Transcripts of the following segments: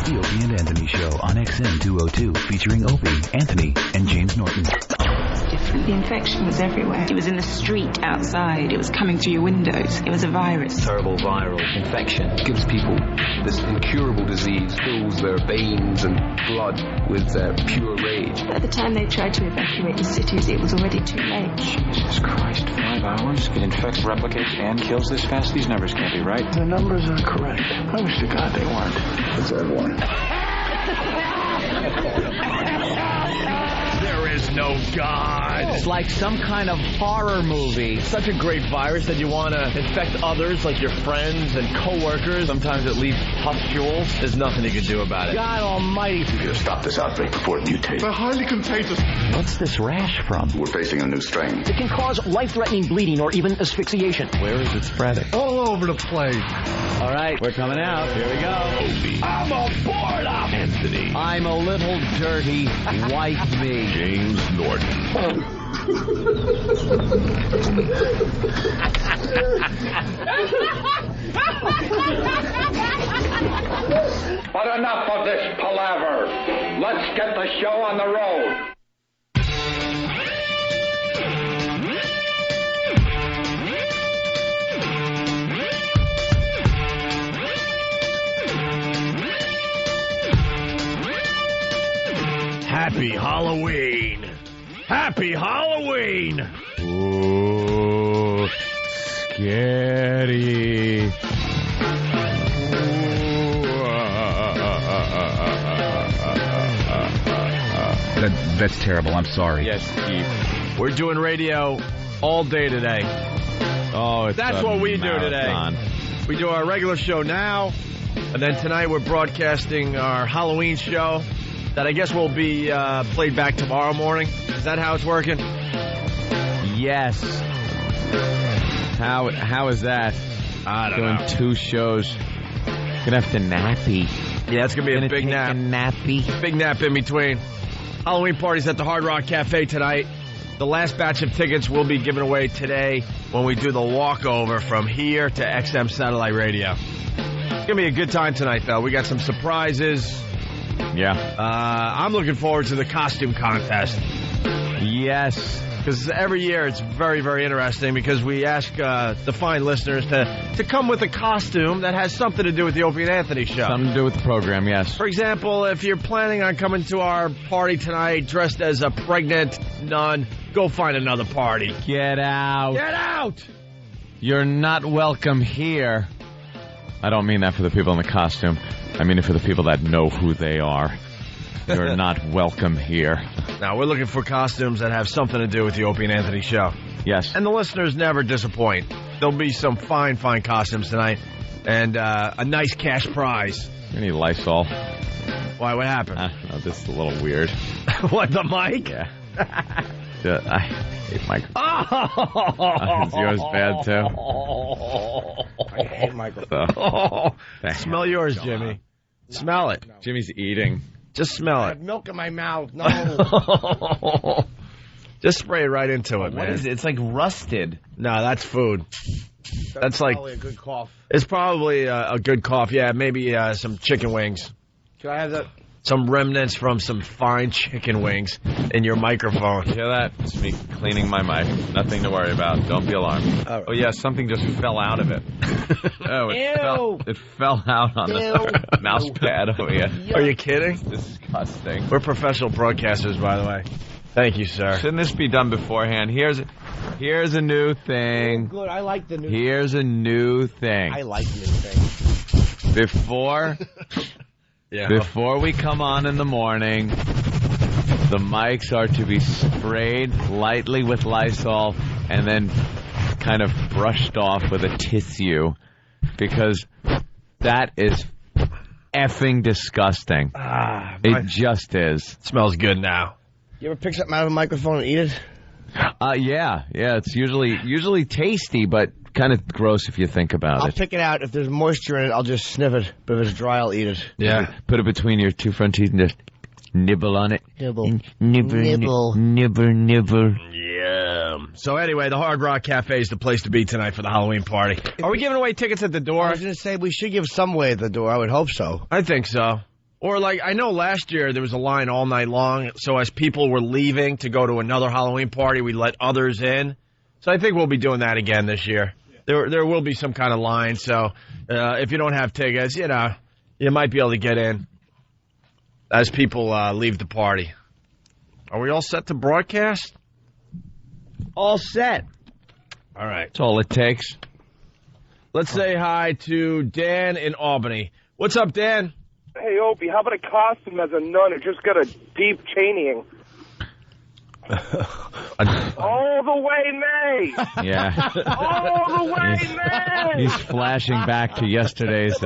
The Opie and Anthony Show on XM 202, featuring Opie, Anthony, and James Norton. Different. The infection was everywhere. It was in the street outside. It was coming through your windows. It was a virus. Terrible viral infection. It gives people this incurable disease, fills their veins and blood with pure rage. By the time they tried to evacuate the cities, it was already too late. Jesus Christ, 5 hours? It infects, replicates, and kills this fast? These numbers can't be right. The numbers are correct. I wish to God they weren't. It's everyone. There is no God. It's like some kind of horror movie. Such a great virus that you want to infect others, like your friends and co-workers. Sometimes it leaves pustules. There's nothing you can do about it. God almighty. We gotta stop this outbreak before it mutates. They're highly contagious. What's this rash from? We're facing a new strain. It can cause life-threatening bleeding or even asphyxiation. Where is it spreading? All over the place. All right, we're coming out. Here we go. Opie. I'm a bored up. Anthony. I'm a little dirty. Wipe me. James Norton. But enough of this palaver. Let's get the show on the road. Happy Halloween. Happy Halloween. Ooh, scary. That's terrible. I'm sorry. Yes, Steve. We're doing radio all day today. Oh, That's what we do today. We do our regular show now, and then tonight we're broadcasting our Halloween show that I guess will be played back tomorrow morning. Is that how it's working? Yes. How is that? I don't Doing know. 2 shows. Gonna have to nappy. Yeah, it's going to be a big take nap. A nappy. Big nap in between. Halloween parties at the Hard Rock Cafe tonight. The last batch of tickets will be given away today when we do the walkover from here to XM Satellite Radio. It's going to be a good time tonight, though. We got some surprises. Yeah. I'm looking forward to the costume contest. Yes. Because every year it's very, very interesting because we ask the fine listeners to come with a costume that has something to do with the Opie and Anthony show. Something to do with the program, yes. For example, if you're planning on coming to our party tonight dressed as a pregnant nun, go find another party. Get out. Get out! You're not welcome here. I don't mean that for the people in the costume. I mean it for the people that know who they are. You're not welcome here. Now, we're looking for costumes that have something to do with the Opie and Anthony show. Yes. And the listeners never disappoint. There'll be some fine, fine costumes tonight and a nice cash prize. You need Lysol. Why, what happened? I don't know, this is a little weird. What, the mic? Yeah. I hate microphones. Oh. Is yours bad, too? I hate microphones. Smell yours, Jimmy. Smell it. Jimmy's eating. Just smell I it. have milk in my mouth. No. Just spray it right into it, man. What is it? It's like rusted. No, that's food. That's like probably a good cough. It's probably a good cough. Yeah, maybe some chicken wings. Can I have that? Some remnants from some fine chicken wings in your microphone. You hear that? It's me cleaning my mic. Nothing to worry about. Don't be alarmed. Right. Oh, yeah, something just fell out of it. Oh, it fell out on the mouse pad over here. Are you kidding? It's disgusting. We're professional broadcasters, by the way. Thank you, sir. Shouldn't this be done beforehand? Here's a new thing. Good. I like the new. Here's a new thing. I like new things. Before we come on in the morning, the mics are to be sprayed lightly with Lysol and then kind of brushed off with a tissue because that is effing disgusting. It just is. Smells good now. You ever pick something out of a microphone and eat it? Yeah. It's usually tasty, but kind of gross if you think about I'll it. pick it out. If there's moisture in it, I'll just sniff it. But if it's dry, I'll eat it. Yeah. Put it between your 2 front teeth and just nibble on it. Nibble. Nibble. Yeah. So anyway, the Hard Rock Cafe is the place to be tonight for the Halloween party. Are we giving away tickets at the door? I was going to say we should give some away at the door. I would hope so. I think so. Or like, I know last year there was a line all night long, so as people were leaving to go to another Halloween party, we let others in. So I think we'll be doing that again this year. There will be some kind of line, so if you don't have tickets, you know, you might be able to get in as people leave the party. Are we all set to broadcast? All set. All right. That's all it takes. Let's say hi to Dan in Albany. What's up, Dan? Hey, Opie, how about a costume as a nun or just got a deep chaining? All the way, May! Yeah. All the way, May! He's flashing back to yesterday's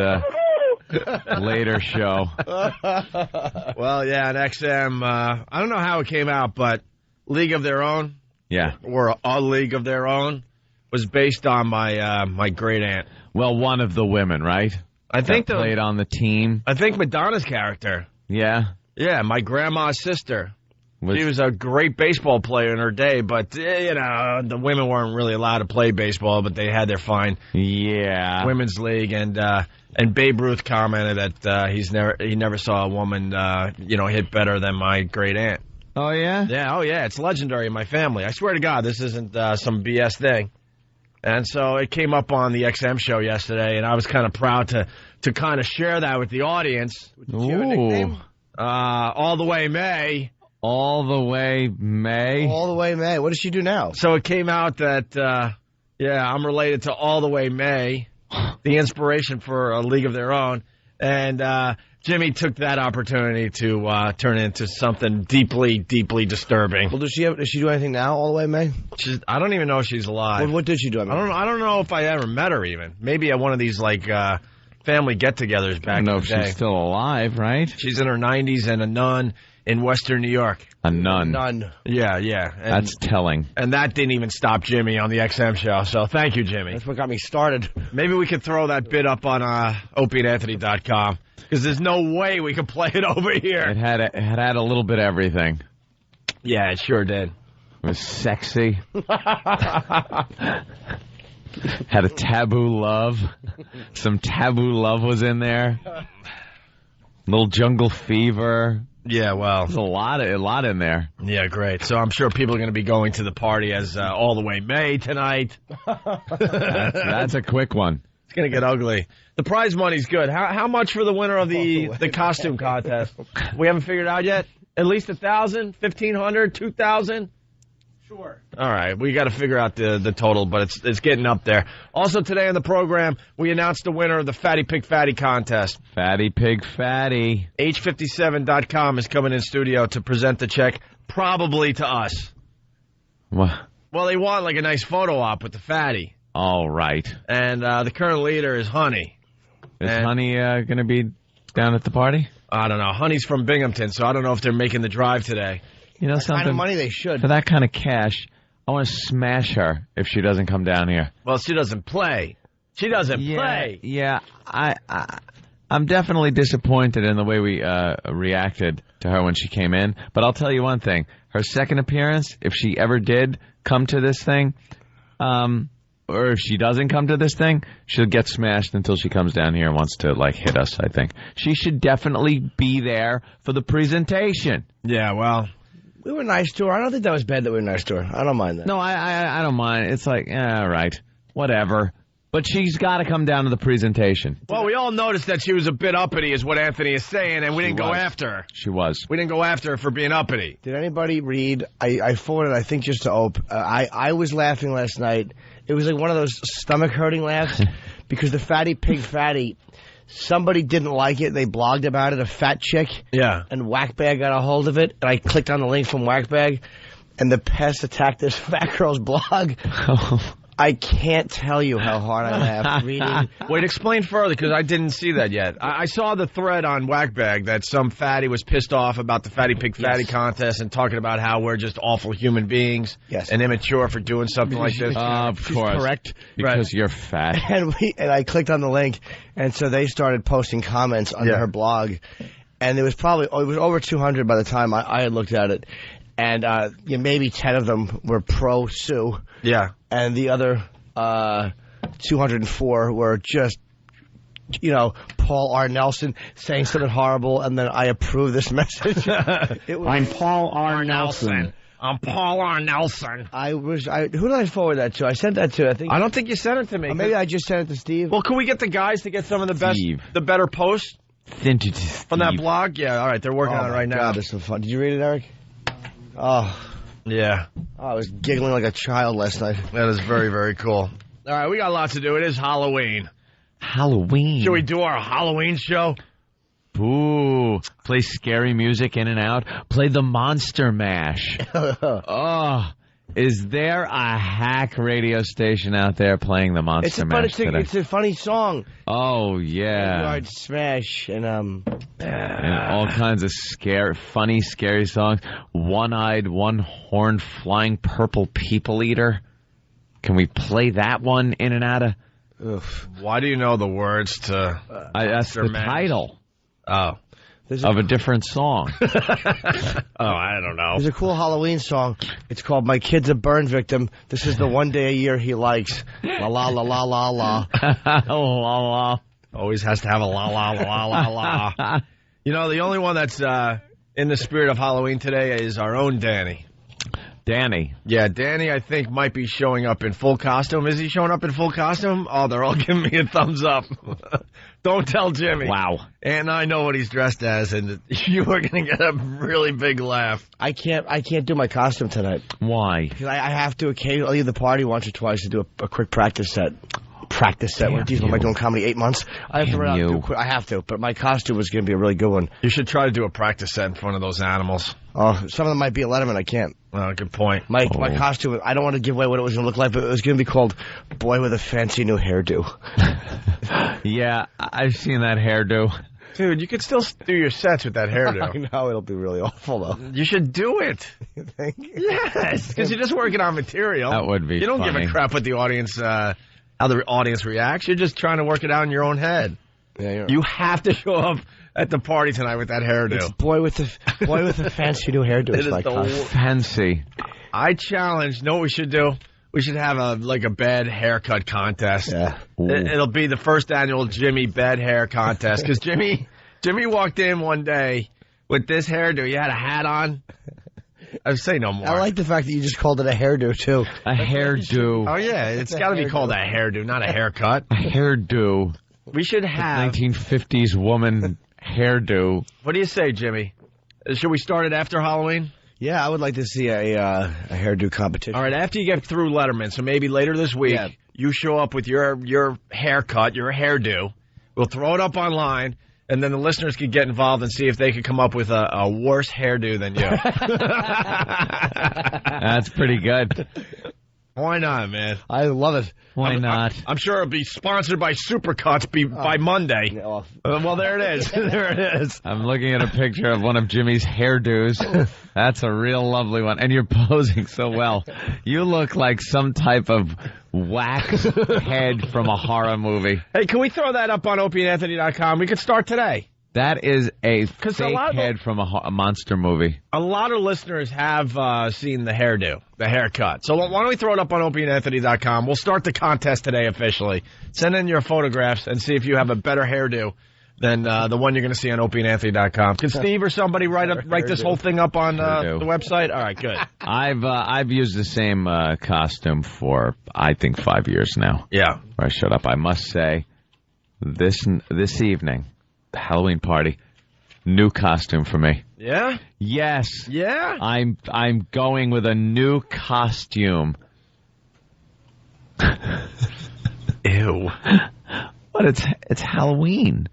later show. Well, yeah, an XM, I don't know how it came out, but League of Their Own, Yeah. or A League of Their Own, was based on my great aunt. Well, one of the women, right? I think that played on the team. I think Madonna's character. Yeah. Yeah, my grandma's sister. Was- She was a great baseball player in her day, but, you know, the women weren't really allowed to play baseball, but they had their fine women's league. And Babe Ruth commented that he never saw a woman, hit better than my great aunt. Oh, yeah? Yeah, it's legendary in my family. I swear to God, this isn't some BS thing. And so it came up on the XM show yesterday, and I was kind of proud to kind of share that with the audience. Did you have a nickname? All the way May. All the way May? All the way May. What does she do now? So it came out that, I'm related to All the Way May, the inspiration for A League of Their Own. And Jimmy took that opportunity to turn it into something deeply, deeply disturbing. Well, does she do anything now, all the way May? I don't even know if she's alive. What did she do? I don't know if I ever met her even. Maybe at one of these family get-togethers back in the day. I don't know if she's still alive, right? She's in her 90s and a nun in Western New York. A nun. Yeah. And that's telling. And that didn't even stop Jimmy on the XM show, so thank you, Jimmy. That's what got me started. Maybe we could throw that bit up on opieandanthony.com, because there's no way we could play it over here. It had a little bit of everything. Yeah, it sure did. It was sexy. Had a taboo love. Some taboo love was in there. Little jungle fever. Yeah, well, there's a lot in there. Yeah, great. So I'm sure people are going to be going to the party as All the Way May tonight. That's a quick one. It's going to get ugly. The prize money's good. How much for the winner of the costume contest? We haven't figured out yet. At least 1,000, 1,500, 2,000. Sure. All right, we got to figure out the total, but it's getting up there. Also today on the program, we announced the winner of the Fatty Pig Fatty contest. Fatty Pig Fatty. H57.com is coming in studio to present the check, probably to us. What? Well, they want like a nice photo op with the fatty. All right. And the current leader is Honey. Is Honey going to be down at the party? I don't know. Honey's from Binghamton, so I don't know if they're making the drive today. You know something? Kind of money they should. For that kind of cash, I want to smash her if she doesn't come down here. Well, she doesn't play. She doesn't play. Yeah, I'm definitely disappointed in the way we reacted to her when she came in. But I'll tell you one thing. Her second appearance, if she ever did come to this thing, or if she doesn't come to this thing, she'll get smashed until she comes down here and wants to, hit us, I think. She should definitely be there for the presentation. Yeah, well, we were nice to her. I don't think that was bad that we were nice to her. I don't mind that. No, I don't mind. It's like, all right, whatever. But she's got to come down to the presentation. Well, we all noticed that she was a bit uppity, is what Anthony is saying, and we didn't go after her. She was. We didn't go after her for being uppity. Did anybody read? I forwarded, I think, just to Ope. I was laughing last night. It was like one of those stomach-hurting laughs because the Fatty Pig Fatty, somebody didn't like it. They blogged about it, a fat chick. Yeah. And Whackbag got a hold of it, and I clicked on the link from Whackbag, and the pest attacked this fat girl's blog. I can't tell you how hard I laughed reading. Wait, explain further, because I didn't see that yet. I saw the thread on Whackbag that some fatty was pissed off about the Fatty Pig Fatty contest and talking about how we're just awful human beings and immature for doing something like this. Of course. Correct. Because you're fat. And I clicked on the link, and so they started posting comments under her blog. And it was over 200 by the time I had looked at it. And maybe 10 of them were pro-Sue. Yeah. And the other 204 were just Paul R. Nelson saying something horrible, and then I approve this message. I'm Paul R. Nelson. I'm Paul R. Nelson. Who did I forward that to? I sent that to, I think. I don't think you sent it to me. Or maybe I just sent it to Steve. Well, can we get the guys to get some of the better posts from that blog? Yeah, all right, they're working on it right now. God, this is so fun. Did you read it, Eric? Oh. Yeah. Oh, I was giggling like a child last night. That is very, very cool. All right, we got lots to do. It is Halloween. Halloween. Should we do our Halloween show? Ooh, play scary music in and out. Play the Monster Mash. Oh, is there a hack radio station out there playing the Monster Mash today? It's a funny song. Oh, yeah. Yard Smash and all kinds of funny, scary songs. One-eyed, one-horned, flying purple people eater. Can we play that one in and out of... Oof. Why do you know the words to... that's the title. Oh. Of a different song. Oh, I don't know. There's a cool Halloween song. It's called My Kid's a Burn Victim. This is the one day a year he likes. La la la la la la. La la. Always has to have a la la la la la. The only one that's in the spirit of Halloween today is our own Danny. Danny. Yeah, Danny, I think, might be showing up in full costume. Is he showing up in full costume? Oh, they're all giving me a thumbs up. Don't tell Jimmy. Wow. And I know what he's dressed as, and you are going to get a really big laugh. I can't do my costume tonight. Why? Because I have to occasionally leave the party once or twice to do a quick practice set. When I'm doing comedy 8 months. I have to run out and do quick. I have to, but my costume was going to be a really good one. You should try to do a practice set in front of those animals. Oh, some of them might be at Letterman. I can't. Oh, good point. My costume, I don't want to give away what it was going to look like, but it was going to be called Boy with a Fancy New Hairdo. Yeah, I've seen that hairdo. Dude, you could still do your sets with that hairdo. I know, it'll be really awful, though. You should do it. You think? Yes, because you're just working on material. That would be You don't funny. give a crap what the audience, how the audience reacts. You're just trying to work it out in your own head. Yeah, you have to show up at the party tonight with that hairdo. It's boy with a fancy new hairdo. It is like fancy. I challenge. Know what we should do? We should have a bad haircut contest. Yeah. It'll be the first annual Jimmy bad hair contest because Jimmy walked in one day with this hairdo. He had a hat on. I say no more. I like the fact that you just called it a hairdo too. A hairdo. Oh yeah, it's got to be called a hairdo, not a haircut. A hairdo. We should have 1950s woman hairdo. What do you say, Jimmy? Should we start it after Halloween? Yeah, I would like to see a hairdo competition. All right, after you get through Letterman, so maybe later this week, you show up with your haircut, your hairdo. We'll throw it up online, and then the listeners can get involved and see if they can come up with a worse hairdo than you. That's pretty good. Why not, man? I love it. Why not? I'm sure it'll be sponsored by Supercuts by Monday. Well, there it is. There it is. I'm looking at a picture of one of Jimmy's hairdos. That's a real lovely one. And you're posing so well. You look like some type of wax head from a horror movie. Hey, can we throw that up on opieandanthony.com? We could start today. That is a fake head from a monster movie. A lot of listeners have seen the hairdo, the haircut. So why don't we throw it up on opieandanthony.com? We'll start the contest today officially. Send in your photographs and see if you have a better hairdo than the one you're going to see on opieandanthony.com. Can Steve or somebody write this whole thing up on the website? All right, good. I've used the same costume for, I think, 5 years now. Yeah. Where I showed up. I must say, this evening, the Halloween party, new costume for me. Yeah? Yes. Yeah? I'm going with a new costume. Ew. But it's Halloween.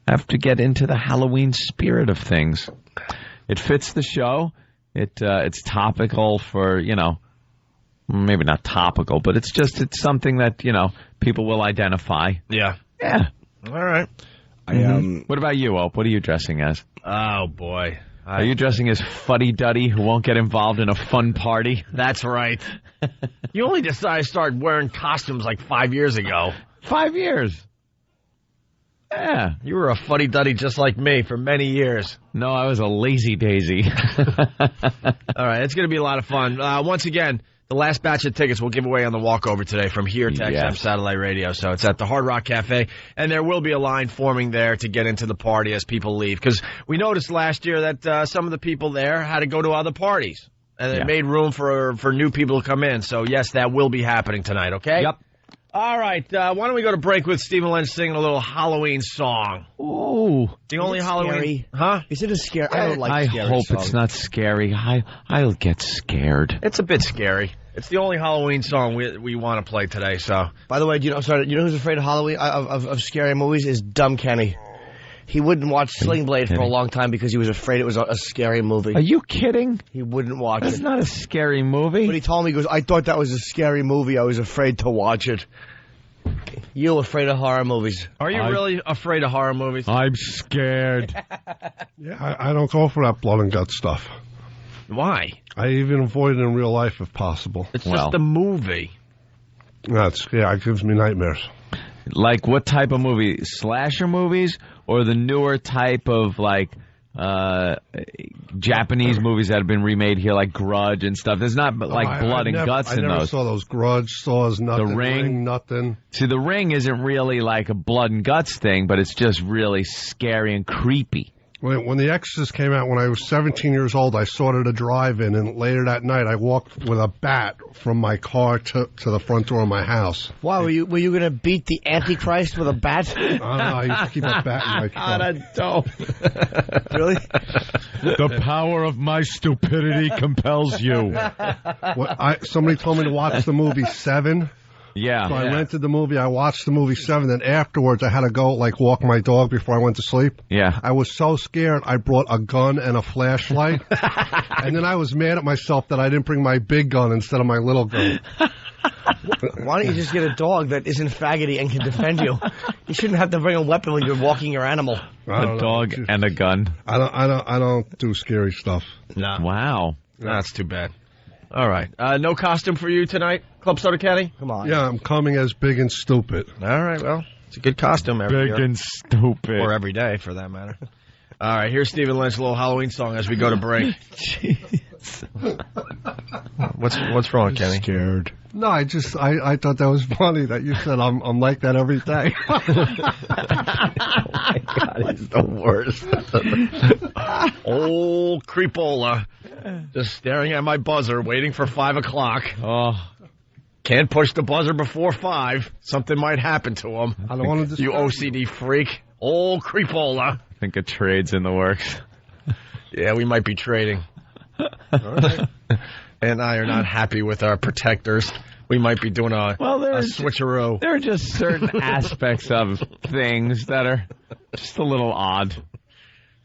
I have to get into the Halloween spirit of things. It fits the show. It's topical for, maybe not topical, but it's something that, people will identify. Yeah. Yeah. All right. What about you, Ope? What are you dressing as? Oh, boy. Are you dressing as fuddy-duddy who won't get involved in a fun party? That's right. You only decided to start wearing costumes like 5 years ago. 5 years? Yeah. You were a fuddy-duddy just like me for many years. No, I was a lazy-daisy. All right, it's going to be a lot of fun. Once again, The last batch of tickets we'll give away on the walkover today from here to XM Satellite Radio. So it's at the Hard Rock Cafe, and there will be a line forming there to get into the party as people leave. Because we noticed last year that some of the people there had to go to other parties, and it made room for new people to come in. So, yes, that will be happening tonight, okay? Yep. All right, why don't we go to break with Stephen Lynch singing a little Halloween song? Ooh. The only Halloween... Scary? Huh? Is it a scary... I don't like scary I hope songs. it's not scary. I'll get scared. It's a bit scary. It's the only Halloween song we want to play today, so... By the way, you know who's afraid of Halloween, of scary movies? Is Dumb Kenny. He wouldn't watch Sling Blade for a long time because he was afraid it was a scary movie. Are you kidding? He wouldn't watch it. It's not a scary movie. But he told me, he goes, I thought that was a scary movie. I was afraid to watch it. You afraid of horror movies? Are you really afraid of horror movies? I'm scared. Yeah, I don't go for that blood and gut stuff. Why? I even avoid it in real life if possible. It's just a movie. It gives me nightmares. Like what type of movie? Slasher movies or the newer type of like Japanese movies that have been remade here, like Grudge and stuff? There's not like blood and guts in those. I never saw those Grudge stores, nothing. The Ring, nothing. See, The Ring isn't really like a blood and guts thing, but it's just really scary and creepy. When The Exorcist came out when I was 17 years old, I saw it at a drive-in, and later that night I walked with a bat from my car to the front door of my house. Why, were you going to beat the Antichrist with a bat? I don't know, I used to keep a bat in my car. That's dope. Really? The power of my stupidity compels you. Somebody told me to watch the movie Seven. Yeah. So I rented the movie. I watched the movie Seven. Then afterwards, I had to go walk my dog before I went to sleep. Yeah. I was so scared. I brought a gun and a flashlight, and then I was mad at myself that I didn't bring my big gun instead of my little gun. Why don't you just get a dog that isn't faggoty and can defend you? You shouldn't have to bring a weapon when you're walking your animal. A dog and a gun. I don't do scary stuff. No. Wow. That's too bad. All right. No costume for you tonight, Club Soda Caddy? Come on. Yeah, I'm coming as big and stupid. All right, well, it's a good costume every year. Big and stupid. Or every day, for that matter. All right, here's Stephen Lynch, a little Halloween song as we go to break. Jeez. What's wrong, Kenny? Scared. No, I thought that was funny that you said I'm like that every day. Oh, my God, he's the worst. Old creepola. Just staring at my buzzer, waiting for 5 o'clock. Oh. Can't push the buzzer before 5. Something might happen to him. I don't want to You OCD freak. Old creepola. I think a trade's in the works. Yeah, we might be trading. All right. And I are not happy with our protectors. We might be doing a switcheroo. There are just certain aspects of things that are just a little odd.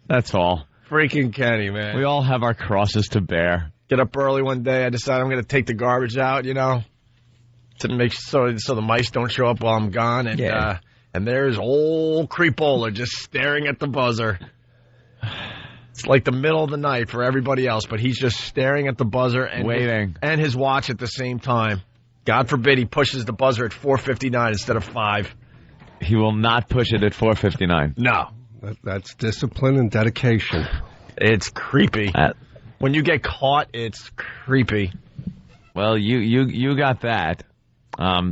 That's all. Freaking Kenny, man. We all have our crosses to bear. Get up early one day. I decide I'm going to take the garbage out, to make so the mice don't show up while I'm gone. And and there's old creepola just staring at the buzzer. It's like the middle of the night for everybody else, but he's just staring at the buzzer and waiting, and his watch at the same time. God forbid he pushes the buzzer at 4:59 instead of 5. He will not push it at 4:59. No. That's discipline and dedication. It's creepy. When you get caught, it's creepy. Well, you got that.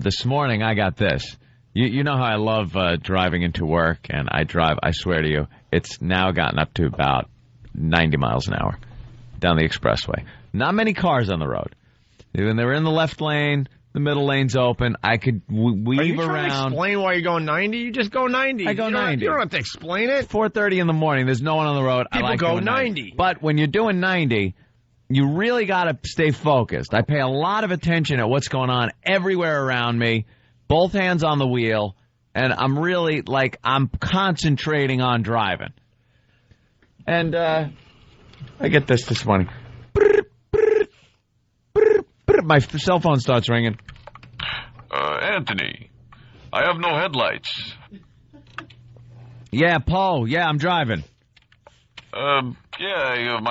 This morning, I got this. You know how I love driving into work, and I swear to you, it's now gotten up to about 90 miles an hour down the expressway. Not many cars on the road. When they're in the left lane, the middle lane's open. I could weave Are you around. Trying to explain why you're going 90? You just go 90. I go 90. You don't have to explain it. 4:30 in the morning. There's no one on the road. People I like go doing 90. But when you're doing 90, you really got to stay focused. I pay a lot of attention at what's going on everywhere around me, both hands on the wheel, and I'm really, I'm concentrating on driving. And I get this morning. My cell phone starts ringing. Anthony, I have no headlights. Yeah, Paul. Yeah, I'm driving. My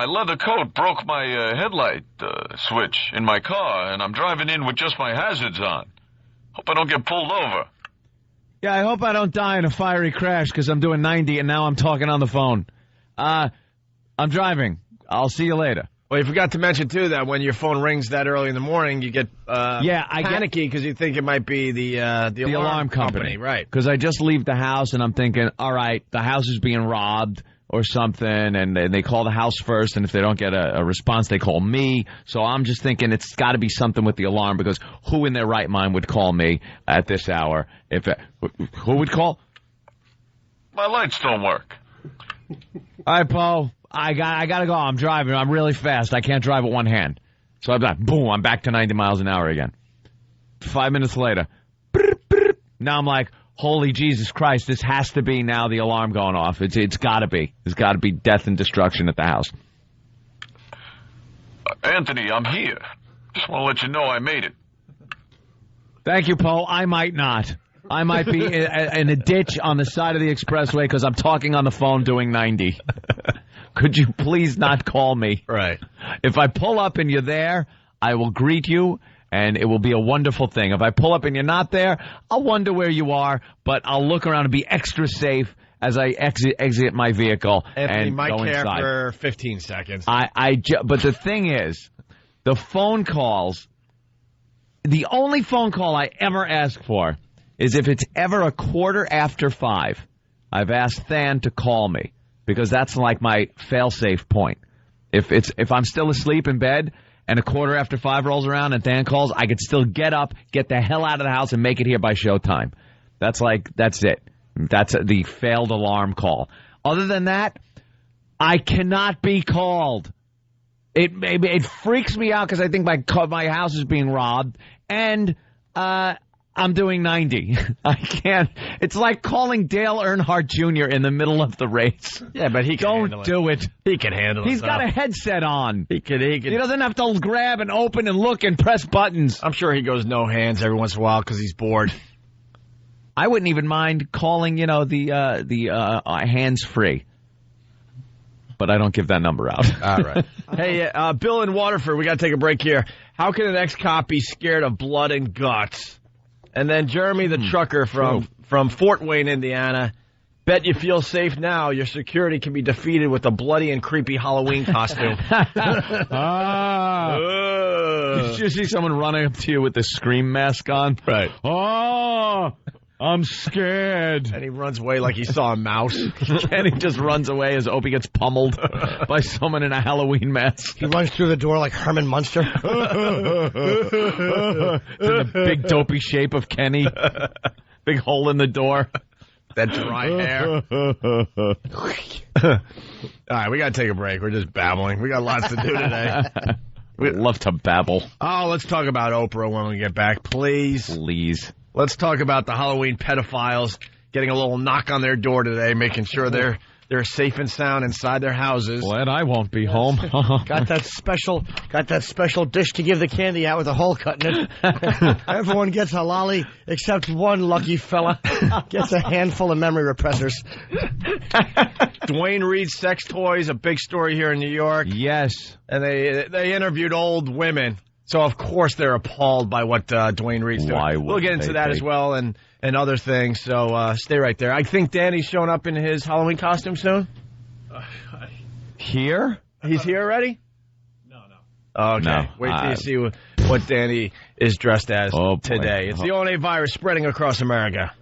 leather coat broke my headlight switch in my car, and I'm driving in with just my hazards on. Hope I don't get pulled over. Yeah, I hope I don't die in a fiery crash because I'm doing 90 and now I'm talking on the phone. I'm driving. I'll see you later. Well, you forgot to mention, too, that when your phone rings that early in the morning, you get panicky because you think it might be the alarm company. Right. Because I just leave the house and I'm thinking, all right, the house is being robbed or something, and they call the house first, and if they don't get a response, they call me. So I'm just thinking it's got to be something with the alarm, because who in their right mind would call me at this hour? Who would call? My lights don't work. All right, Paul. I gotta go. I'm driving. I'm really fast. I can't drive with one hand. So I'm like, boom, I'm back to 90 miles an hour again. 5 minutes later, now I'm like, holy Jesus Christ, this has to be now the alarm going off. It's gotta be. There's gotta be death and destruction at the house. Anthony, I'm here. Just want to let you know I made it. Thank you, Paul. I might not. I might be in a ditch on the side of the expressway because I'm talking on the phone doing 90. Could you please not call me? Right. If I pull up and you're there, I will greet you, and it will be a wonderful thing. If I pull up and you're not there, I'll wonder where you are, but I'll look around and be extra safe as I exit my vehicle and might go care inside. For 15 seconds. But the thing is, the phone calls, the only phone call I ever ask for is if it's ever a 5:15. I've asked Than to call me, because that's like my fail-safe point. If I'm still asleep in bed and a 5:15 rolls around and Than calls, I could still get up, get the hell out of the house, and make it here by showtime. That's it. That's the failed alarm call. Other than that, I cannot be called. It freaks me out because I think my house is being robbed, and I'm doing 90. I can't. It's like calling Dale Earnhardt Jr. in the middle of the race. Yeah, but he can handle it. Don't do it. He can handle it. He's got a headset on. He doesn't have to grab and open and look and press buttons. I'm sure he goes no hands every once in a while because he's bored. I wouldn't even mind calling, the hands-free. But I don't give that number out. All right. Hey, Bill in Waterford, we got to take a break here. How can an ex-cop be scared of blood and guts? And then Jeremy the trucker from Fort Wayne, Indiana. Bet you feel safe now. Your security can be defeated with a bloody and creepy Halloween costume. Did you see someone running up to you with the Scream mask on? Right. Oh, I'm scared. And he runs away like he saw a mouse. And he just runs away as Opie gets pummeled by someone in a Halloween mask. He runs through the door like Herman Munster. To the big dopey shape of Kenny. Big hole in the door. That dry hair. All right, we got to take a break. We're just babbling. We got lots to do today. We'd love to babble. Oh, let's talk about Oprah when we get back, please. Please. Let's talk about the Halloween pedophiles getting a little knock on their door today, making sure they're safe and sound inside their houses. Glad I won't be home. Got that special dish to give the candy out with a hole cut in it. Everyone gets a lolly except one lucky fella gets a handful of memory repressors. Dwayne Reed sex toys, a big story here in New York. Yes. And they interviewed old women. So, of course, they're appalled by what Dwayne Reed's doing. We'll get into that as well and other things. So stay right there. I think Danny's showing up in his Halloween costume soon. Here? He's here already? No. Okay. No. Wait till you see what Danny is dressed as today. It's the ONA virus spreading across America.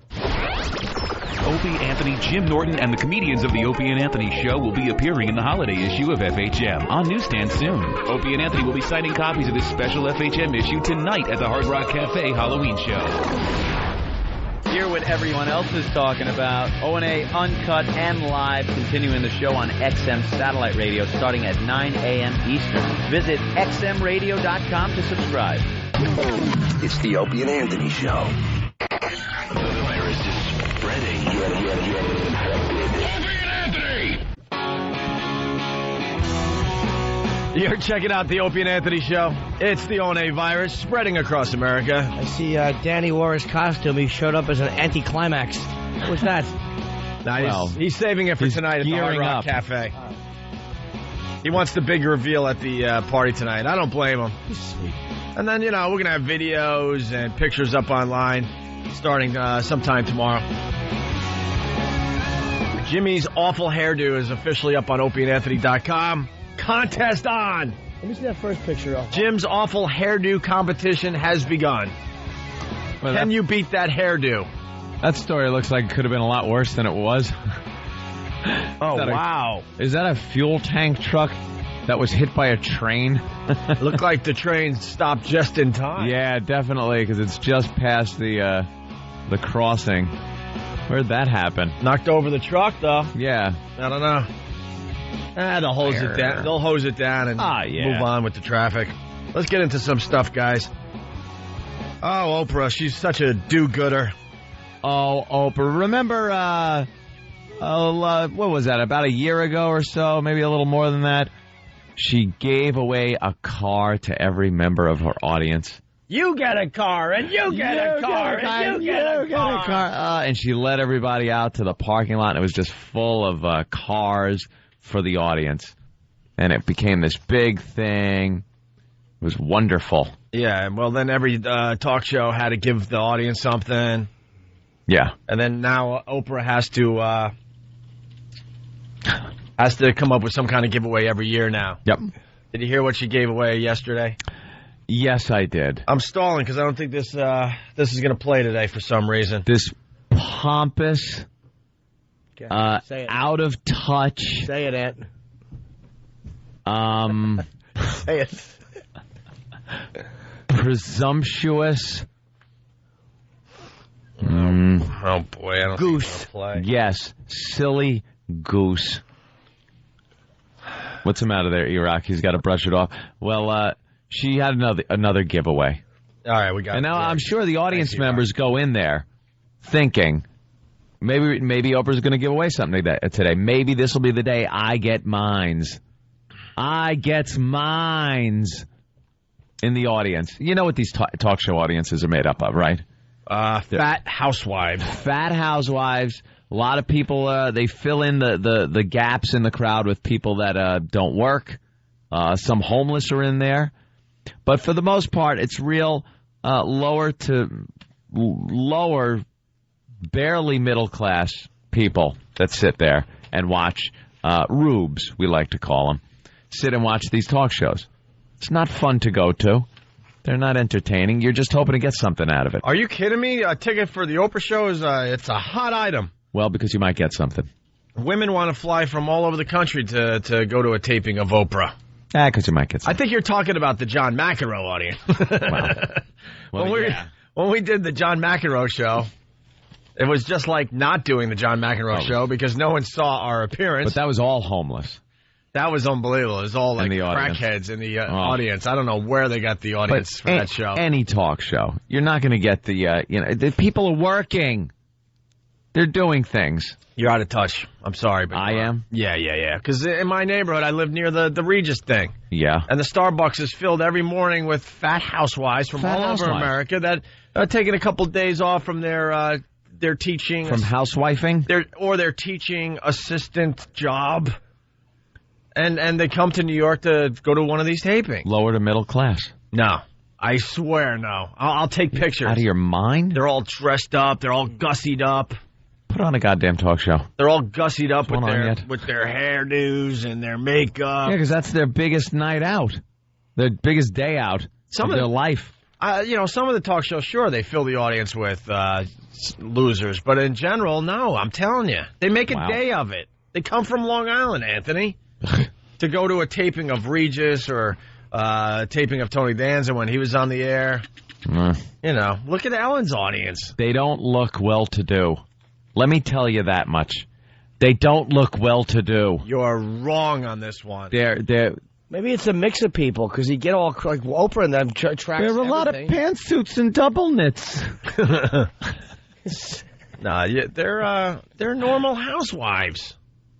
Opie, Anthony, Jim Norton, and the comedians of the Opie and Anthony Show will be appearing in the holiday issue of FHM on newsstand soon. Opie and Anthony will be signing copies of this special FHM issue tonight at the Hard Rock Cafe Halloween show. Hear what everyone else is talking about. ONA Uncut and Live, continuing the show on XM Satellite Radio starting at 9 a.m. Eastern. Visit xmradio.com to subscribe. It's the Opie and Anthony Show. The virus is spreading. You're checking out the Opie and Anthony Show. It's the ONA virus spreading across America. I see Danny wore his costume. He showed up as an anticlimax. What was that? He's saving it for tonight at the Hard Rock Cafe. He wants the big reveal at the party tonight. I don't blame him. He's sweet. And then, we're going to have videos and pictures up online starting sometime tomorrow. Jimmy's awful hairdo is officially up on opieandanthony.com. Contest on! Let me see that first picture. Jim's awful hairdo competition has begun. Well, Can you beat that hairdo? That story looks like it could have been a lot worse than it was. Oh, wow. Is that a fuel tank truck that was hit by a train? Looked like the train stopped just in time. Yeah, definitely, because it's just past the crossing. Where'd that happen? Knocked over the truck, though. Yeah. I don't know. They'll hose it down. They'll hose it down and move on with the traffic. Let's get into some stuff, guys. Oh, Oprah, she's such a do-gooder. Oh, Oprah. Remember, what was that, about a year ago or so, maybe a little more than that? She gave away a car to every member of her audience. You get a car, and you get a car, and you get a car. And she led everybody out to the parking lot, and it was just full of cars for the audience. And it became this big thing. It was wonderful. Yeah, well, then every talk show had to give the audience something. Yeah. And then now Oprah has to come up with some kind of giveaway every year now. Yep. Did you hear what she gave away yesterday? Yes, I did. I'm stalling because I don't think this is going to play today for some reason. This pompous, out of touch. Say it, Ant. Say it. Presumptuous. Oh boy, I don't goose. think it'll play. Yes, silly goose. What's the matter there, E-Rock? He's got to brush it off. Well, she had another giveaway. All right, we got it. And now I'm sure the audience members go in there thinking, maybe Oprah's going to give away something today. Maybe this will be the day I get mines. I gets mines in the audience. You know what these talk show audiences are made up of, right? Fat housewives. Fat housewives. A lot of people, they fill in the gaps in the crowd with people that don't work. Some homeless are in there. But for the most part, it's real lower, barely middle-class people that sit there and watch rubes, we like to call them, sit and watch these talk shows. It's not fun to go to. They're not entertaining. You're just hoping to get something out of it. Are you kidding me? A ticket for the Oprah show is it's a hot item. Well, because you might get something. Women want to fly from all over the country to go to a taping of Oprah. Because you might get something. I think you're talking about the John McEnroe audience. When we did the John McEnroe show, it was just like not doing the John McEnroe show because no one saw our appearance. But that was all homeless. That was unbelievable. It was all like crackheads in the audience. I don't know where they got the audience for that show. Any talk show. You're not going to get the people are working. They're doing things. You're out of touch. I'm sorry. But I am? Yeah. Because in my neighborhood, I live near the Regis thing. Yeah. And the Starbucks is filled every morning with fat housewives from all over America that are taking a couple days off from their teaching. From housewifing? Their teaching assistant job. And they come to New York to go to one of these tapings. Lower to middle class. No. I swear no. I'll take pictures. Out of your mind? They're all dressed up. They're all gussied up. Put on a goddamn talk show. They're all gussied up with their hairdos and their makeup. Yeah, because that's their biggest night out. Their biggest day out of their life. Some of the talk shows, sure, they fill the audience with losers. But in general, no, I'm telling you. They make a day of it. They come from Long Island, Anthony, to go to a taping of Regis or taping of Tony Danza when he was on the air. Look at Ellen's audience. They don't look well-to-do. Let me tell you that much. They don't look well-to-do. You're wrong on this one. Maybe it's a mix of people because you get all like Oprah and them tracks. There are a lot of pantsuits and double knits. They're normal housewives,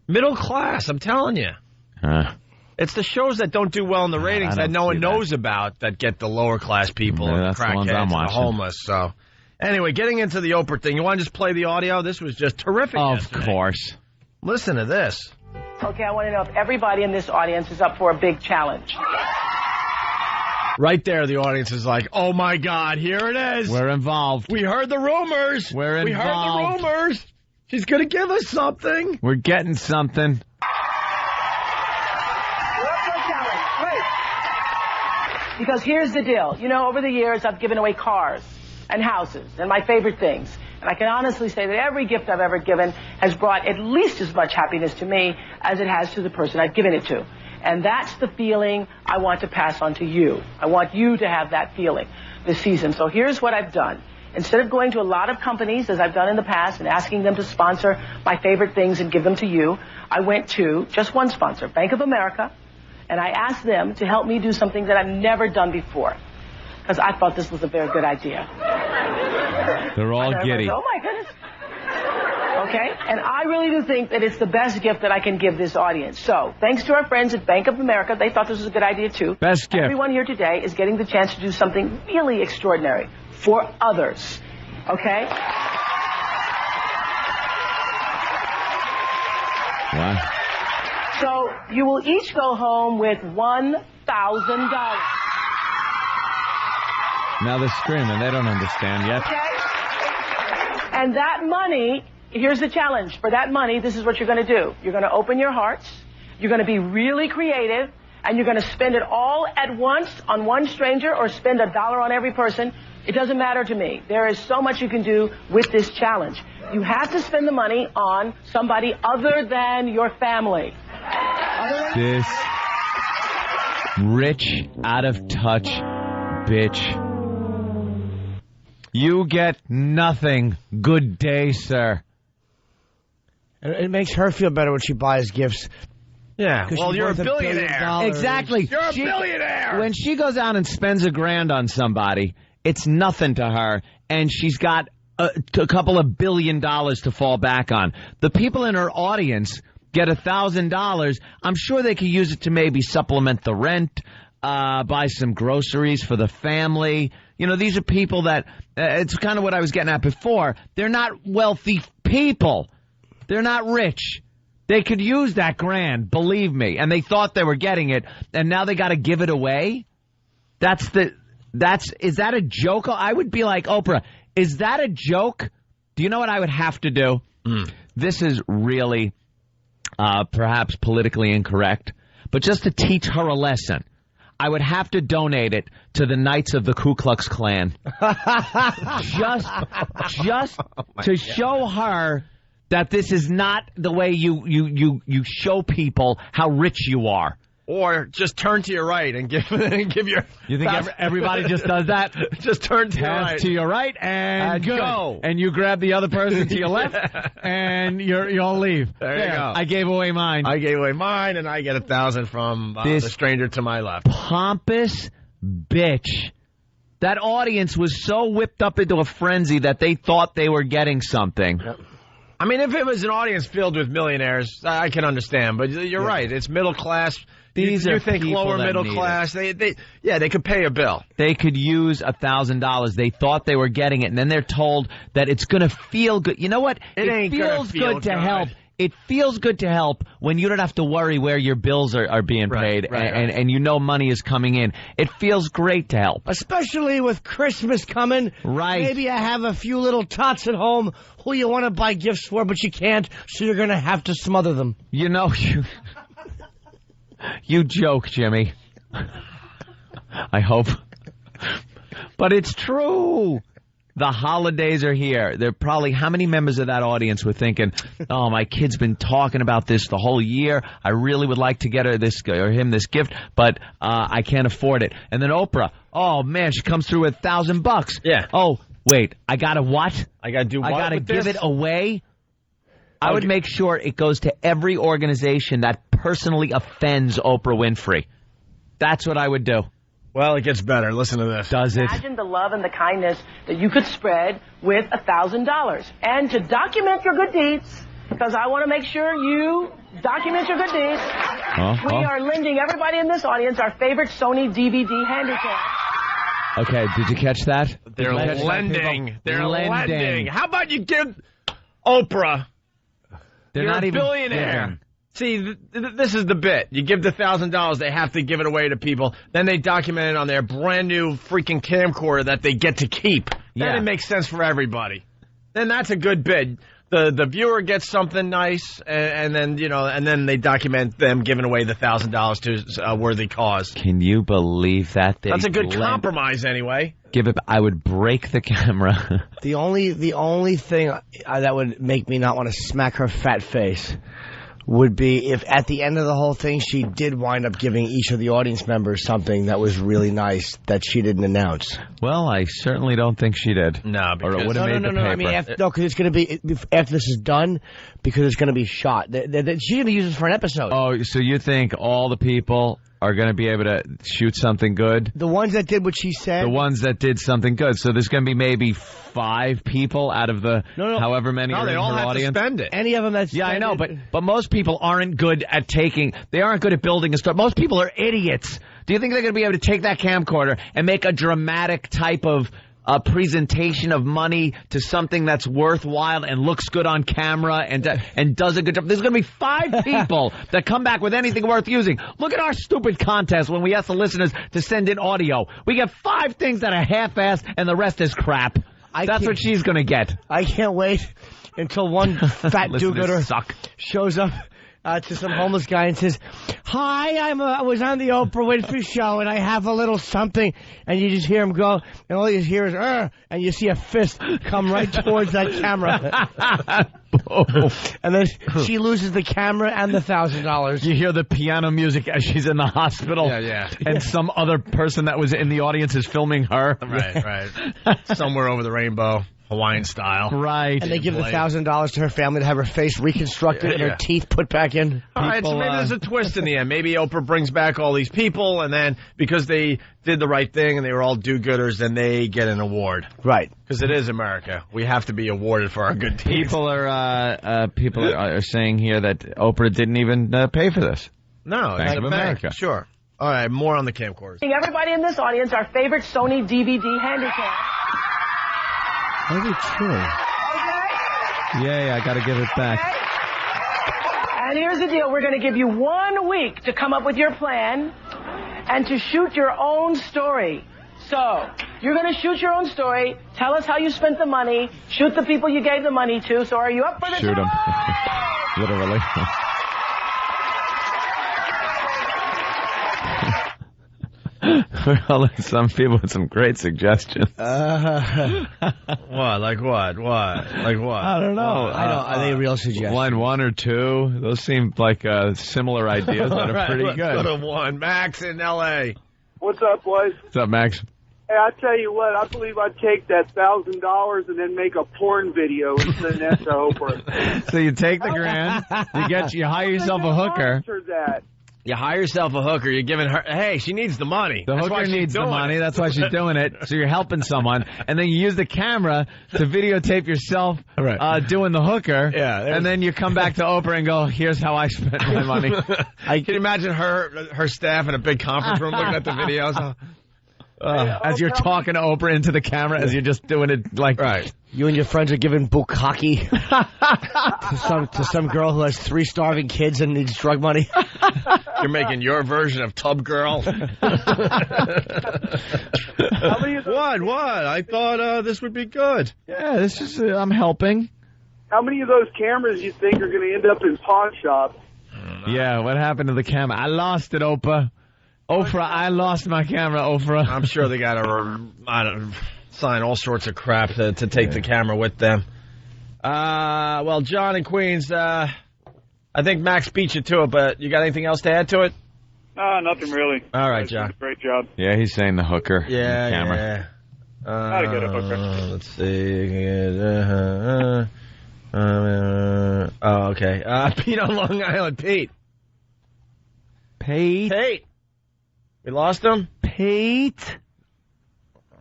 middle class. I'm telling you. It's the shows that don't do well in the ratings that no one knows about that get the lower class people and the crackheads and the homeless. So, anyway, getting into the Oprah thing, you want to just play the audio? This was just terrific. Of course. Listen to this. Okay, I want to know if everybody in this audience is up for a big challenge. Right there, the audience is like, oh, my God, here it is. We're involved. We heard the rumors. We heard the rumors. She's going to give us something. We're getting something. Because here's the deal. You know, over the years, I've given away cars and houses and my favorite things. And I can honestly say that every gift I've ever given has brought at least as much happiness to me as it has to the person I've given it to. And that's the feeling I want to pass on to you. I want you to have that feeling this season. So here's what I've done. Instead of going to a lot of companies, as I've done in the past, and asking them to sponsor my favorite things and give them to you, I went to just one sponsor, Bank of America, and I asked them to help me do something that I've never done before, because I thought this was a very good idea. They're all giddy. Oh, my goodness. Okay? And I really do think that it's the best gift that I can give this audience. So, thanks to our friends at Bank of America, they thought this was a good idea, too. Best gift. Everyone here today is getting the chance to do something really extraordinary for others. Okay? Wow. So, you will each go home with $1,000. Now they're screaming. They don't understand yet. Okay? And that money, here's the challenge. For that money, this is what you're going to do. You're going to open your hearts. You're going to be really creative. And you're going to spend it all at once on one stranger or spend $1 on every person. It doesn't matter to me. There is so much you can do with this challenge. You have to spend the money on somebody other than your family. This rich, out of touch bitch. You get nothing. Good day, sir. And it makes her feel better when she buys gifts. Yeah, well, you're a billionaire. Exactly. You're a billionaire. When she goes out and spends $1,000 on somebody, it's nothing to her, and she's got a couple of $1 billion to fall back on. The people in her audience get $1,000. I'm sure they could use it to maybe supplement the rent, buy some groceries for the family. You know, these are people that, it's kind of what I was getting at before. They're not wealthy people. They're not rich. They could use that $1,000, believe me. And they thought they were getting it, and now they got to give it away? Is that a joke? I would be like, Oprah, is that a joke? Do you know what I would have to do? This is really perhaps politically incorrect, but just to teach her a lesson, I would have to donate it to the Knights of the Ku Klux Klan. just to show her that this is not the way you show people how rich you are. Or just turn to your right and give your... You think everybody just does that? Just turn to your right. Pass to your right and go. And you grab the other person to your left and you'll leave. There you go. I gave away mine. I gave away mine, and I get $1,000 from the stranger to my left. Pompous bitch. That audience was so whipped up into a frenzy that they thought they were getting something. Yep. I mean, if it was an audience filled with millionaires, I can understand. But you're right. It's middle class. You think lower middle class. They could pay a bill. They could use $1,000. They thought they were getting it, and then they're told that it's going to feel good. You know what? It feels good to help. It feels good to help when you don't have to worry where your bills are being paid, and you know money is coming in. It feels great to help. Especially with Christmas coming. Right. Maybe you have a few little tots at home who you want to buy gifts for, but you can't, so you're going to have to smother them. You know, you joke, Jimmy. I hope. But it's true. The holidays are here. There are probably how many members of that audience were thinking, oh, my kid's been talking about this the whole year. I really would like to get her this or him this gift, but I can't afford it. And then Oprah, oh, man, she comes through with $1,000. Yeah. Oh, wait, I got to what? I got to do what? I got to give it away? I would make sure it goes to every organization that personally offends Oprah Winfrey. That's what I would do. Well, it gets better. Listen to this. Does it? Imagine the love and the kindness that you could spread with $1,000. And to document your good deeds, because I want to make sure you document your good deeds, we are lending everybody in this audience our favorite Sony DVD handycam. Okay, did you catch that? They're lending. They're lending. How about you give Oprah... They're You're not a even billionaire. giving. See, this is the bit. You give the $1,000, they have to give it away to people. Then they document it on their brand new freaking camcorder that they get to keep. Yeah. Then it makes sense for everybody. Then that's a good bid. the viewer gets something nice, and then and then they document them giving away the $1,000 to a worthy cause. Can you believe that? That's a good compromise, anyway. I would break the camera. The only thing that would make me not want to smack her fat face would be if at the end of the whole thing she did wind up giving each of the audience members something that was really nice that she didn't announce. Well, I certainly don't think she did. No, because or it would have made the paper. I mean, because it's going to be after this is done, because it's going to be shot. She's going to use this for an episode. Oh, so you think all the people are going to be able to shoot something good? The ones that did what she said? The ones that did something good. So there's going to be maybe 5 people out of the however many are in her audience. No, they all have to spend it. Any of them that's Yeah, I know, but most people aren't good at they aren't good at building a story. Most people are idiots. Do you think they're going to be able to take that camcorder and make a dramatic type of a presentation of money to something that's worthwhile and looks good on camera and does a good job? There's going to be 5 people that come back with anything worth using. Look at our stupid contest when we ask the listeners to send in audio. We get 5 things that are half-assed and the rest is crap. That's what she's going to get. I can't wait until one fat do-gooder shows up to some homeless guy and says, "Hi, I was on the Oprah Winfrey Show, and I have a little something." And you just hear him go, and all you hear is, and you see a fist come right towards that camera. And then she loses the camera and the $1,000. You hear the piano music as she's in the hospital. Yeah. And some other person that was in the audience is filming her. Right. Somewhere over the rainbow. Hawaiian style. Right. And they give the $1,000 to her family to have her face reconstructed and her teeth put back in. All right, so maybe there's a twist in the end. Maybe Oprah brings back all these people, and then because they did the right thing and they were all do-gooders, then they get an award. Right. Because it is America. We have to be awarded for our good deeds. People are saying here that Oprah didn't even pay for this. No, Bank of America. Sure. All right, more on the camcorders. Everybody in this audience, our favorite Sony DVD Handycam. Maybe true. Yeah, I got to give it back. And here's the deal. We're going to give you 1 week to come up with your plan and to shoot your own story. So, you're going to shoot your own story. Tell us how you spent the money. Shoot the people you gave the money to. So are you up for this? Shoot them. Literally. Well, there's some people with some great suggestions. What? Like what? I don't know. Are they real suggestions? One or two. Those seem like similar ideas that are pretty good. Let's go to one. Max in L.A. What's up, boys? What's up, Max? Hey, I tell you what, I believe I'd take that $1,000 and then make a porn video and send that to Oprah. So you take the grand, you hire yourself a hooker. You hire yourself a hooker. You're giving her. Hey, she needs the money. The hooker needs the money. That's why she's doing it. So you're helping someone, and then you use the camera to videotape yourself doing the hooker. Yeah, and then you come back to Oprah and go, "Here's how I spent my money." Can you imagine her staff in a big conference room looking at the videos? As you're talking to Oprah into the camera, as you're just doing it like right. You and your friends are giving bukkake to some girl who has 3 starving kids and needs drug money. You're making your version of Tub Girl. What? I thought this would be good. Yeah, this is. I'm helping. How many of those cameras you think are going to end up in pawn shops? Yeah, what happened to the camera? I lost it, Oprah. I lost my camera, Oprah. I'm sure they got to sign all sorts of crap to take the camera with them. Well, John in Queens, I think Max beat you to it, but you got anything else to add to it? Nothing really. All right, John. Great job. Yeah, he's saying the hooker. Yeah, the camera. Yeah. How to get a hooker. Let's see. Okay. Pete on Long Island. Pete. We lost him? Pete?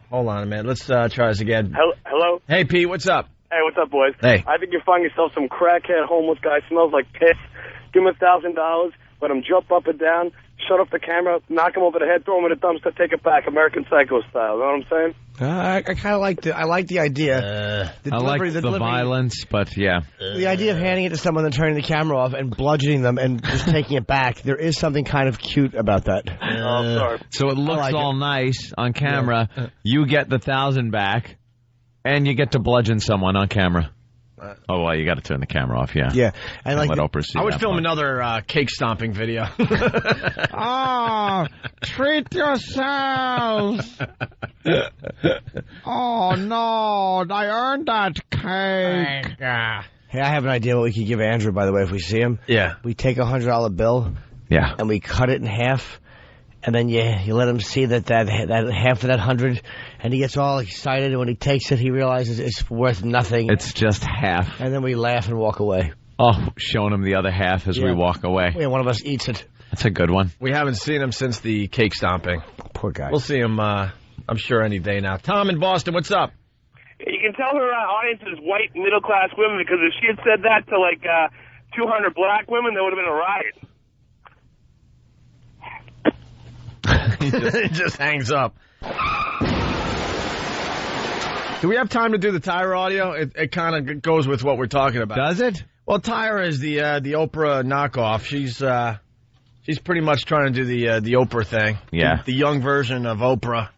Hold on a minute. Let's try this again. Hello? Hey, Pete, what's up? Hey, what's up, boys? Hey. I think you find yourself some crackhead homeless guy, smells like piss. Give him $1,000, let him jump up and down, shut off the camera, knock him over the head, throw him in a dumpster, take it back, American Psycho style. You know what I'm saying? I kind of like the idea. I like the violence, but yeah. The idea of handing it to someone and turning the camera off and bludgeoning them and just taking it back, there is something kind of cute about that. Sorry. So it looks nice on camera. Yeah. You get the $1,000 back, and you get to bludgeon someone on camera. Oh, well, you got to turn the camera off, yeah. Yeah. And like let Oprah see I would that film part. another cake stomping video. Treat yourselves. Oh, no. I earned that cake. Hey, I have an idea what we could give Andrew, by the way, if we see him. Yeah. We take a $100 bill. Yeah. And we cut it in half. And then you let him see that half of that 100, and he gets all excited. And when he takes it, he realizes it's worth nothing. It's just half. And then we laugh and walk away. Oh, showing him the other half as we walk away. Yeah, one of us eats it. That's a good one. We haven't seen him since the cake stomping. Poor guy. We'll see him, I'm sure, any day now. Tom in Boston, what's up? You can tell her audience is white middle-class women, because if she had said that to, like, 200 black women, there would have been a riot. He just hangs up. Do we have time to do the Tyra audio? It kind of goes with what we're talking about. Does it? Well, Tyra is the Oprah knockoff. She's pretty much trying to do the Oprah thing. Yeah. The young version of Oprah.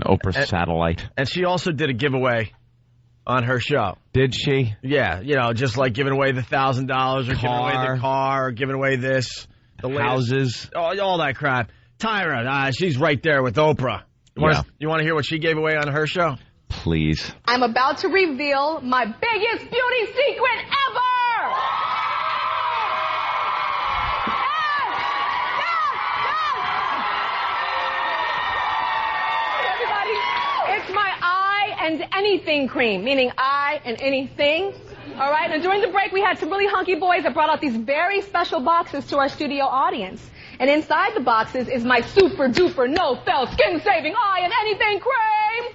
Oprah satellite. And she also did a giveaway on her show. Did she? Yeah, just like giving away the $1,000 or giving away the car or giving away this. The houses. All that crap. Tyra, she's right there with Oprah. You want to hear what she gave away on her show? Please. I'm about to reveal my biggest beauty secret ever! Everybody, it's my eye and anything cream, meaning eye and anything. All right, and during the break, we had some really hunky boys that brought out these very special boxes to our studio audience. And inside the boxes is my super duper no-fell skin-saving eye and anything cream.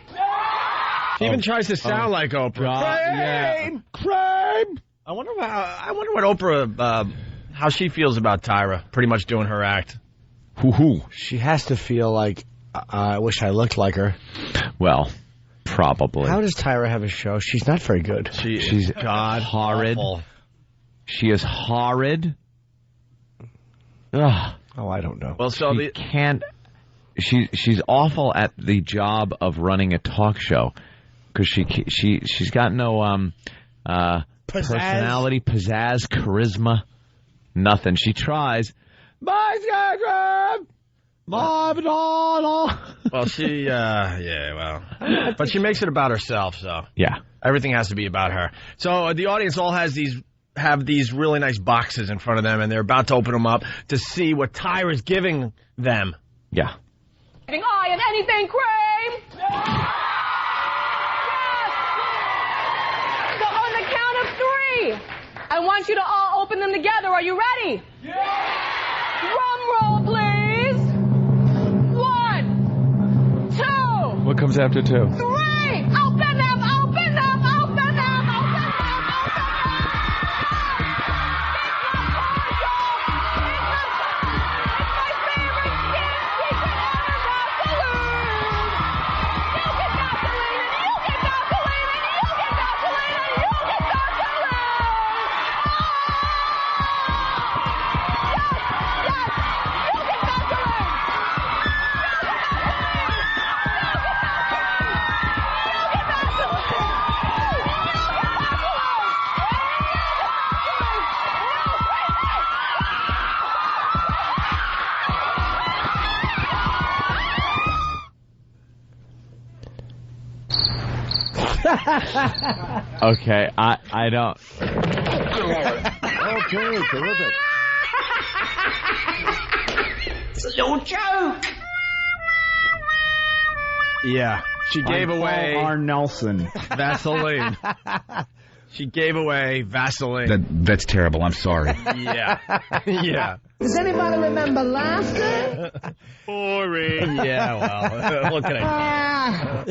She even tries to sound like Oprah. Cream. I wonder what Oprah, how she feels about Tyra. Pretty much doing her act. She has to feel like I wish I looked like her. Well, probably. How does Tyra have a show? She's not very good. She's horrid. Awful. She is horrid. Ugh. Oh, I don't know. Well, so she's awful at the job of running a talk show because she's got no personality, pizzazz, charisma, nothing. She tries. Well, she, but she makes it about herself, so. Yeah. Everything has to be about her. So the audience all have these really nice boxes in front of them, and they're about to open them up to see what Tyra's giving them. Yeah. Eye and anything cream. Yes. So on the count of 3, I want you to all open them together. Are you ready? Yeah. Drum roll, please. 1, 2. What comes after 2? 3. Open them. Open them. Open them. Open them. Okay, I don't. Okay, terrific. It's a little joke. Yeah. She gave away Paul R. Nelson. Vaseline. She gave away Vaseline. That's terrible. I'm sorry. Yeah. Yeah. Does anybody remember last time? Boring. Yeah, well, what can I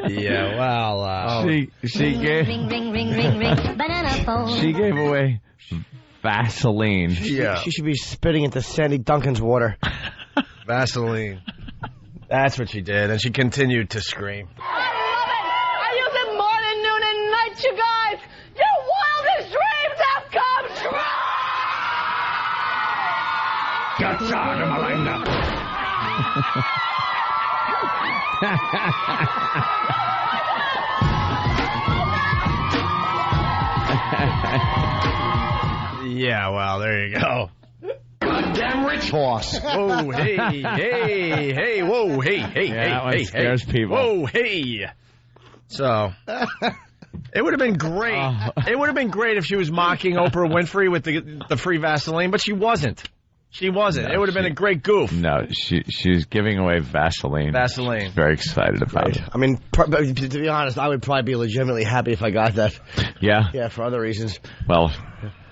Yeah, well, she gave she gave away Vaseline. She should be spitting into Sandy Duncan's water. Vaseline. That's what she did, and she continued to scream. I love it. I use it morning, noon, and night, you guys. Your wildest dreams have come true. Yeah, well, there you go. Goddamn rich boss. Whoa, hey, whoa, hey, that one hey, scares people. Whoa, hey. So, it would have been great. It would have been great if she was mocking Oprah Winfrey with the free Vaseline, but she wasn't. She wasn't. No, it would have been a great goof. No, she was giving away Vaseline. Vaseline. She's very excited about it. I mean, to be honest, I would probably be legitimately happy if I got that. Yeah? Yeah, for other reasons. Well,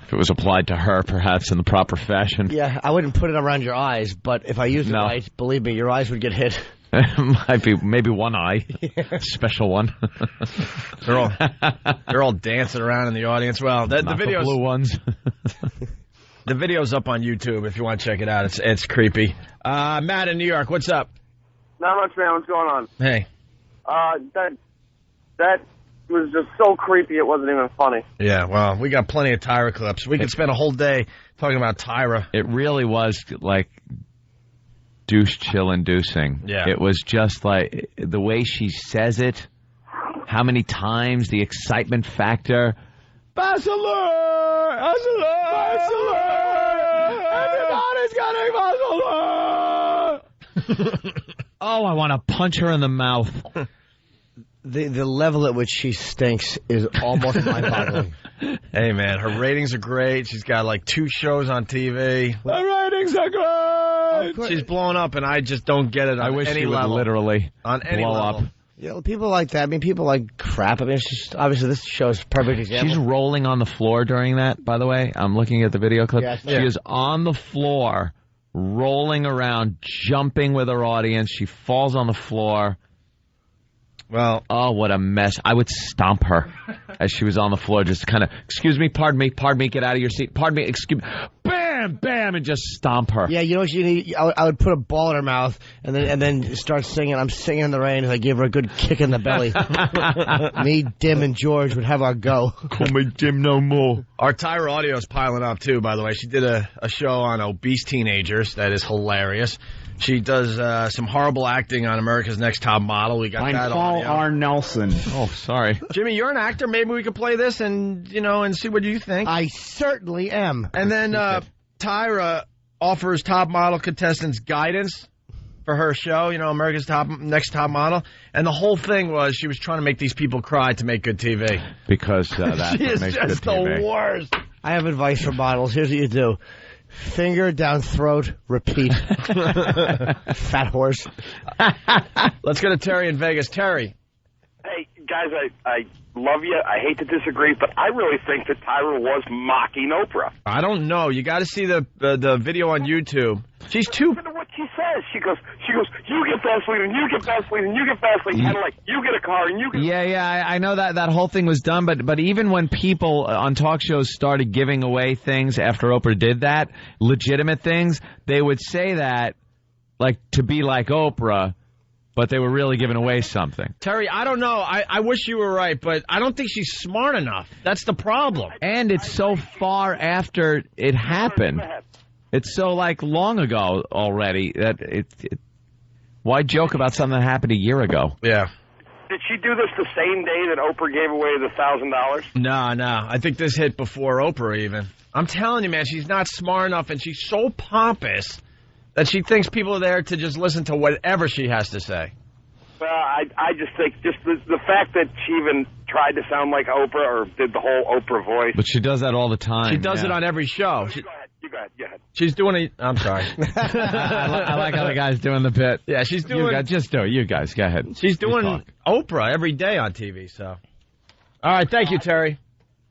if it was applied to her, perhaps in the proper fashion. Yeah, I wouldn't put it around your eyes, but if I used it right, believe me, your eyes would get hit. Might be maybe one eye. Special one. They're all dancing around in the audience. Well, the videos, blue ones. The video's up on YouTube if you want to check it out. It's creepy. Matt in New York, what's up? Not much, man. What's going on? Hey. That was just so creepy it wasn't even funny. Yeah, well, we got plenty of Tyra clips. We could spend a whole day talking about Tyra. It really was like douche chill inducing. Yeah. It was just like the way she says it, how many times, the excitement factor. Vaseline! Everybody's getting Vaseline! Oh, I want to punch her in the mouth. The level at which she stinks is almost mind-boggling. Hey, man, her ratings are great. She's got like 2 shows on TV. The ratings are great! She's blowing up, and I just don't get it on I wish any she would level. literally on any blow level. up. You know, people like that. I mean, people like crap. I mean, it's just, obviously, this show's a perfect example. She's rolling on the floor during that, by the way. I'm looking at the video clip. Yeah, she is on the floor, rolling around, jumping with her audience. She falls on the floor. Well, oh, what a mess. I would stomp her as she was on the floor, just kind of, excuse me, pardon me, get out of your seat, pardon me, excuse me, bam, bam, and just stomp her. Yeah, you know what you need? I would put a ball in her mouth and then start singing. I'm singing in the rain as I give her a good kick in the belly. Me, Dim, and George would have our go. Call me Dim no more. Our Tyra audio is piling up, too, by the way. She did a show on obese teenagers. That is hilarious. She does some horrible acting on America's Next Top Model. We got that Paul audio. R. Nelson. Oh, sorry. Jimmy, you're an actor. Maybe we could play this and see what you think. I certainly am. And then Tyra offers top model contestants guidance for her show, America's Next Top Model. And the whole thing was she was trying to make these people cry to make good TV. Because that's she what is makes just good TV. the worst. I have advice for models. Here's what you do. Finger down throat, repeat. Fat horse. Let's go to Terry in Vegas. Terry. Hey, guys, I love you. I hate to disagree, but I really think that Tyra was mocking Oprah. I don't know. You got to see the video on YouTube. She's too... Listen to what she says. She goes, you get Vaseline, and you get Vaseline, and you get Vaseline. Kind of like, you get a car, and you get... Yeah, I know that whole thing was done, but even when people on talk shows started giving away things after Oprah did that, legitimate things, they would say that, like, to be like Oprah, but they were really giving away something. Terry, I don't know. I wish you were right, but I don't think she's smart enough. That's the problem. And it's so far after it happened. It's so, like, long ago already that why joke about something that happened a year ago? Yeah. Did she do this the same day that Oprah gave away the $1,000? No. I think this hit before Oprah even. I'm telling you, man, she's not smart enough, and she's so pompous that she thinks people are there to just listen to whatever she has to say. Well, I just think just the fact that she even tried to sound like Oprah or did the whole Oprah voice. But she does that all the time. She does it on every show. You go ahead. She's doing it. I'm sorry. I like how the guy's doing the bit. Yeah, she's doing... just do it. You guys, go ahead. She's doing Oprah every day on TV, so... All right, thank you, Terry.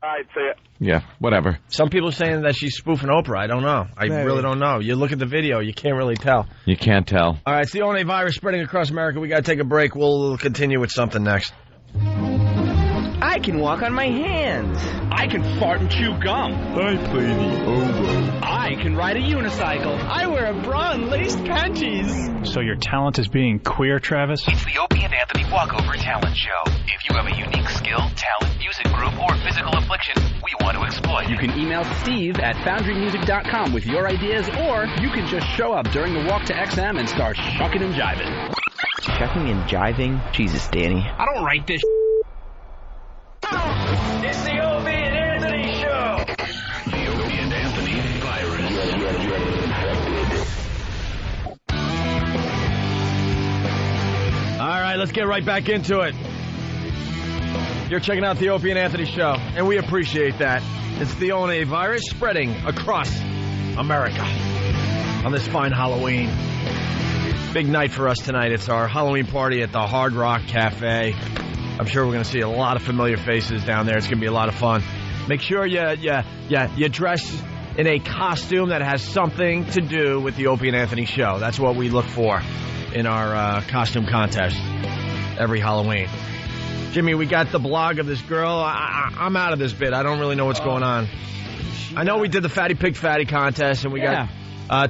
All right, see ya. Yeah, whatever. Some people are saying that she's spoofing Oprah. I don't know. I really don't know. You look at the video, you can't really tell. You can't tell. All right, it's the only virus spreading across America. We got to take a break. We'll continue with something next. I I can walk on my hands. I can fart and chew gum. I play the oboe. I can ride a unicycle. I wear a bra and laced panties. So your talent is being queer, Travis? It's the Opie and Anthony Walkover Talent Show. If you have a unique skill, talent, music group, or physical affliction we want to exploit, You can email Steve at FoundryMusic.com with your ideas, or you can just show up during the walk to XM and start shucking and jiving. Shucking and jiving? Jesus, Danny. I don't write this. It's the Opie and Anthony Show. The Opie and Anthony virus. All right, let's get right back into it. You're checking out the Opie and Anthony Show, and we appreciate that. It's the ONA virus spreading across America on this fine Halloween. Big night for us tonight. It's our Halloween party at the Hard Rock Cafe. I'm sure we're going to see a lot of familiar faces down there. It's going to be a lot of fun. Make sure you dress in a costume that has something to do with the Opie and Anthony Show. That's what we look for in our costume contest every Halloween. Jimmy, we got the blog of this girl. I'm out of this bit. I don't really know what's going on. I know we did the Fatty Pig Fatty contest, and we got...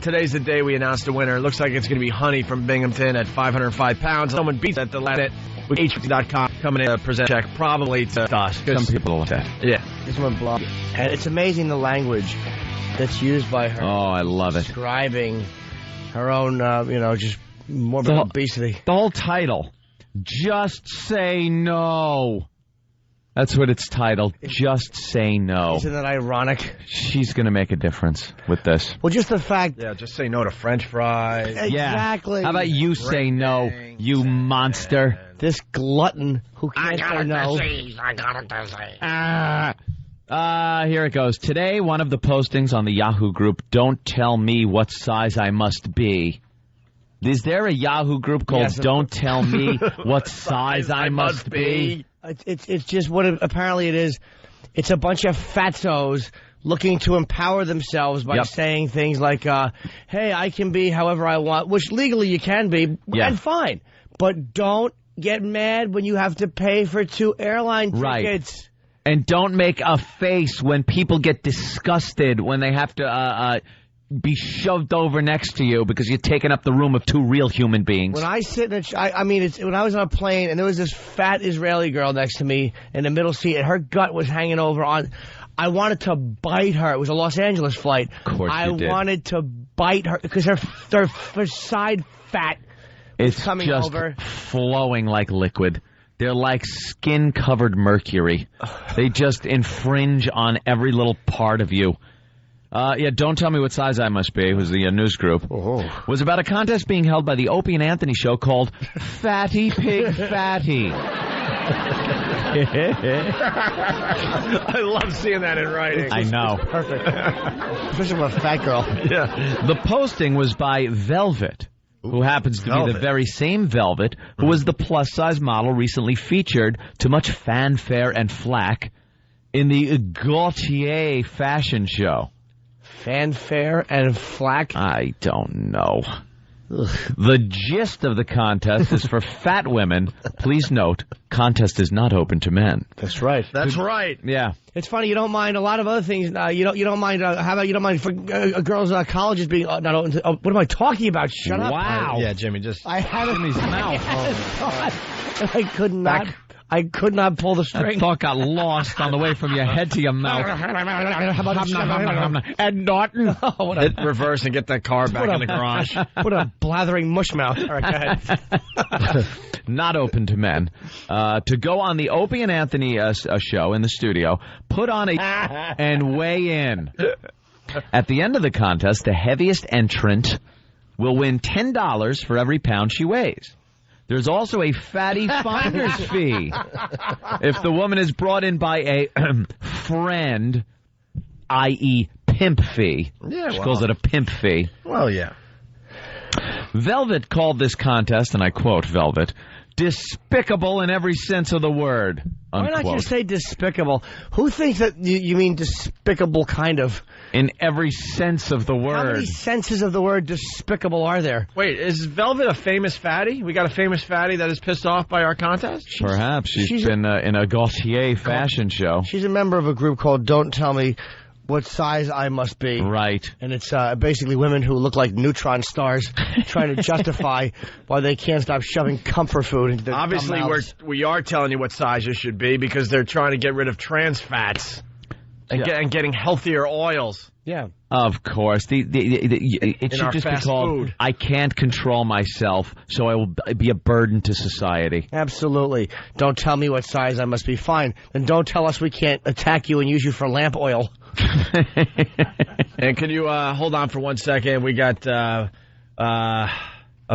today's the day we announced the winner. It looks like it's going to be Honey from Binghamton at 505 pounds. Someone beats at the last with HT.com coming in to present a check probably to us. Some people will say. Yeah. This one blog. And it's amazing the language that's used by her. Oh, I love it. Describing her own, just morbid obesity. The whole title, Just Say No. That's what it's titled. Just Say No. Isn't that ironic? She's going to make a difference with this. Well, just the fact... Yeah, just say no to French fries. Exactly. How about you say no, you monster? This glutton who can't say no. I got a disease. Here it goes. Today, one of the postings on the Yahoo group, Don't Tell Me What Size I Must Be. Is there a Yahoo group called Don't Tell Me What Size I Must Be? It's just what apparently it is. It's a bunch of fatzos looking to empower themselves by saying things like, hey, I can be however I want, which legally you can be, and fine. But don't get mad when you have to pay for 2 airline tickets. And don't make a face when people get disgusted when they have to be shoved over next to you because you're taking up the room of 2 real human beings. When I sit in when I was on a plane and there was this fat Israeli girl next to me in the middle seat and her gut was hanging over on, I wanted to bite her. It was a Los Angeles flight. Of course you did. I wanted to bite her because her side fat was coming over. It's just flowing like liquid. They're like skin-covered mercury. They just infringe on every little part of you. Don't Tell Me What Size I Must Be was the news group. Was about a contest being held by the Opie and Anthony Show called Fatty Pig Fatty. I love seeing that in writing. I know. Perfect. Especially with a fat girl. Yeah. The posting was by Velvet, who happens to be the very same Velvet who was the plus-size model recently featured to much fanfare and flack in the Gaultier fashion show. Fanfare and flack? I don't know. The gist of the contest is for fat women. Please note, contest is not open to men. That's right. That's right. Yeah. It's funny, you don't mind a lot of other things. You don't mind, how about you don't mind for girls' colleges being not open to, what am I talking about? Shut up. Wow. Yeah, Jimmy, just... I had it in his mouth. I could not pull the string. That thought got lost on the way from your head to your mouth. Ed Norton. Hit reverse and get that car back in the garage. What a blathering mush mouth. All right, go ahead. Not open to men. To go on the Opie and Anthony show in the studio, put on and weigh in. At the end of the contest, the heaviest entrant will win $10 for every pound she weighs. There's also a fatty finder's fee if the woman is brought in by a friend, i.e. pimp fee. Yeah, she calls it a pimp fee. Well, yeah. Velvet called this contest, and I quote Velvet, despicable in every sense of the word. Unquote. Why not just say despicable? Who thinks that you mean despicable kind of? In every sense of the word. How many senses of the word despicable are there? Wait, is Velvet a famous fatty? We got a famous fatty that is pissed off by our contest? Perhaps. She's been in a Gaultier fashion show. She's a member of a group called Don't Tell Me What Size I Must Be. Right. And it's basically women who look like neutron stars trying to justify why they can't stop shoving comfort food into their Obviously, we are telling you what size you should be because they're trying to get rid of trans fats and getting healthier oils. Yeah. Of course. It should just be called, food. I can't control myself, so I will be a burden to society. Absolutely. Don't tell me what size I must be. Fine. Then don't tell us we can't attack you and use you for lamp oil. And can you hold on for 1 second? We got a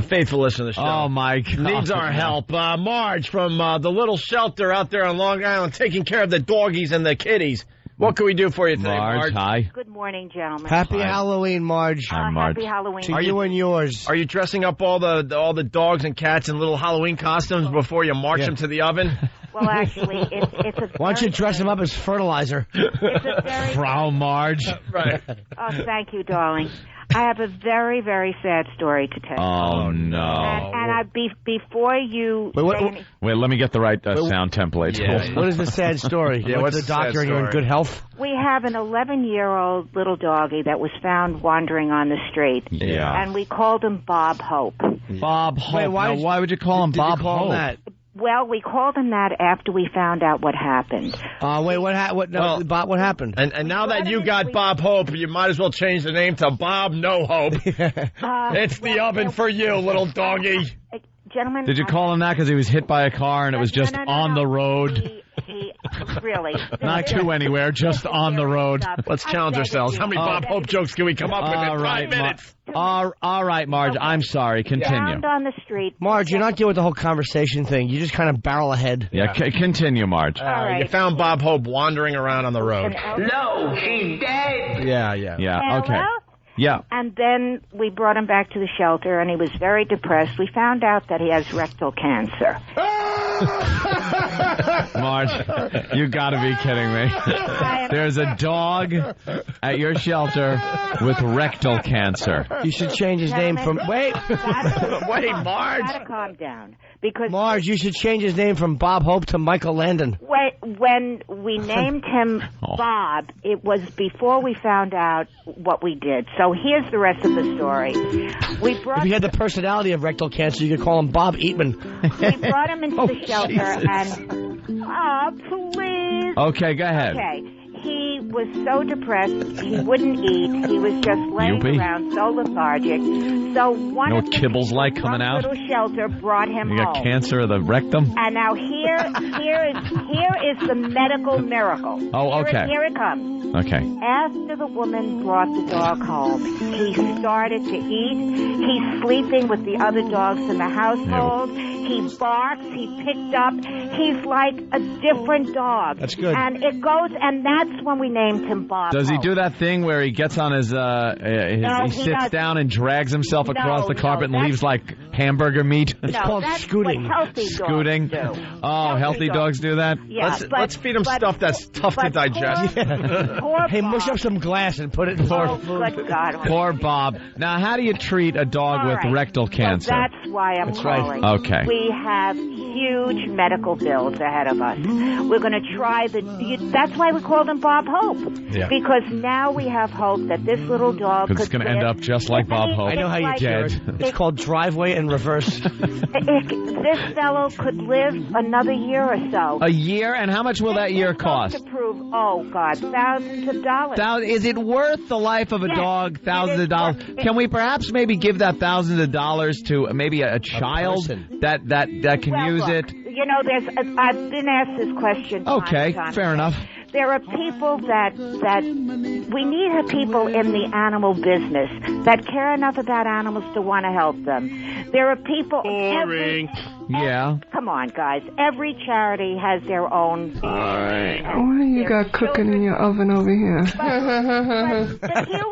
faithful listener to the show. Oh, my God. Needs our help. Marge from the little shelter out there on Long Island taking care of the doggies and the kitties. What can we do for you today, Marge? Hi. Good morning, gentlemen. Happy Halloween, Marge. Hi, Marge. Happy Halloween. To you and yours. Are you dressing up all the dogs and cats in little Halloween costumes before you march them to the oven? Well, actually, it's a Why don't you dress them up as fertilizer? It's a very Frau Marge. Right. Oh, thank you, darling. I have a very, very sad story to tell. Oh, no. And before you Wait, let me get the right sound template. Yeah. What is the sad story? What's the doctor and you're in good health? we have an 11-year-old little doggy that was found wandering on the street. Yeah. And we called him Bob Hope. Bob Hope. Wait, why would you call him Bob Hope? That? Well, we called him that after we found out what happened. Wait, what happened? And now that you got Bob Hope, you might as well change the name to Bob No Hope. It's the oven for you, little doggy. Gentlemen, did you call him that because he was hit by a car and it was just on the road? Really. Not to anywhere, just on the road. Let's challenge ourselves. How many Bob Hope jokes can we come up with in 5 minutes? All right, Marge. I'm sorry. Continue. Found on the street. Marge, you're not dealing with the whole conversation thing. You just kind of barrel ahead. Yeah, continue, Marge. You found Bob Hope wandering around on the road. No, she's dead. Yeah, okay. Yeah. And then we brought him back to the shelter, and he was very depressed. We found out that he has rectal cancer. Marge, you got to be kidding me. There's a dog at your shelter with rectal cancer. You should change his name from... Wait, Marge. Gotta calm down. Because Marge, you should change his name from Bob Hope to Michael Landon. When we named him Bob, it was before we found out what we did. So here's the rest of the story. If he had the personality of rectal cancer, you could call him Bob Eatman. We brought him into the shelter and... please. Okay, go ahead. Okay. He was so depressed, he wouldn't eat. He was just laying around so lethargic. So one of the kibbles like coming out? little shelter brought him home. You got cancer of the rectum? And now here is the medical miracle. Oh, okay. Here it comes. Okay. After the woman brought the dog home, he started to eat. He's sleeping with the other dogs in the household. He barks. He picked up. He's like a different dog. That's good. And it goes, and that's when we named him Bob. Does he do that thing where he gets on he sits down and drags himself across the carpet and leaves like hamburger meat? It's called scooting. Scooting. Healthy dogs do that? Yeah, let's feed him stuff that's tough to digest. Hey, mush up some glass and put it in good God. Poor Bob. Now, how do you treat a dog with rectal cancer? So that's why I'm calling. Right. Okay. We have huge medical bills ahead of us. We're going to try that's why we called him Bob Hope. Yeah. Because now we have hope that this little dog could it's going to end up just like Bob Hope. I know how you do it. It's called driveway and reverse. This fellow could live another year or so. A year? And how much will that year cost? To prove, thousands of dollars. Is it worth the life of a dog, thousands of dollars? Can we perhaps maybe give that thousands of dollars to maybe a child that can use it? You know, I've been asked this question. Okay, fair enough. There are people that we need people in the animal business that care enough about animals to want to help them. There are people. Yeah. Come on, guys. Every charity has their own. All right. What do you got cooking in your oven over here? But here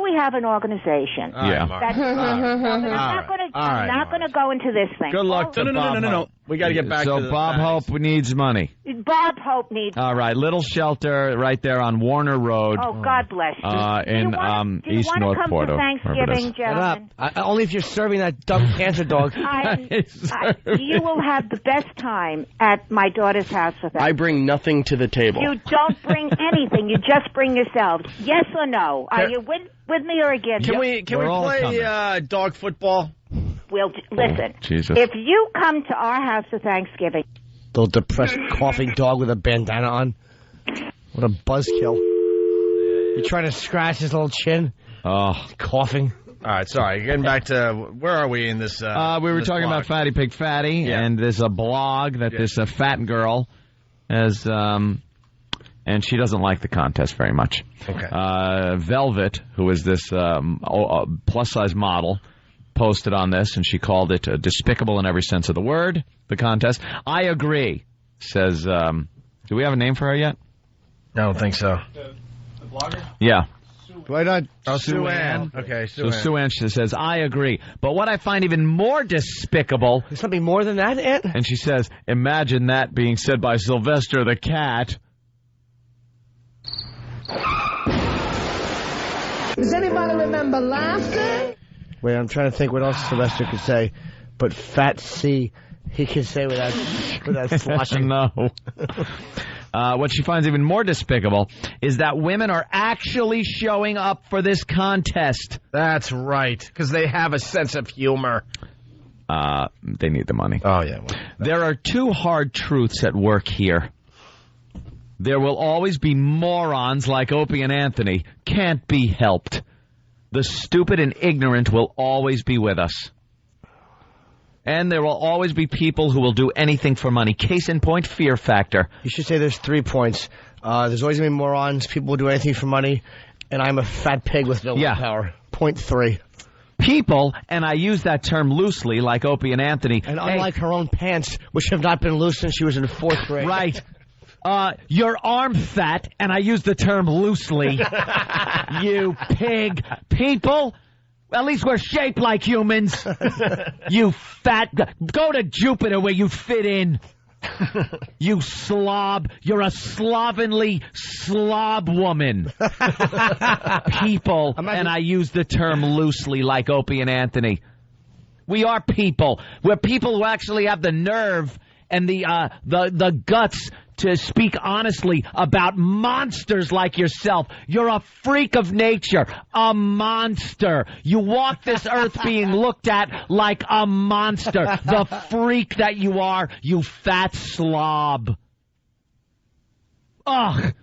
we have an organization. Yeah. I'm not going to go into this thing. Good luck to Bob Hope. We got to get back to Bob Hope needs money. Bob Hope needs. All right, little shelter right there on Warner Road. Oh, God bless you. In East Northport. Do you want to come to Thanksgiving, gentlemen? Only if you're serving that dumb cancer dog. You will have the best time at my daughter's house with us. I bring nothing to the table. You don't bring anything. You just bring yourselves. Yes or no? Are you with me or against me? Can we play dog football? Well, listen. Jesus. If you come to our house for Thanksgiving, Little depressed, coughing dog with a bandana on. What a buzzkill. You trying to scratch his little chin? Oh, coughing. All right, sorry. Getting back to where are we in this? We were talking about Fatty Pig Fatty, and there's a blog that this fat girl has, and she doesn't like the contest very much. Okay. Velvet, who is this plus-size model, posted on this, and she called it despicable in every sense of the word, the contest. I agree, says, do we have a name for her yet? I don't think so. The blogger? Yeah. Why not? Sue Ann. Okay, So Sue Ann says, I agree. But what I find even more despicable... There's something more than that, Aunt? And she says, imagine that being said by Sylvester the cat. Does anybody remember laughter? Wait, I'm trying to think what else Sylvester could say. But Fat C, he could say without sloshing. No. What she finds even more despicable is that women are actually showing up for this contest. That's right, because they have a sense of humor. They need the money. Oh, yeah. Well, there are two hard truths at work here. There will always be morons like Opie and Anthony. Can't be helped. The stupid and ignorant will always be with us. And there will always be people who will do anything for money. Case in point, fear factor. You should say there's 3 points. There's always going to be morons. People will do anything for money. And I'm a fat pig with no willpower. Point 3. People, and I use that term loosely, like Opie and Anthony. And unlike her own pants, which have not been loose since she was in 4th grade. Right. Your arm fat, and I use the term loosely. You pig. People, at least we're shaped like humans. You fat. Go to Jupiter where you fit in. You slob. You're a slovenly slob woman. People, and I use the term loosely like Opie and Anthony. We are people. We're people who actually have the nerve and the guts to speak honestly about monsters like yourself. You're a freak of nature, a monster. You walk this earth being looked at like a monster. The freak that you are, you fat slob. Ugh.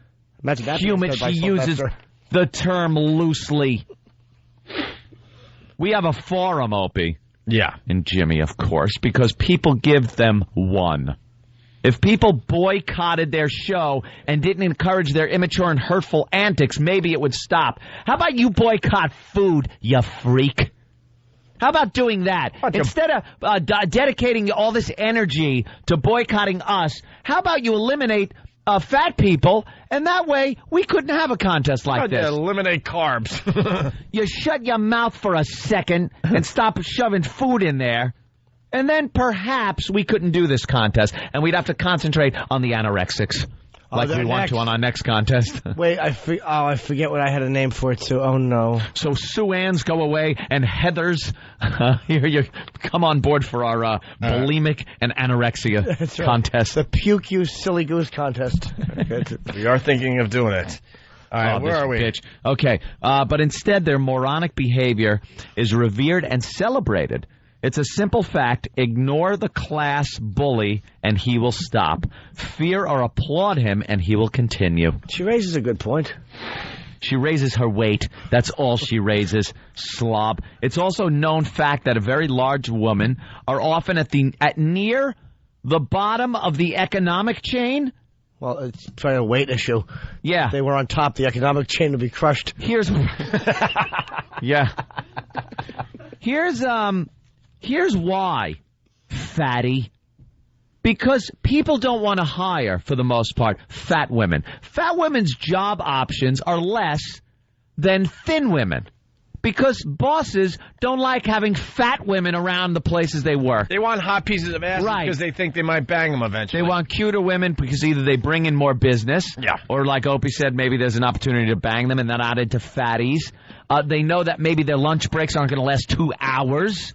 Human, she uses the term loosely. We have a forum, Opie. Yeah. And Jimmy, of course, because people give them one. If people boycotted their show and didn't encourage their immature and hurtful antics, maybe it would stop. How about you boycott food, you freak? How about doing that? Instead of dedicating all this energy to boycotting us, how about you eliminate fat people, and that way we couldn't have a contest like this. Eliminate carbs. You shut your mouth for a second and stop shoving food in there. And then perhaps we couldn't do this contest, and we'd have to concentrate on the anorexics, like we want to on our next contest. Wait, I forget what I had a name for it, too. Oh, no. So Sue Ann's go away, and Heather's, here you come on board for our bulimic and anorexia contest. The Puke You Silly Goose contest. We are thinking of doing it. All right, where are we? Bitch. Okay, but instead their moronic behavior is revered and celebrated. It's a simple fact. Ignore the class bully, and he will stop. Fear or applaud him, and he will continue. She raises a good point. She raises her weight. That's all she raises. Slob. It's also known fact that a very large woman are often at near the bottom of the economic chain Well, it's probably a weight issue. Yeah. If they were on top, the economic chain would be crushed. Here's why, fatty. Because people don't want to hire, for the most part, fat women. Fat women's job options are less than thin women. Because bosses don't like having fat women around the places they work. They want hot pieces of ass because they think they might bang them eventually. They want cuter women because either they bring in more business, or like Opie said, maybe there's an opportunity to bang them and then add into fatties. They know that maybe their lunch breaks aren't going to last 2 hours.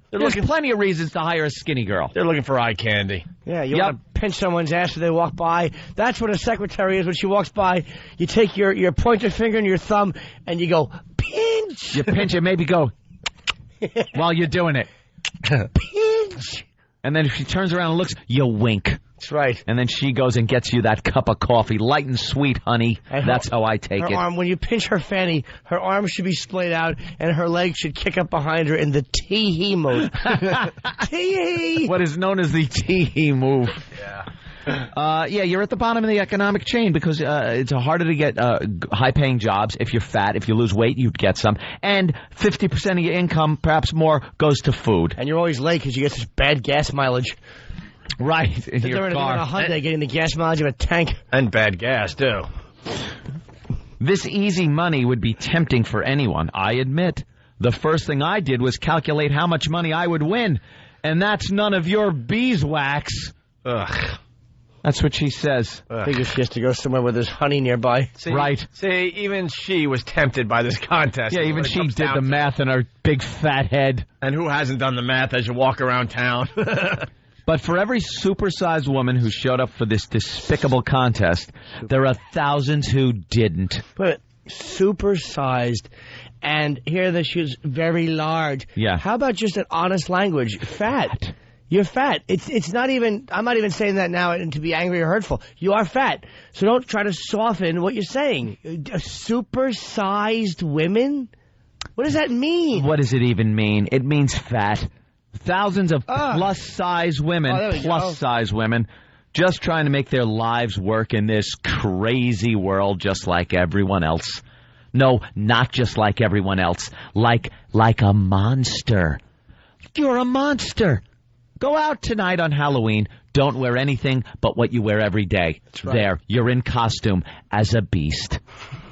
There's plenty of reasons to hire a skinny girl. They're looking for eye candy. Yeah, you want to pinch someone's ass as they walk by. That's what a secretary is when she walks by. You take your pointer finger and your thumb and you go, pinch. You pinch it, maybe go while you're doing it. Pinch. And then if she turns around and looks, you wink. That's right. And then she goes and gets you that cup of coffee, light and sweet, honey. That's how I take her it. Arm, when you pinch her fanny, her arms should be splayed out and her legs should kick up behind her in the tee-hee move. Tee-hee! What is known as the tee-hee move. Yeah. You're at the bottom of the economic chain because it's harder to get high-paying jobs. If you're fat, if you lose weight, you'd get some. And 50% of your income, perhaps more, goes to food. And you're always late because you get this bad gas mileage. Right, in your car. They're a Hyundai getting the gas mileage of a tank. And bad gas, too. This easy money would be tempting for anyone, I admit. The first thing I did was calculate how much money I would win. And that's none of your beeswax. Ugh. That's what she says. Figures she has to go somewhere where there's honey nearby. Right. See, even she was tempted by this contest. Yeah, even she did the math in her big fat head. And who hasn't done the math as you walk around town? But for every supersized woman who showed up for this despicable contest, there are thousands who didn't. But supersized, and here that she's very large. Yeah. How about just an honest language? Fat. You're fat. It's not even, I'm not even saying that now and to be angry or hurtful. You are fat. So don't try to soften what you're saying. Supersized women? What does that mean? What does it even mean? It means fat. Thousands of plus-size women, plus-size women, just trying to make their lives work in this crazy world just like everyone else. No, not just like everyone else. Like a monster. You're a monster. Go out tonight on Halloween. Don't wear anything but what you wear every day. That's right. There, you're in costume as a beast.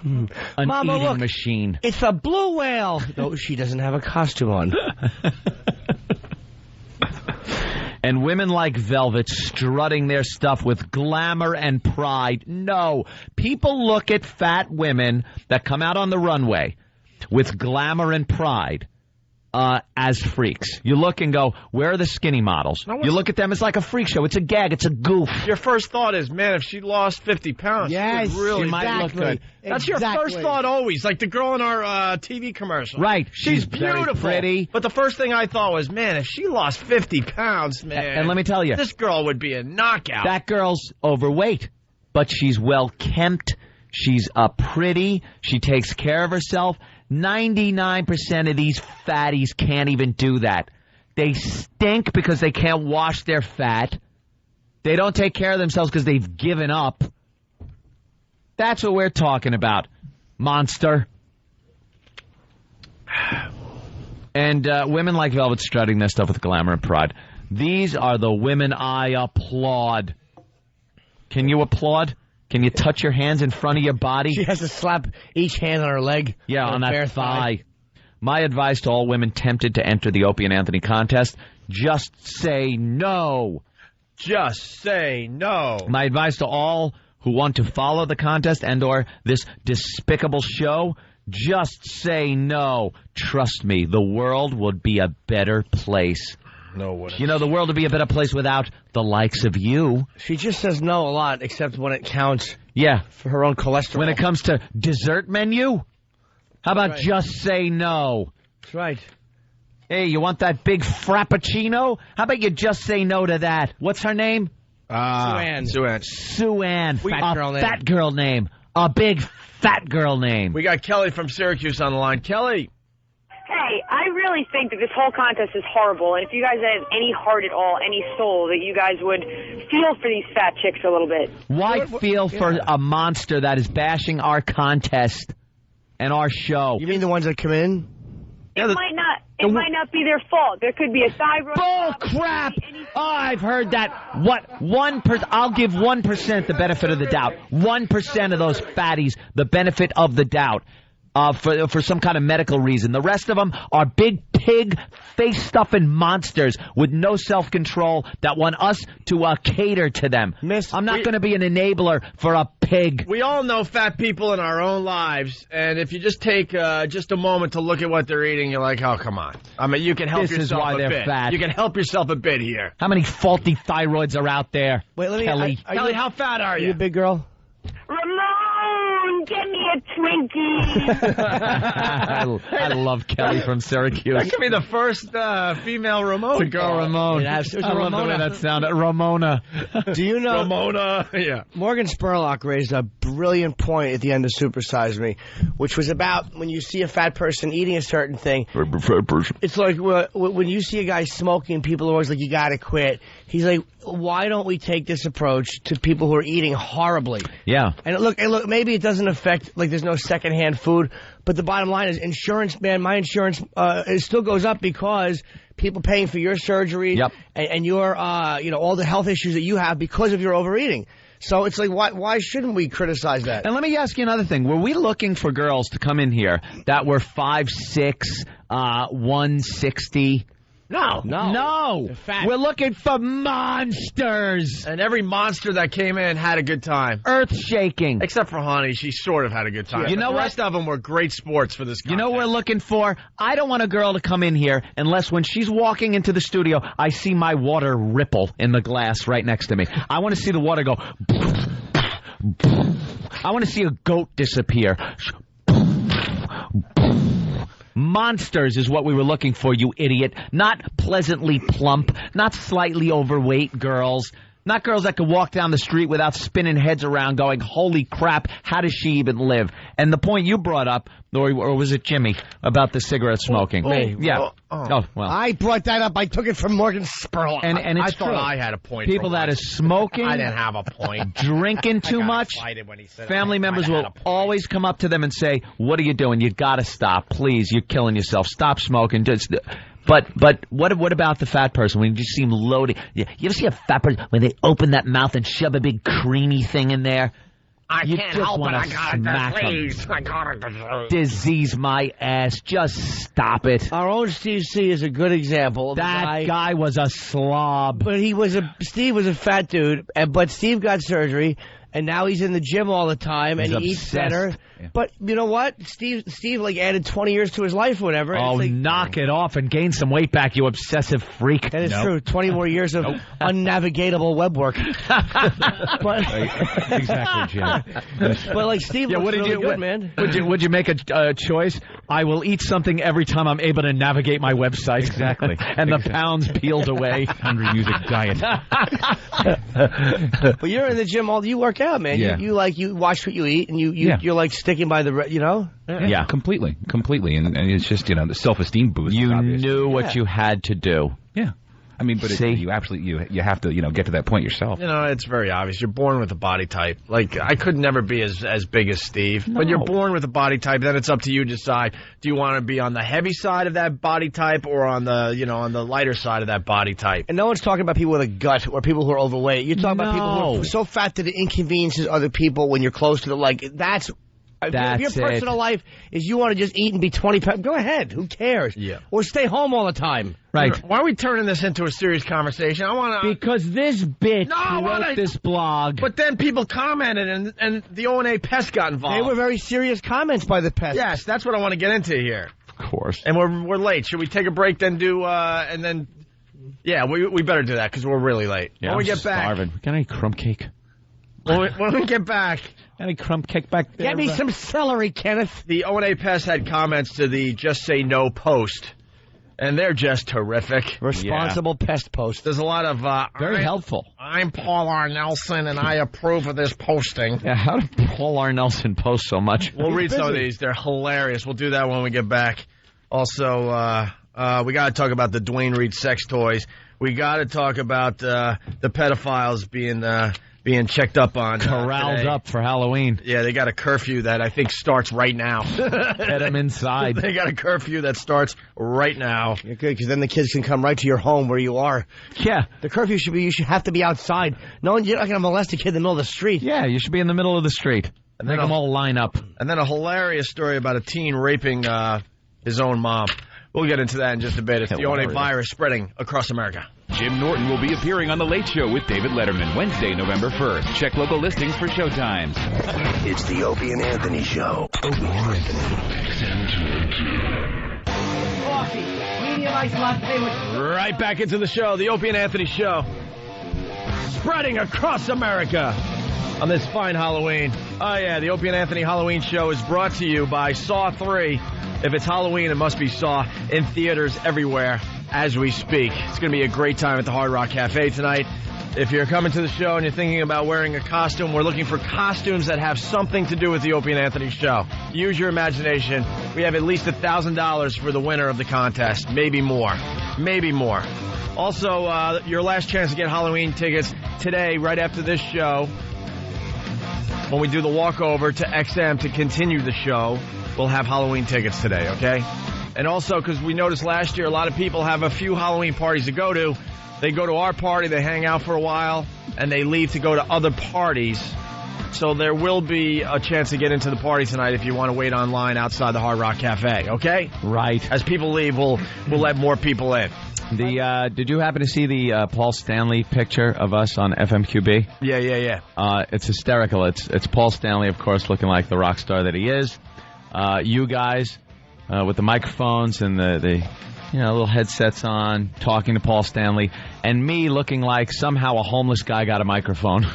An Mama, eating look, machine. It's a blue whale. No, she doesn't have a costume on. And women like Velvet strutting their stuff with glamour and pride. No, people look at fat women that come out on the runway with glamour and pride as freaks. You look and go, where are the skinny models? You look at them, it's like a freak show. It's a gag. It's a goof. Your first thought is, man, if she lost 50 pounds, yes, she would really might look good. That's your first thought always, like the girl in our TV commercial. Right. She's beautiful. Pretty. But the first thing I thought was, man, if she lost 50 pounds, man. And let me tell you. This girl would be a knockout. That girl's overweight, but she's well kempt. She's pretty. She takes care of herself. 99% of these fatties can't even do that. They stink because they can't wash their fat. They don't take care of themselves because they've given up. That's what we're talking about, monster. And women like Velvet strutting their stuff with glamour and pride. These are the women I applaud. Can you applaud? Can you touch your hands in front of your body? She has to slap each hand on her leg. Yeah, on that thigh. My advice to all women tempted to enter the Opie and Anthony contest, just say no. Just say no. My advice to all who want to follow the contest and or this despicable show, just say no. Trust me, the world would be a better place. No way. You know, the world would be a better place without the likes of you. She just says no a lot, except when it counts. Yeah. For her own cholesterol. When it comes to dessert menu, how about just say no? That's right. Hey, you want that big frappuccino? How about you just say no to that? What's her name? Sue-Ann. Sue-Ann. Fat girl name. A big fat girl name. We got Kelly from Syracuse on the line. Kelly. Hey, I really think that this whole contest is horrible, and if you guys had any heart at all, any soul, that you guys would feel for these fat chicks a little bit. Why feel for a monster that is bashing our contest and our show? You mean the ones that come in? It might not be their fault. There could be a thyroid. Bull crap! Oh, I've heard that. What? 1%? I'll give 1% the benefit of the doubt. 1% of those fatties the benefit of the doubt. For some kind of medical reason. The rest of them are big pig, face-stuffing monsters with no self-control that want us to cater to them. I'm not going to be an enabler for a pig. We all know fat people in our own lives, and if you just take just a moment to look at what they're eating, you're like, oh, come on. I mean, you can help yourself This is why a they're bit. fat. You can help yourself a bit here. How many faulty thyroids are out there? Wait, let me... Kelly. Kelly, how fat are you? You a big girl? Ramon, get me a Twinkie. I love Kelly from Syracuse. That could be the first female Ramon. To go Ramon. I love the way that sounded. Ramona. Do you know? Ramona, yeah. Morgan Spurlock raised a brilliant point at the end of Super Size Me, which was about when you see a fat person eating a certain thing. Fat person. It's like when you see a guy smoking, people are always like, you got to quit. He's like, why don't we take this approach to people who are eating horribly? Yeah. And look, maybe it doesn't affect, like, there's no secondhand food, but the bottom line is insurance, man, my insurance, it still goes up because people paying for your surgery and your, all the health issues that you have because of your overeating. So it's like, why shouldn't we criticize that? And let me ask you another thing. Were we looking for girls to come in here that were 5'6", 160? No. We're looking for monsters. And every monster that came in had a good time. Earth-shaking. Except for Honey. She sort of had a good time. You know the what? rest of them were great sports for this contest. You know what we're looking for? I don't want a girl to come in here unless when she's walking into the studio, I see my water ripple in the glass right next to me. I want to see the water go... I want to see a goat disappear. Monsters is what we were looking for, you idiot. Not pleasantly plump, not slightly overweight girls. Not girls that could walk down the street without spinning heads around going, holy crap, how does she even live? And the point you brought up, or was it Jimmy, about the cigarette smoking? Me. Yeah. Oh, well. I brought that up. I took it from Morgan Spurlock. And it's I thought true. I had a point. People that are smoking, I didn't have a point. Drinking too much, family members will always come up to them and say, what are you doing? You got to stop. Please, you're killing yourself. Stop smoking. But what about the fat person when you just seem loaded? You ever see a fat person when they open that mouth and shove a big creamy thing in there? I can't help it. I got a disease. I got a disease. Disease my ass. Just stop it. Our own Steve C is a good example. That guy was a slob. But Steve was a fat dude, but Steve got surgery, and now he's in the gym all the time, and he eats better. Yeah. But you know what? Steve like added 20 years to his life or whatever. Oh, like, knock it off and gain some weight back, you obsessive freak. That is true. 20 more years of unnavigatable web work. Exactly, Jim. But like Steve looks really good, man. Would you make a choice? I will eat something every time I'm able to navigate my website. Exactly. And the pounds peeled away. Country music diet. But you're in the gym you work out, man. Yeah. You watch what you eat, and you're like sticking by the, Yeah, completely. And it's just, the self-esteem boost. You knew what you had to do. Yeah. I mean, but you absolutely, you have to, get to that point yourself. It's very obvious. You're born with a body type. Like, I could never be as big as Steve. No. But you're born with a body type. Then it's up to you to decide, do you want to be on the heavy side of that body type or on the, on the lighter side of that body type? And no one's talking about people with a gut or people who are overweight. You're talking about people who are so fat that it inconveniences other people when you're close to that's if your personal life is you want to just eat and be 20 pounds, go ahead. Who cares? Yeah. Or stay home all the time. Right. Why are we turning this into a serious conversation? Because this bitch wrote this blog. But then people commented and the O&A Pest got involved. They were very serious comments by the Pest. Yes, that's what I want to get into here. Of course. And we're late. Should we take a break then and then... Yeah, we better do that because we're really late. Yeah, when we get starving. back... Got any crumb cake? When we get back... Any crumb cake back there? Get me some celery, Kenneth. The O&A Pest had comments to the Just Say No post, and they're just terrific. Responsible pest post. There's a lot of... very helpful. I'm Paul R. Nelson, and I approve of this posting. Yeah, how did Paul R. Nelson post so much? We'll read some of these. They're hilarious. We'll do that when we get back. Also, we got to talk about the Dwayne Reed sex toys. We got to talk about the pedophiles being checked up on. Corralled today. up for Halloween. Yeah, they got a curfew that I think starts right now. Get them inside. They got a curfew that starts right now. You're good, because then the kids can come right to your home where you are. Yeah. The curfew should be, you should have to be outside. No, you're not going to molest a kid in the middle of the street. Yeah, you should be in the middle of the street. And make them all line up. And then a hilarious story about a teen raping his own mom. We'll get into that in just a bit. It's the ONA virus spreading across America. Jim Norton will be appearing on The Late Show with David Letterman Wednesday, November 1st. Check local listings for showtimes. It's the Opie and Anthony Show. Opie and Coffee. Medium ice latte with... Right back into the show, the Opie and Anthony Show. Spreading across America on this fine Halloween. Oh, yeah, the Opie and Anthony Halloween Show is brought to you by Saw 3. If it's Halloween, it must be Saw in theaters everywhere as we speak. It's going to be a great time at the Hard Rock Cafe tonight. If you're coming to the show and you're thinking about wearing a costume, we're looking for costumes that have something to do with the Opie and Anthony Show. Use your imagination. We have at least $1,000 for the winner of the contest. Maybe more. Maybe more. Also, your last chance to get Halloween tickets today, right after this show, when we do the walkover to XM to continue the show, we'll have Halloween tickets today, okay? And also, because we noticed last year a lot of people have a few Halloween parties to go to. They go to our party, they hang out for a while, and they leave to go to other parties. So there will be a chance to get into the party tonight if you want to wait online outside the Hard Rock Cafe, okay? Right. As people leave, we'll let more people in. Did you happen to see the Paul Stanley picture of us on FMQB? Yeah. It's hysterical. It's Paul Stanley, of course, looking like the rock star that he is. You guys with the microphones and the little headsets on, talking to Paul Stanley, and me looking like somehow a homeless guy got a microphone.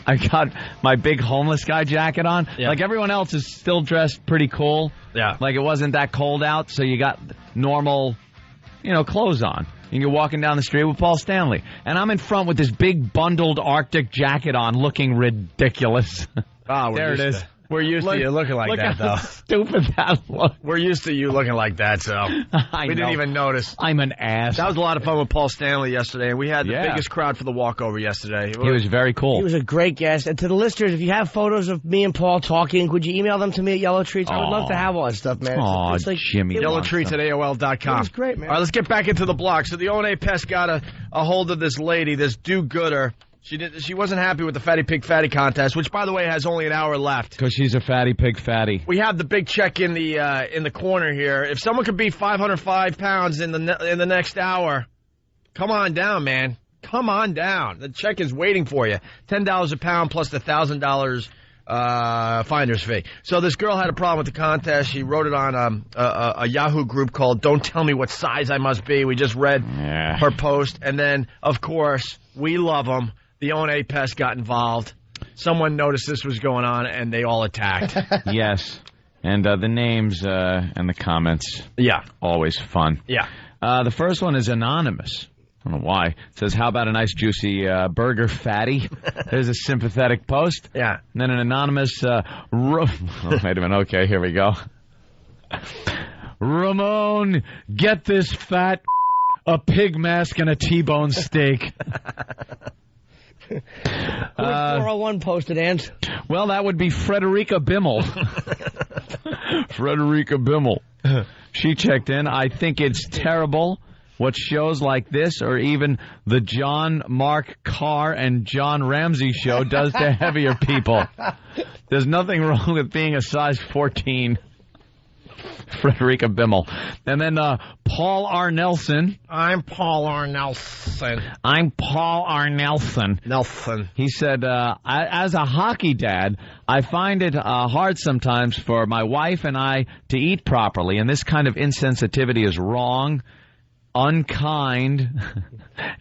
I got my big homeless guy jacket on. Yeah. Like everyone else is still dressed pretty cool. Yeah. Like it wasn't that cold out, so you got normal, clothes on. And you're walking down the street with Paul Stanley. And I'm in front with this big bundled Arctic jacket on looking ridiculous. Oh, there it is. We're used to you looking like that, though. Stupid that look. We're used to you looking like that, so we didn't even notice. I'm an ass. That was a lot of fun with Paul Stanley yesterday, and we had the biggest crowd for the walkover yesterday. He was very cool. He was a great guest. And to the listeners, if you have photos of me and Paul talking, would you email them to me at Yellow Treats? I would love to have all that stuff, man. Aw, Jimmy. YellowTreats at AOL.com. It was great, man. All right, let's get back into the block. So the O&A Pest got a hold of this lady, this do-gooder. She wasn't happy with the Fatty Pig Fatty contest, which, by the way, has only an hour left. Because she's a fatty pig fatty. We have the big check in the corner here. If someone could beat 505 pounds in the next hour, come on down, man. Come on down. The check is waiting for you. $10 a pound plus the $1,000 finder's fee. So this girl had a problem with the contest. She wrote it on a Yahoo group called Don't Tell Me What Size I Must Be. We just read her post. And then, of course, we love them. The O&A Pest got involved. Someone noticed this was going on, and they all attacked. Yes. And the names and the comments. Yeah. Always fun. Yeah. The first one is anonymous. I don't know why. It says, how about a nice juicy burger fatty? There's a sympathetic post. Yeah. And then an anonymous... wait a minute. Okay, here we go. Ramon, get this fat... a pig mask and a T-bone steak. Who 401 posted, Ant? Well, that would be Frederica Bimmel. Frederica Bimmel. She checked in. I think it's terrible what shows like this, or even the John Mark Carr and John Ramsey show, does to heavier people. There's nothing wrong with being a size 14. Frederica Bimmel. And then Paul R. Nelson. I'm Paul R. Nelson. I'm Paul R. Nelson. He said, as a hockey dad, I find it hard sometimes for my wife and I to eat properly, and this kind of insensitivity is wrong, unkind,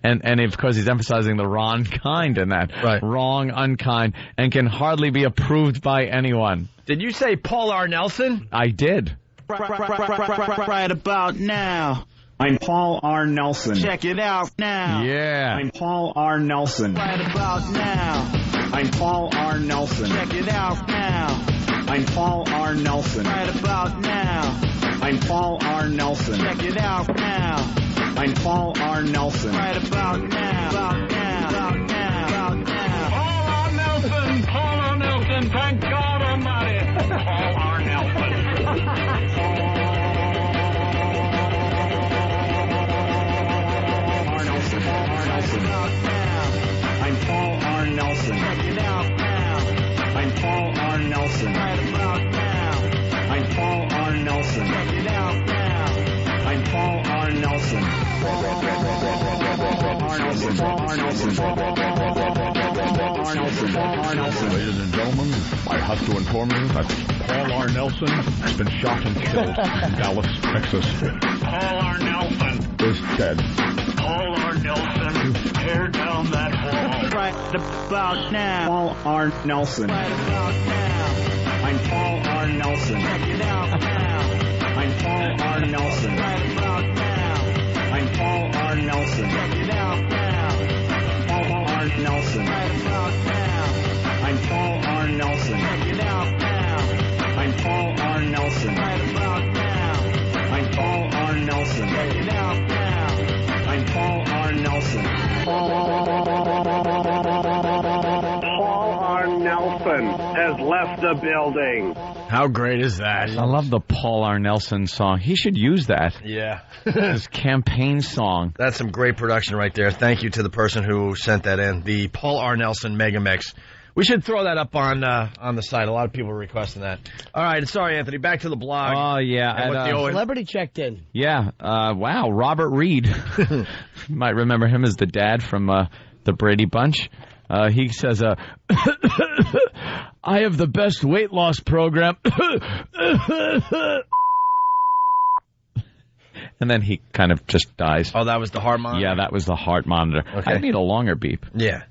and of course he's emphasizing the wrong kind in that. Right. Wrong, unkind, and can hardly be approved by anyone. Did you say Paul R. Nelson? I did. Right about now. I'm Paul R. Nelson. Check it out now. Yeah. I'm Paul R. Nelson. Right about now. I'm Paul R. Nelson. Check it out now. I'm Paul R. Nelson. Right about now. I'm Paul R. Nelson. Check it out now. I'm Paul R. Nelson. Right about now. About now. About now. About now. Paul R. Nelson. Paul R. Nelson. Thank God Almighty. Paul R. Nelson. R. Nelson. R. Nelson. I'm Paul R. Nelson. Check it out now. I'm Paul R. Nelson. Right about now. I'm Paul R. Nelson. Check it out now. I'm Paul R. Nelson. R. Nelson. R. Nelson. R. Nelson. R. Nelson. Ladies and gentlemen, I have to inform you that Paul R. Nelson has been shot and killed in Dallas, Texas. Paul R. Nelson. Is dead. Paul R. Nelson. Tear down that wall. Right about now. Paul R. Nelson. Right about now. I'm Paul R. Nelson. Check it out now. I'm Paul R. Nelson. Right about now. I'm Paul R. Nelson. Check it out now. Paul R. Nelson. Right about now. I'm Paul R. Nelson. Check it out now. I'm Paul R. Nelson. Right about now. I'm Paul R. Nelson. Check it out now. I'm Paul R. Nelson. Paul R. Nelson has left the building. How great is that? I love the Paul R. Nelson song. He should use that. Yeah. His campaign song. That's some great production right there. Thank you to the person who sent that in. The Paul R. Nelson Mega Mix. We should throw that up on the site. A lot of people are requesting that. All right. Sorry, Anthony. Back to the blog. Oh, yeah. And what the Celebrity checked in. Yeah. Wow. Robert Reed. You might remember him as the dad from the Brady Bunch. He says, I have the best weight loss program. And then he kind of just dies. Oh, that was the heart monitor? Yeah, that was the heart monitor. Okay. I need a longer beep. Yeah.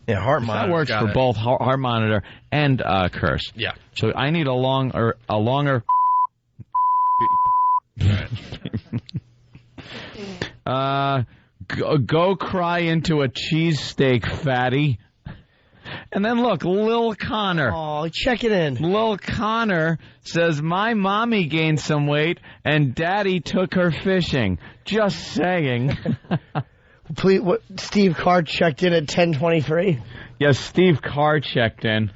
Yeah, heart monitor. That works for both heart monitor and curse. Yeah. So I need a longer. Go cry into a cheesesteak, fatty. And then look, Lil Connor. Oh, check it in. Lil Connor says, my mommy gained some weight and daddy took her fishing. Just saying. Please, what? Steve Carr checked in at 10:23. Yes, Steve Carr checked in.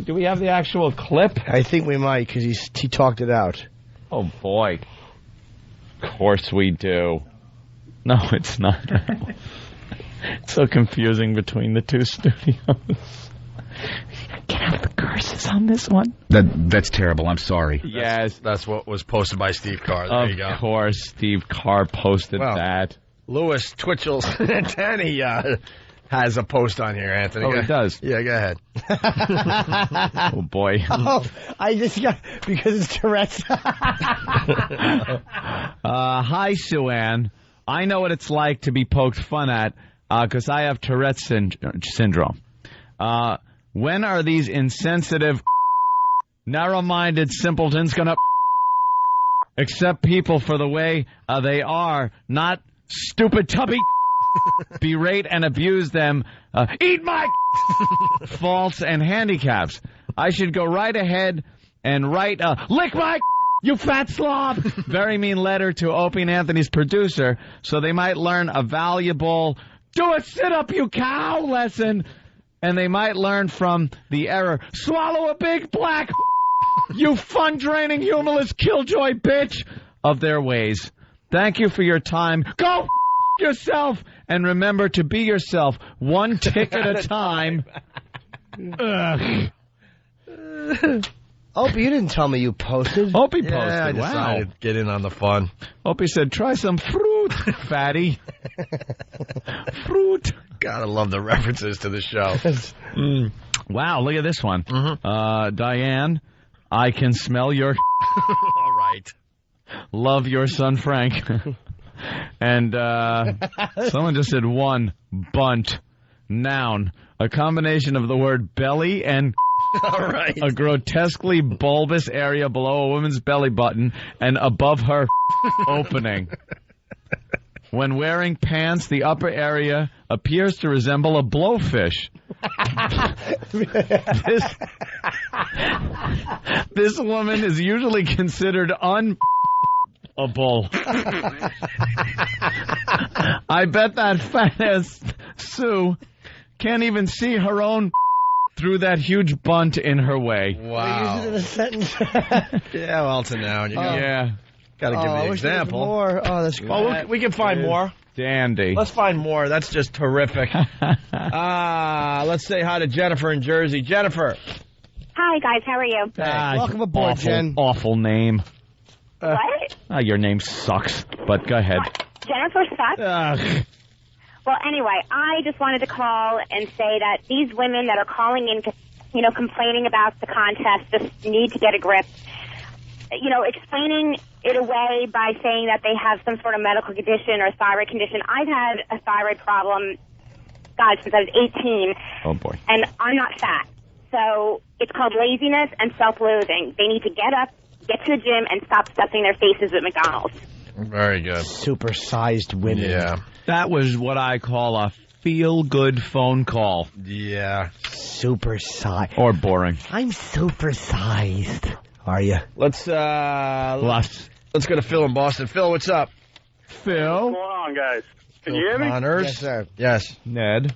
Do we have the actual clip? I think we might because he talked it out. Oh boy. Of course we do. No, it's not. It's so confusing between the two studios. Can't have the curses on this one. That's terrible. I'm sorry. Yes. That's what was posted by Steve Carr. There you go. Of course, Steve Carr posted that. Lewis Twitchell's Danny has a post on here, Anthony. Oh, he does? Yeah, go ahead. Oh, boy. Oh, I just got, because it's Tourette's. Hi, Sue Ann. I know what it's like to be poked fun at because I have Tourette's syndrome. When are these insensitive, narrow-minded simpletons going to accept people for the way they are, not stupid tubby, berate and abuse them, eat my faults and handicaps? I should go right ahead and write a lick my you fat slob very mean letter to Opie and Anthony's producer so they might learn a valuable do a sit-up, you cow lesson, and they might learn from the error. Swallow a big black you fun-draining, humorless killjoy bitch of their ways. Thank you for your time. Go yourself, and remember to be yourself one tick at a time. Opie, you didn't tell me you posted. Opie posted. Yeah, I decided to get in on the fun. Opie said, try some fruit, fatty. Fruit. Gotta love the references to the show. Wow, look at this one. Diane, I can smell your all right. Love your son, Frank. And someone just said one, bunt, noun, a combination of the word belly and all right. A grotesquely bulbous area below a woman's belly button and above her opening. When wearing pants, the upper area appears to resemble a blowfish. This woman is usually considered a bull. I bet that fat ass Sue can't even see her own through that huge bunt in her way. Wow. Use it in a sentence. Yeah, well, it's a noun. Yeah. Got to give I the wish there was example. more. Oh, that's great. Well, we can find more. Dandy. Let's find more. That's just terrific. Let's say hi to Jennifer in Jersey. Jennifer. Hi, guys. How are you? Welcome aboard, Jen. Awful name. What? Your name sucks, but go ahead. Jennifer sucks? Ugh. Well, anyway, I just wanted to call and say that these women that are calling in, complaining about the contest just need to get a grip. Explaining it away by saying that they have some sort of medical condition or thyroid condition. I've had a thyroid problem, God, since I was 18. Oh, boy. And I'm not fat. So it's called laziness and self-loathing. They need to get up, get to the gym, and stop stuffing their faces with McDonald's. Very good. Super-sized women. Yeah. That was what I call a feel-good phone call. Yeah. Super-sized. Or boring. I'm super-sized. Are you? Let's go to Phil in Boston. Phil, what's up? Phil? What's going on, guys? Can you hear me? Connors? Yes, sir. Yes. Ned?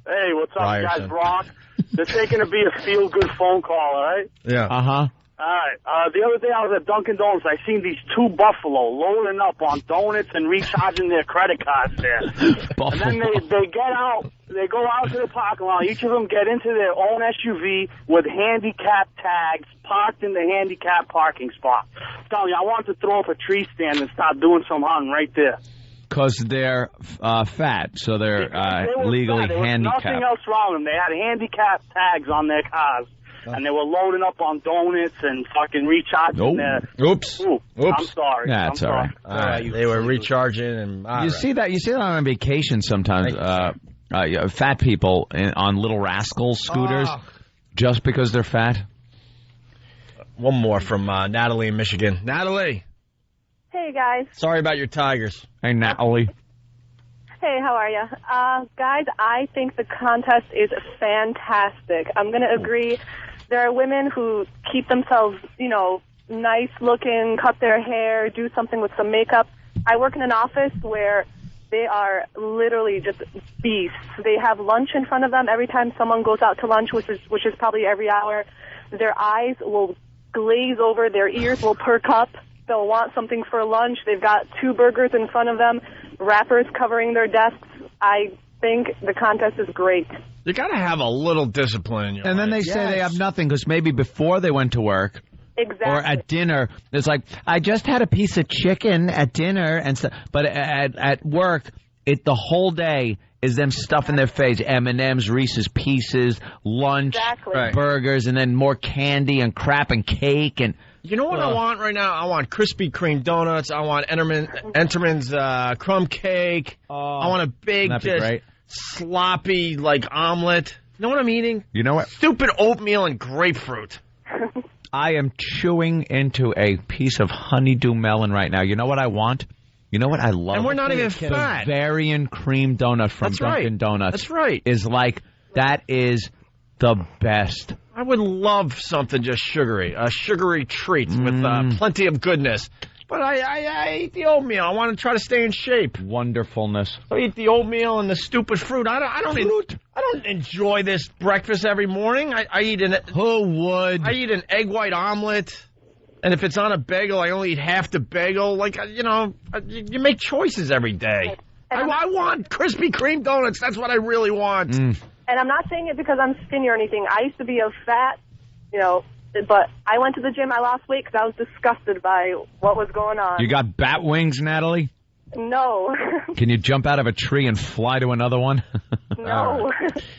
Hey, what's up, you Ryerson. guys? Rock. This ain't going to be a feel-good phone call, all right? Yeah. Uh-huh. All right. The other day I was at Dunkin' Donuts. I seen these two buffalo loading up on donuts and recharging their credit cards there. And then they get out. They go out to the parking lot. Each of them get into their own SUV with handicap tags parked in the handicap parking spot. I'm telling you, I wanted to throw up a tree stand and start doing some hunting right there. Because they're fat, so they're They were legally fat. There was handicapped. nothing else wrong with them. They had handicap tags on their cars. And they were loading up on donuts and fucking recharging their... Oops. I'm sorry. That's I'm all right. sorry. All right. They were recharging and... You see that on vacation sometimes. Fat people on Little Rascals scooters, just because they're fat. One more from Natalie in Michigan. Natalie. Hey, guys. Sorry about your Tigers. Hey, Natalie. Hey, how are you? Guys, I think the contest is fantastic. I'm going to agree. There are women who keep themselves, nice looking, cut their hair, do something with some makeup. I work in an office where they are literally just beasts. They have lunch in front of them every time someone goes out to lunch, which is probably every hour. Their eyes will glaze over, their ears will perk up. They'll want something for lunch. They've got 2 burgers in front of them, wrappers covering their desks. I think the contest is great. You got to have a little discipline in your And then they life. say they have nothing because maybe before they went to work Exactly. or at dinner, it's like, I just had a piece of chicken at dinner and stuff. But at work, the whole day is them stuffing their face, M&M's, Reese's Pieces, lunch, burgers, and then more candy and crap and cake and... You know what I want right now? I want Krispy Kreme donuts. I want Enterman's crumb cake. I want a big, just sloppy, omelet. You know what I'm eating? You know what? Stupid oatmeal and grapefruit. I am chewing into a piece of honeydew melon right now. You know what I want? You know what I love? And we're not even the fat. Bavarian cream donut from Dunkin' Donuts. That's right. That is the best. I would love something just sugary, a sugary treat with plenty of goodness. But I eat the oatmeal. I want to try to stay in shape. Wonderfulness. I eat the oatmeal and the stupid fruit. I don't enjoy this breakfast every morning. I eat Who would? I eat an egg white omelet. And if it's on a bagel, I only eat half the bagel. You make choices every day. I want Krispy Kreme donuts. That's what I really want. And I'm not saying it because I'm skinny or anything. I used to be a fat, but I went to the gym. I lost weight because I was disgusted by what was going on. You got bat wings, Natalie? No. Can you jump out of a tree and fly to another one? No.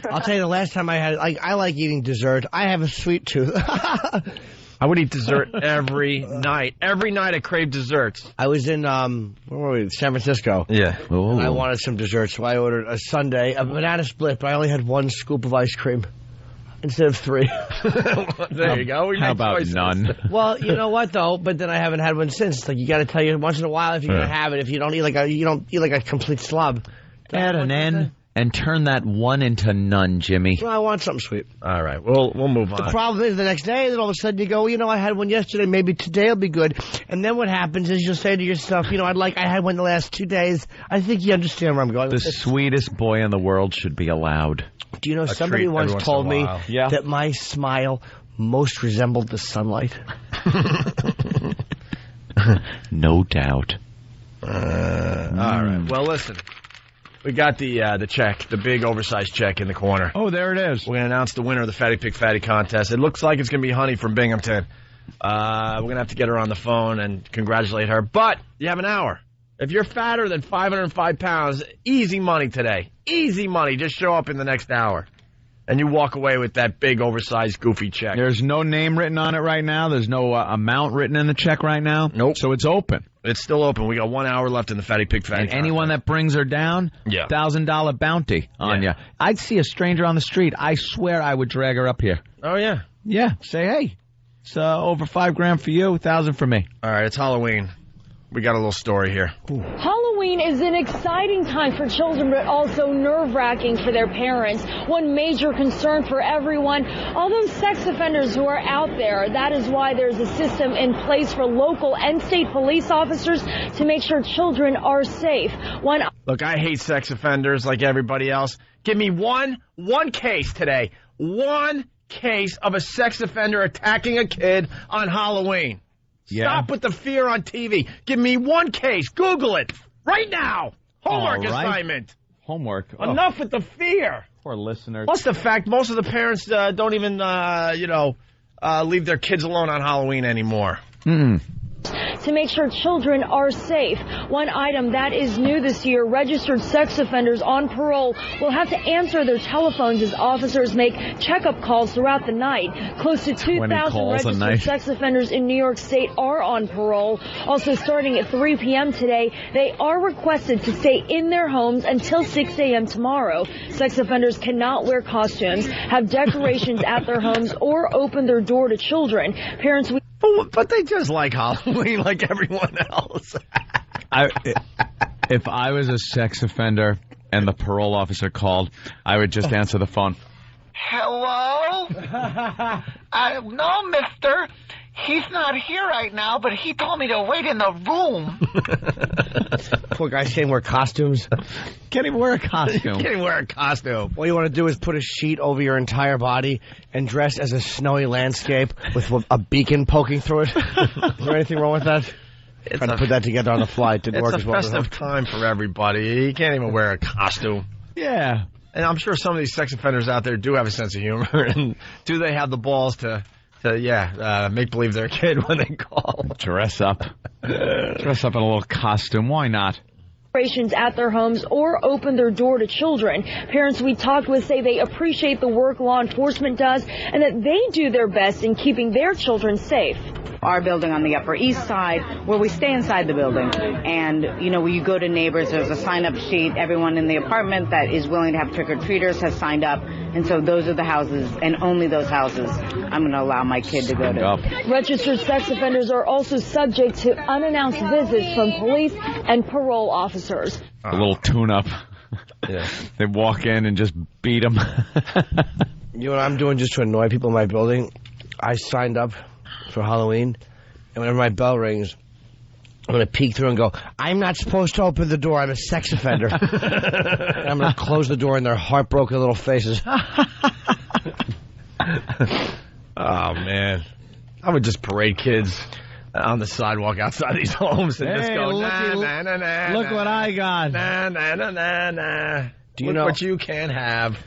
I'll tell you, the last time I had it, I like eating dessert. I have a sweet tooth. I would eat dessert every night. Every night I crave desserts. I was in, where were we? San Francisco. Yeah. And I wanted some dessert, so I ordered a sundae, a banana split, but I only had 1 scoop of ice cream instead of 3. There you go. How about none? Well, you know what, though? But then I haven't had one since. You got to tell you once in a while if you're going to have it. If you don't eat you don't eat like a complete slob. Add an N. and turn that one into none, Jimmy. Well, I want something sweet. All right, we'll move on. The problem is the next day, then all of a sudden you go, I had one yesterday, maybe today will be good. And then what happens is you'll say to yourself, I had one the last 2 days. I think you understand where I'm going. The sweetest boy in the world should be allowed. Do you know, somebody once told me that my smile most resembled the sunlight? No doubt. All right. Well, listen. We got the check, the big oversized check in the corner. Oh, there it is. We're going to announce the winner of the Fatty Pig Fatty contest. It looks like it's going to be Honey from Binghamton. We're going to have to get her on the phone and congratulate her. But you have an hour. If you're fatter than 505 pounds, easy money today. Easy money. Just show up in the next hour. And you walk away with that big, oversized, goofy check. There's no name written on it right now. There's no amount written in the check right now. Nope. So it's open. It's still open. We got 1 hour left in the Fatty Pig Fatty. And anyone that brings her down, $1,000 bounty on you. I'd see a stranger on the street. I swear I would drag her up here. Oh, yeah. Yeah. Say, hey, it's over $5,000 for you, $1,000 for me. All right, it's Halloween. We got a little story here. Halloween is an exciting time for children, but also nerve-wracking for their parents. One major concern for everyone, all those sex offenders who are out there. That is why there's a system in place for local and state police officers to make sure children are safe. Look, I hate sex offenders like everybody else. Give me one case today. One case of a sex offender attacking a kid on Halloween. Stop with the fear on TV. Give me one case. Google it right now. Homework assignment. Homework. Enough with the fear. Poor listeners. Plus the fact most of the parents don't even, leave their kids alone on Halloween anymore. To make sure children are safe. One item that is new this year, registered sex offenders on parole will have to answer their telephones as officers make checkup calls throughout the night. Close to 2,000 registered sex offenders in New York State are on parole. Also starting at 3 p.m. today, they are requested to stay in their homes until 6 a.m. tomorrow. Sex offenders cannot wear costumes, have decorations at their homes, or open their door to children. Parents... But they just like Halloween like everyone else. If I was a sex offender and the parole officer called, I would just answer the phone. Hello? No, mister. He's not here right now, but he told me to wait in the room. Poor guys can't wear costumes. Can't even wear a costume. Can't even wear a costume. All you want to do is put a sheet over your entire body and dress as a snowy landscape with a beacon poking through it. Is there anything wrong with that? Trying to put that together on the fly. It didn't work as well. It's a festive time for everybody. You can't even wear a costume. Yeah. And I'm sure some of these sex offenders out there do have a sense of humor. And do they have the balls to make believe they're a kid when they call? Dress up. Dress up in a little costume. Why not? At their homes or open their door to children. Parents we talked with say they appreciate the work law enforcement does and that they do their best in keeping their children safe. Our building on the Upper East Side, where we stay inside the building. And, when you go to neighbors, there's a sign-up sheet. Everyone in the apartment that is willing to have trick-or-treaters has signed up. And so those are the houses, and only those houses, I'm going to allow my kid to go to. Registered sex offenders are also subject to unannounced visits from police and parole officers. A little tune-up. Yeah. They walk in and just beat them. You know what I'm doing just to annoy people in my building? I signed up for Halloween, and whenever my bell rings, I'm going to peek through and go, I'm not supposed to open the door. I'm a sex offender. And I'm going to close the door in their heartbroken little faces. Oh, man. I would just parade kids on the sidewalk outside these homes and just go, look what I got. Do you know what you can have?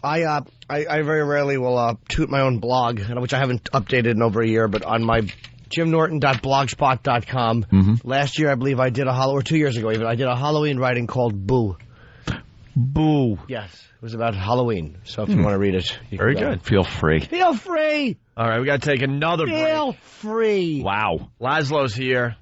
I very rarely will toot my own blog, which I haven't updated in over a year, but on my jimnorton.blogspot.com. Last year, I believe I did or 2 years ago even, I did a Halloween writing called Boo. Boo. Yes, it was about Halloween, so if you want to read it. Very good. Feel free. Feel free. All right, we got to take another break. Feel free. Wow. Laszlo's here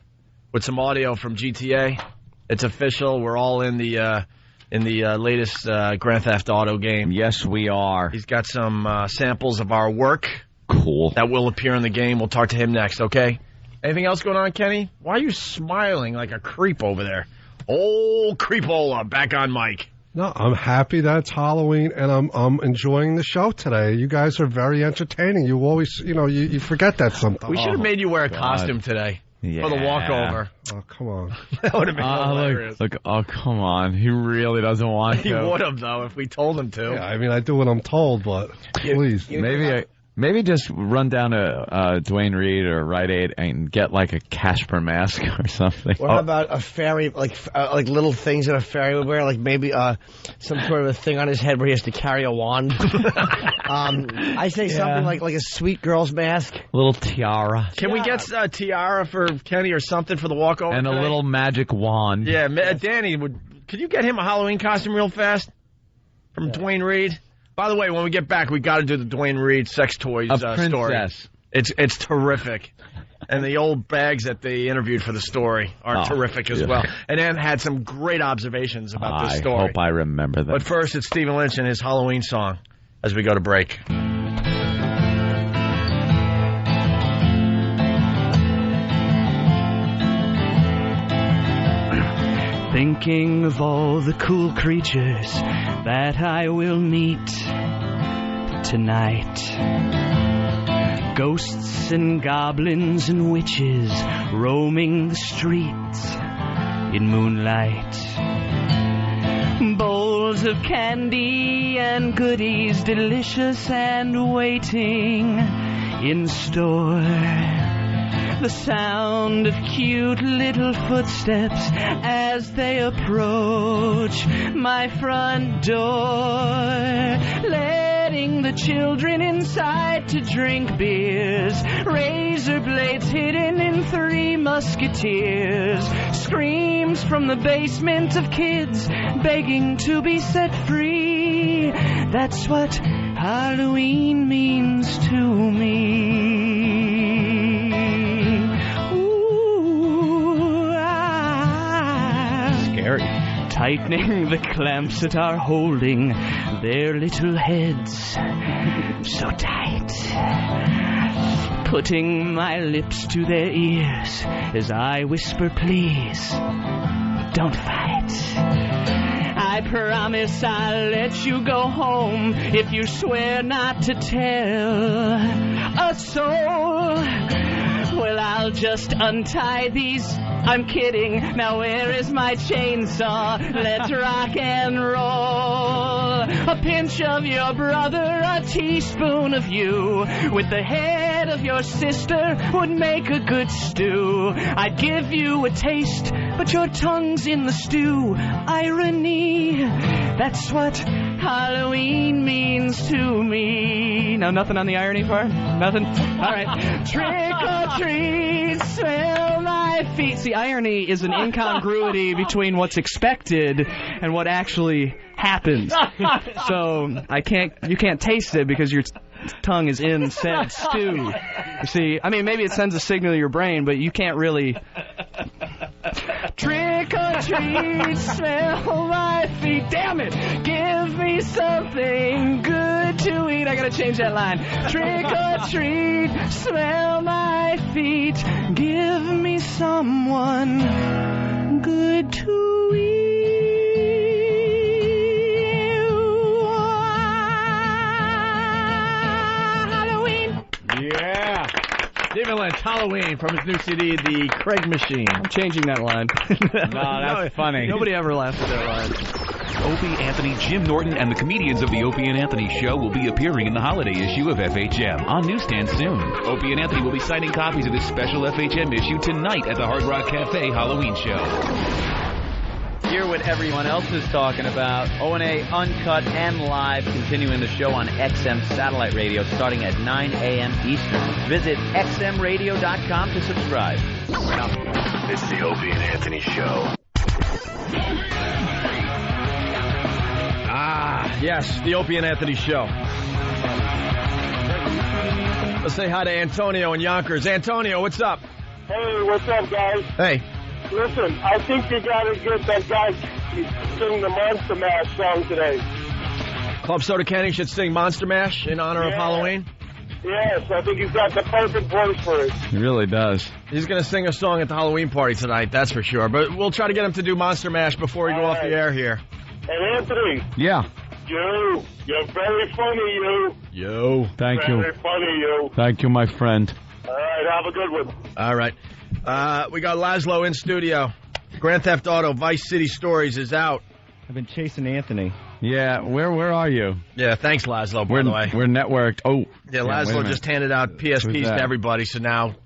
with some audio from GTA. It's official. We're all in the latest Grand Theft Auto game. Yes, we are. He's got some samples of our work. Cool. That will appear in the game. We'll talk to him next, okay? Anything else going on, Kenny? Why are you smiling like a creep over there? Old creepola back on mic. No, I'm happy that it's Halloween, and I'm enjoying the show today. You guys are very entertaining. You always, you forget that sometimes. We should have made you wear a costume today for the walkover. Oh, come on. That would have been hilarious. Look, oh, come on. He really doesn't want to. He would have, though, if we told him to. Yeah, I mean, I do what I'm told, but please. Maybe just run down to Dwayne Reed or Rite Aid and get like a Casper mask or something. Or how about a fairy, like little things that a fairy would wear, like maybe some sort of a thing on his head where he has to carry a wand. I say something like a sweet girl's mask. Little tiara. Can we get a tiara for Kenny or something for the walkover? And a little magic wand. Yeah, Danny, could you get him a Halloween costume real fast from Dwayne Reed? By the way, when we get back, we got to do the Dwayne Reed sex toys story. It's terrific. And the old bags that they interviewed for the story are terrific as well. And Ann had some great observations about this story. I hope I remember that. But first, it's Stephen Lynch and his Halloween song as we go to break. Thinking of all the cool creatures that I will meet tonight. Ghosts and goblins and witches roaming the streets in moonlight. Bowls of candy and goodies delicious and waiting in store. The sound of cute little footsteps as they approach my front door. Letting the children inside to drink beers. Razor blades hidden in Three Musketeers. Screams from the basement of kids begging to be set free. That's what Halloween means to me. Tightening the clamps that are holding their little heads so tight. Putting my lips to their ears as I whisper, please, don't fight. I promise I'll let you go home if you swear not to tell a soul. Well, I'll just untie these. I'm kidding. Now where is my chainsaw? Let's rock and roll. A pinch of your brother, a teaspoon of you. With the head of your sister would make a good stew. I'd give you a taste, but your tongue's in the stew. Irony, that's what Halloween means to me. Now, nothing on the irony part? Nothing? All right. Trick or treat, smell my feet. See, irony is an incongruity between what's expected and what actually happens. So you can't taste it because your tongue is in said stew. You see, I mean, maybe it sends a signal to your brain, but you can't really. Trick or treat, smell my feet. Damn it! Give me something good to eat. I gotta change that line. Trick or treat, smell my feet. Give me someone good to eat. Halloween. Yeah. Stephen Lynch, Halloween, from his new CD, The Craig Machine. I'm changing that line. No, that's funny. Nobody ever laughs at that line. Opie, Anthony, Jim Norton, and the comedians of the Opie and Anthony Show will be appearing in the holiday issue of FHM on Newsstand soon. Opie and Anthony will be signing copies of this special FHM issue tonight at the Hard Rock Cafe Halloween show. Hear what everyone else is talking about. O&A Uncut and Live, continuing the show on XM Satellite Radio starting at 9 a.m. Eastern. Visit xmradio.com to subscribe. It's the Opie and Anthony Show. Yes, the Opie and Anthony Show. Let's say hi to Antonio in Yonkers. Antonio, what's up? Hey, what's up, guys? Hey. Listen, I think you gotta get that guy sing the Monster Mash song today. Club Soda Kenny should sing Monster Mash in honor of Halloween? Yes, I think he's got the perfect voice for it. He really does. He's going to sing a song at the Halloween party tonight, that's for sure. But we'll try to get him to do Monster Mash before we go off the air here. And Anthony. Yeah. You're very funny, you. Yo. Thank you. Very funny, you. Thank you, my friend. All right, have a good one. All right. We got Laszlo in studio. Grand Theft Auto Vice City Stories is out. I've been chasing Anthony. Yeah, where are you? Yeah, thanks, Laszlo, by the way. We're networked. Oh. Yeah, Laszlo just handed out PSPs to everybody, so now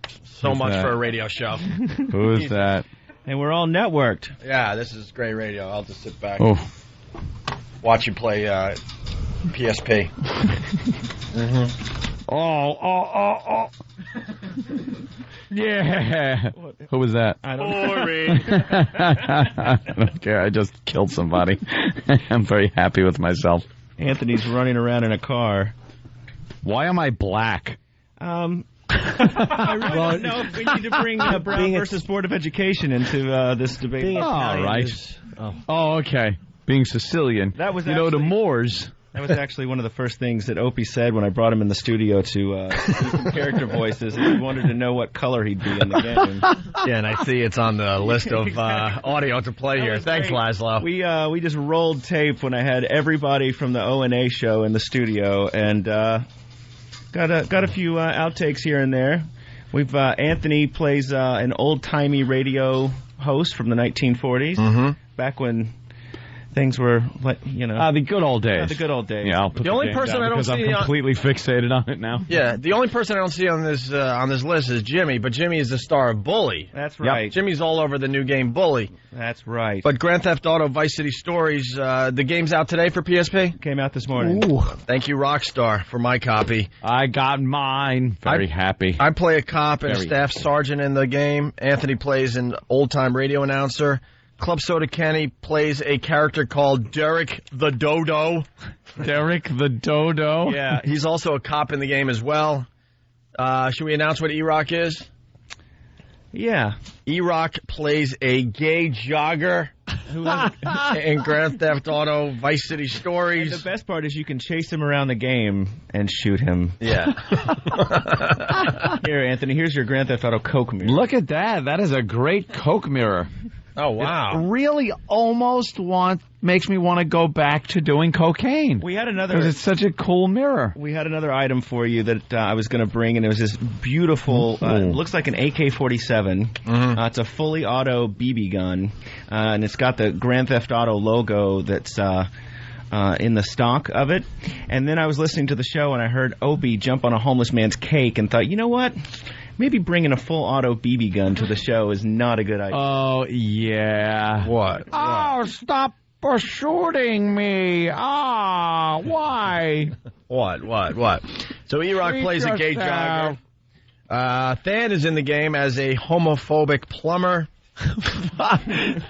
Who's much that? For a radio show. Who's that? And we're all networked. Yeah, this is great radio. I'll just sit back. Oh. Watch you play PSP. Oh. Yeah. Who was that? I don't know. I don't care. I just killed somebody. I'm very happy with myself. Anthony's running around in a car. Why am I black? I really don't know if we need to bring Brown versus Board of Education into this debate. All right. Oh, okay. Being Sicilian. That was the Moors. That was actually one of the first things that Opie said when I brought him in the studio to do some character voices. He wanted to know what color he'd be in the game. Yeah, and I see it's on the list of audio to play here. Thanks, Laszlo. We just rolled tape when I had everybody from the O&A show in the studio, and got a few outtakes here and there. We've Anthony plays an old-timey radio host from the 1940s, back when things were, the good old days. The good old days. Yeah, I'll put the only person I don't see. I'm completely fixated on it now. Yeah, the only person I don't see on this list is Jimmy, but Jimmy is the star of Bully. That's right. Yep. Jimmy's all over the new game Bully. That's right. But Grand Theft Auto Vice City Stories, the game's out today for PSP? Came out this morning. Ooh. Thank you, Rockstar, for my copy. I got mine. Very happy. I play a cop and a staff sergeant in the game. Anthony plays an old-time radio announcer. Club Soda Kenny plays a character called Derek the Dodo. Derek the Dodo? Yeah, he's also a cop in the game as well. Should we announce what E-Rock is? Yeah. E-Rock plays a gay jogger in Grand Theft Auto Vice City Stories. And the best part is you can chase him around the game and shoot him. Yeah. Here, Anthony, here's your Grand Theft Auto Coke mirror. Look at that. That is a great Coke mirror. Oh, wow. It really almost makes me want to go back to doing cocaine. We had another... Because it's such a cool mirror. We had another item for you that I was going to bring, and it was this beautiful... it looks like an AK-47. It's a fully auto BB gun, and it's got the Grand Theft Auto logo that's... in the stock of it. And then I was listening to the show, and I heard Opie jump on a homeless man's cake and thought, you know what? Maybe bringing a full auto BB gun to the show is not a good idea. Oh, yeah. What? Oh, stop shooting me. Ah, why? What? So E-Rock plays a gay jogger. Than is in the game as a homophobic plumber.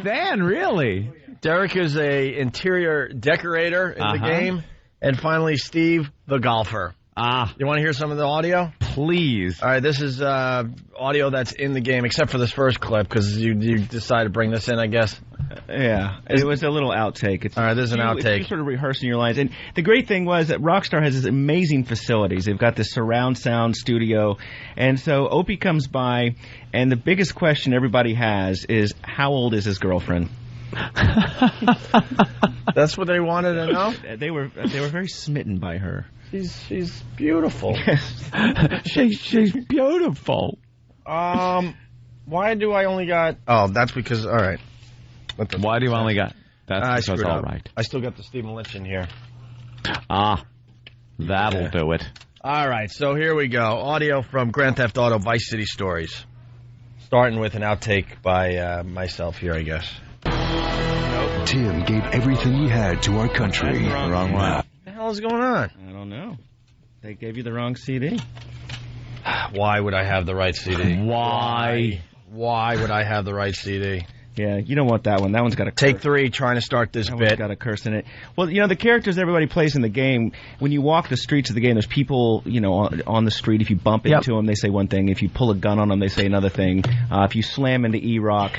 Than, really? Derek is a interior decorator in the game. And finally, Steve, the golfer. You want to hear some of the audio? Please. All right, this is audio that's in the game, except for this first clip, because you decided to bring this in, I guess. Yeah, it was a little outtake. All right, this is an outtake. You're sort of rehearsing your lines. And the great thing was that Rockstar has these amazing facilities. They've got this surround sound studio. And so Opie comes by, and the biggest question everybody has is, how old is his girlfriend? That's what they wanted to know? They were very smitten by her. She's beautiful. She's beautiful. Why do I only got... Oh, that's because... All right. Why do you only got... That's because all right. I still got the Stephen Lynch in here. That'll do it. All right, so here we go. Audio from Grand Theft Auto Vice City Stories. Starting with an outtake by myself here, I guess. Tim gave everything he had to our country. Wrong one. What the hell is going on? I don't know. They gave you the wrong CD. Why would I have the right CD? Why would I have the right CD? Yeah, you don't want that one. That one's got a curse. Take 3, trying to start this that bit. One's got a curse in it. Well, the characters everybody plays in the game, when you walk the streets of the game, there's people, on the street. If you bump into them, they say one thing. If you pull a gun on them, they say another thing. If you slam into E-Rock,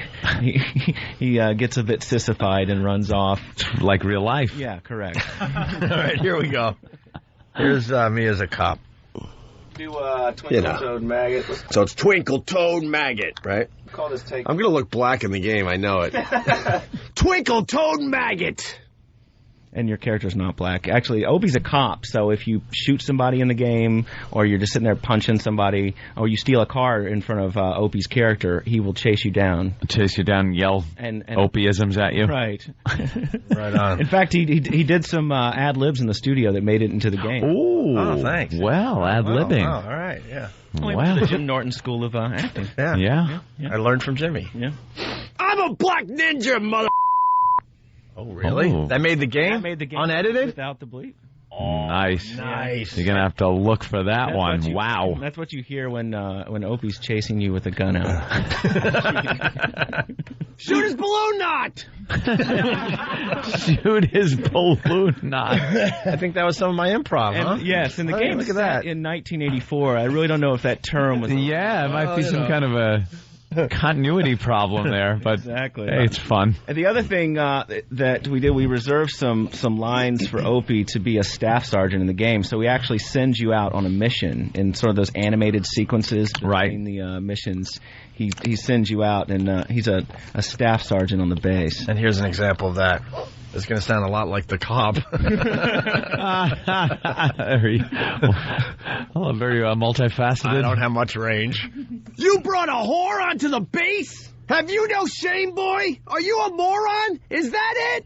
he gets a bit sissified and runs off. Like real life. Yeah, correct. All right, here we go. Here's me as a cop. Do Twinkle Toad Maggot. So it's Twinkle Toad Maggot, right? Call this take. I'm going to look black in the game, I know it. Twinkle Toad Maggot! And your character's not black. Actually, Opie's a cop, so if you shoot somebody in the game, or you're just sitting there punching somebody, or you steal a car in front of Opie's character, he will chase you down. Chase you down and yell Opie-isms at you? Right. Right on. In fact, he did some ad-libs in the studio that made it into the game. Ooh. Oh, thanks. Well, ad-libbing. Oh, all right, yeah. Well, the Jim Norton School of Acting. Yeah. I learned from Jimmy. Yeah. I'm a black ninja, mother... Oh, really? Oh. That made the game? That made the game unedited? Without the bleep. Oh, nice. Nice. You're going to have to look for that one. Wow. That's what you hear when Opie's chasing you with a gun out. Shoot his balloon knot! Shoot his balloon knot. I think that was some of my improv, huh? Yes, in the game look at that. In 1984. I really don't know if that term was... Yeah, it might be some kind of a continuity problem there, but exactly. Hey, it's fun. And the other thing that we did, we reserved some lines for Opie to be a staff sergeant in the game, so we actually send you out on a mission in sort of those animated sequences between the missions. He sends you out, and he's a staff sergeant on the base. And here's an example of that. It's going to sound a lot like the cop. Very multifaceted. I don't have much range. You brought a whore onto the base? Have you no shame, boy? Are you a moron? Is that it?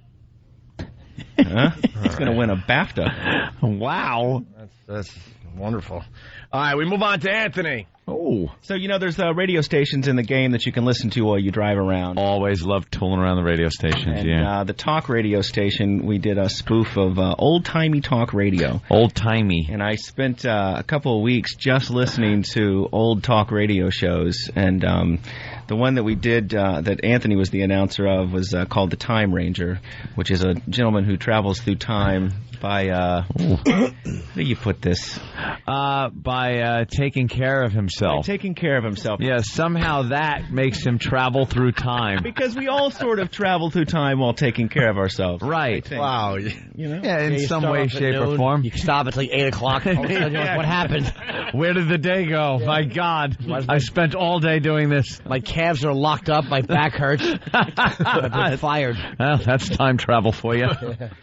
Huh? He's going to win a BAFTA. Wow. That's wonderful. All right, we move on to Anthony. Oh. So, there's radio stations in the game that you can listen to while you drive around. Always love tooling around the radio stations, and, the talk radio station, we did a spoof of old-timey talk radio. Old-timey. And I spent a couple of weeks just listening to old talk radio shows. And the one that we did, that Anthony was the announcer of, was called The Time Ranger, which is a gentleman who travels through time by, how do you put this? By taking care of himself. By taking care of himself. Yeah, somehow that makes him travel through time. Because we all sort of travel through time while taking care of ourselves. Right. Wow. Yeah, in some way, shape, or form. You stop at like 8 o'clock. All of a sudden you're like, what happened? Where did the day go? Yeah. My God. I spent all day doing this. My calves are locked up. My back hurts. I've been fired. Well, that's time travel for you.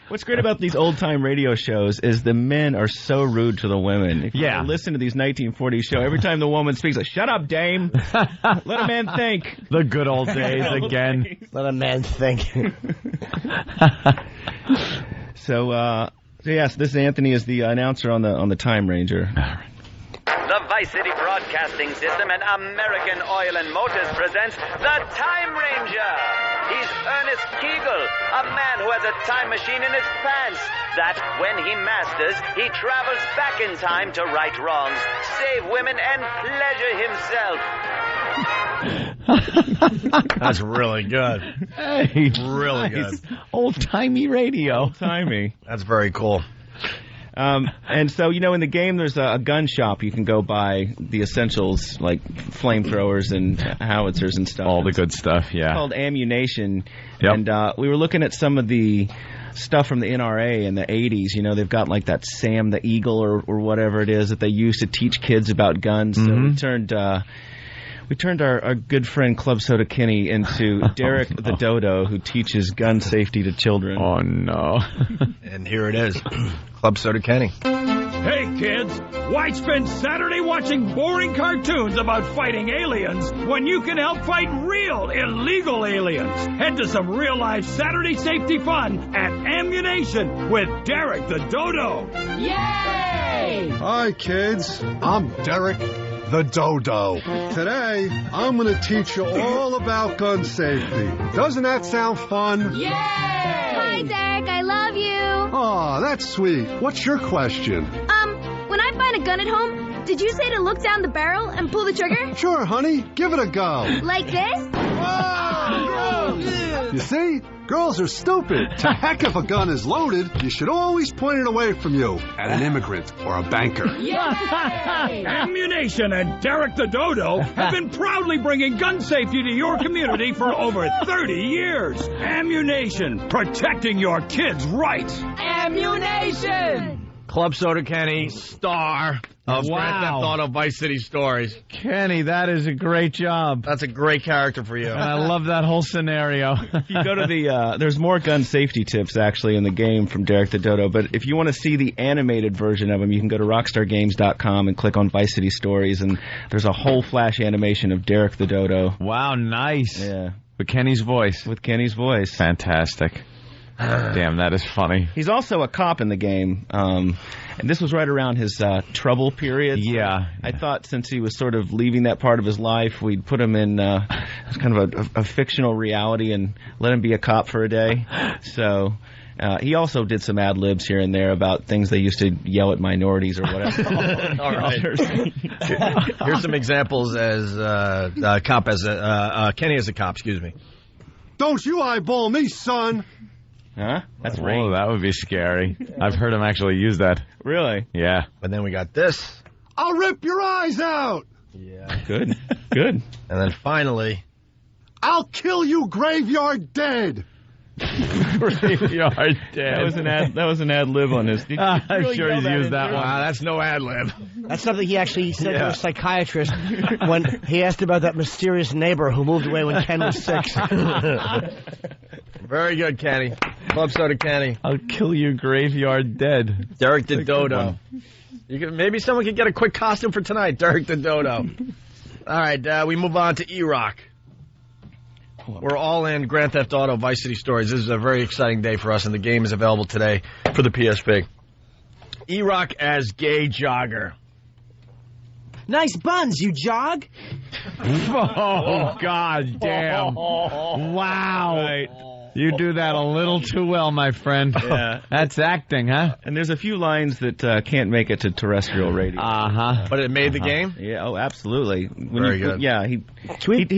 What's great about these old-time radio shows is the men are so rude to the women. If you listen to these 1940s shows, every time the woman speaks, like, shut up, dame. Let a man think. The good old days again. Let a man think. So yes, this Anthony is the announcer on the Time Ranger. The Vice City Broadcasting System and American Oil and Motors presents The Time Ranger. He's Ernest Kegel, a man who has a time machine in his pants that, when he masters, he travels back in time to right wrongs, save women, and pleasure himself. That's really good. Hey, really nice. good. Old-timey radio. Old-timey. That's very cool. And so, in the game, there's a gun shop. You can go buy the essentials, like flamethrowers and howitzers and stuff. All the good stuff, yeah. It's called ammunition. Yep. And we were looking at some of the stuff from the NRA in the 80s. They've got like that Sam the Eagle or whatever it is that they used to teach kids about guns. Mm-hmm. So we turned our good friend Club Soda Kenny into Derek the Dodo, who teaches gun safety to children. Oh, no. And here it is. Club Soda Kenny. Hey, kids, why spend Saturday watching boring cartoons about fighting aliens when you can help fight real illegal aliens? Head to some real-life Saturday safety fun at Ammunition with Derek the Dodo. Yay! Hi, kids. I'm Derek the Dodo. Today, I'm going to teach you all about gun safety. Doesn't that sound fun? Yay! Hi, Derek. I love you. Oh, that's sweet. What's your question? When I find a gun at home, did you say to look down the barrel and pull the trigger? Sure, honey. Give it a go. Like this? Whoa! You see? Girls are stupid. To heck if a gun is loaded, you should always point it away from you at an immigrant or a banker. Ammunition and Derek the Dodo have been proudly bringing gun safety to your community for over 30 years. Ammunition, protecting your kids' rights. Ammunition! Club Soda Kenny, star of Grand Theft Auto Vice City Stories. Kenny, that is a great job. That's a great character for you. And I love that whole scenario. If you go to the, there's more gun safety tips actually in the game from Derek the Dodo, but if you want to see the animated version of them, you can go to rockstargames.com and click on Vice City Stories, and there's a whole flash animation of Derek the Dodo. Wow, nice. Yeah. With Kenny's voice. With Kenny's voice. Fantastic. Damn, that is funny. He's also a cop in the game, and this was right around his trouble period. Yeah. I thought since he was sort of leaving that part of his life, we'd put him in kind of a fictional reality and let him be a cop for a day. So he also did some ad-libs here and there about things they used to yell at minorities or whatever. All right. Here's some examples as Kenny as a cop, excuse me. Don't you eyeball me, son. Huh? That's right. Oh, that would be scary. I've heard him actually use that. Really? Yeah. But then we got this. I'll rip your eyes out. Yeah. Good. Good. And then finally, I'll kill you graveyard dead. Graveyard dead. That was an ad lib on this. I'm sure he's used that one. Wow, that's no ad lib. That's something he actually said to a psychiatrist when he asked about that mysterious neighbor who moved away when Ken was 6. Very good, Kenny. Club Soda Kenny. I'll kill you graveyard dead. Derek the Dodo. Maybe someone could get a quick costume for tonight. Derek the Dodo. All right, we move on to E-Rock. We're all in Grand Theft Auto Vice City Stories. This is a very exciting day for us, and the game is available today for the PSP. E-Rock as gay jogger. Nice buns, you jog. Oh, God damn. Wow. Right. You do that a little too well, my friend. Yeah. That's acting, huh? And there's a few lines that can't make it to terrestrial radio. Uh-huh. But it made the game? Yeah, oh, absolutely. Very good. Yeah, he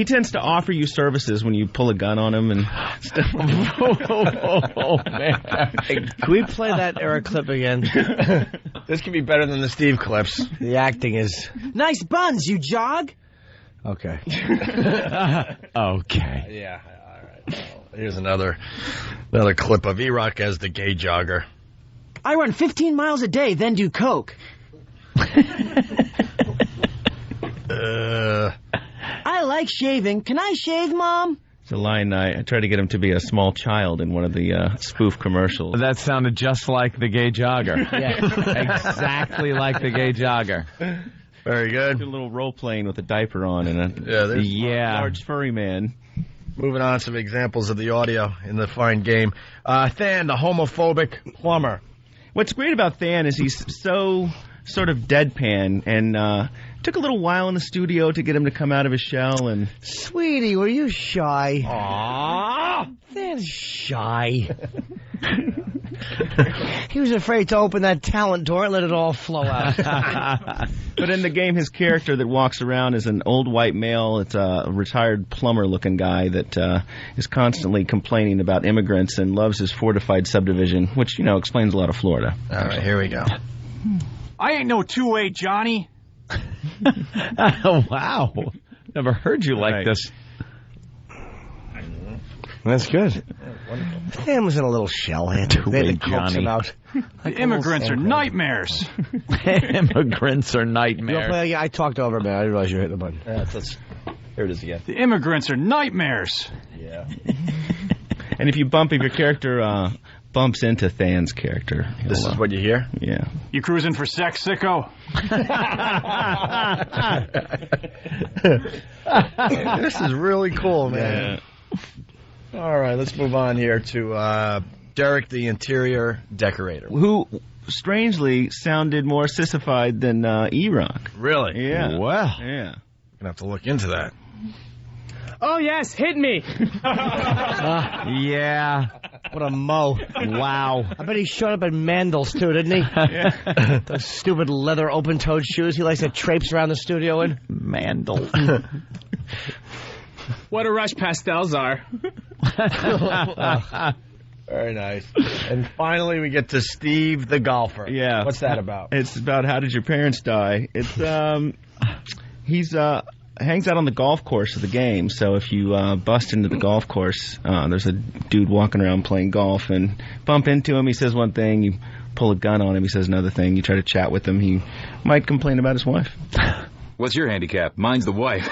tends to offer you services when you pull a gun on him and stuff. Oh, man. Can we play that era clip again? This could be better than the Steve clips. The acting is... Nice buns, you jog. Okay. Okay. Yeah, all right. Well, here's another clip of E-Rock as the gay jogger. I run 15 miles a day, then do coke. I like shaving. Can I shave, Mom? It's a line I tried to get him to be a small child in one of the spoof commercials. That sounded just like the gay jogger. Yeah. Exactly like the gay jogger. Very good. A little role-playing with a diaper on and a large furry man. Moving on, some examples of the audio in the fine game. Than, the homophobic plumber. What's great about Than is he's so sort of deadpan, and took a little while in the studio to get him to come out of his shell. And Sweetie, were you shy? Aww. Than's shy. He was afraid to open that talent door and let it all flow out. But in the game, his character that walks around is an old white male. It's a retired plumber-looking guy that is constantly complaining about immigrants and loves his fortified subdivision, which, explains a lot of Florida. All right, here we go. I ain't no two-way Johnny. Oh, wow. Never heard you like this. That's good. Sam was in a little shell. They had to coax him out. The immigrants are nightmares. Immigrants are nightmares. I talked over, man. I didn't realize you were hitting the button. Here it is again. The immigrants are nightmares. Yeah. And if your character bumps into Than's character, this is what you hear? Yeah. You cruising for sex, sicko? This is really cool, man. Yeah. All right, let's move on here to Derek, the interior decorator. Who, strangely, sounded more sissified than E-Rock. Really? Yeah. Wow. Yeah. Gonna have to look into that. Oh, yes, hit me. Yeah. What a mo. Wow. I bet he showed up at Mandel's, too, didn't he? Yeah. Those stupid leather open-toed shoes he likes to traipse around the studio in. Mandel. What a rush pastels are. Very nice. And finally, we get to Steve the golfer. Yeah. What's that about? It's about how did your parents die. It's he's hangs out on the golf course of the game. So if you bust into the golf course, there's a dude walking around playing golf and bump into him. He says one thing, you pull a gun on him, he says another thing. You try to chat with him, he might complain about his wife. What's your handicap? Mine's the wife.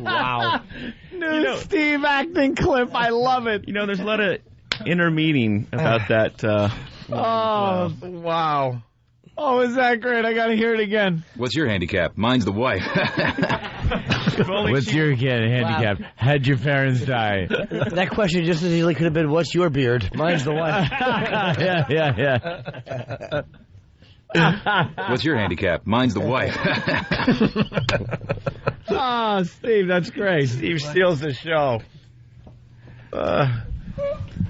Wow. New Steve acting clip. I love it. You know, there's a lot of inner meaning about that. Wow. Oh, is that great? I got to hear it again. What's your handicap? Mine's the wife. What's your handicap? Wow. How'd your parents die? That question just as easily could have been, what's your beard? Mine's the wife. Yeah. What's your handicap? Mine's the wife. Oh, Steve, that's great. Steve steals the show.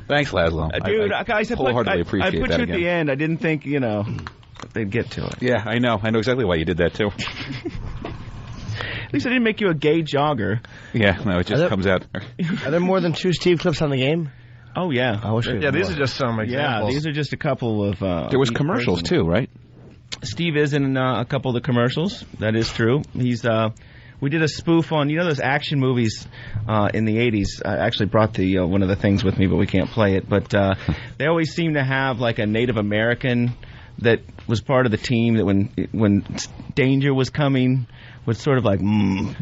Thanks, Laszlo. Dude, guys, I wholeheartedly appreciate I put that you again. at the end. I didn't think, they'd get to it. Yeah, I know. I know exactly why you did that, too. At least I didn't make you a gay jogger. Yeah, no, it just comes out. Are there more than 2 Steve clips on the game? Oh, yeah. These are just some examples. Yeah, these are just a couple of... there was commercials, too, right? Steve is in a couple of the commercials. That is true. He's... we did a spoof on, those action movies in the 80s. I actually brought one of the things with me, but we can't play it. But they always seem to have, like, a Native American that was part of the team that when danger was coming... was sort of like,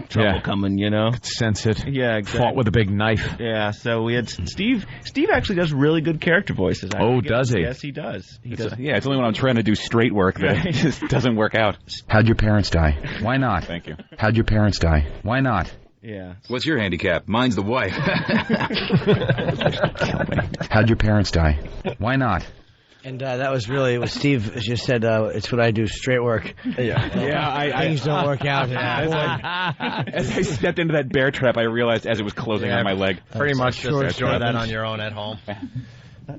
trouble coming, Could sense it. Yeah, exactly. Fought with a big knife. Yeah, so we had Steve. Steve actually does really good character voices. Does he? Yes, he does. It's only when I'm trying to do straight work that it just doesn't work out. How'd your parents die? Why not? Thank you. How'd your parents die? Why not? Yeah. What's your handicap? Mine's the wife. How'd your parents die? Why not? And that was really what Steve just said. It's what I do, straight work. Things don't work out. As I stepped into that bear trap, I realized as it was closing on my leg. Pretty much just enjoy that on your own at home.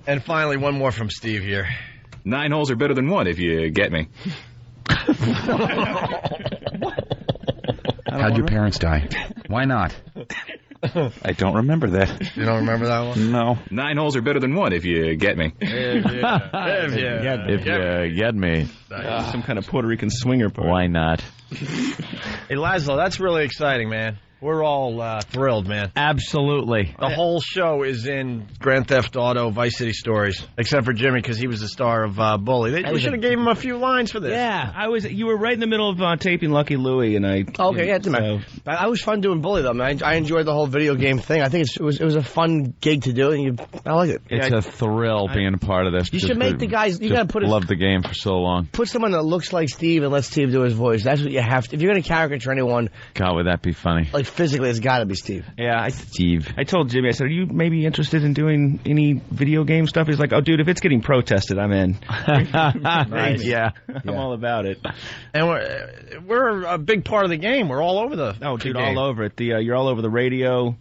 And finally, one more from Steve here. 9 holes are better than 1 if you get me. How'd your parents die? Why not? I don't remember that. You don't remember that one? No. 9 holes are better than 1 if you get me. If you get me. Some kind of Puerto Rican swinger party. Why not? Hey, Laszlo, that's really exciting, man. We're all thrilled, man. Absolutely. The whole show is in Grand Theft Auto, Vice City Stories, except for Jimmy because he was the star of Bully. They should have gave him a few lines for this. Yeah, you were right in the middle of taping Lucky Louie, and I. Okay, yeah, it didn't matter. I was fun doing Bully though, man. I enjoyed the whole video game thing. I think it was a fun gig to do, and I like it. It's a thrill being a part of this. You should make the guys. You gotta put. Love the game for so long. Put someone that looks like Steve and let Steve do his voice. That's what you have to. If you're gonna caricature anyone, God, would that be funny? Like physically, it's got to be Steve. Yeah, Steve. I told Jimmy, I said, are you maybe interested in doing any video game stuff? He's like, oh, dude, if it's getting protested, I'm in. Nice. Yeah, I'm all about it. And we're a big part of the game. We're all over the dude, game. all over it. You're all over the radio,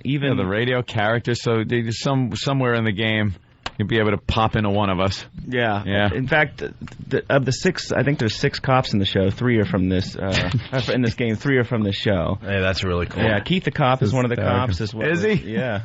even the radio characters. So somewhere in the game, you'll be able to pop into one of us. Yeah. In fact, of the 6, I think there's 6 cops in the show. 3 are from this in this game. 3 are from this show. Hey, that's really cool. Yeah, Keith the cop is one of the cops as well. Is he? Yeah.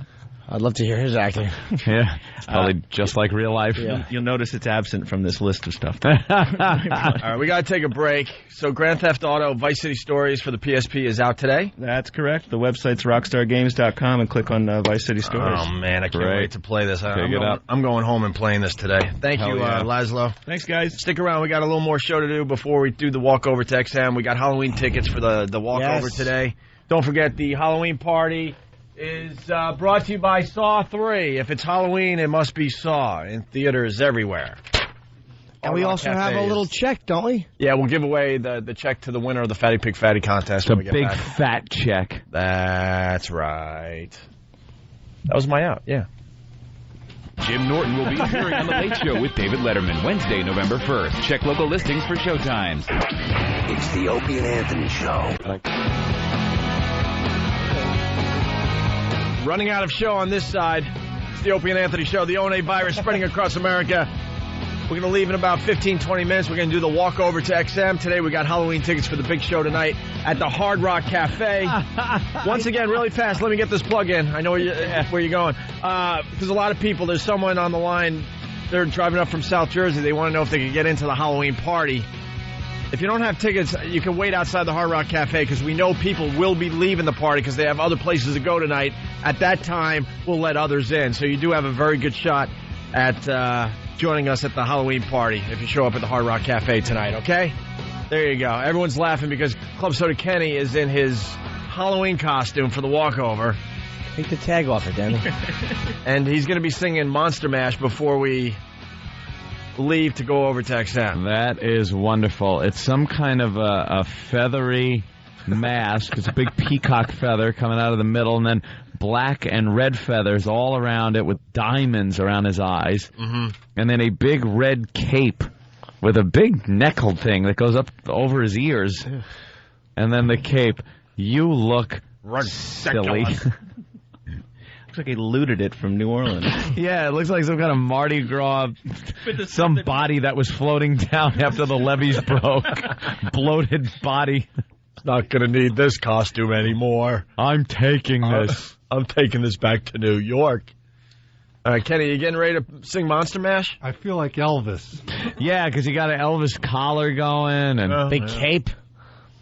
I'd love to hear his acting. Yeah, it's probably just like real life. Yeah. You'll notice it's absent from this list of stuff. All right, we got to take a break. So Grand Theft Auto Vice City Stories for the PSP is out today? That's correct. The website's rockstargames.com and click on Vice City Stories. Oh, man, I can't wait to play this. I'm going home and playing this today. Thank you, Laszlo. Thanks, guys. Stick around. We got a little more show to do before we do the walkover to XM. We got Halloween tickets for the walkover today. Don't forget the Halloween party is brought to you by Saw 3. If it's Halloween, it must be Saw in theaters everywhere. And we also have a little check, don't we? Yeah, we'll give away the check to the winner of the Fatty Pig Fatty contest. It's a big fat check. That's right. That was my out, yeah. Jim Norton will be appearing on The Late Show with David Letterman Wednesday, November 1st. Check local listings for showtimes. It's the Opie and Anthony Show. Running out of show on this side. It's the Opie and Anthony Show. The O&A virus spreading across America. We're going to leave in about 15, 20 minutes. We're going to do the walkover to XM. Today we got Halloween tickets for the big show tonight at the Hard Rock Cafe. Once again, really fast, let me get this plug in. I know where you're going. There's a lot of people. There's someone on the line. They're driving up from South Jersey. They want to know if they can get into the Halloween party. If you don't have tickets, you can wait outside the Hard Rock Cafe because we know people will be leaving the party because they have other places to go tonight. At that time, we'll let others in. So you do have a very good shot at joining us at the Halloween party if you show up at the Hard Rock Cafe tonight, okay? There you go. Everyone's laughing because Club Soda Kenny is in his Halloween costume for the walkover. Take the tag off it, Danny. And he's going to be singing Monster Mash before we leave to go over to XM. That is wonderful. It's some kind of a feathery mask. It's a big peacock feather coming out of the middle, and then black and red feathers all around it with diamonds around his eyes. Mm-hmm. And then a big red cape with a big neckle thing that goes up over his ears. And then the cape. You look silly. Looks like he looted it from New Orleans. Yeah, it looks like some kind of Mardi Gras, some body that was floating down after the levees broke. Bloated body. It's not going to need this costume anymore. I'm taking this. I'm taking this back to New York. All right, Kenny, you getting ready to sing Monster Mash? I feel like Elvis. Yeah, because you got an Elvis collar going and big cape.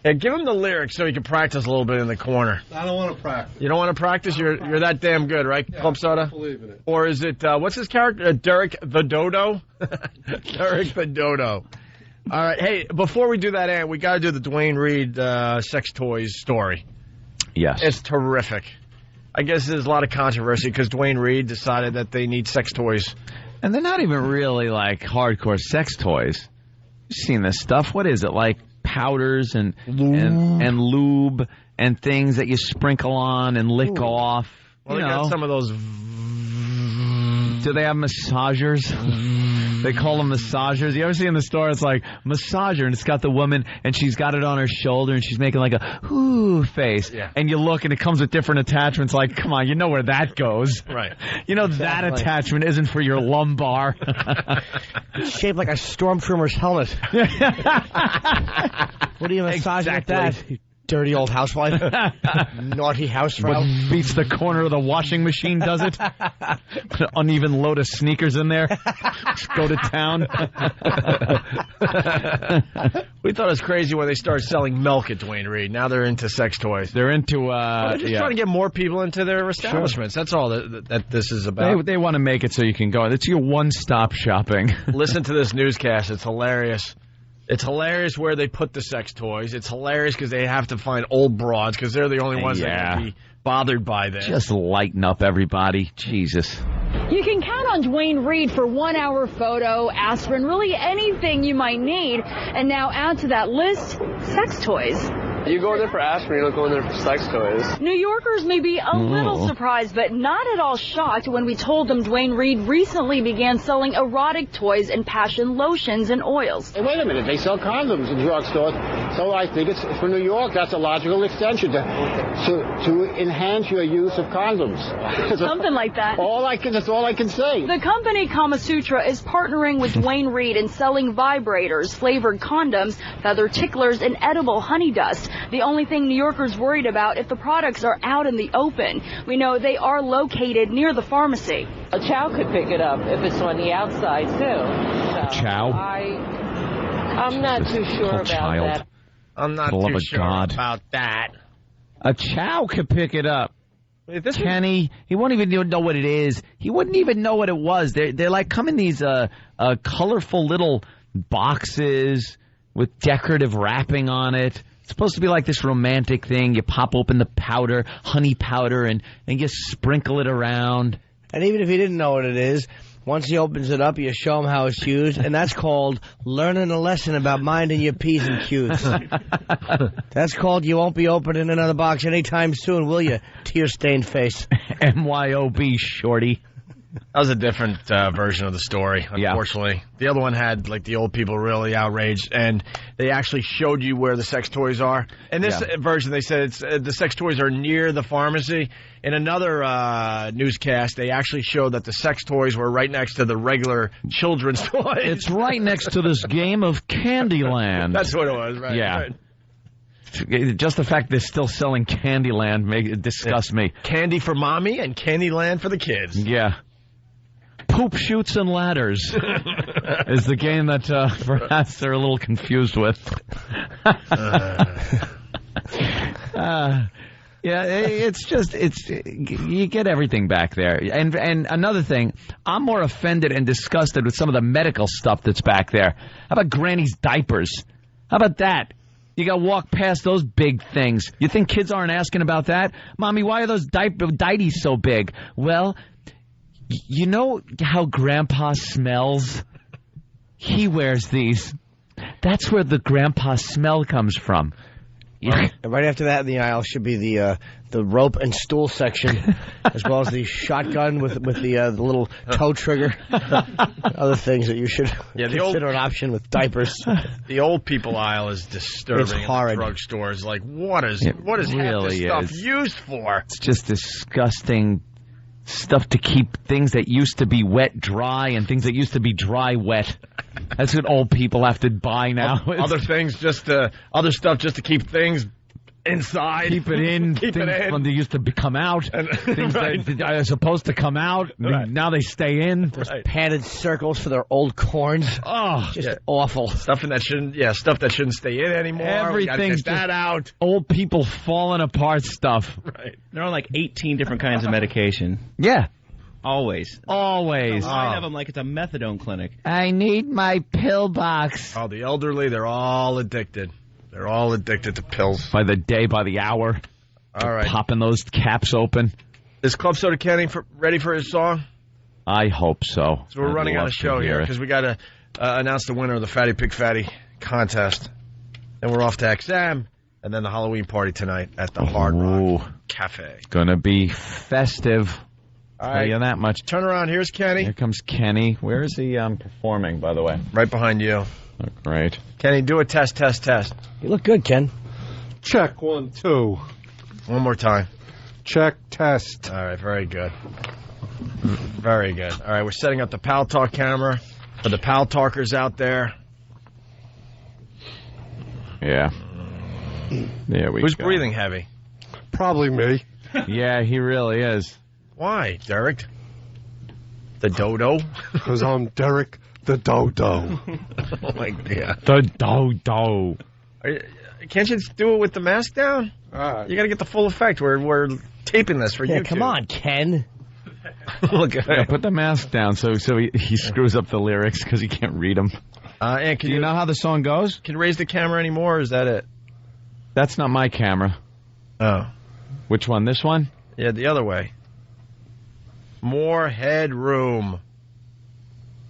Yeah, give him the lyrics so he can practice a little bit in the corner. I don't want to practice. You don't want to practice? You're that damn good, right, Club Soda? I believe in it. Or is it, what's his character? Derek the Dodo? Derek the Dodo. All right, hey, before we do that, we got to do the Dwayne Reed sex toys story. Yes. It's terrific. I guess there's a lot of controversy because Dwayne Reed decided that they need sex toys. And they're not even really like hardcore sex toys. You've seen this stuff. What is it, like powders and lube and things that you sprinkle on and lick off? Well, they got some of those. Do they have massagers? They call them massagers. You ever see in the store, it's like massager, and it's got the woman, and she's got it on her shoulder, and she's making like a ooh face. Yeah. And you look, and it comes with different attachments. Like, come on, you know where that goes. Right. You know that attachment isn't for your lumbar. It's shaped like a stormtrooper's helmet. What do you massage with that? You dirty old housewife. Naughty housefrau. What beats the corner of the washing machine, does it? Put an uneven load of sneakers in there. Just go to town. We thought it was crazy when they started selling milk at Dwayne Reed. Now they're into sex toys. They're into... they're just trying to get more people into their establishments. Sure. That's all that this is about. They want to make it so you can go. It's your one-stop shopping. Listen to this newscast. It's hilarious. It's hilarious where they put the sex toys. It's hilarious because they have to find old broads because they're the only ones that can be bothered by this. Just lighten up, everybody. Jesus. You can count on Dwayne Reed for 1 hour photo, aspirin, really anything you might need. And now add to that list, sex toys. You go in there for aspirin, you don't go in there for sex toys. New Yorkers may be a little surprised, but not at all shocked when we told them Dwayne Reed recently began selling erotic toys and passion lotions and oils. Hey, wait a minute, they sell condoms in drugstores, so I think it's for New York, that's a logical extension to enhance your use of condoms. Something like that. That's all I can say. The company Kama Sutra is partnering with Dwayne Reed and selling vibrators, flavored condoms, feather ticklers, and edible honey dust. The only thing New Yorkers worried about if the products are out in the open. We know they are located near the pharmacy. A chow could pick it up if it's on the outside, too. So Chow? I'm not too sure about that. I'm not too sure about that. A chow could pick it up. Kenny, he won't even know what it is. He wouldn't even know what it was. They're like come in these colorful little boxes with decorative wrapping on it. It's supposed to be like this romantic thing. You pop open the powder, honey powder, and you sprinkle it around. And even if you didn't know what it is, once he opens it up, you show him how it's used, and that's called learning a lesson about minding your P's and Q's. That's called you won't be opening another box anytime soon, will you? Tear-stained face. MYOB, shorty. That was a different version of the story, unfortunately. Yeah. The other one had, like, the old people really outraged, and they actually showed you where the sex toys are. In this version, they said it's the sex toys are near the pharmacy. In another newscast, they actually showed that the sex toys were right next to the regular children's toys. It's right next to this game of Candyland. That's what it was, right? Yeah. Right. Just the fact they're still selling Candyland disgusts me. Candy for mommy and Candyland for the kids. Yeah. Hoop Shoots and Ladders is the game that perhaps they're a little confused with. Yeah, you get everything back there. And another thing, I'm more offended and disgusted with some of the medical stuff that's back there. How about Granny's diapers? How about that? You got to walk past those big things. You think kids aren't asking about that? Mommy, why are those diaties so big? Well, you know how Grandpa smells? He wears these. That's where the Grandpa smell comes from. Yeah. And right after that in the aisle should be the rope and stool section, as well as the shotgun with the little toe trigger, other things that you should consider an option with diapers. The old people aisle is disturbing. It's horrid. In the drugstores. Like, what is half this stuff used for? It's just disgusting stuff to keep things that used to be wet dry and things that used to be dry wet. That's what old people have to buy now. Other stuff just to keep things inside. Keep it in. Keep things it in. When they used to come out. Things that are supposed to come out. Right. Now they stay in. Those padded circles for their old corns. Oh, just awful. Stuff that shouldn't stay in anymore. Everything's that out. Old people falling apart stuff. Right. They're on like 18 different kinds of medication. Yeah. Always. Always. A line of them like it's a methadone clinic. I need my pill box. Oh, the elderly, they're all addicted. They're all addicted to pills. By the day, by the hour. All right. Popping those caps open. Is Club Soda Kenny ready for his song? I hope so. So we're running on a show here because we got to announce the winner of the Fatty Pig Fatty contest. Then we're off to XM, and then the Halloween party tonight at the Hard Rock Cafe. Gonna be festive. All Tell you that much. Turn around. Here's Kenny. Here comes Kenny. Where is he performing, by the way? Right behind you. Oh, great. Kenny, do a test. You look good, Ken. Check 1, 2. One more time. Check, test. All right, very good. Very good. All right, we're setting up the Pal Talk camera for the Pal Talkers out there. Yeah. There we Who's go. breathing heavy? Probably me. Yeah, he really is. Why, Derek? The dodo? Because I'm Derek the Dodo. Oh, my God. The dodo. Can't you do it with the mask down? You got to get the full effect. We're taping this for you. Come on, Ken. Look, put the mask down so he screws up the lyrics because he can't read them. And Do you know how the song goes? Can you raise the camera anymore, or is that it? That's not my camera. Oh. Which one? This one? Yeah, the other way. More headroom.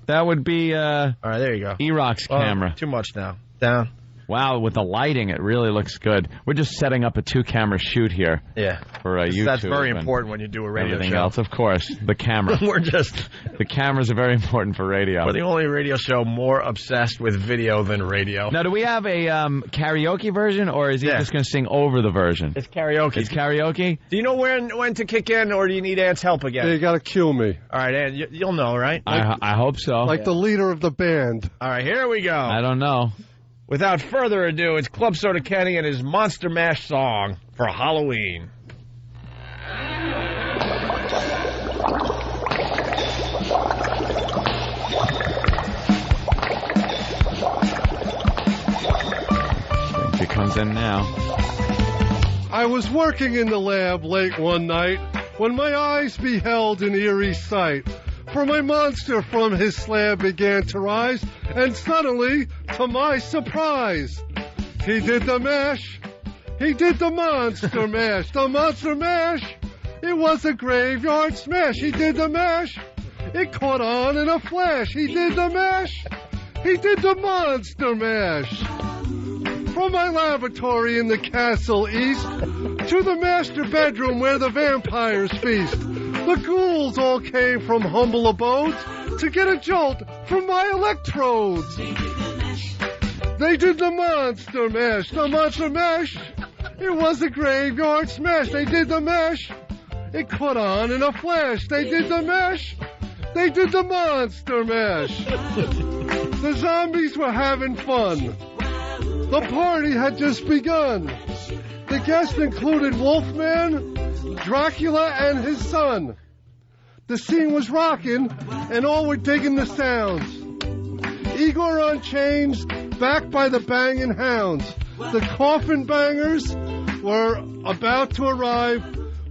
That would be all right, there you go. E-Rock's camera. Too much now. Down. Wow, with the lighting, it really looks good. We're just setting up a 2-camera shoot here. Yeah. For YouTube. That's very important when you do a radio everything show. else, of course. The camera. The cameras are very important for radio. We're the only radio show more obsessed with video than radio. Now, do we have a karaoke version, or is he just going to sing over the version? It's karaoke. It's karaoke? Do you know when to kick in, or do you need Ant's help again? Yeah, you got to cue me. All right, Ant, you'll know, right? I hope so. Like the leader of the band. All right, here we go. I don't know. Without further ado, it's Club Soda Kenny and his Monster Mash song for Halloween. It comes in now. I was working in the lab late one night when my eyes beheld an eerie sight. For my monster from his slab began to rise, and suddenly, to my surprise, he did the mash. He did the monster mash. The monster mash. It was a graveyard smash. He did the mash. It caught on in a flash. He did the mash. He did the monster mash. From my laboratory in the castle east to the master bedroom where the vampires feast. The ghouls all came from humble abodes to get a jolt from my electrodes. They did the monster mash. The monster mash. It was a graveyard smash. They did the mash. It caught on in a flash. They did the mash. They did the monster mash. The zombies were having fun. The party had just begun. The guests included Wolfman, Dracula, and his son. The scene was rocking, and all were digging the sounds. Igor on chains, backed by the banging hounds. The coffin bangers were about to arrive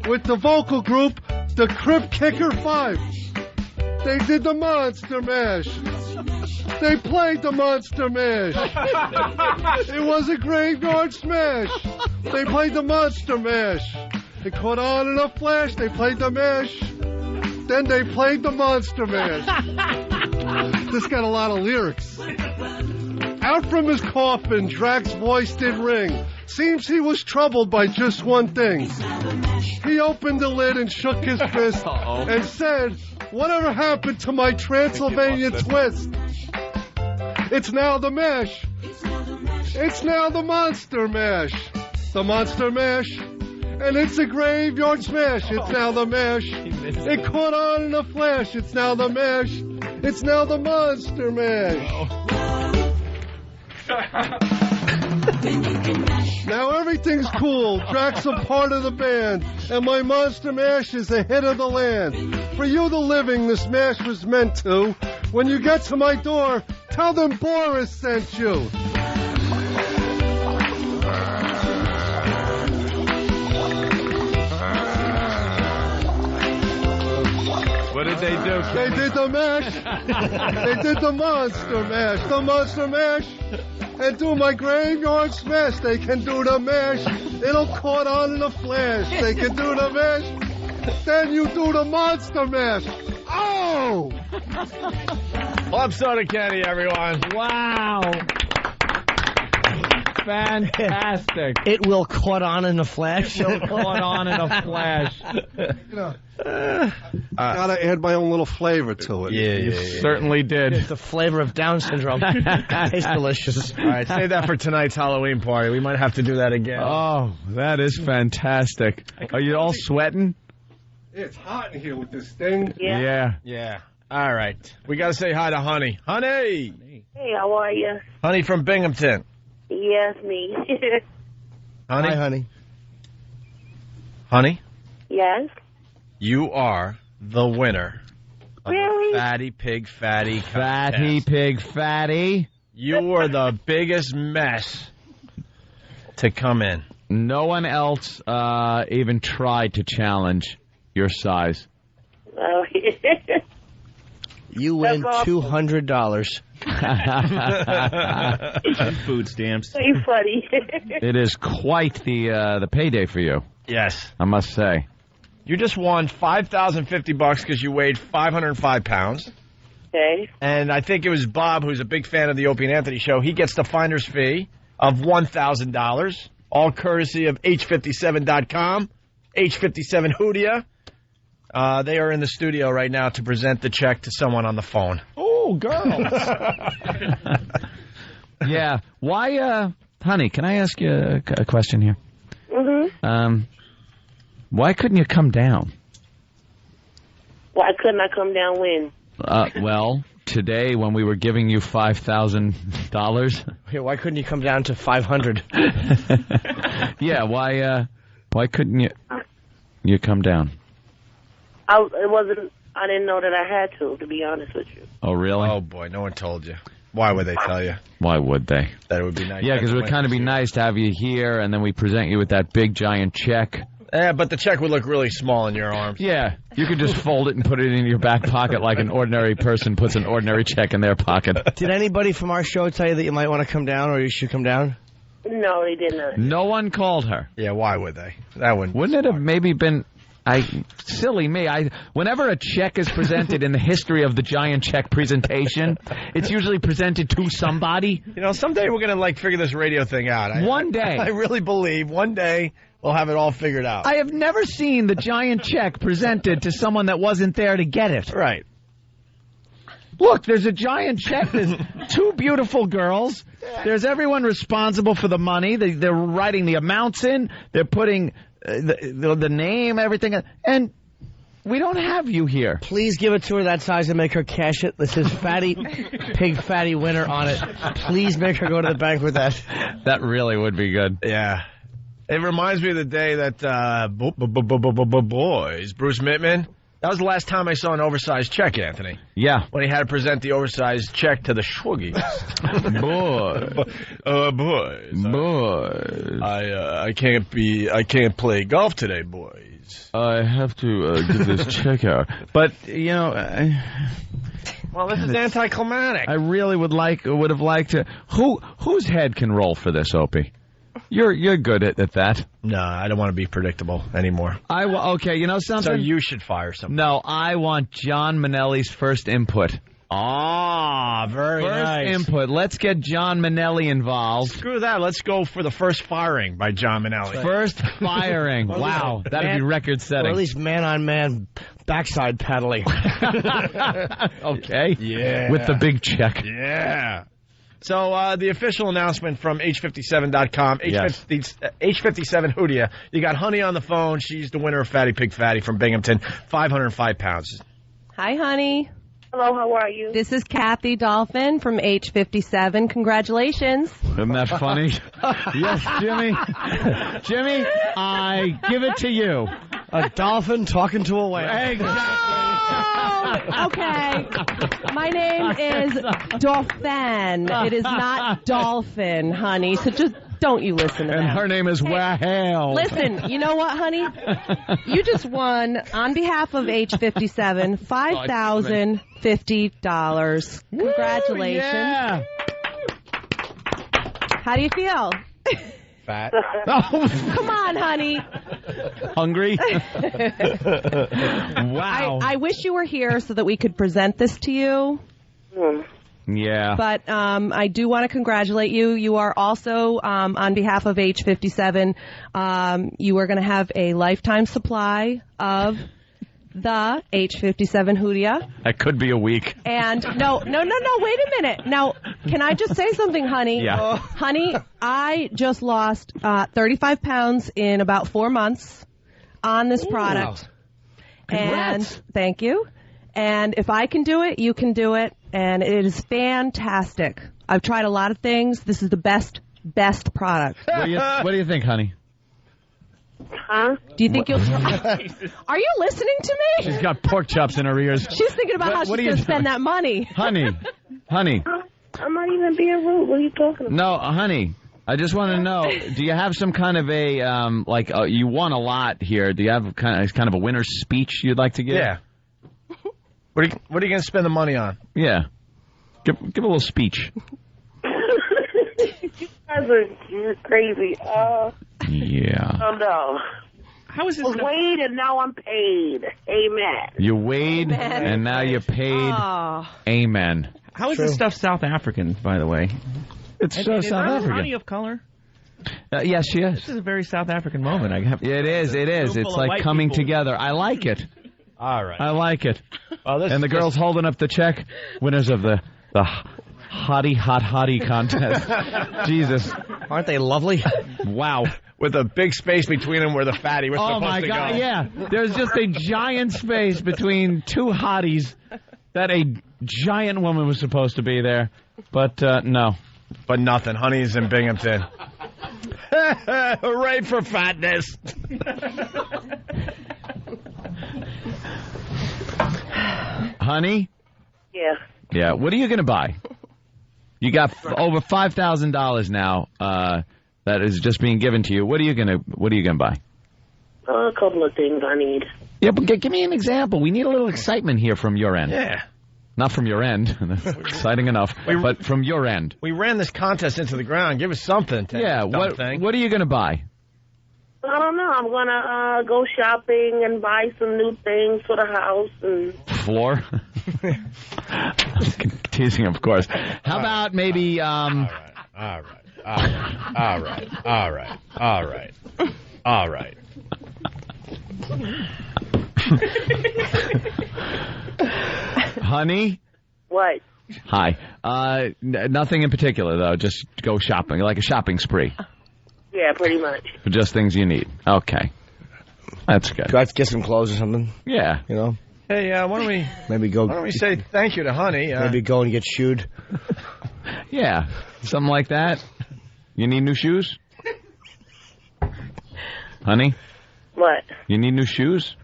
with the vocal group, the Crib Kicker 5. They did the Monster Mash. They played the Monster Mash. It was a graveyard smash. They played the Monster Mash. It caught on in a flash. They played the mash. Then they played the Monster Mash. This got a lot of lyrics. Out from his coffin, Drac's voice did ring. Seems he was troubled by just one thing. He opened the lid and shook his fist and said, "Whatever happened to my Transylvania twist? It's now the mash. It's now the Monster Mash. The Monster Mash. And it's a graveyard smash. It's now the mash. It caught on in a flash. It's now the mash. It's now the Monster Mash." Now everything's cool. Drac's a part of the band, and my Monster Mash is the hit of the land. For you, the living, this mash was meant to. When you get to my door, tell them Boris sent you. What did they do? They did the mash. They did the Monster Mash. The Monster Mash. And do my graveyard smash. They can do the mash. It'll caught on in a flash. They can do the mash. Then you do the Monster Mash. Oh! Club Soda Candy, everyone. Wow. Fantastic. It will caught on in a flash. It will caught on in a flash. Gotta add my own little flavor to it. Yeah, you certainly did. It's the flavor of Down syndrome. Tastes delicious. All right, save that for tonight's Halloween party. We might have to do that again. Oh, that is fantastic. Are you all sweating? It's hot in here with this thing. Yeah. All right. We got to say hi to Honey. Honey! Hey, how are you? Honey from Binghamton. Yes, me. Honey? Hi, honey. Honey? Yes? You are the winner of Really? the Fatty Pig Fatty contest. Fatty Pig Fatty. You were the biggest mess to come in. No one else even tried to challenge your size. Oh, You win $200. And food stamps. so you funny. It is quite the payday for you. Yes. I must say. You just won $5,050 because you weighed 505 pounds. Okay. And I think it was Bob, who's a big fan of the Opie and Anthony show. He gets the finder's fee of $1,000, all courtesy of H57.com, H57 Hoodia. They are in the studio right now to present the check to someone on the phone. Oh, girls. Yeah. Why, honey, can I ask you a question here? Mm-hmm. Why couldn't you come down? Why couldn't I come down when? Well, today when we were giving you $5,000. Yeah, why couldn't you come down to 500? Yeah, why couldn't you come down? I didn't know that I had to be honest with you. Oh, really? Oh, boy, no one told you. Why would they tell you? Why would they? That it would be nice. Yeah, because it would kind of be nice to have you here, and then we present you with that big, giant check. Yeah, but the check would look really small in your arms. Yeah, you could just fold it and put it in your back pocket like an ordinary person puts an ordinary check in their pocket. Did anybody from our show tell you that you might want to come down or you should come down? No, they did not. No one called her. Yeah, why would they? That wouldn't it have maybe been... silly me. Whenever a check is presented in the history of the giant check presentation, it's usually presented to somebody. You know, someday we're going to, figure this radio thing out. One day. I really believe one day we'll have it all figured out. I have never seen the giant check presented to someone that wasn't there to get it. Right. Look, there's a giant check. There's two beautiful girls. There's everyone responsible for the money. They're writing the amounts in. They're putting... the name, everything, and we don't have you here. Please give it to her that size and make her cash it. This is Fatty Pig Fatty winner on it. Please make her go to the bank with that. That really would be good. Yeah. It reminds me of the day that boys, Bruce Mittman, That was the last time I saw an oversized check, Anthony. Yeah. When he had to present the oversized check to the Schwoogies. Boys. I can't play golf today, boys. I have to give this check out. But, you know... Well, this is anticlimactic. I really would have liked to... Whose head can roll for this, Opie? You're good at that. No, I don't want to be predictable anymore. Okay, you know something? So you should fire someone. No, I want John Manelli's first input. Very nice. First input. Let's get John Manelli involved. Screw that. Let's go for the first firing by John Manelli. First firing. Wow, that'd be record-setting. Or at least man-on-man backside paddling. Okay. Yeah. With the big check. Yeah. So the official announcement from H57.com, H57 Hoodia. You got Honey on the phone. She's the winner of Fatty Pig Fatty from Binghamton, 505 pounds. Hi, honey. Hello, how are you? This is Kathy Dolphin from H57. Congratulations. Isn't that funny? Yes, Jimmy. Jimmy, I give it to you. A dolphin talking to a whale. Oh, okay. My name is Dolphin. It is not Dolphin, honey. So just don't you listen to that. And her name is Wahale. Listen, you know what, honey? You just won, on behalf of H57, $5,050. Congratulations. Yeah. How do you feel? Fat. Come on, honey. Hungry? Wow. I wish you were here so that we could present this to you. Yeah. But I do want to congratulate you. You are also, on behalf of H57, you are going to have a lifetime supply of the H57 Hoodia. That could be a week. And no, wait a minute. Now, can I just say something, honey? Yeah. Honey, I just lost 35 pounds in about 4 months on this product. And thank you. And if I can do it, you can do it. And it is fantastic. I've tried a lot of things. This is the best product. What do you think, honey? Huh? Do you think you'll try? Are you listening to me? She's got pork chops in her ears. She's thinking about how she's going to spend that money. Honey. I'm not even being rude. What are you talking about? No, honey. I just want to know, do you have some kind of a, you won a lot here. Do you have kind of a winner's speech you'd like to give? Yeah. What are you going to spend the money on? Yeah. Give a little speech. You guys are crazy. Yeah. Oh, no. How is this? I was weighed and now I'm paid. Amen. You weighed and now you're paid. Oh. Amen. How is this stuff South African, by the way? It's South African. Honey of color? Yes, she is. This is a very South African moment. It is. It's like coming together. I like it. All right. I like it. And the girls holding up the check, winners of the hottie contest. Jesus. Aren't they lovely? Wow. With a big space between them where the fatty was supposed to go. Oh, my God, yeah. There's just a giant space between two hotties that a giant woman was supposed to be there. But, no. But nothing. Honey's in Binghamton. Hooray for fatness. Honey? Yeah. Yeah. What are you going to buy? You got over $5,000 now that is just being given to you. What are you going to buy? A couple of things I need. Yeah, but give me an example. We need a little excitement here from your end. Yeah. Not from your end. That's exciting enough. But from your end. We ran this contest into the ground. Give us something. Yeah. What are you going to buy? I don't know. I'm going to go shopping and buy some new things for the house. And floor? Teasing, of course. How about maybe... All right. Honey? What? Hi. Nothing in particular, though. Just go shopping, like a shopping spree. Yeah, pretty much. For just things you need. Okay. That's good. Got to get some clothes or something. Yeah. You know? Hey, why don't we say thank you to Honey? Maybe go and get shoed. Yeah. Something like that. You need new shoes? Honey? What? You need new shoes?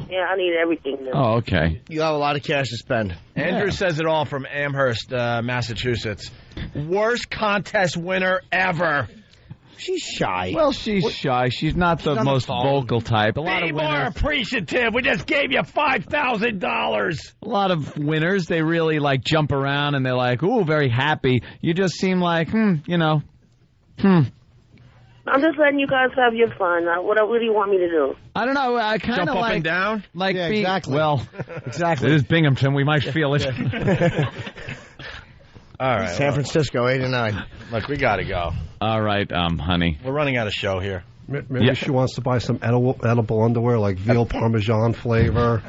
Yeah, I need everything new. Oh, okay. You have a lot of cash to spend. Andrew says it all from Amherst, Massachusetts. Worst contest winner ever. She's shy. Well, she's shy. She's not the most vocal type. A lot Be of more winners. appreciative. We just gave you $5,000. A lot of winners, they really like jump around and they're like, ooh, very happy. You just seem like, I'm just letting you guys have your fun. What do you want me to do? I don't know. I kind of Jump up like and down? Like Yeah, be, exactly. Well, Exactly. it is Binghamton. We might feel it. All right. San Francisco, 8 and 9. Look, we got to go. All right, honey. We're running out of show here. Maybe she wants to buy some edible underwear, like veal parmesan flavor.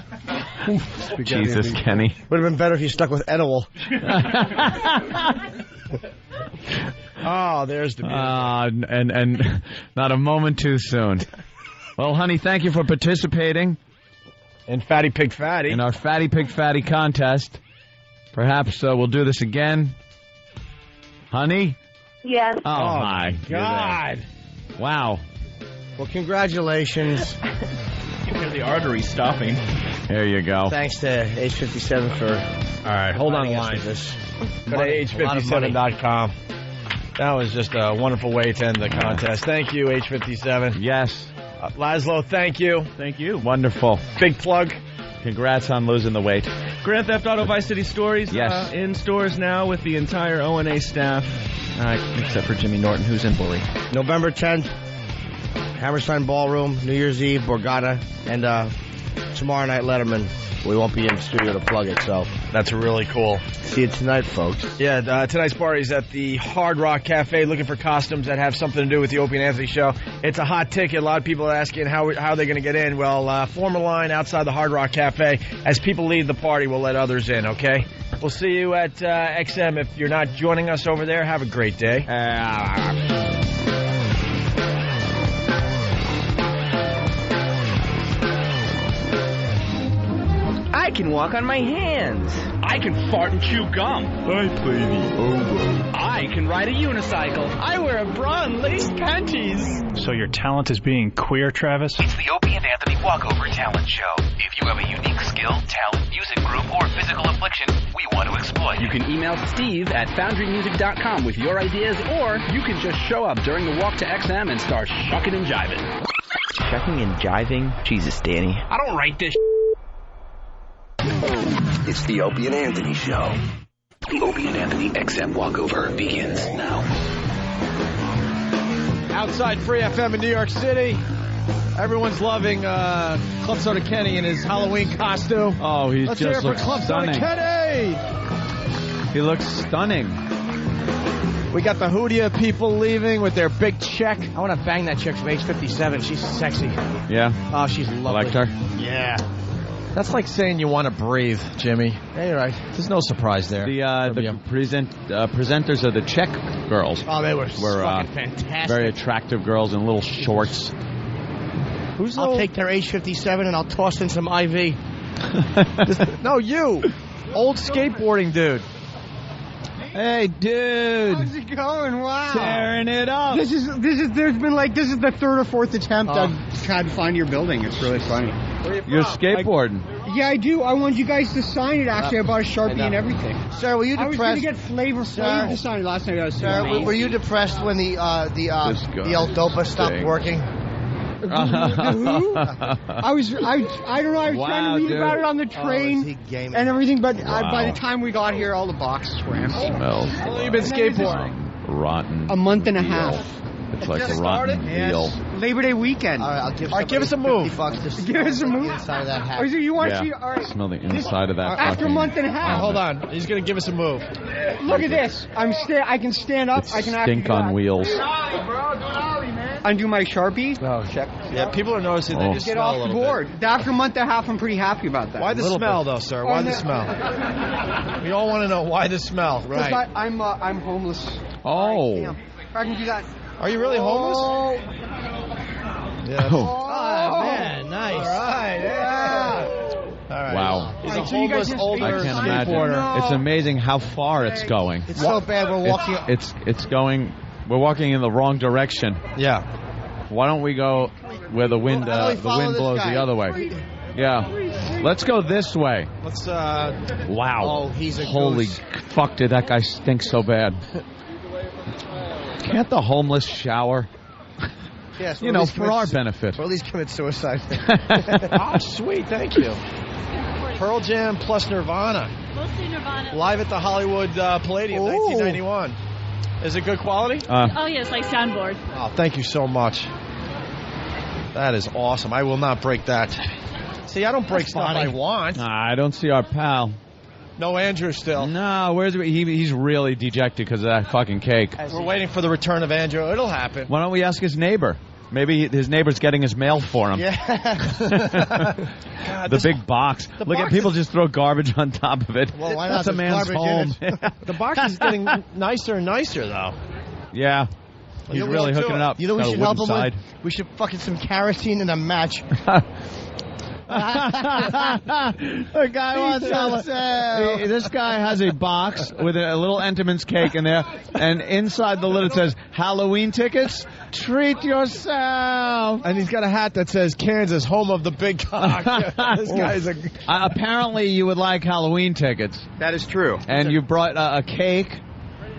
Jesus, Kenny. Would have been better if you stuck with edible. Oh, there's the music. And not a moment too soon. Well, honey, thank you for participating. And Fatty Pig Fatty. In our Fatty Pig Fatty contest. Perhaps we'll do this again. Honey? Yes. Oh, my God. Wow. Well, congratulations. You hear the artery stopping. There you go. Thanks to Age 57 for... All right, hold on the line. Go to age57.com. That was just a wonderful way to end the contest. Thank you, H57. Yes. Laszlo, thank you. Thank you. Wonderful. Big plug. Congrats on losing the weight. Grand Theft Auto Vice City Stories Yes. In stores now with the entire O&A staff, except for Jimmy Norton, who's in Bully. November 10th, Hammerstein Ballroom, New Year's Eve, Borgata, and tomorrow night, Letterman. We won't be in the studio to plug it, so... That's really cool. See you tonight, folks. Yeah, tonight's party is at the Hard Rock Cafe, looking for costumes that have something to do with the Opie and Anthony show. It's a hot ticket. A lot of people are asking how they're going to get in. Well, form a line outside the Hard Rock Cafe. As people leave the party, we'll let others in, okay? We'll see you at XM. If you're not joining us over there, have a great day. I can walk on my hands. I can fart and chew gum. I play the oboe. I can ride a unicycle. I wear a bra and lace panties. So your talent is being queer, Travis? It's the Opie and Anthony Walkover Talent Show. If you have a unique skill, talent, music group, or physical affliction, we want to exploit. You can email Steve at foundrymusic.com with your ideas, or you can just show up during the walk to XM and start shucking and jiving. Shucking and jiving? Jesus, Danny. I don't write this. It's the Opie and Anthony Show. The Opie and Anthony XM Walkover begins now. Outside Free FM in New York City. Everyone's loving Club Soda Kenny in his Halloween costume. Oh, Let's hear it for Club Soda Kenny. He looks stunning. We got the Hoodia people leaving with their big check. I want to bang that chick from age 57. She's sexy. Yeah. Oh, she's lovely. Liked her? Yeah. That's like saying you want to breathe, Jimmy. Yeah, you're right. There's no surprise there. The presenters of the Czech girls. Oh, they were fucking fantastic. Very attractive girls in little shorts. I'll take their age 57 and I'll toss in some IV. No, you. Old skateboarding dude. Hey, dude. How's it going? Wow. Tearing it up. This is the third or fourth attempt I've tried to find your building. It's really funny. You're skateboarding. Yeah, I do. I want you guys to sign it, actually. I bought a Sharpie and everything. Sir, were you depressed? I was going to get Flavor to sign it last night. Sir, were you depressed when the L-Dopa stopped working? Who? I don't know. I was trying to read about it on the train and everything, but by the time we got here, all the boxes were empty. Smells. How long have you been skateboarding? Rotten. A month and a half. It's like a rotten eel. Labor Day weekend. All right, give us a move. Give us a move. Inside of that hat. You want to see? All right. Smell the inside of that. After a month and a half. Hold on. He's going to give us a move. Look at this. I can stand up. I can stink on wheels. Undo my Sharpie. Oh, check. Yeah, people are noticing they just get smell off a the little board. bit. After a month and a half, I'm pretty happy about that. Why the smell, though, sir? Why the smell? We all want to know why the smell. Right. I'm homeless. Oh. If I can do that. Are you really homeless? Yeah. Oh, man, nice. All right, yeah. All right. Wow. He's a homeless older I can't imagine. skateboarder. It's amazing how far it's going. It's so bad we're walking. It's going. We're walking in the wrong direction. Yeah. Why don't we go where the wind blows the other way? Yeah. Let's go this way. Let's, Wow. Oh, he's a Holy goose. fuck, did that guy stink so bad. Can't the homeless shower? Yes, You know, for our benefit. Or at least commit suicide. Oh, sweet. Thank you. Pearl Jam plus Nirvana. Mostly Nirvana. Live at the Hollywood Palladium, 1991. Is it good quality? Oh, yes, like soundboard. Oh, thank you so much. That is awesome. I will not break that. See, I don't break stuff I want. I don't see our pal. No Andrew still. No, where's he's really dejected because of that fucking cake. We're waiting for the return of Andrew. It'll happen. Why don't we ask his neighbor? Maybe his neighbor's getting his mail for him. God, The big box. Look at people just throw garbage on top of it. Well, why That's not? a man's home. The box is getting nicer and nicer, though. Yeah. He's really hooking it up. You know what we Got a should help him wooden side. with? We should fucking some kerosene and a match. The guy wants this guy has a box with a little Entenmann's cake in there, and inside the lid it says, Halloween tickets? Treat yourself. And he's got a hat that says, Kansas, home of the big cock. This guy's a... apparently you would like Halloween tickets. That is true. And you brought a cake.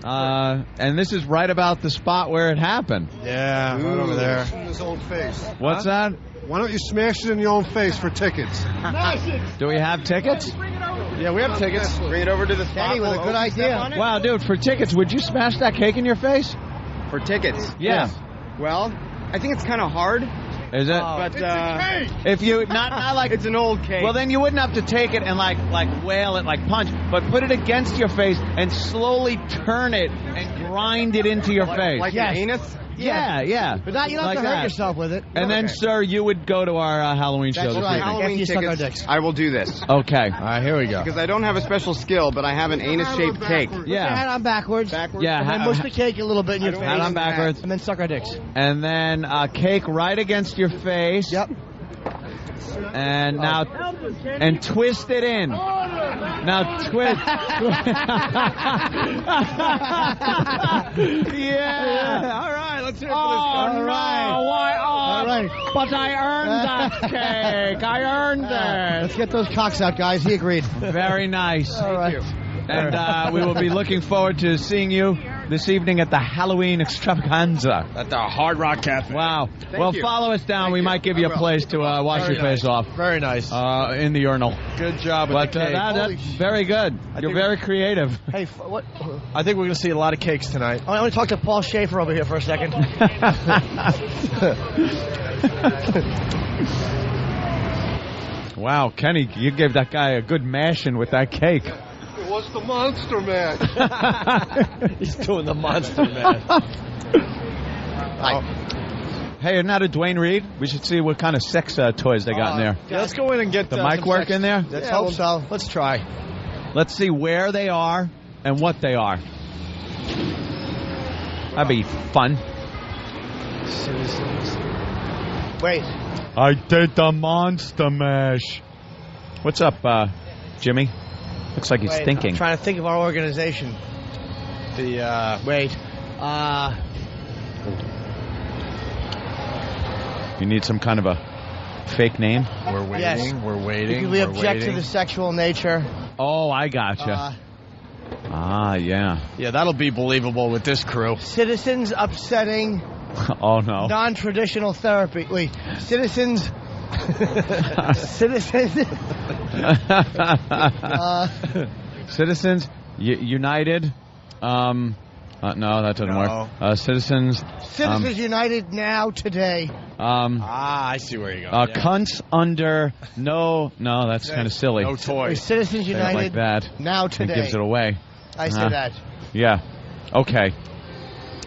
And this is right about the spot where it happened. Yeah, right over there. In his own face. What's that? Why don't you smash it in your own face for tickets? Do we have tickets? Yeah, we have tickets. Bring it over to the spot. Kenny with a good idea. Wow, dude, for tickets, would you smash that cake in your face? For tickets? Yeah. Well, I think it's kind of hard. Is it? But if you not like it's an old cake. Well, then you wouldn't have to take it and like wail it, like punch, but put it against your face and slowly turn it and grind it into your face. Like an anus? Yeah. But not, you don't like have to hurt that. yourself with it. And then, sir, you would go to our Halloween show That's this right. evening. Halloween After you suck our tickets. dicks. I will do this. Okay. All right, here we go. Because I don't have a special skill, but I have an anus-shaped cake. Put your hat on backwards. Yeah. And then mush the cake a little bit in your face. Hat on backwards. And then suck our dicks. And then cake right against your face. Yep. And now, and twist it in. Now twist. Yeah. All right, let's hear it for this All guy. right. All right. But I earned that cake. I earned it. Let's get those cocks out, guys. He agreed. Very nice. All right. And we will be looking forward to seeing you this evening at the Halloween extravaganza. At the Hard Rock Cafe. Wow. Thank you. Follow us down. We might give you a place to wash Very your face nice. off. Very nice. In the urinal. Good job with But the cake. that's very good. You're very creative. Hey, what? I think we're going to see a lot of cakes tonight. I want to talk to Paul Schaefer over here for a second. Wow, Kenny, you gave that guy a good mashing with that cake. It was the Monster Mash. He's doing the Monster Mash. Hey, isn't that a Dwayne Reed? We should see what kind of sex toys they got in there. Yeah, let's go in and get The mic some work sex. in there? Let's hope so. Let's try. Let's see where they are and what they are. That'd be fun. Wait. I did the Monster Mash. What's up, Jimmy? Looks like he's Wait, thinking. I'm trying to think of our organization. Wait. You need some kind of a fake name? We're waiting. Yes. We're waiting. Because we we're object waiting. to the sexual nature. Oh, I gotcha. Yeah. Yeah, that'll be believable with this crew. Citizens upsetting Oh, no. non-traditional therapy. Wait, citizens. Citizens. Citizens United. No, that doesn't work. Citizens. Citizens United now today. I see where you're going. Cunts under no, that's kind of silly. No toy. Citizens Say it United like that. now today. It gives it away. I say that. Yeah. Okay.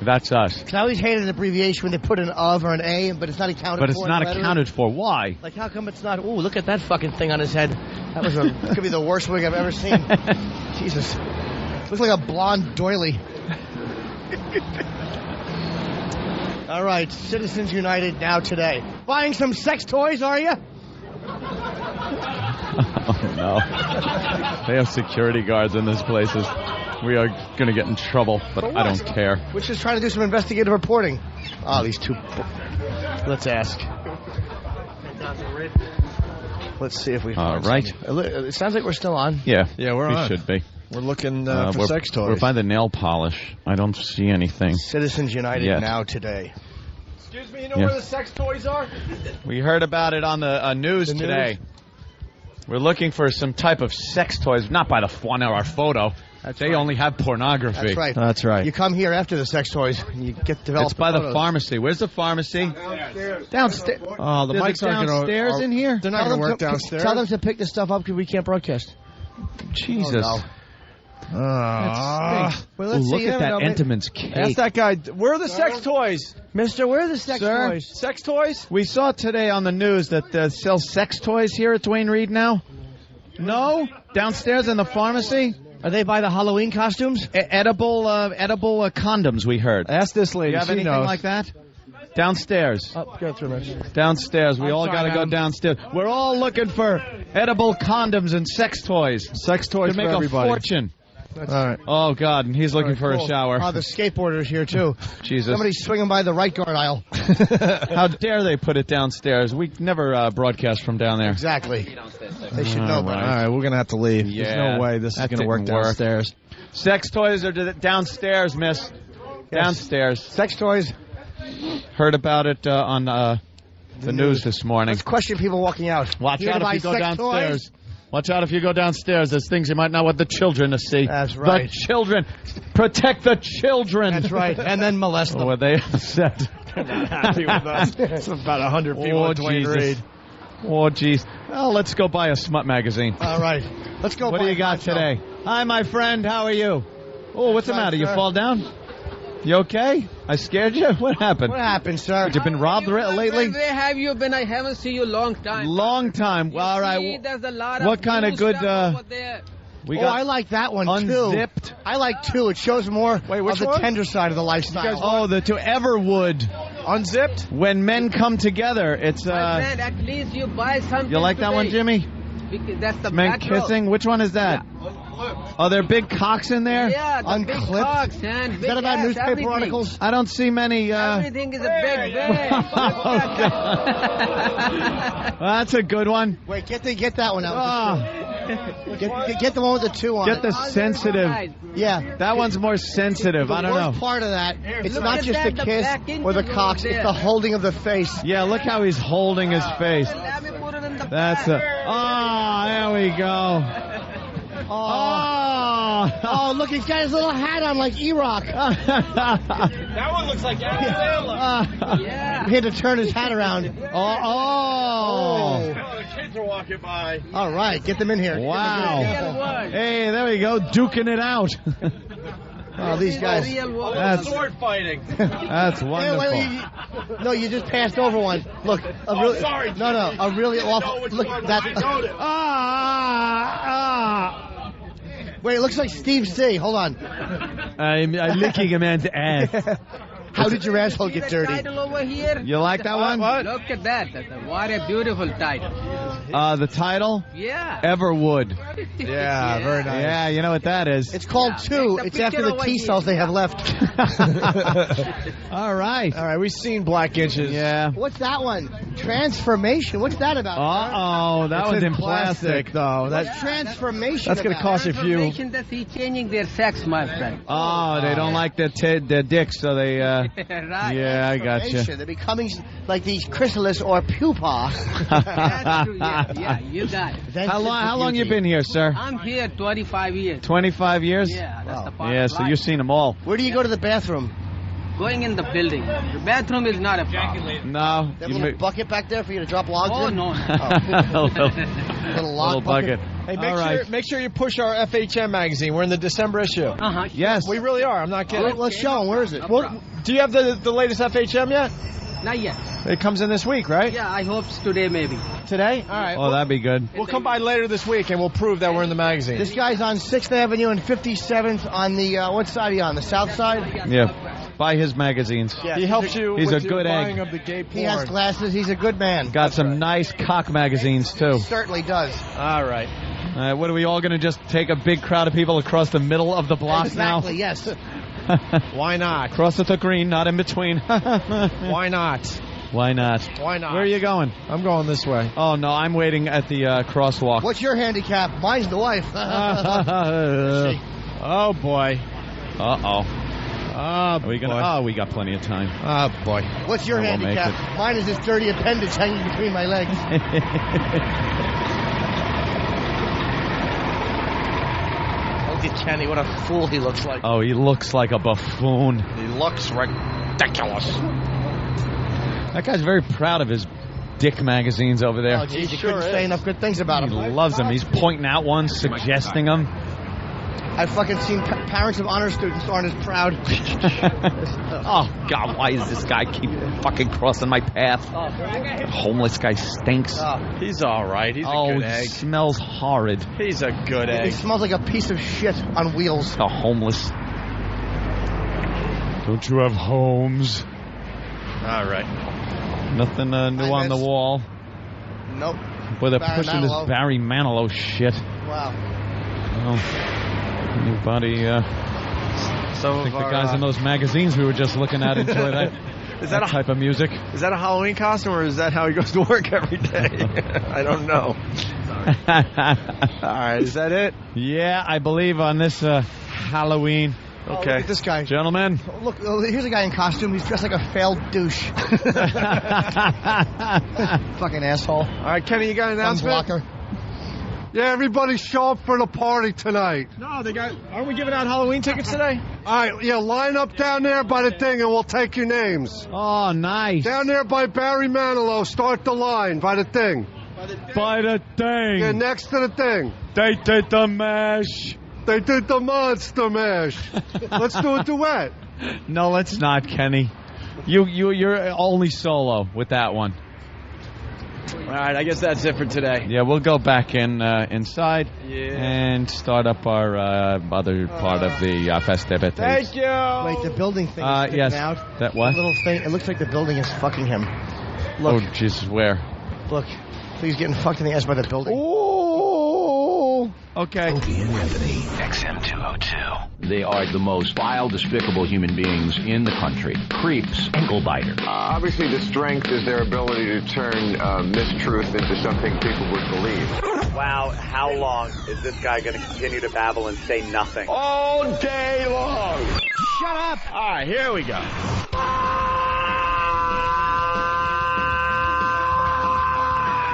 That's us. Because I always hated an abbreviation when they put an of or an a, but it's not accounted for. But it's not accounted for. Why? Like, how come it's not? Ooh, look at that fucking thing on his head. That was could be the worst wig I've ever seen. Jesus. Looks like a blonde doily. All right, Citizens United now today. Buying some sex toys, are you? Oh, no. They have security guards in these places. We are going to get in trouble, but I don't care. We're just trying to do some investigative reporting. Oh, these two. Let's ask. Let's see if we All find right. something. It sounds like we're still on. Yeah, we're we on. should be. We're looking for sex toys. We're by the nail polish. I don't see anything. Citizens United yet. now today. Excuse me, you know where the sex toys are? We heard about it on the news today. We're looking for some type of sex toys, not by the on our photo. They only have pornography. That's right. That's right. You come here after the sex toys, and you get developed. It's by the photos. pharmacy. Where's the pharmacy? Downstairs. Oh, the mics aren't downstairs in here. They're not going to work downstairs. Tell them to pick the stuff up because we can't broadcast. Jesus. Oh, no. Well, look at that Entenmann's cake. Ask that guy, where are the sex toys? Mister, where are the sex toys? Sex toys? We saw today on the news that they sell sex toys here at Dwayne Reed now. No? Downstairs in the pharmacy? Are they by the Halloween costumes? Edible condoms, we heard. Ask this lady. You have anything like that? Downstairs. Go through, Mitch. Downstairs. We all got to go downstairs. We're all looking for edible condoms and sex toys. Sex toys to make for everybody. a fortune. All right. Oh, God, and he's looking for a shower. Oh, the skateboarders here, too. Jesus. Somebody's swinging by the right guard aisle. How dare they put it downstairs? We never broadcast from down there. Exactly. They should know about it. All right, we're going to have to leave. Yeah, There's no way this is going to work downstairs. Sex toys are downstairs, miss. Yes. Downstairs. Sex toys. Heard about it on the news this morning. Let's question people walking out. Watch out if you go downstairs. Toys? Watch out if you go downstairs. There's things you might not want the children to see. That's right. The children. Protect the children. That's right. And then molest them. Were they upset? They're not happy with us. It's about 100 people at Dwayne Reed. Oh, jeez. Well, let's go buy a smut magazine. All right. Let's go. What do you got today? Hi, my friend. How are you? Oh, what's the matter? You fall down? You okay? I scared you? What happened? What happened, sir? Have you been robbed lately? Where have you been? I haven't seen you long time. Long time. Well, all right. There's a lot what kind of good... over there. I like that one, unzipped. too. I like two. It shows more of the tender side of the lifestyle. Oh, the two Everwood. Unzipped? When men come together, it's... My friend, at least you buy something You like that one, Jimmy? That's the Men kissing? Which one is that? Yeah. Oh, there are big cocks in there? Yeah, the big cocks and big Is that about ass, newspaper everything. articles? I don't see many... Everything is a big bag. Well, that's a good one. Wait, get that one out. Get the one with the two on Get the sensitive. Yeah. That one's more sensitive. I don't know. The worst part of that, it's not just the kiss or the cocks, it's the holding of the face. Yeah, look how he's holding his face. That's a... Oh, there we go. Oh, look, he's got his little hat on like E-Rock. That one looks like Adam Sandler. Yeah. He had to turn his hat around. The kids are walking by. All right, get them in here. Wow. Hey, there we go, duking it out. Oh, these guys. That's sword fighting. That's wonderful. No, you just passed over one. Look, sorry. No, a really awful. Look, that. Wait, it looks like Steve C. Hold on. I'm licking a man's ass. How did your asshole get dirty? Title over here. You like that one? Look at that. What a beautiful title. The title? Yeah. Everwood. Yeah, very nice. Yeah, you know what that is. It's called two. It's after the T cells they have left. All right. All right, we've seen Black Inches. Yeah. What's that one? Transformation. What's that about? Uh-oh, that one's in plastic, though. What's transformation That's going to cost you a few. Transformation, that's changing their sex, my friend. Oh, they don't like their dicks, so they... Right. Yeah, I got you. They're becoming like these chrysalis or pupa. That's true, yeah, you got it. How long you been here, sir? I'm here 25 years. 25 years? Yeah, that's the part Yeah, of so life. you've seen them all. Where do you go to the bathroom? Going in the building. The bathroom is not a problem. No. They have a little bucket back there for you to drop logs Oh, in? no. Little log bucket. Hey, All make sure you push our FHM magazine. We're in the December issue. Uh-huh. Yes. We really are. I'm not kidding. Let's show them. Where is it? Do you have the latest FHM yet? Not yet. It comes in this week, right? Yeah, I hope today maybe. Today? All right. Oh, that'd be good. We'll come by later this week, and we'll prove that we're in the magazine. This guy's on 6th Avenue and 57th on the, what side are you on? The south side? Yeah. Buy his magazines. Yeah. He helps you He's with a good your buying egg. of the gay porn. He has glasses. He's a good man. Got some nice cock magazines, too. Certainly does. All right. What are we all going to just take a big crowd of people across the middle of the block Exactly, yes. Why not? Cross at the green, not in between. Why not? Why not? Why not? Where are you going? I'm going this way. Oh, no, I'm waiting at the crosswalk. What's your handicap? Mine's the wife. Oh, boy. Uh-oh. We got plenty of time. Oh, boy. What's your handicap? Mine is this dirty appendage hanging between my legs. Look at Kenny. What a fool he looks like. Oh, he looks like a buffoon. He looks ridiculous. That guy's very proud of his dick magazines over there. Oh, geez, you couldn't say enough good things about him. He loves them. He's pointing out ones, suggesting them. I've fucking seen parents of honor students aren't as proud. Oh, God, why does this guy keep fucking crossing my path? The homeless guy stinks. He's all right. He's a good egg. He smells horrid. He's a good egg. He smells like a piece of shit on wheels. The homeless. Don't you have homes? All right. Nothing new on the wall. Nope. Boy, they're pushing this Barry Manilow shit. Wow. Well, anybody, I think the guys in those magazines we were just looking at enjoy that, that type of music. Is that a Halloween costume, or is that how he goes to work every day? I don't know. All right, is that it? Yeah, I believe on this Halloween. Okay. Look at this guy. Gentlemen. Look, here's a guy in costume. He's dressed like a failed douche. Fucking asshole. All right, Kenny, you got an announcement? Blocker. Yeah, everybody show up for the party tonight. No, aren't we giving out Halloween tickets today? All right, yeah, line up down there by the thing and we'll take your names. Oh, nice. Down there by Barry Manilow, start the line by the thing. By the thing. Yeah, next to the thing. They did the mash. They did the monster mash. Let's do a duet. No, let's not, Kenny. You're only solo with that one. All right, I guess that's it for today. Yeah, we'll go back inside and start up our other part of the festivities. Thank you. Wait, the building thing is sticking yes. out. That what? Little thing. It looks like the building is fucking him. Look. Oh, Jesus, where? Look. He's getting fucked in the ass by the building. Ooh. Okay. Opie and Anthony, XM 202. They are the most vile, despicable human beings in the country. Creeps, ankle biter. Obviously, the strength is their ability to turn mistruth into something people would believe. Wow, how long is this guy going to continue to babble and say nothing? All day long. Shut up! All right, here we go.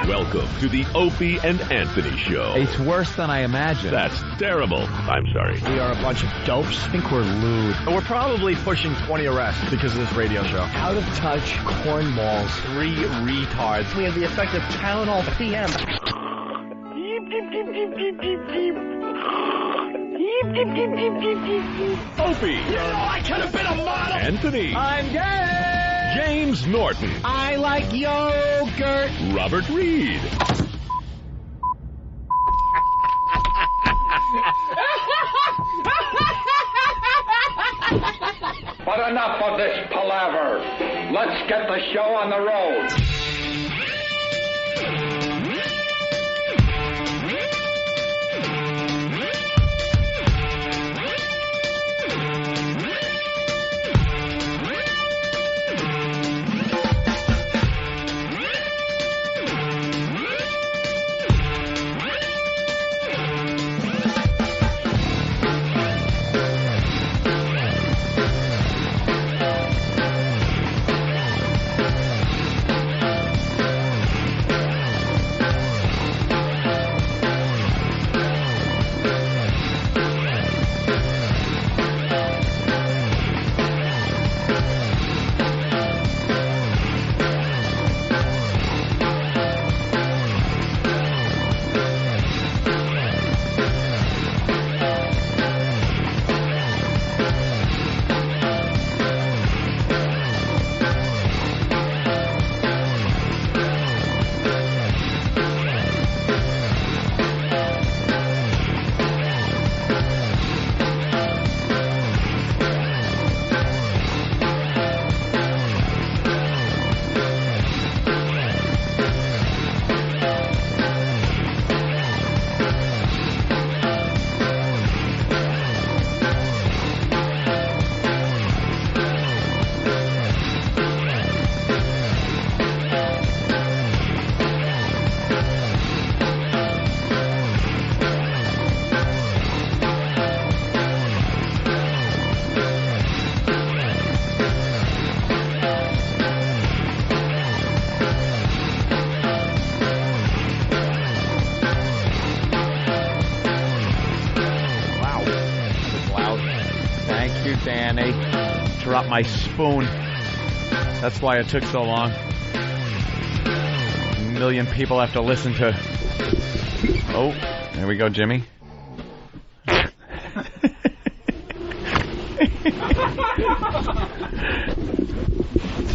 Welcome to the Opie and Anthony Show. It's worse than I imagined. That's terrible. I'm sorry. We are a bunch of dopes. I think we're lewd. And we're probably pushing 20 arrests because of this radio show. Out of touch cornballs. 3 retards. We have the effect of Tylenol PM. Opie. You know I could have been a model. Anthony. I'm gay. James Norton. I like yogurt. Robert Reed. But enough of this palaver. Let's get the show on the road. you, Danny. Drop my spoon. That's why it took so long. A million people have to listen to... Oh, there we go, Jimmy.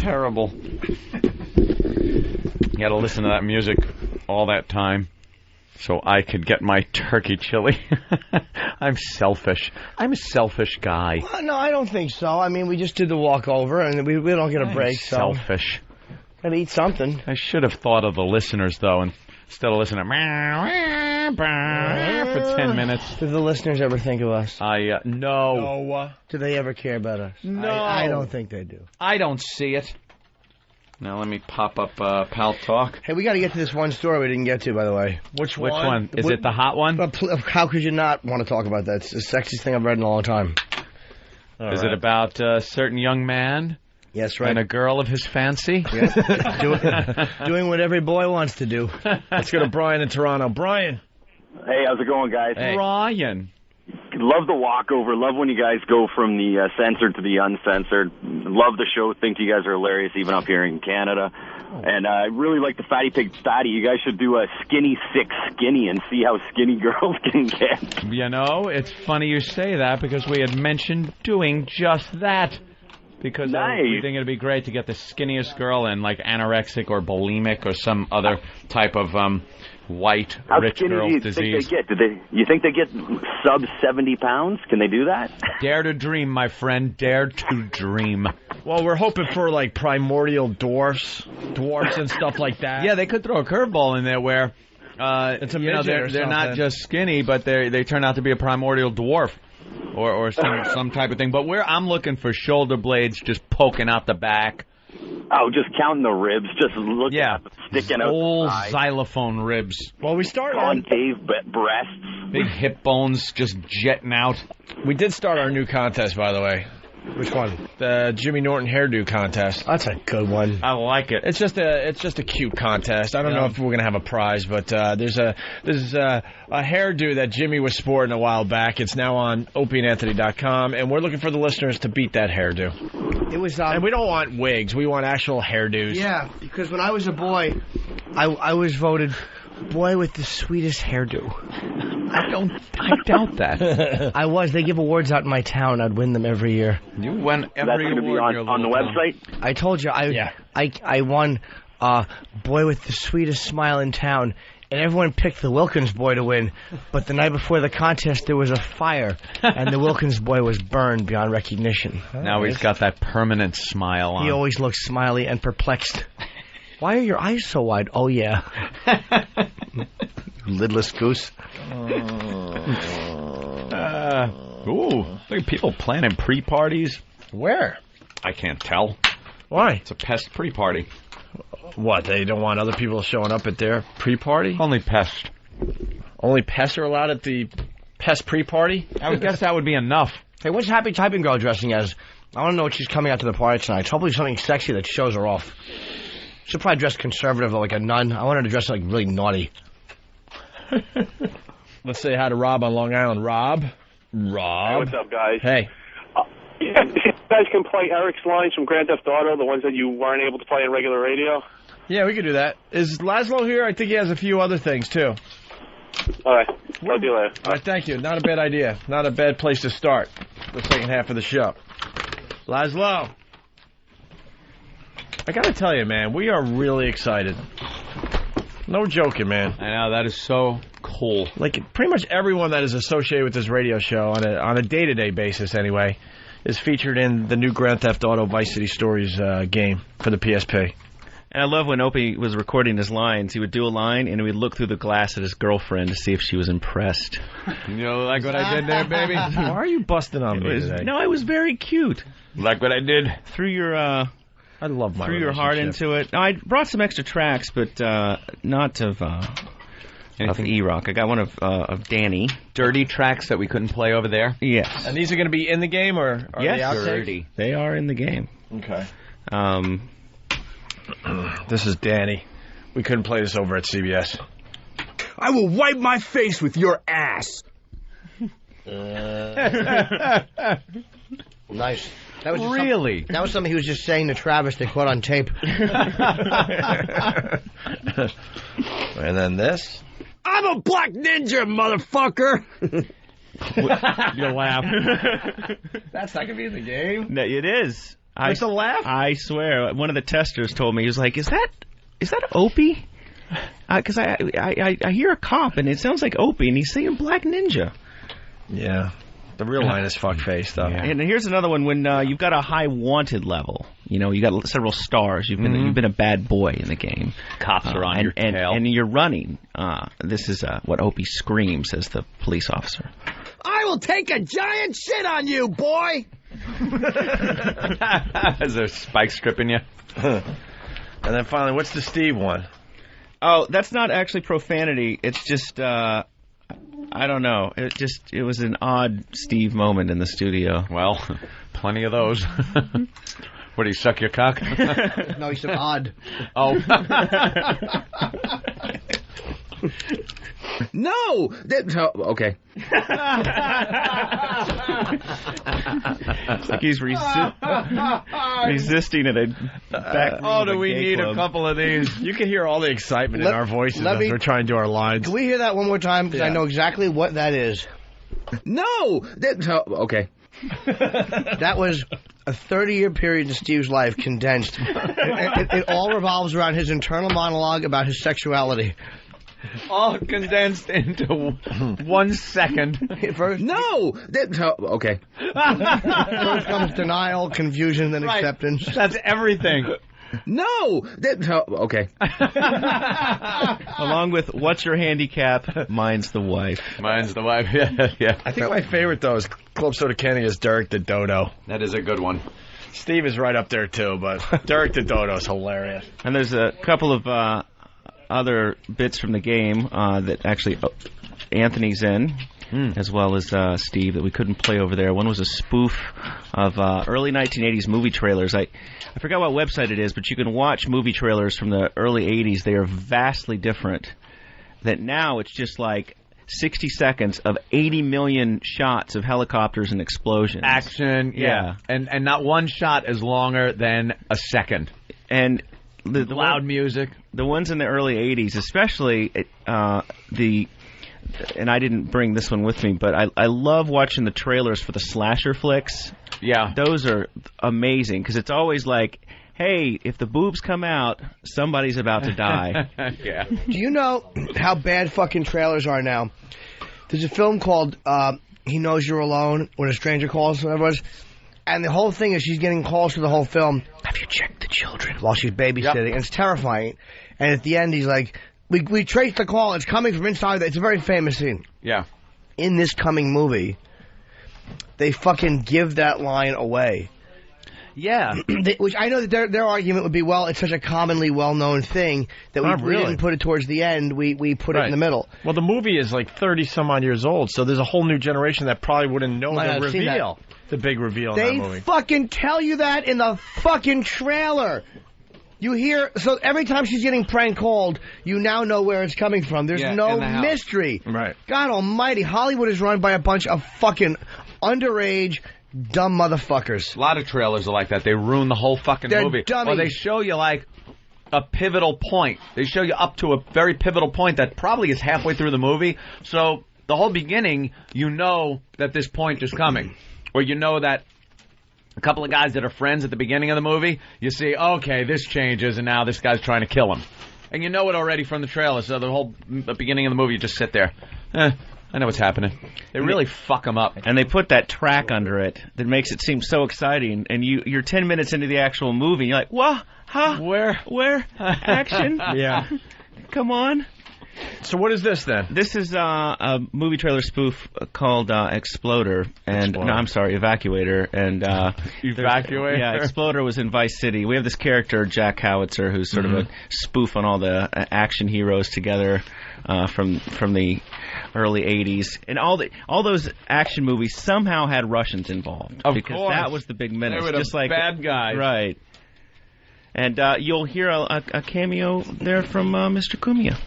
Terrible. You gotta listen to that music all that time so I could get my turkey chili. I'm selfish. I'm a selfish guy. Well, no, I don't think so. I mean, we just did the walkover, and we don't get a break. Selfish. So gotta eat something. I should have thought of the listeners, though, instead of listening for 10 minutes. Do the listeners ever think of us? No. Do they ever care about us? No. I don't think they do. I don't see it. Now let me pop up Pal Talk. Hey, we got to get to this one story we didn't get to, by the way. Which one? Is it the hot one? How could you not want to talk about that? It's the sexiest thing I've read in a long time. Is it about a certain young man? Yes, right. And a girl of his fancy? Yes. Doing what every boy wants to do. Let's go to Brian in Toronto. Brian. Hey, how's it going, guys? Hey. Brian. Love the walkover. Love when you guys go from the censored to the uncensored. Love the show. Think you guys are hilarious, even up here in Canada. And I really like the Fatty Pig Fatty. You guys should do a Skinny Sick Skinny and see how skinny girls can get. You know, it's funny you say that because we had mentioned doing just that. Because we think it'd be great to get the skinniest girl in, like anorexic or bulimic or some other type of white rich girl disease. Think they get? You think they get sub 70 pounds? Can they do that? Dare to dream, my friend. Dare to dream. Well, we're hoping for like primordial dwarfs and stuff like that. Yeah, they could throw a curveball in there where it's a midget they're not just skinny, but they turn out to be a primordial dwarf. Or some type of thing. But I'm looking for shoulder blades just poking out the back. Oh, just counting the ribs. Just looking at them sticking out. Old xylophone ribs. Well, we started concave breasts. Big hip bones just jetting out. We did start our new contest, by the way. Which one? The Jimmy Norton hairdo contest. That's a good one. I like it. It's just a cute contest. I don't know if we're gonna have a prize, but there's a hairdo that Jimmy was sporting a while back. It's now on opieandanthony.com, and we're looking for the listeners to beat that hairdo. It was, and we don't want wigs. We want actual hairdos. Yeah, because when I was a boy, I was voted boy with the sweetest hairdo. I doubt that. I was. They give awards out in my town. I'd win them every year. You won every award. That's going to be on the website? I told you. I won boy with the sweetest smile in town. And everyone picked the Wilkins boy to win. But the night before the contest, there was a fire. And the Wilkins boy was burned beyond recognition. Now he's got that permanent smile on. He always looks smiley and perplexed. Why are your eyes so wide? Oh, yeah. Lidless goose. Look at people planning pre-parties. Where? I can't tell. Why? It's a pest pre-party. What, they don't want other people showing up at their pre-party? Only pests. Only pests are allowed at the pest pre-party? I would guess that would be enough. Hey, what's Happy Typing Girl dressing as? I want to know what she's coming out to the party tonight. Hopefully something sexy that shows her off. She'll probably dress conservative like a nun. I want her to dress like really naughty. Let's say hi to Rob on Long Island. Rob? Hey, what's up, guys? Hey. You guys can play Eric's lines from Grand Theft Auto, the ones that you weren't able to play on regular radio? Yeah, we could do that. Is Laszlo here? I think he has a few other things, too. All right. Talk to you later. All right, thank you. Not a bad idea. Not a bad place to start the second half of the show. Laszlo. I got to tell you, man, we are really excited. No joking, man. I know, that is so cool. Like, pretty much everyone that is associated with this radio show, on a day-to-day basis anyway, is featured in the new Grand Theft Auto Vice City Stories game for the PSP. And I love when Opie was recording his lines. He would do a line, and he would look through the glass at his girlfriend to see if she was impressed. You know, like what I did there, baby? Why are you busting on me today? No, it was very cute. Like what I did? Through your... I love my threw your heart into it. I brought some extra tracks, but not of E-Rock. I got one of Danny. Dirty tracks that we couldn't play over there? Yes. And these are going to be in the game, or are they outtakes? Dirty. They are in the game. Okay. This is Danny. We couldn't play this over at CBS. I will wipe my face with your ass. Nice. That was Really? That was something he was just saying to Travis. They caught on tape. And then this. I'm a black ninja, motherfucker. You'll laugh. That's not gonna be in the game. No, it is. There's a laugh? I swear. One of the testers told me, he was like, is that Opie? Because I hear a cop, and it sounds like Opie, and he's saying Black Ninja. Yeah. The real line is fuckface, though. Yeah. And here's another one when you've got a high wanted level. You know, you got several stars. You've been a bad boy in the game. Cops are on your tail. And you're running. This is what Opie screams as the police officer. I will take a giant shit on you, boy! Is there spikes stripping you? And then finally, what's the Steve one? Oh, that's not actually profanity. It's just, I don't know. It was an odd Steve moment in the studio. Well, plenty of those. What, do you suck your cock? No, he said odd. Oh. No! Okay. It's like he's resisting it. Do we need a couple of these? You can hear all the excitement in our voices as we're trying to do our lines. Can we hear that one more time? Because I know exactly what that is. No! Okay. That was a 30-year period in Steve's life condensed. It all revolves around his internal monologue about his sexuality. All condensed into 1 second. First, no! Okay. First comes denial, confusion, then acceptance. That's everything. No! Okay. Along with, what's your handicap? Mine's the wife. Mine's the wife, yeah. I think my favorite, though, is Club Soda Kenny is Derek the Dodo. That is a good one. Steve is right up there, too, but Derek the Dodo is hilarious. And there's a couple of other bits from the game that actually Anthony's in, as well as Steve, that we couldn't play over there. One was a spoof of early 1980s movie trailers. I forgot what website it is, but you can watch movie trailers from the early 80s. They are vastly different. That now it's just like 60 seconds of 80 million shots of helicopters and explosions. Action, yeah. And not one shot is longer than a second. And the loud music. The ones in the early 80s, especially and I didn't bring this one with me, but I love watching the trailers for the slasher flicks. Yeah. Those are amazing, because it's always like, hey, if the boobs come out, somebody's about to die. Yeah. Do you know how bad fucking trailers are now? There's a film called He Knows You're Alone, When a Stranger Calls, whatever it was. And the whole thing is she's getting calls for the whole film. Have you checked the children? While she's babysitting. Yep. And it's terrifying. And at the end, he's like, we traced the call. It's coming from inside. It's a very famous scene. Yeah. In this coming movie, they fucking give that line away. Yeah. Which I know that their argument would be, well, it's such a commonly well-known thing that we didn't put it towards the end. We put it in the middle. Well, the movie is like 30-some-odd years old, so there's a whole new generation that probably wouldn't know the reveal. The big reveal in that movie. They fucking tell you that in the fucking trailer. You hear, so every time she's getting prank called, you now know where it's coming from. There's no mystery. Right. God almighty, Hollywood is run by a bunch of fucking underage, dumb motherfuckers. A lot of trailers are like that. They ruin the whole fucking movie. Dummies. Well, they show you like a pivotal point. They show you up to a very pivotal point that probably is halfway through the movie. So the whole beginning, you know that this point is coming. Or you know that a couple of guys that are friends at the beginning of the movie, you see, okay, this changes, and now this guy's trying to kill him. And you know it already from the trailer, so the beginning of the movie, you just sit there. I know what's happening. They really fuck them up. And they put that track under it that makes it seem so exciting, and you're 10 minutes into the actual movie, and you're like, what? Huh? Where? Action? Yeah. Come on. So what is this, then? This is a movie trailer spoof called Exploder. And no, I'm sorry, Evacuator. And Evacuator? Yeah, Exploder was in Vice City. We have this character, Jack Howitzer, who's sort of a spoof on all the action heroes together from the early 80s. And all those action movies somehow had Russians involved. Of because course. that was the big menace. They were just like bad guys. Right. And you'll hear a cameo there from Mr. Cumia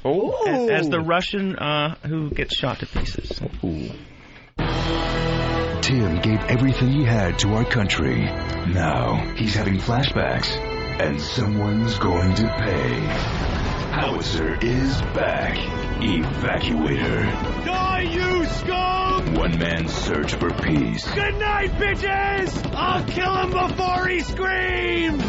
as the Russian who gets shot to pieces. Ooh. Tim gave everything he had to our country. Now he's having flashbacks, and someone's going to pay. Howitzer is back. Evacuator. Die, you scum! One man's search for peace. Good night, bitches! I'll kill him before he screams!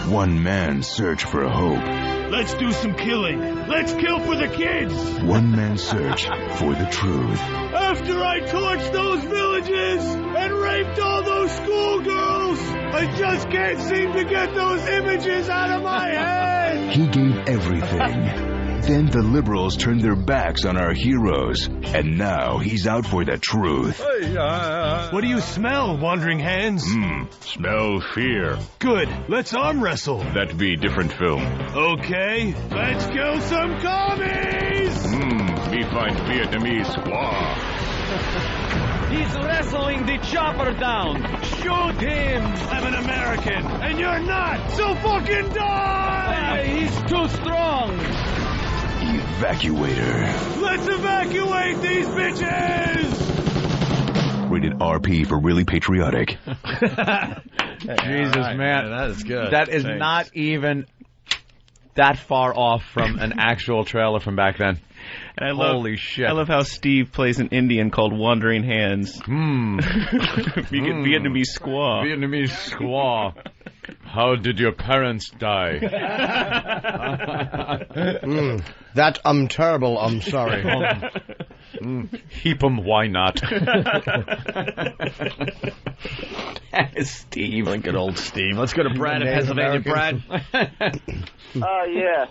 One man's search for hope. Let's do some killing. Let's kill for the kids! One man's search for the truth. After I torched those villages and raped all those schoolgirls, I just can't seem to get those images out of my head! He gave everything. Then the liberals turned their backs on our heroes, and now he's out for the truth. What do you smell, wandering hands? Smell fear. Good. Let's arm wrestle. That be different film. Okay, let's kill some commies! Me find Vietnamese squaw. He's wrestling the chopper down. Shoot him! I'm an American, and you're not, so fucking die! He's too strong. Evacuator. Let's evacuate these bitches! Rated RP for really patriotic. Jesus, right, man. That is good. That is not even that far off from an actual trailer from back then. And Holy shit. I love how Steve plays an Indian called Wandering Hands. Vietnamese squaw. Vietnamese squaw. How did your parents die? That terrible, I'm sorry. Heap 'em, why not? Steve. Good old Steve. Let's go to Brad in Pennsylvania. Brad. Yeah.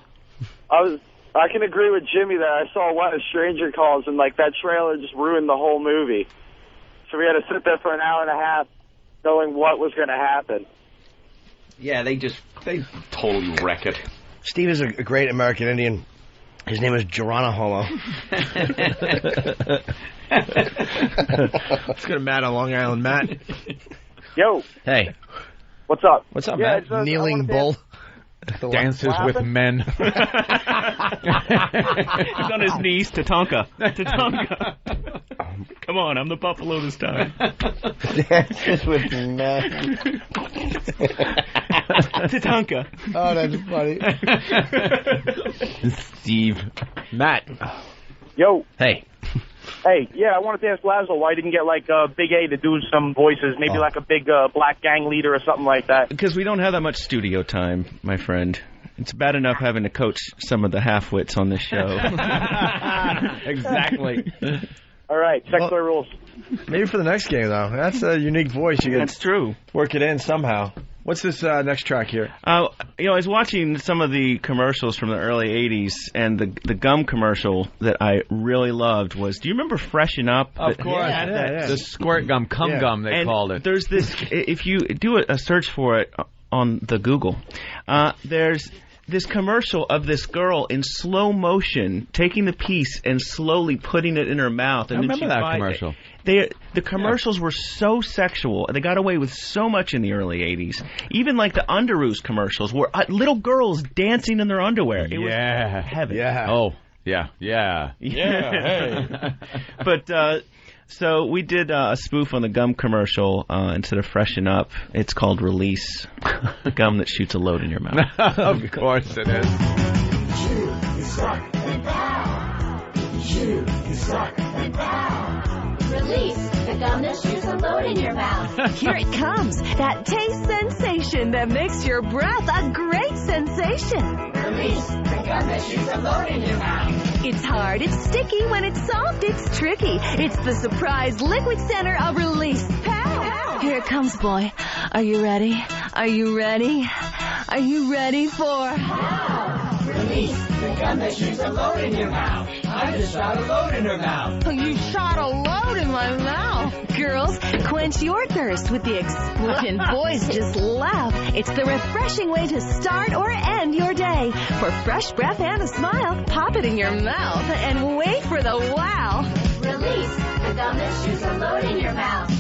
I can agree with Jimmy there. I saw a lot of Stranger Calls, and that trailer just ruined the whole movie. So we had to sit there for an hour and a half knowing what was going to happen. Yeah, they totally wreck it. Steve is a great American Indian. His name is Geronimo. Let's go to Matt on Long Island. Matt. Yo. Hey. What's up? What's up, Yeah, Matt? Kneeling bull. Dances with men. He's on his knees. Tatanka. Come on, I'm the buffalo this time. Dances with men. Tatanka. Oh, that's funny. Steve. Matt. Yo. Hey. Hey, yeah, I wanted to ask Laszlo why he didn't get, Big A to do some voices, maybe a big black gang leader or something like that. Because we don't have that much studio time, my friend. It's bad enough having to coach some of the half-wits on this show. Exactly. All right, secular rules. Maybe for the next game, though. That's a unique voice. That's true. Work it in somehow. What's this next track here? I was watching some of the commercials from the early 80s, and the gum commercial that I really loved was, do you remember Freshen Up? Of course. Yeah. The squirt gum, gum, they called it. There's this, if you do a search for it on the Google, there's this commercial of this girl in slow motion taking the piece and slowly putting it in her mouth. And I remember that commercial. The commercials were so sexual. They got away with so much in the early 80s. Even the Underoos commercials were little girls dancing in their underwear. It was heaven. Yeah. Oh, yeah. Yeah. Hey. But so we did a spoof on the gum commercial instead of Freshen Up. It's called Release. The gum that shoots a load in your mouth. Of course it is. You suck and bow. You suck and bow. Release the gum that shoots a load in your mouth. Here it comes. That taste sensation that makes your breath a great sensation. Release the gum that shoots a load in your mouth. It's hard, it's sticky. When it's soft, it's tricky. It's the surprise liquid center of release. Pow! Here it comes, boy. Are you ready? Are you ready? Are you ready for... Pow! Release the gum that shoots a load in your mouth. I just shot a load in her mouth. You shot a load in my mouth. Girls, quench your thirst with the explosion. Boys, just laugh. It's the refreshing way to start or end your day. For fresh breath and a smile, pop it in your mouth and wait for the wow. Release the gum that shoots a load in your mouth.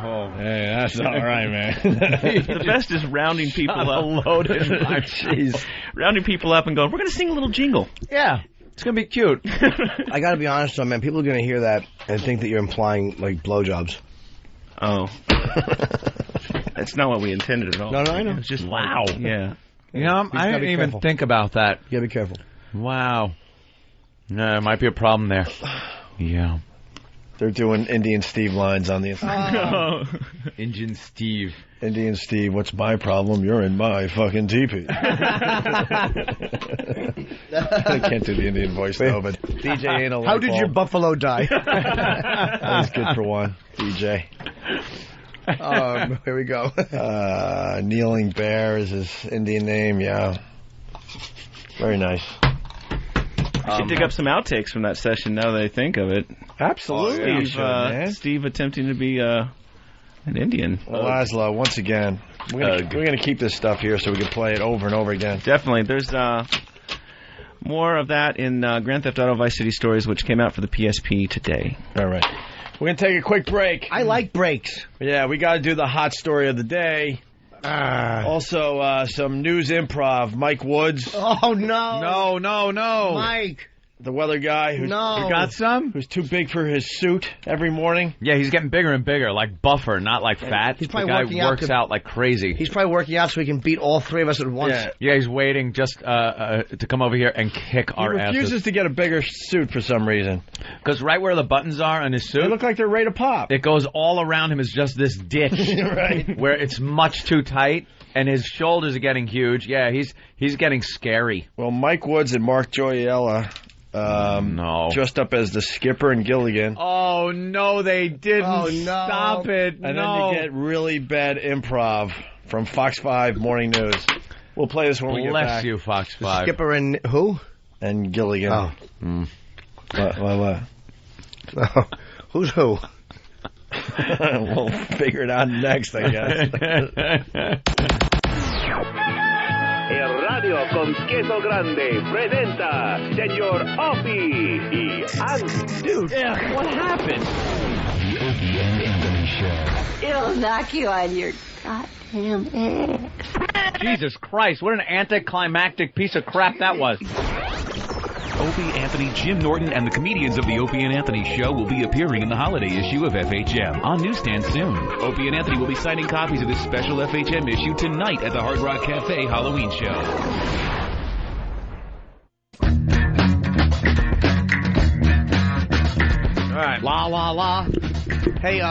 Oh, hey, that's all right, man. The best is rounding people up. Loaded. Jeez. Rounding people up and going, we're going to sing a little jingle. Yeah. It's going to be cute. I got to be honest, though, man. People are going to hear that and think that you're implying, like, blowjobs. Oh. That's not what we intended at all. No, I know. It's just wow. Yeah. You know, I didn't even think about that. You got to be careful. Wow. No, there might be a problem there. Yeah. They're doing Indian Steve lines on the Indian Steve. Indian Steve, what's my problem? You're in my fucking teepee. I can't do the Indian voice, though, but DJ ain't a How did your buffalo die? That was good for one, DJ. Here we go. Kneeling Bear is his Indian name, yeah. Very nice. I should dig up some outtakes from that session now that I think of it. Absolutely. Steve attempting to be an Indian. Well, Laszlo, once again, we're gonna keep this stuff here so we can play it over and over again. Definitely. There's more of that in Grand Theft Auto Vice City Stories, which came out for the PSP today. All right. We're going to take a quick break. I like breaks. Yeah, we got to do the hot story of the day. Also, some news improv. Mike Woods. Oh, no. No. Mike. The weather guy who got some? Who's too big for his suit every morning. Yeah, he's getting bigger and bigger, like buffer, not like fat. He's probably the guy working out works out like crazy. He's probably working out so he can beat all three of us at once. Yeah, he's waiting just to come over here and kick our asses. He refuses to get a bigger suit for some reason. Because right where the buttons are on his suit, they look like they're ready to pop. It goes all around him is just this ditch, right? Where it's much too tight. And his shoulders are getting huge. Yeah, he's getting scary. Well, Mike Woods and Mark Gioiella dressed up as the skipper and Gilligan. Oh, no, they didn't. Oh, no. Stop it. And then you get really bad improv from Fox 5 Morning News. We'll play this when we get back. Bless you, Fox 5. The skipper and who? And Gilligan. Oh. What? Oh, who's who? We'll figure it out next, I guess. El Radio con Queso Grande presenta Señor Opie y Anthony. Dude, what happened? The Opie and Anthony Show. It'll knock you on your goddamn ass. Jesus Christ, what an anticlimactic piece of crap that was. Opie, Anthony, Jim Norton, and the comedians of the Opie and Anthony Show will be appearing in the holiday issue of FHM on Newsstand soon. Opie and Anthony will be signing copies of this special FHM issue tonight at the Hard Rock Cafe Halloween show. All right. La, la, la. Hey,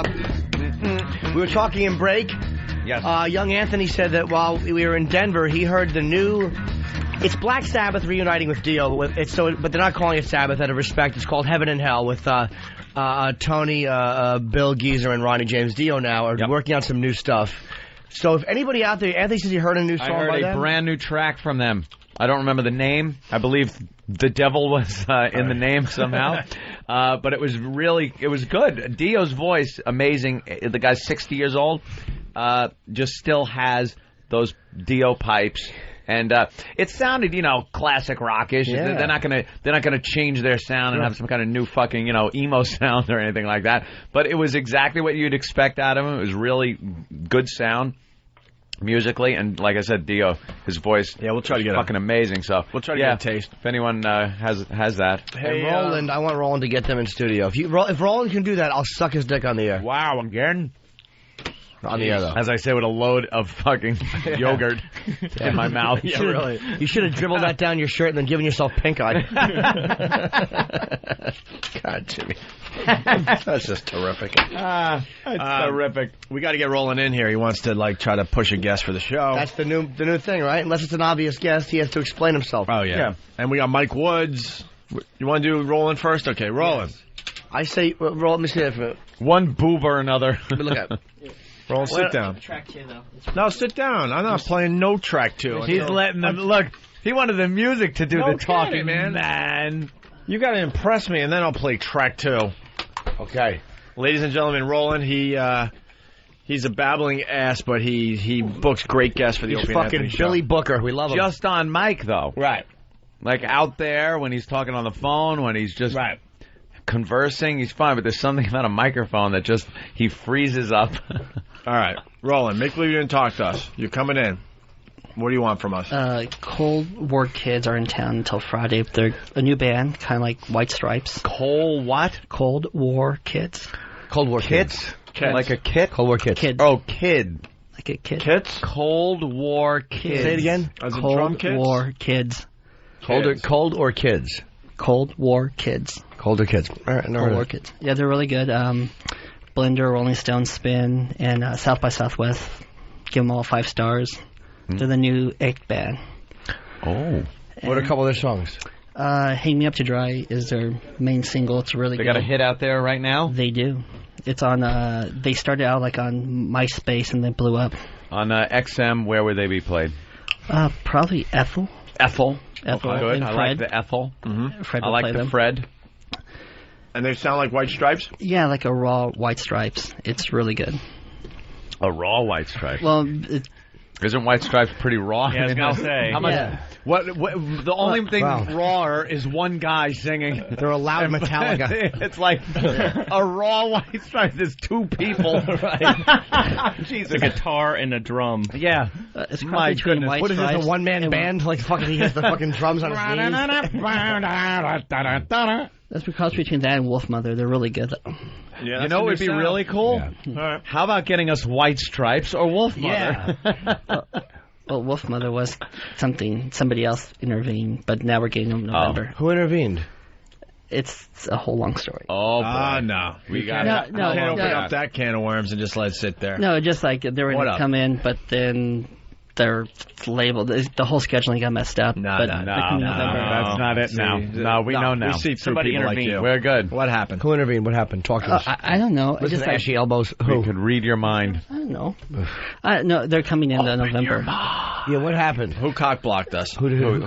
we were talking in break. Yes. Young Anthony said that while we were in Denver, he heard the new... It's Black Sabbath reuniting with Dio, but they're not calling it Sabbath out of respect. It's called Heaven and Hell with Tony, Bill Geezer, and Ronnie James Dio now are working on some new stuff. So if anybody out there, Anthony says he heard a new song by them? I heard a brand new track from them. I don't remember the name. I believe the devil was in the name somehow. But it was good. Dio's voice, amazing. The guy's 60 years old. Just still has those Dio pipes. And it sounded, classic rockish. Yeah. They're not gonna change their sound and have some kind of new fucking, emo sound or anything like that. But it was exactly what you'd expect out of him. It was really good sound musically, and like I said, Dio, his voice, we'll try to get fucking amazing. So we'll try to get a taste. If anyone has that. Hey, Roland, I want Roland to get them in studio. If Roland can do that, I'll suck his dick on the air. Wow, again. On the air, though. As I say, with a load of fucking yogurt in my mouth. Yeah, really. You should have dribbled that down your shirt and then given yourself pink eye. God, Jimmy. That's just terrific. It's terrific. We got to get Roland in here. He wants to try to push a guest for the show. That's the new thing, right? Unless it's an obvious guest, he has to explain himself. Oh, yeah. And we got Mike Woods. You want to do Roland first? Okay, Roland. Yes. I say, Roland, let me see that for one boob or another. Let me look at it. Roland, sit down. Track 2, though. No, sit down. I'm not playing no track 2. He's letting them... Look, he wanted the music to do the talking, man. You got to impress me, and then I'll play track 2. Okay. Ladies and gentlemen, Roland, he's a babbling ass, but he books great guests for the Opie and Anthony show. Billy Booker. We love him. Just on mic, though. Right. Like out there when he's talking on the phone, when he's just... Right. Conversing, he's fine, but there's something about a microphone that just, he freezes up. All right, Roland, make believe you didn't talk to us. You're coming in. What do you want from us? Cold War Kids are in town until Friday. They're a new band, kind of like White Stripes. Cold War Kids. Cold War Kids? Like a kit? Cold War Kids. Kid. Oh, kid. Like a kid. Kits? Cold War Kids. Say it again. As in Cold drum kits? War Kids. Cold or kids? Cold War Kids. Colder Kids. All right, Cold War Kids. Yeah, they're really good. Blender, Rolling Stone, Spin, and South by Southwest. Give them all 5 stars. They're the new 8th band. Oh. What are a couple of their songs? Hang Me Up to Dry is their main single. It's really good. They got a hit out there right now? They do. It's on, they started out like on MySpace and then blew up. On XM, where would they be played? Probably Ethel. Ethel. Okay. Good. And I Fred. like the Ethel. Fred I will like play the them. Fred. And they sound like White Stripes? Yeah, like a raw White Stripes. It's really good. A raw White Stripe. Well, isn't White Stripes pretty raw? Yeah, I was gonna say. How much? Yeah. What? The only thing rawer is one guy singing. They're a loud Metallica. It's like a raw White Stripes is 2 people. Right. Jeez, a guitar and a drum. Yeah. It's My probably between goodness. White What is this, Stripes a one-man band? Like fucking he has the fucking drums on his knees? That's because between that and Wolf Mother, they're really good. Yeah, You know what would be really cool? All right. How about getting us White Stripes or Wolf Mother? Well, Wolf Mother was somebody else intervened, but now we're getting them in November. Who intervened? It's a whole long story. Oh, boy. No. We got No, it. no, Can't open no. up that can of worms and just let it sit there. No, just like they were What going up? to come in, but then they're labeled. The whole scheduling got messed up. No, but no, they're coming in November. That's not it now. No, we know now. We see through Somebody people like intervene. you. We're good. What happened? Who intervened? What happened? Talk to us. I don't know. Listen Just to ashy elbows. We could read your mind. I don't know. No, they're coming in November. Yeah, what happened? Who cock-blocked us? Who did it? Who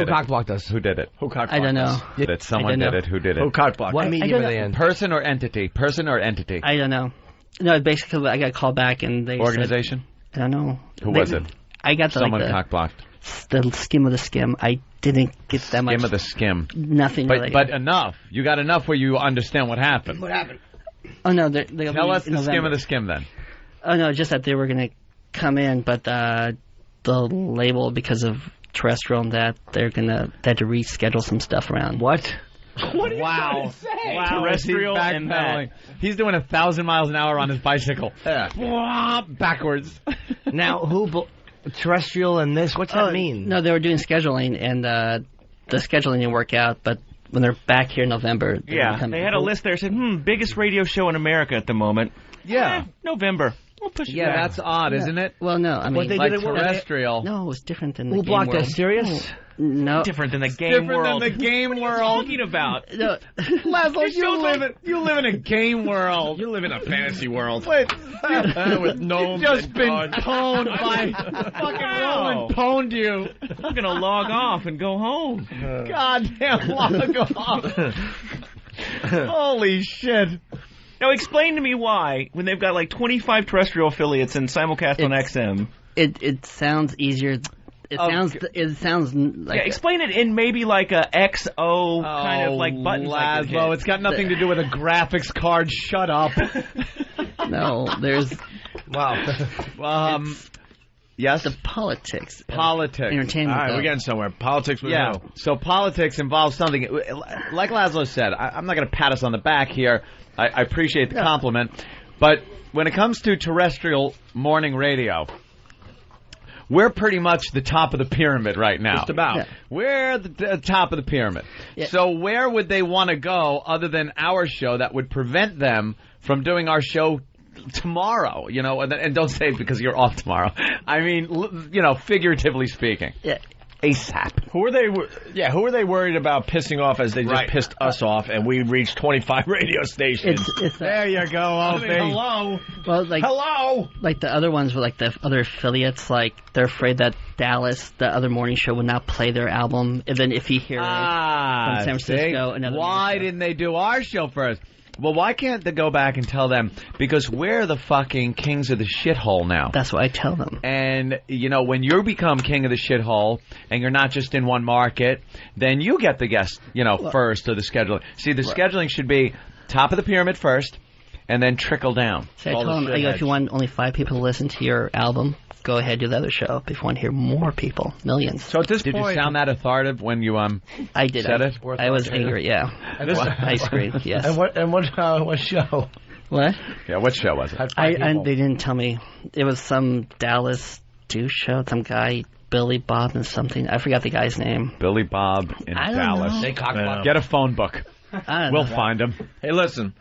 cockblocked us? Who did it? Who cock-blocked I don't know. us? Did it? Someone I did don't it. Who did it? Who cock-blocked What us? medium are they in? Person or entity? Person or entity? I don't know. No, basically, I got called back and they Organization? said, I don't know. Who was it? I got Someone cock-blocked. the skim of the skim. I didn't get that much. Skim of the skim. Nothing really. But enough. You got enough where you understand what happened. What happened? Oh, no. They'll Tell be us in the skim November. of the skim then. Oh, no, just that they were going to come in, but the label, because of terrestrial and that, they had to reschedule some stuff around. What? Wow. Wow. Terrestrial He's and backpedaling. He's doing 1,000 miles an hour on his bicycle. Yeah. Backwards. Now, terrestrial and this? What's that mean? No, they were doing scheduling, and the scheduling didn't work out, but when they're back here in November, they're gonna come They in. had a list there that said, biggest radio show in America at the moment. Yeah. November. We'll push it Yeah, back. that's odd, isn't it? Well, no, I mean, What they Like did it- terrestrial. no, it was different than the Who game blocked world. us? Sirius? No. Different than the game Different world. than the game What are world. you talking about? No. Laszlo, you live in a game world. You live in a fantasy world. Wait, With gnomes just and been gods. pwned by fucking Roland pwned you. I'm going to log off and go home. Goddamn log off. Holy shit. Now explain to me why, when they've got like 25 terrestrial affiliates and simulcast on XM. It sounds easier. It sounds like Yeah, explain it in maybe like a XO kind of like buttons. I could Laszlo, hit. it's got nothing to do with a graphics card. Shut up. no. There's Wow. Yes? the politics. Politics. Entertainment. All right, though. we're getting somewhere. Politics with Yeah. who? So politics involves something. Like Laszlo said, I'm not going to pat us on the back here. I appreciate the compliment. But when it comes to terrestrial morning radio, we're pretty much the top of the pyramid right now. Just about. Yeah. We're the top of the pyramid. Yeah. So where would they want to go other than our show that would prevent them from doing our show tomorrow? You know, and don't say it because you're off tomorrow. I mean, figuratively speaking. Yeah. ASAP. Who are they? Who are they worried about pissing off as they just pissed us off, and we reached 25 radio stations? It's There you go, Opie. Hello. well, like Hello. like the other ones were like the other affiliates. Like they're afraid that Dallas, the other morning show, would not play their album. And then if you hear from San Francisco, another. Why morning show. didn't they do our show first? Well, why can't they go back and tell them? Because we're the fucking kings of the shithole now. That's what I tell them. And, when you become king of the shithole and you're not just in one market, then you get the guest, first or the scheduling. See, the scheduling should be top of the pyramid first, and then trickle down. So I told him, if you want only 5 people to listen to your album, go ahead, do the other show. If you want to hear more people, millions. So at this did point, you sound that authoritative when you I did. said it? I was angry. Yeah. I screamed. Yes. And what show? What? Yeah, what show was it? They didn't tell me. It was some Dallas douche show. Some guy, Billy Bob and something. I forgot the guy's name. Billy Bob in I don't Dallas. know. Get a phone book. We'll find him. Hey, listen.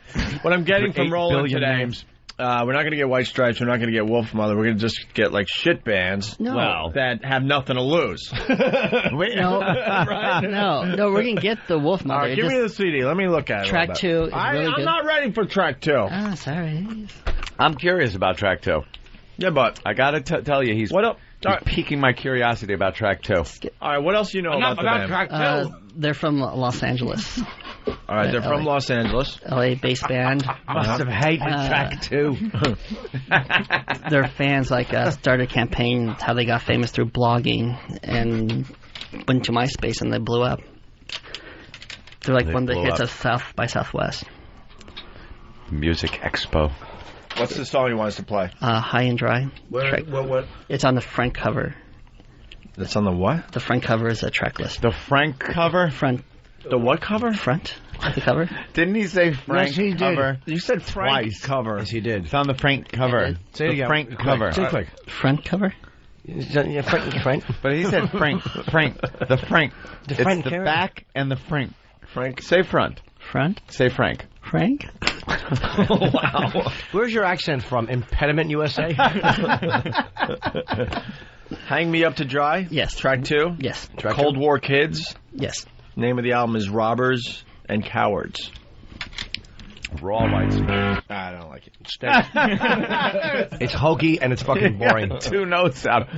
What I'm getting from Roland today, names. we're not going to get White Stripes. We're not going to get Wolf Mother. We're going to just get, like, shit bands that have nothing to lose. Wait, no. No, we're going to get the Wolf Mother. All right, give me the CD. Let me look at it. Track 2 is really good. I'm not ready for track 2. Ah, sorry. I'm curious about track 2. Yeah, but I got to tell you, he's piquing my curiosity about track 2. All right, what else do you know about the band? Track 2. They're from Los Angeles. All right, they're from Los Angeles. LA-based band. Must have hated track 2. Their fans started a campaign. How they got famous through blogging and went to MySpace and they blew up. They're like one of the hits of South by Southwest. Music Expo. What's the song you want us to play? High and Dry. What? It's on the front cover. That's on the what? The front cover is a track list. The Frank cover? Front. The what cover? Front. The cover. Didn't he say Frank Yes, he did. cover? You said Frank twice. cover. Yes, he did. It's on the Frank cover. Say it the again. Frank cover. Say it quick. Front cover? Yeah, Frank. But he said Frank. The Frank. The Frank it's the cover. back and the Frank. Frank. Say front. Front? Say Frank. Frank? Wow. Where's your accent from? Impediment, USA? Hang Me Up to Dry? Yes. Track 2? Yes. Cold War Kids? Yes. Name of the album is Robbers and Cowards. Raw Whites. I don't like it. It's hokey and it's fucking boring. 2 notes out.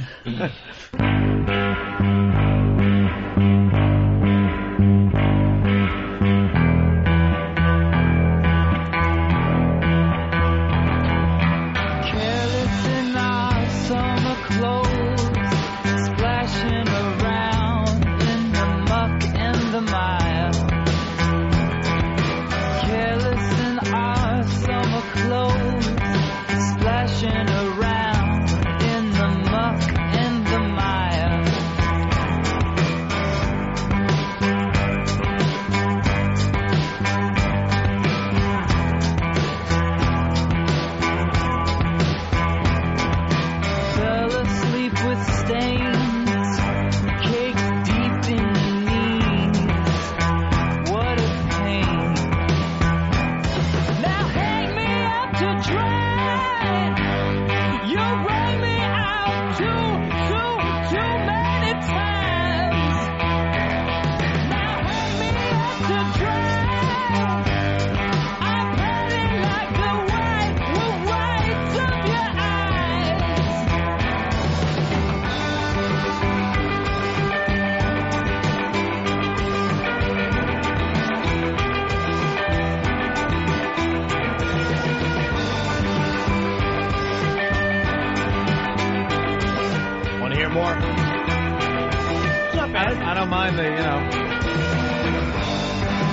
I don't mind the,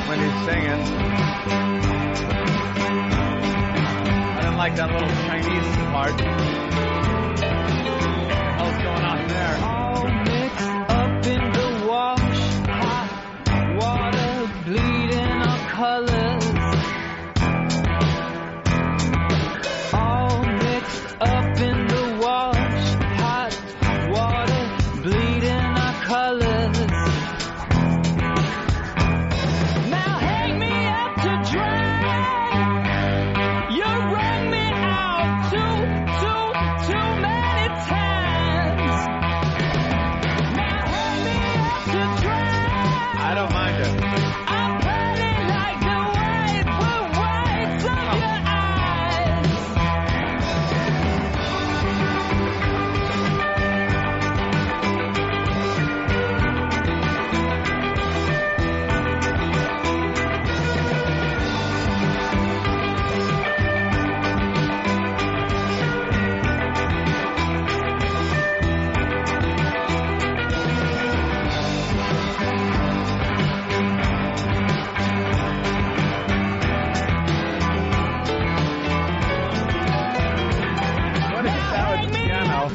when he's singing. I didn't like that little Chinese part. What the hell's going on there? All mixed up in the wash, hot water bleeding our colors. All mixed up in the wash, hot water bleeding our colors. Now hang me up to dry. You run me out too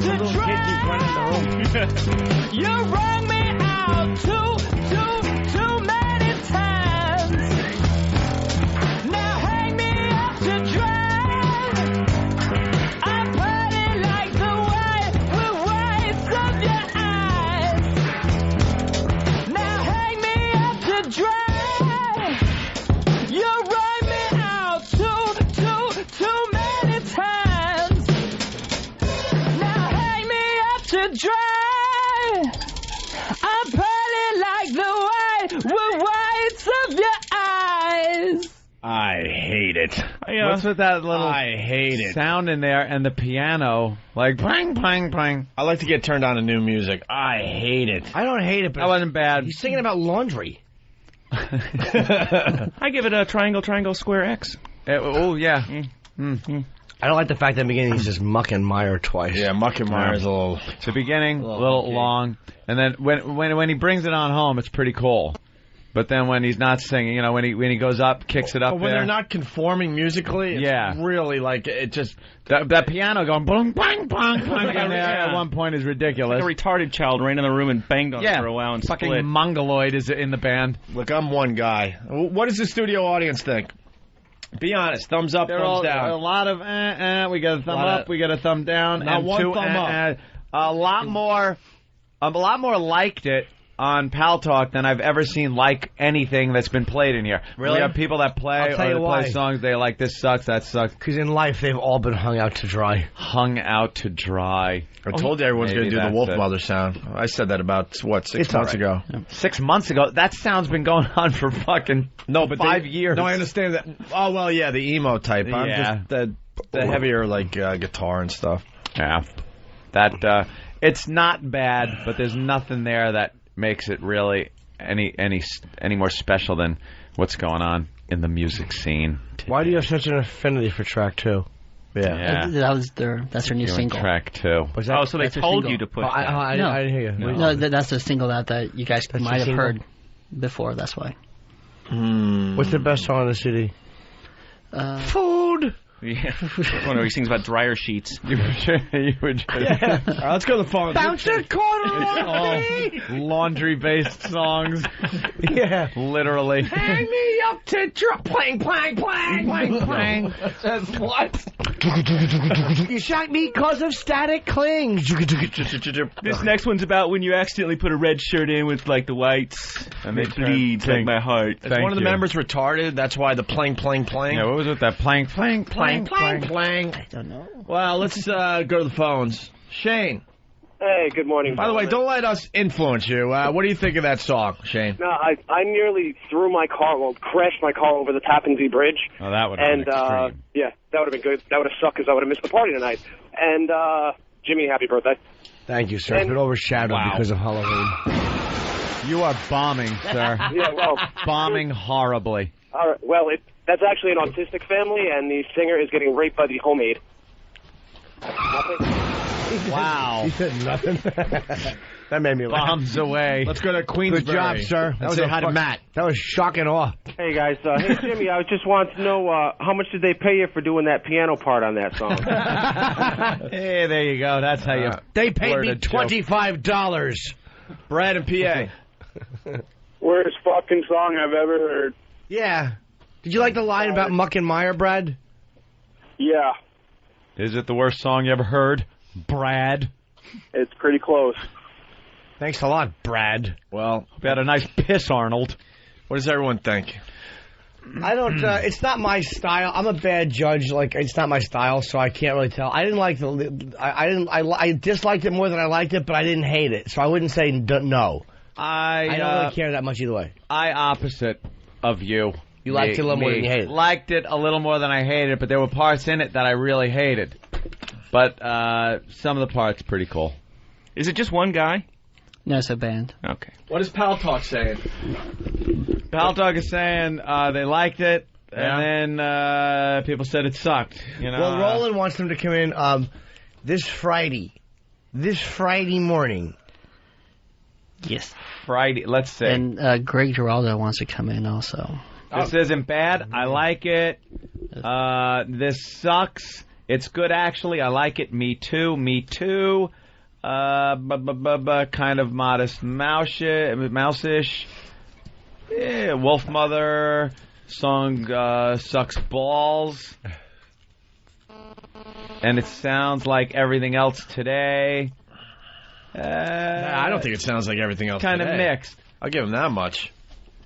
to try. You rang me out too many times. Now hang me up to dry. I put it like the whites of your eyes. Now hang me up to dry. You rang me out too many times. Now hang me up to dry. I put it like the whites of your eyes. I hate it. What's with that little I hate it. sound in there and the piano? Like, plang, plang, plang. I like to get turned on to new music. I hate it. I don't hate it, but That wasn't bad. he's singing about laundry. I give it a triangle, square X. Oh, yeah. I don't like the fact that in the beginning he's just Muck and Meyer twice. Yeah, Muck and Meyer's a little... The beginning, a little long. And then when he brings it on home, it's pretty cool. But then when he's not singing, you know, when he goes up, kicks it up But when there. they're not conforming musically, it's really like, it just... That piano going boom, bang, bang, bang in there at one point is ridiculous. Like a retarded child ran in the room and banged on it for a while and fucking split. mongoloid is in the band. Look, I'm one guy. What does the studio audience think? Be honest. Thumbs up, thumbs down. A lot of we got a thumb up, we got a thumb down, Not and one two thumb up. A lot more liked it on Pal Talk than I've ever seen like anything that's been played in here. Really? We have people that play I'll tell or you that why. play songs. They like this sucks, that sucks. Because in life they've all been hung out to dry. Hung out to dry. I told you everyone's going to do the Wolf Mother sound. I said that about, 6 months ago. 6 months ago? That sound's been going on for fucking 5 years. No, I understand that. Oh, well, yeah, the emo type. I'm just the heavier, like, guitar and stuff. Yeah. That, it's not bad, but there's nothing there that makes it really any more special than what's going on in the music scene. Why do you have such an affinity for track 2? Yeah. That's their new single. Track 2. Oh, so they told you to push that. I didn't hear you. No, that's the single that you guys might have heard before. That's why. What's the best song on the CD? Food. Yeah. One where he sings about dryer sheets. You would just... All right, let's go to the phone. Bounce that corner all laundry-based songs. Yeah. Literally. Hang me up to drop. Plang, plang, plang, plang, plang. Says what? You shot me because of static cling. This next one's about when you accidentally put a red shirt in with, like, the whites, and it bleeds like my heart. Is one of the members retarded? That's why the plang, plang, plang? Yeah, what was it? That plang, plang, plang. Plang, plang. I don't know. Well, let's go to the phones. Shane. Hey, good morning. By the way, don't let us influence you. What do you think of that song, Shane? No, I nearly crashed my car over the Tappan Zee Bridge. Oh, that would have been extreme. Yeah, that would have been good. That would have sucked because I would have missed the party tonight. And, Jimmy, happy birthday. Thank you, sir. It's been overshadowed because of Halloween. You are bombing, sir. Yeah, well. Bombing horribly. All right, well, that's actually an autistic family, and the singer is getting raped by the homemaid. Wow. He said nothing. That made me laugh. Bombs away. Let's go to Queensbury. Good job, sir. That was hi to Matt. That was shock and awe. Hey, guys. Hey, Jimmy, I just wanted to know how much did they pay you for doing that piano part on that song? Hey, there you go. That's how you... They paid me $25. Brad and PA. Worst fucking song I've ever heard. Yeah. Did you like the line about Muck and Meyer, Brad? Yeah. Is it the worst song you ever heard, Brad? It's pretty close. Thanks a lot, Brad. Well, we had a nice piss, Arnold. What does everyone think? I don't. It's not my style. I'm a bad judge. Like, it's not my style, so I can't really tell. I didn't like I disliked it more than I liked it, but I didn't hate it. So I wouldn't say no. I don't really care that much either way. I opposite of you. You liked it a little more than you hated. Liked it a little more than I hated it, but there were parts in it that I really hated. But some of the parts pretty cool. Is it just one guy? No, it's a band. Okay. What is Pal Talk saying? Pal Talk is saying they liked it, and then people said it sucked. You know. Well, Roland wants them to come in this Friday morning. Yes. Friday. Let's see. And Greg Giraldo wants to come in also. This isn't bad. I like it. This sucks. It's good, actually. I like it. Me too. Me too. Kind of modest mouse-ish. Yeah, Wolf Mother. Song sucks balls. And it sounds like everything else today. I don't think it sounds like everything else Kind of today. mixed. I'll give him that much.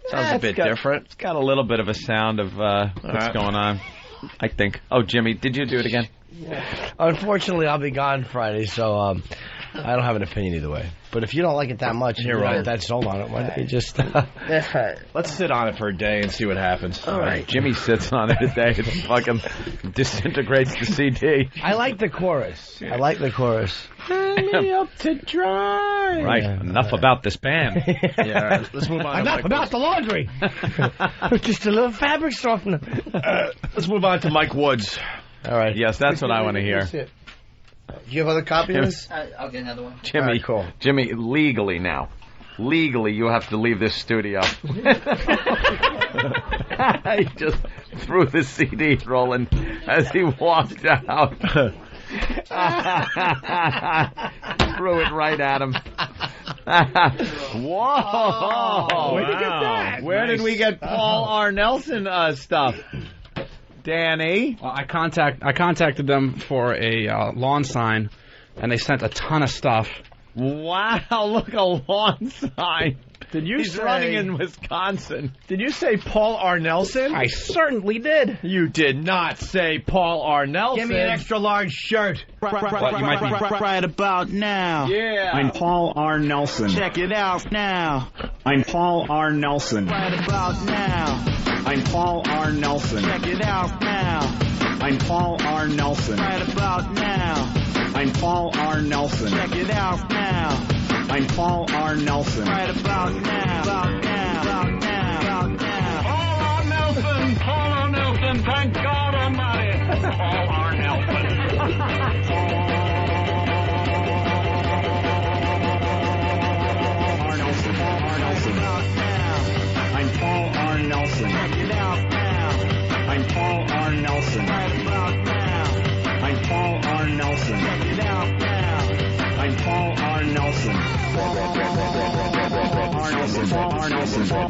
Sounds a bit different. It's got a little bit of a sound of what's going on, I think. Oh, Jimmy, did you do it again? Unfortunately, I'll be gone Friday, so I don't have an opinion either way. But if you don't like it that much, You're right. That's sold on it. Why don't you just... Let's sit on it for a day and see what happens. All right. Jimmy sits on it a day. It fucking disintegrates the CD. I like the chorus. Up to dry. Right. Enough about this band. Yeah. Let's move on. Enough about the laundry. Just a little fabric softener. Let's move on to Mike Woods. All right. Yes, that's what I want to hear. Do you have other copies? I'll get another one. Jimmy, All right, cool. Jimmy, legally now. Legally, you have to leave this studio. He just threw the CD rolling as he walked out. Threw it right at him. Whoa! Where'd you get that? Where did we get Paul R. Nelson stuff? Danny? Well, I contacted them for a lawn sign, and they sent a ton of stuff. Wow, look, a lawn sign. He's running in Wisconsin. Did you say Paul R. Nelson? I certainly did. You did not say Paul R. Nelson. Give me an extra large shirt. Right about now. Yeah. I'm Paul R. Nelson. Check it out now. I'm Paul R. Nelson. Right about now. I'm Paul R. Nelson. Check it out now. I'm Paul R. Nelson. Right about now. I'm Paul R. Nelson. Check it out now. I'm Paul R. Nelson. Right about now. About now. About now. About now. Paul R. Nelson. Paul R. Nelson. Thank God Almighty. Paul R. Nelson. R. Nelson. Paul R. Nelson. I'm Paul R. Nelson. Check it out now. I'm Paul R. Nelson. Right about now. I'm Paul R. Nelson. Check it out now. I'm Paul R. Nelson. R. Nelson. R. Nelson. R.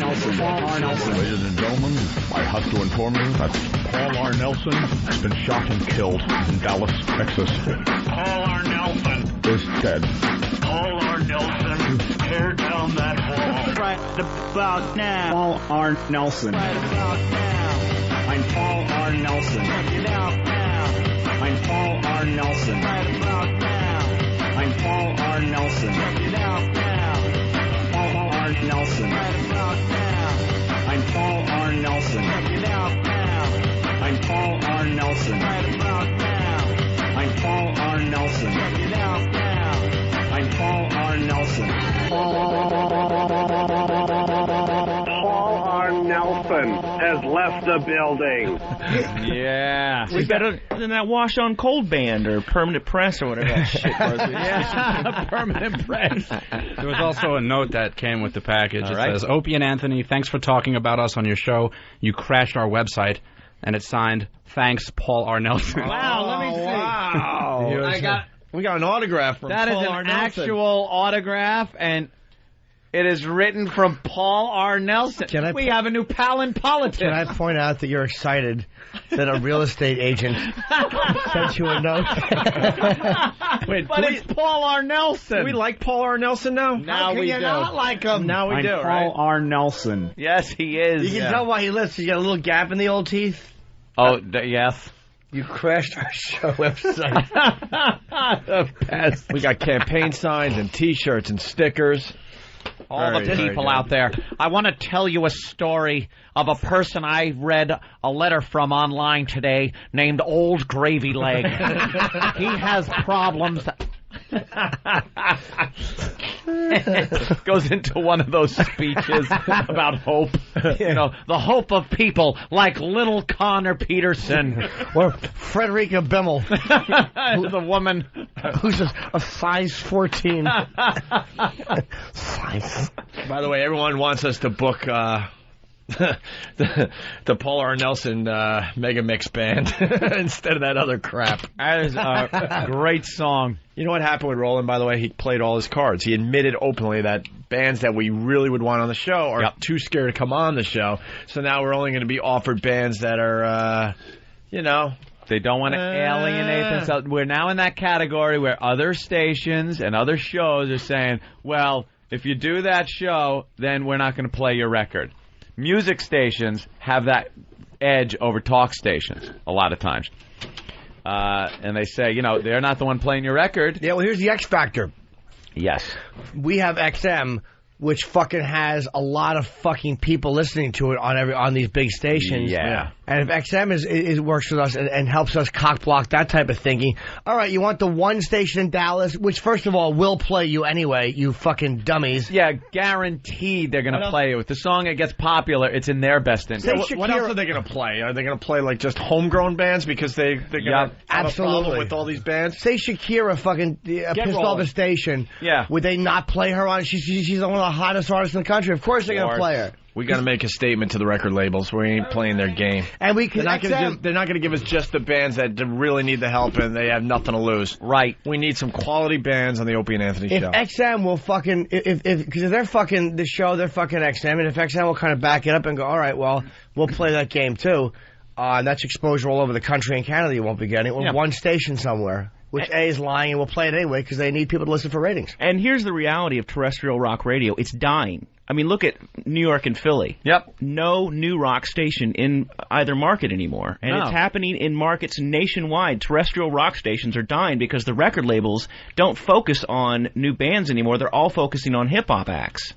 Nelson. R. Nelson. Ladies and gentlemen, I have to inform you that Paul R. Nelson has been shot and killed in Dallas, Texas. Paul R. Nelson. Is dead. Paul R. Nelson. Tear down that wall. Right about now. Paul R. Nelson. Right about now. I'm Paul R. Nelson. Check it out now. I'm Paul R. Nelson. Right about now. I'm Paul R. Nelson. Check it out now. Paul R. Nelson. Right about now. I'm Paul R. Nelson. Check it out now. I'm Paul R. Nelson. Right about now. I'm Paul R. Nelson. Check it out now. I'm Paul R. Nelson. Paul R. Nelson has left the building. Yeah. We better than that Wash on Cold band or Permanent Press or whatever that shit was. Yeah, Permanent Press. There was also a note that came with the package. It right. says, Opie and Anthony, thanks for talking about us on your show. You crashed our website. And it's signed, thanks, Paul R. Nelson. Wow, let me see. Wow. We got an autograph from That Paul is R. an Nelson. actual autograph, and it is written from Paul R. Nelson. We have a new pal in politics. Can I point out that you're excited that a real estate agent sent you a note? Wait, but it's Paul R. Nelson. Do we like Paul R. Nelson now? Now we do. Not like him? Now we I'm do, Paul right? R. Nelson. Yes, he is. You can tell why he lives. He's got a little gap in the old teeth. Oh, yes. You crashed our show website. The best. We got campaign signs and T-shirts and stickers. All the people out there. I want to tell you a story of a person I read a letter from online today named Old Gravy Leg. He has problems. Goes into one of those speeches about hope. You know, the hope of people like little Connor Peterson. Or Frederica Bimmel. The woman who's a size 14. By the way, everyone wants us to book the Paul R. Nelson Mega Mix band instead of that other crap. That is a great song. You know what happened with Roland, by the way? He played all his cards. He admitted openly that bands that we really would want on the show are too scared to come on the show. So now we're only going to be offered bands that are, They don't want to alienate themselves. We're now in that category where other stations and other shows are saying, well, if you do that show, then we're not going to play your record. Music stations have that edge over talk stations a lot of times. And they say, they're not the one playing your record. Yeah, well, here's the X factor. Yes. We have XM, which fucking has a lot of fucking people listening to it on these big stations. Yeah. And if XM works with us and helps us cock block that type of thinking, all right, you want the one station in Dallas, which first of all will play you anyway, you fucking dummies. Yeah, guaranteed they're going to play it. If the song gets popular, it's in their best interest. What else are they going to play? Are they going to play like just homegrown bands because they're going to have a problem with all these bands? Say Shakira fucking pissed off a station. Yeah. Would they not play her on? She's one of the hottest artists in the country. Of course they're going to play her. We got to make a statement to the record labels. We ain't playing their game. And we can. They're not going to give us just the bands that really need the help and they have nothing to lose. Right. We need some quality bands on the Opie and Anthony show. If XM will fucking, because if they're fucking the show, they're fucking XM, and if XM will kind of back it up and go, all right, well, we'll play that game too. And that's exposure all over the country and Canada. You won't be getting it with one station somewhere. Which A is lying and will play it anyway because they need people to listen for ratings. And here's the reality of terrestrial rock radio. It's dying. I mean, look at New York and Philly. Yep. No new rock station in either market anymore. And it's happening in markets nationwide. Terrestrial rock stations are dying because the record labels don't focus on new bands anymore. They're all focusing on hip-hop acts.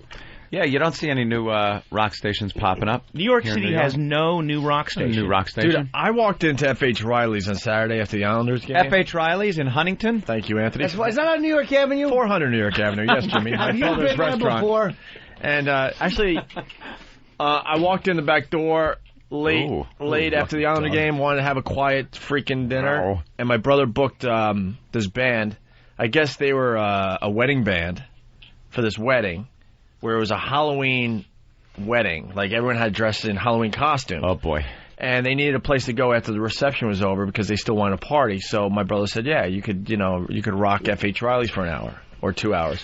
Yeah, you don't see any new rock stations popping up. New York City has no new rock station. New rock station. Dude, I walked into F.H. Riley's on Saturday after the Islanders game. F.H. Riley's in Huntington? Thank you, Anthony. Is that on New York Avenue? 400 New York Avenue. Yes, Jimmy. Have you been there before? And actually, I walked in the back door late after the Islander game, wanted to have a quiet freaking dinner, and my brother booked this band. I guess they were a wedding band for this wedding, where it was a Halloween wedding. Like, everyone had dressed in Halloween costume. Oh, boy. And they needed a place to go after the reception was over because they still wanted to party. So my brother said, yeah, you could rock F.H. Riley's for an hour or 2 hours.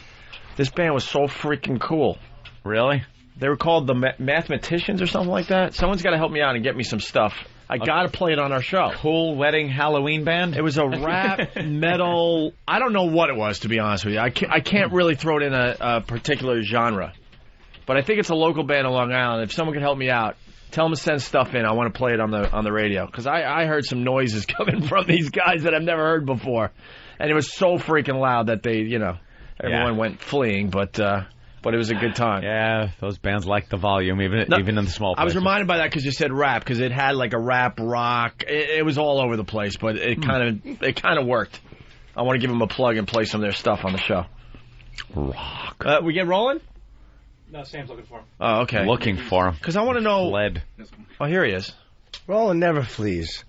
This band was so freaking cool. Really? They were called the Mathematicians or something like that. Someone's got to help me out and get me some stuff. I got to play it on our show. Cool wedding Halloween band? It was a rap, metal. I don't know what it was, to be honest with you. I can't really throw it in a particular genre. But I think it's a local band on Long Island. If someone could help me out, tell them to send stuff in. I want to play it on the radio. Because I heard some noises coming from these guys that I've never heard before. And it was so freaking loud that they, everyone went fleeing. But it was a good time. Yeah, those bands like the volume, even in the small places. I was reminded by that because you said rap, because it had like a rap, rock. It was all over the place, but it kind of worked. I want to give them a plug and play some of their stuff on the show. Rock. We get rolling? No, Sam's looking for him. Oh, okay. Looking for him. Because I want to know... Lead. Oh, here he is. Roland never flees.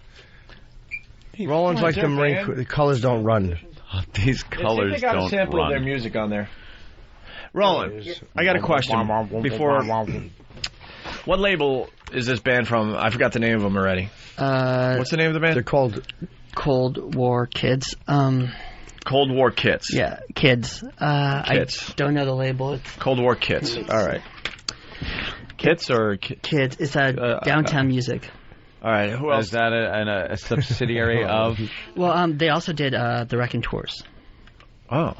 Roland's like the Marine Corps. The colors don't run. Oh, these colors they got don't a sample run. of their music on there. Roland, I got a question before. What label is this band from? I forgot the name of them already. What's the name of the band? They're called Cold War Kids. Cold War Kids. Yeah, Kids. Kids. I don't know the label. Cold War Kids. All right. Kids or Kids. It's downtown music. All right. Who else? Is that a subsidiary of? Well, they also did the Wrecking Tours. Oh.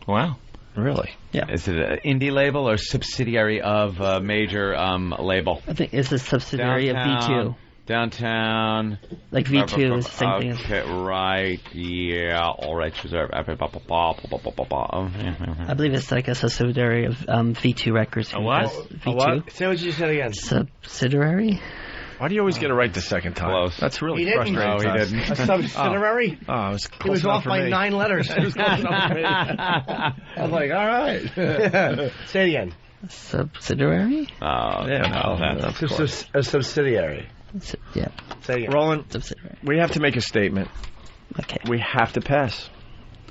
Wow. Really? Yeah. Is it an indie label or subsidiary of a major label? I think it's a subsidiary of V2. Downtown. Like V2 is the same thing. Okay, right. Yeah. All right. I believe it's like a subsidiary of V2 Records. A what? V2. A what? Say what you said again. Subsidiary? Why do you always get it right the second time? Close. That's really He didn't. frustrating. No, he didn't. A subsidiary? Oh, it was He close was enough off for by me. 9 letters. It was close enough for me. I was like, all right. Say it again. Subsidiary? Oh, Yeah, no. that's A subsidiary. Yeah. Say it again. Roland, Subsidiary. we have to make a statement. Okay. We have to pass.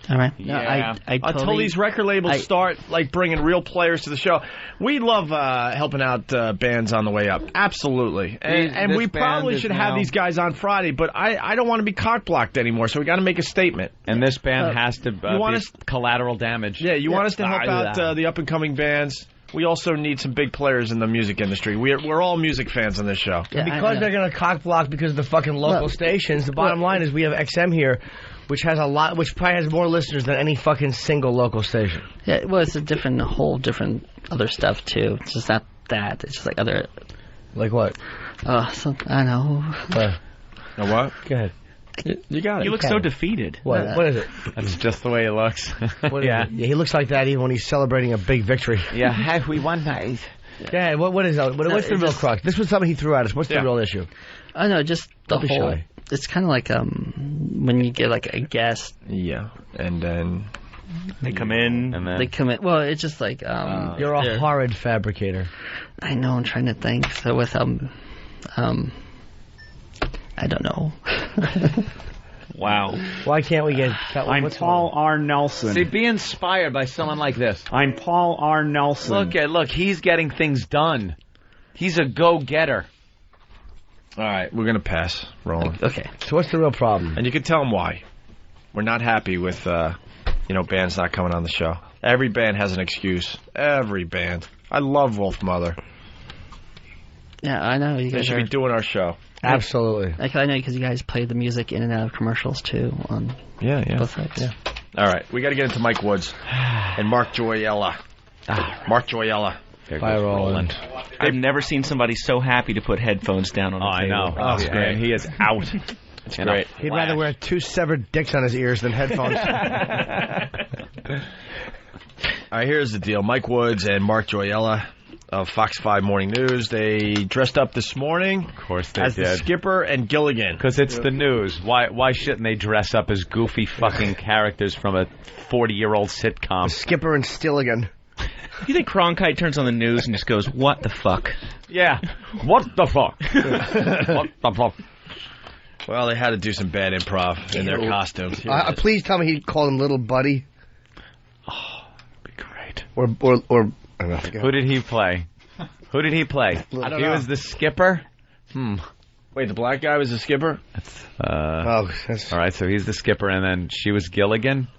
All right. Yeah. I Until totally, these record labels start bringing real players to the show, we love helping out bands on the way up. Absolutely, and we probably should have these guys on Friday. But I don't want to be cock blocked anymore. So we got to make a statement. And this band has to be collateral damage. Yeah, you want us to help out the up and coming bands. We also need some big players in the music industry. We're all music fans on this show. Yeah, because they're going to cock block because of the fucking local stations. The bottom line is we have XM here, which probably has more listeners than any fucking single local station. Yeah, well, it's a whole different other stuff too. It's just not that. It's just like other. Like what? I know. What? What? Go ahead. You got it. You look so defeated. What is it? That's just the way he looks. Yeah, he looks like that even when he's celebrating a big victory. Yeah, we won that. Yeah, what is that? What's the real crux? This was something he threw at us. What's the real issue? I know, just the Don't be whole. shy. It's kind of like when you get like a guest. Yeah, and then they come in. And then they come in. Well, it's just like you're a horrid fabricator. I know. I'm trying to think. So with I don't know. Wow. Why can't we get... I'm Paul R. Nelson. See, be inspired by someone like this. I'm Paul R. Nelson. Look, he's getting things done. He's a go-getter. All right, we're going to pass, Roland. Okay. So what's the real problem? And you can tell them why. We're not happy with, bands not coming on the show. Every band has an excuse. Every band. I love Wolf Mother. Yeah, I know. You They guys should be doing our show. Absolutely. I know because you guys play the music in and out of commercials too on both sides. Yeah. All right, we got to get into Mike Woods and Mark Gioia. Mark Gioia. Fire Roland. I've never seen somebody so happy to put headphones down on the table. I know. Oh, man, he is out. It's great. He'd rather wear 2 severed dicks on his ears than headphones. All right, here's the deal. Mike Woods and Mark Gioia of Fox 5 Morning News. They dressed up this morning. Of course they as did. The Skipper and Gilligan. Because it's the news. Why shouldn't they dress up as goofy fucking characters from a 40-year-old sitcom? Skipper and Stilligan. You think Cronkite turns on the news and just goes, "What the fuck?" Yeah. What the fuck? What the fuck? Well, they had to do some bad improv in their costumes. Please tell me he called him Little Buddy. Oh, that'd be great. Or who did he play? He was the skipper? Wait, the black guy was the skipper? All right, so he's the skipper, and then she was Gilligan?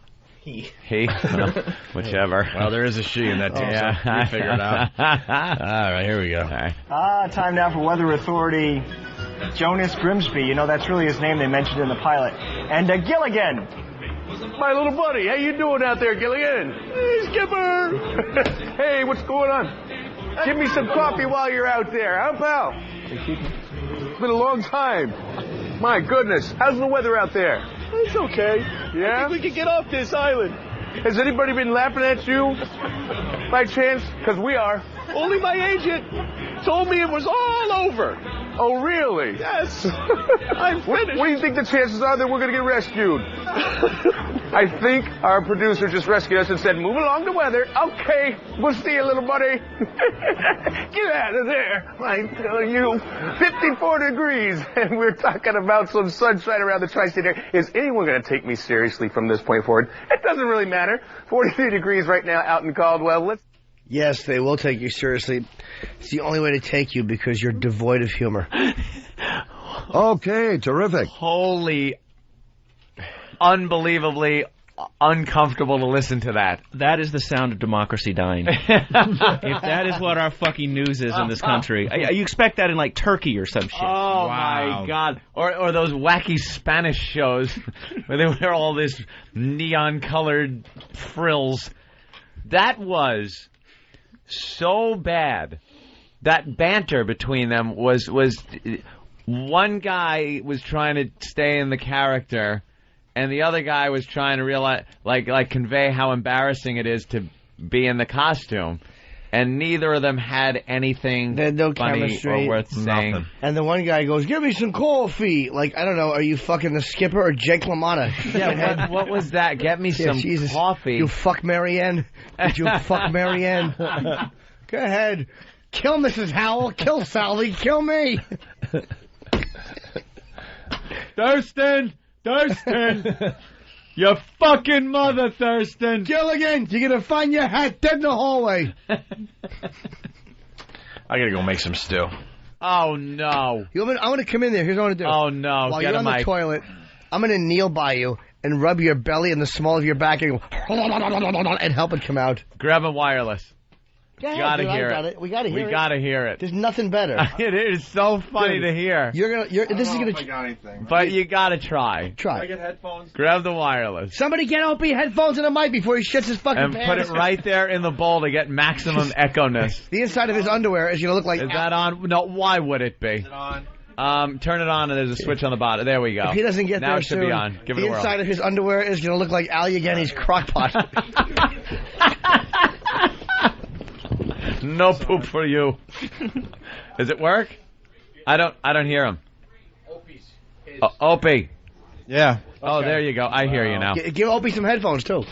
He? Whichever. Well, there is a she in that team, so we figure it out. All right, here we go. All right. Time now for Weather Authority Jonas Grimsby. You know, that's really his name they mentioned in the pilot. And Gilligan. My little buddy, how you doing out there, Gilligan? Hey, Skipper. Hey, what's going on? Give me some coffee while you're out there, huh, pal? It's been a long time. My goodness, how's the weather out there? It's okay. Yeah? I think we can get off this island. Has anybody been laughing at you by chance? Because we are. Only my agent told me it was all over. Oh, really? Yes. I'm finished. What do you think the chances are that we're going to get rescued? I think our producer just rescued us and said, move along the weather. Okay, we'll see you, little buddy. Get out of there. I tell you, 54 degrees, and we're talking about some sunshine around the tri-state area. Is anyone going to take me seriously from this point forward? It doesn't really matter. 43 degrees right now out in Caldwell. Yes, they will take you seriously. It's the only way to take you because you're devoid of humor. Okay, terrific. Holy, unbelievably uncomfortable to listen to that. That is the sound of democracy dying. If that is what our fucking news is in this country. You expect that in, like, Turkey or some shit. Oh, my God. Or those wacky Spanish shows where they wear all this neon-colored frills. That was so bad. That banter between them was one guy was trying to stay in the character, and the other guy was trying to realize, like convey how embarrassing it is to be in the costume. And neither of them had anything funny chemistry, or worth saying. And the one guy goes, "Give me some coffee." Like, I don't know, are you fucking the Skipper or Jake LaMotta? Yeah, what was that? Get me some coffee. You fuck Marianne. Did you fuck Marianne? Go ahead. Kill Mrs. Howell. Kill Sally. Kill me. Thurston. Your fucking mother, Thurston. Gilligan, you're going to find your hat dead in the hallway. I gotta go make some stew. Oh, no. I want to come in there. Here's what I want to do. Oh, no. While Get you're a on mic. the toilet, I'm going to kneel by you and rub your belly and the small of your back and go, and help it come out. Grab a wireless. Yeah, Gotta dude, hear I got it. We gotta hear it. We gotta hear it. There's nothing better. It is so funny Dude, to hear. This is gonna. got anything. But you gotta try. Try. get headphones? Grab the wireless. Somebody get Opie headphones and a mic before he shits his fucking And pants. put it right there in the bowl to get maximum echo-ness. The inside of his underwear is gonna look like. Is that on? No, why would it be? Is it on? Turn it on and there's a switch on the bottom. There we go. If he doesn't get now there it should soon, be on. Give it the a whirl. inside of his underwear is gonna look like Al Yageni's crock pot. No poop for you. Does it work? I don't hear him. Opie. Yeah. Oh, there you go. I hear you now. Give Opie some headphones too.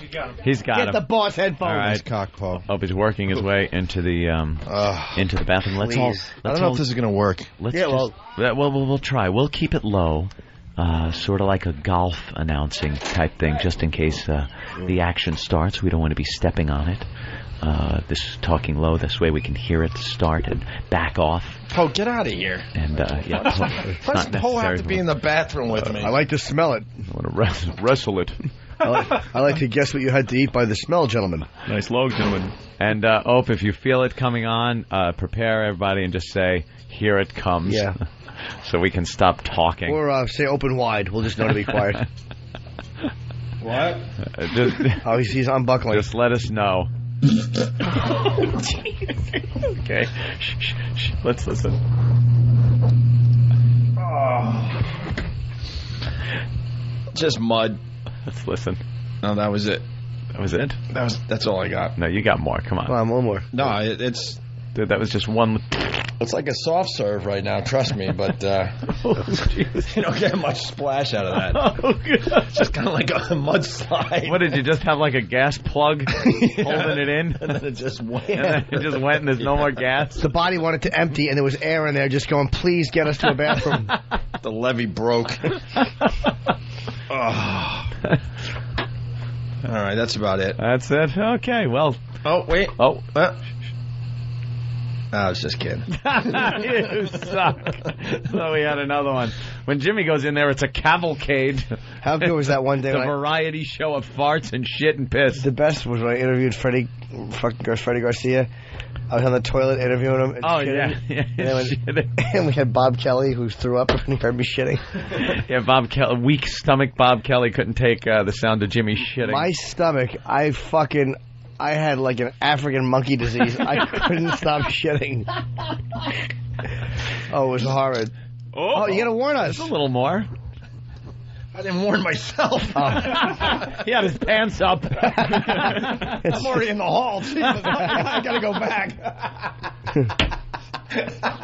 He's got Get him. the boss headphones. All right. Nice cock, Paul. Opie's working his way into the bathroom. Let's all. I don't know if this is gonna work. We'll try. We'll keep it low. Sort of like a golf announcing type thing, just in case the action starts. We don't want to be stepping on it. This talking low. This way we can hear it start and back off. Poe, get out of here. And Why does Poe have to be in the bathroom with me? I like to smell it. I want to wrestle it. I like to guess what you had to eat by the smell, gentlemen. Nice log, gentlemen. And Ope, if you feel it coming on, prepare everybody and just say, "Here it comes." Yeah. So we can stop talking. Or say open wide. We'll just know to be quiet. What? He's unbuckling. Just let us know. Okay. Shh. Let's listen. Just mud. Let's listen. No, that was it. That was it? That's all I got. No, you got more. Come on. Come on, one more. No, it's... Dude, that was just one... It's like a soft serve right now, trust me, but you don't get much splash out of that. It's just kind of like a mudslide. What, did you just have like a gas plug holding it in? And then it just went. And then it just went and there's no more gas? The body wanted to empty and there was air in there just going, please get us to a bathroom. The levee broke. All right, that's about it. That's it? Okay, well. Oh, wait. Oh. I was just kidding. You suck. So we had another one. When Jimmy goes in there, it's a cavalcade. How good was that one day? It's a variety show of farts and shit and piss. The best was when I interviewed Freddie Garcia. I was on the toilet interviewing him. And shitting. And we had Bob Kelly, who threw up when he heard me shitting. Yeah, Bob Kelly, weak stomach Bob Kelly couldn't take the sound of Jimmy shitting. My stomach, I had like an African monkey disease. I couldn't stop shitting. Oh, it was horrid. Oh, you gotta warn us. Just a little more. I didn't warn myself. He had his pants up. I'm already in the hall. Jesus, I gotta go back.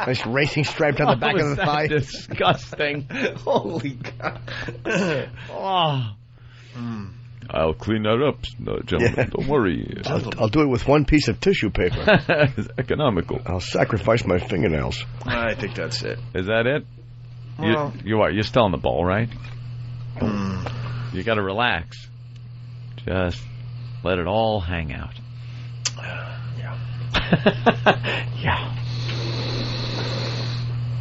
Nice racing stripe down the back of the thigh. Disgusting. Holy God. Oh. I'll clean that up, gentlemen. Yeah. Don't worry. I'll do it with one piece of tissue paper. It's economical. I'll sacrifice my fingernails. I think that's it. Is that it? Well, You're still in the bowl, right? You got to relax. Just let it all hang out. Yeah.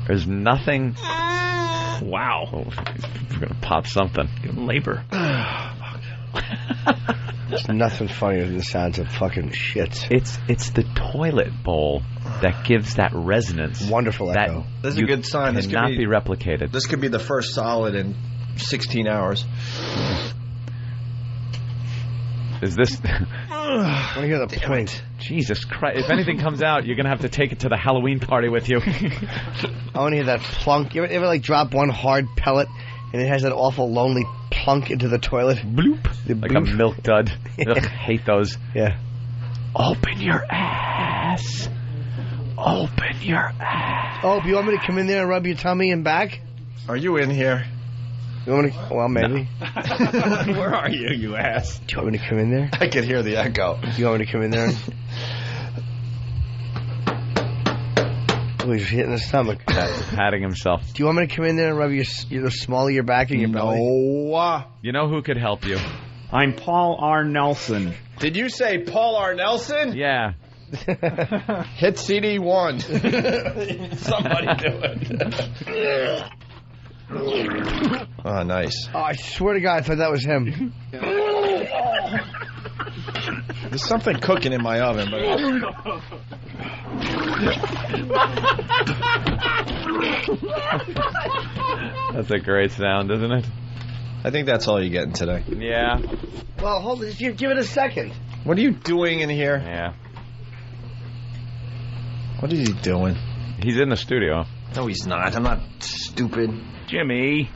There's nothing. Wow. We're going to pop something. Labor. There's nothing funnier than the sounds of fucking shit. It's the toilet bowl that gives that resonance. Wonderful echo. This is a good sign. This cannot be replicated. This could be the first solid in 16 hours. Is this... I want to hear the point. Jesus Christ. If anything comes out, you're going to have to take it to the Halloween party with you. I want to hear that plunk. You ever like drop one hard pellet and it has that awful lonely plunk into the toilet? Bloop. Like a milk dud. Ugh, hate those. Yeah. Open your ass. Open your ass. Oh, do you want me to come in there and rub your tummy and back? Are you in here? You want me to, well, maybe. No. Where are you, you ass? Do you want me to come in there? I can hear the echo. Do you want me to come in there? Oh, he's hitting the stomach. Patting himself. Do you want me to come in there and rub your small of your back and your belly? You know who could help you? I'm Paul R. Nelson. Did you say Paul R. Nelson? Yeah. Hit CD1. Somebody do it. Oh, nice. Oh, I swear to God, I thought that was him. There's something cooking in my oven, but... That's a great sound, isn't it? I think that's all you're getting today. Yeah. Well, hold it. Give it a second. What are you doing in here? Yeah. What is he doing? He's in the studio. No, he's not. I'm not stupid. Jimmy.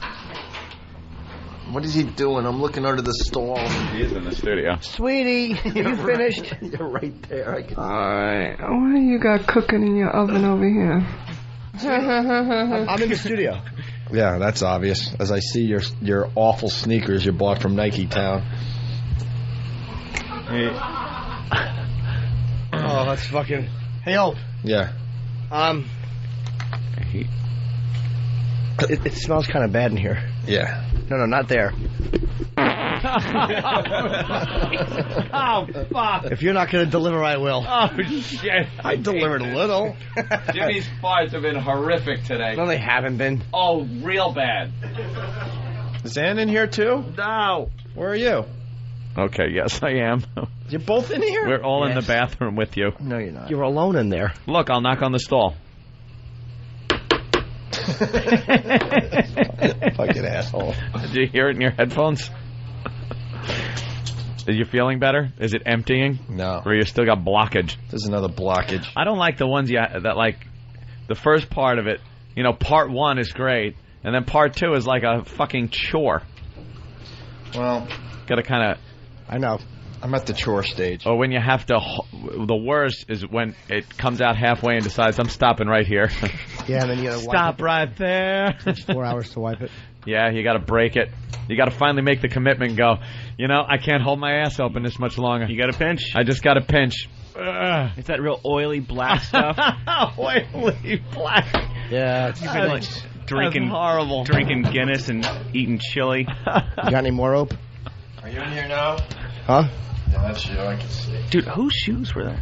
What is he doing? I'm looking under the stall. He is in the studio. Sweetie, you finished? You're right there. Alright, what do you got cooking in your oven over here? I'm in the studio. Yeah, that's obvious. As I see your awful sneakers you bought from Nike Town. Hey. Oh, that's fucking... Hey, Ope. Yeah. It smells kind of bad in here. Yeah. No, not there. Oh, fuck. If you're not going to deliver, I will. Oh, shit. I delivered a little. Jimmy's farts have been horrific today. No, they haven't been. Oh, real bad. Is Ann in here, too? No. Where are you? Okay, yes, I am. You're both in here? We're all in the bathroom with you. No, you're not. You're alone in there. Look, I'll knock on the stall. Fucking asshole. Did you hear it in your headphones? Are you feeling better? Is it emptying? No. Or you still got blockage? There's another blockage. I don't like the ones that like the first part of it. You know, part one is great, and then part two is like a fucking chore. Well, gotta kind of. I know. I'm at the chore stage. Or when you have to. The worst is when it comes out halfway and decides I'm stopping right here. Yeah, and then you gotta stop right there. It's 4 hours to wipe it. Yeah, you got to break it. You got to finally make the commitment and go, you know, I can't hold my ass open this much longer. You got to pinch. I just got to pinch. It's that real oily black stuff. Oily black. Yeah. You've been like drinking, that's horrible. Drinking Guinness and eating chili. You got any more, Ope? Are you in here now? Huh? Yeah, that's you. I can see. Dude, whose shoes were there?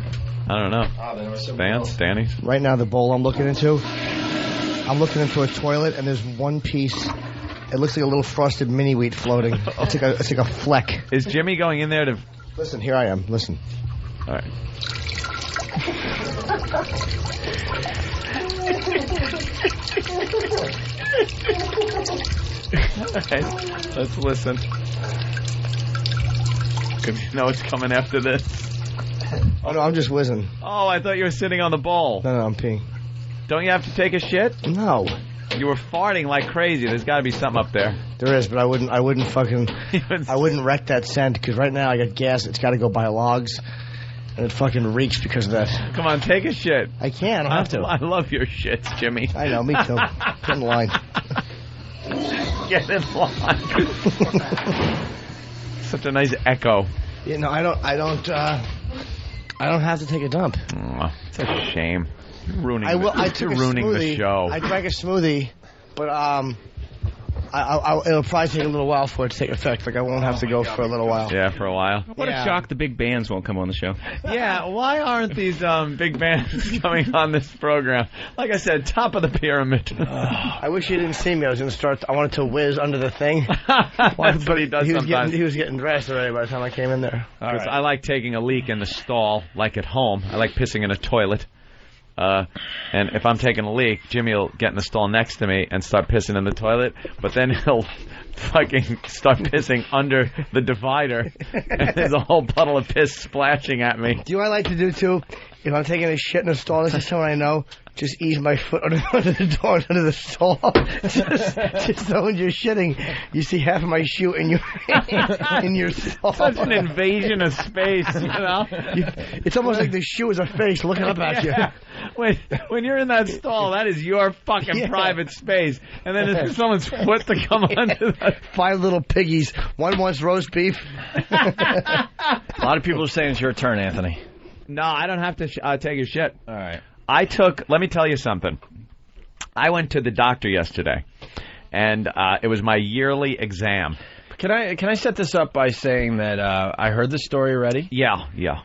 I don't know. Oh, there was somebody else. Danny's? Right now, the bowl I'm looking into a toilet, and there's one piece. It looks like a little frosted mini wheat floating. It's like a fleck. Is Jimmy going in there to... Listen, here I am. Listen. All right. Alright, let's listen. You know it's coming after this. Oh, no, I'm just whizzing. Oh, I thought you were sitting on the bowl. No, I'm peeing. Don't you have to take a shit? No. You were farting like crazy. There's got to be something up there. There is, but I wouldn't wreck that scent, because right now I got gas. It's got to go by logs, and it fucking reeks because of that. Come on, take a shit. I can. I have to. I love your shits, Jimmy. I know, me too. Get in line. Get in line. Such a nice echo. You know, I don't have to take a dump. Oh, it's a shame. You're ruining the show. I drank a smoothie, but it'll probably take a little while for it to take effect. Like I won't have to go for a little while. Yeah, for a while. What a shock the big bands won't come on the show. Yeah, why aren't these big bands coming on this program? Like I said, top of the pyramid. I wish you didn't see me. I wanted to whiz under the thing. That's what he does sometimes. He was getting dressed already by the time I came in there. Because I like taking a leak in the stall, like at home. I like pissing in a toilet. And if I'm taking a leak, Jimmy will get in the stall next to me and start pissing in the toilet, but then he'll fucking start pissing under the divider, and there's a whole puddle of piss splashing at me. Do you know what I like to do, too? If I'm taking a shit in a stall, this is someone I know, just ease my foot under the door, under the stall. just so when you're shitting, you see half of my shoe in your stall. Such an invasion of space, you know? It's almost like the shoe is a face looking up at you. When you're in that stall, that is your fucking private space. And then there's someone's foot to come under that. 5 little piggies. One wants roast beef. A lot of people are saying it's your turn, Anthony. No, I don't have to take a shit. All right. Let me tell you something. I went to the doctor yesterday, and it was my yearly exam. Can I set this up by saying that I heard this story already? Yeah.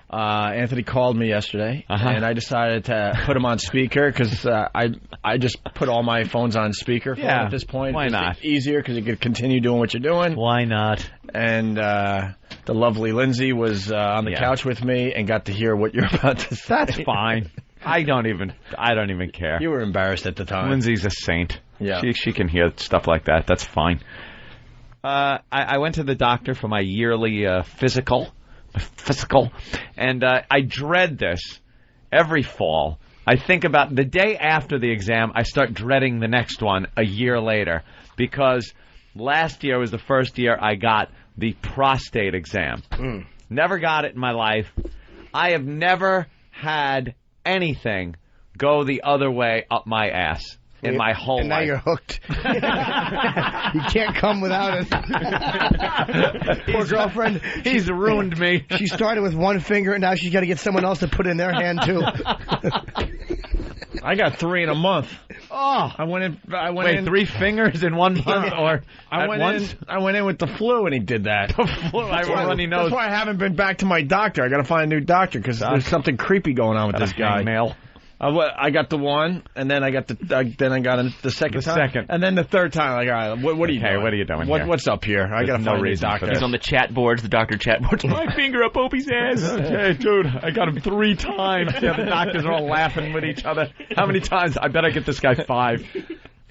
Anthony called me yesterday, and I decided to put him on speaker because I just put all my phones on speaker at this point. Why not? Easier because you could continue doing what you're doing. Why not? And the lovely Lindsay was on the couch with me and got to hear what you're about to say. That's fine. I don't even care. You were embarrassed at the time. Lindsay's a saint. Yeah. She can hear stuff like that. That's fine. I went to the doctor for my yearly physical, and I dread this every fall. I think about the day after the exam, I start dreading the next one a year later, because last year was the first year I got the prostate exam. Never got it in my life. I have never had anything go the other way up my ass in my whole life. And now you're hooked. You can't come without it. Poor girlfriend. He's ruined me. She started with one finger, and now she's got to get someone else to put in their hand, too. I got 3 in a month. Oh, I went in 3 fingers in 1 month, or I went in with the flu, and he did that. The flu. I have a runny nose. That's why I haven't been back to my doctor. I got to find a new doctor because there's something creepy going on with this guy. Male. I got the one, and then I got the second time. And then the third time. Like, all right, what are you doing? What are you doing here? What's up here? I got to find a new doctor. He's on the chat boards, the doctor chat boards. My finger up Opie's ass. Hey, dude, I got him 3 times. Yeah, the doctors are all laughing with each other. How many times? I bet I get this guy 5.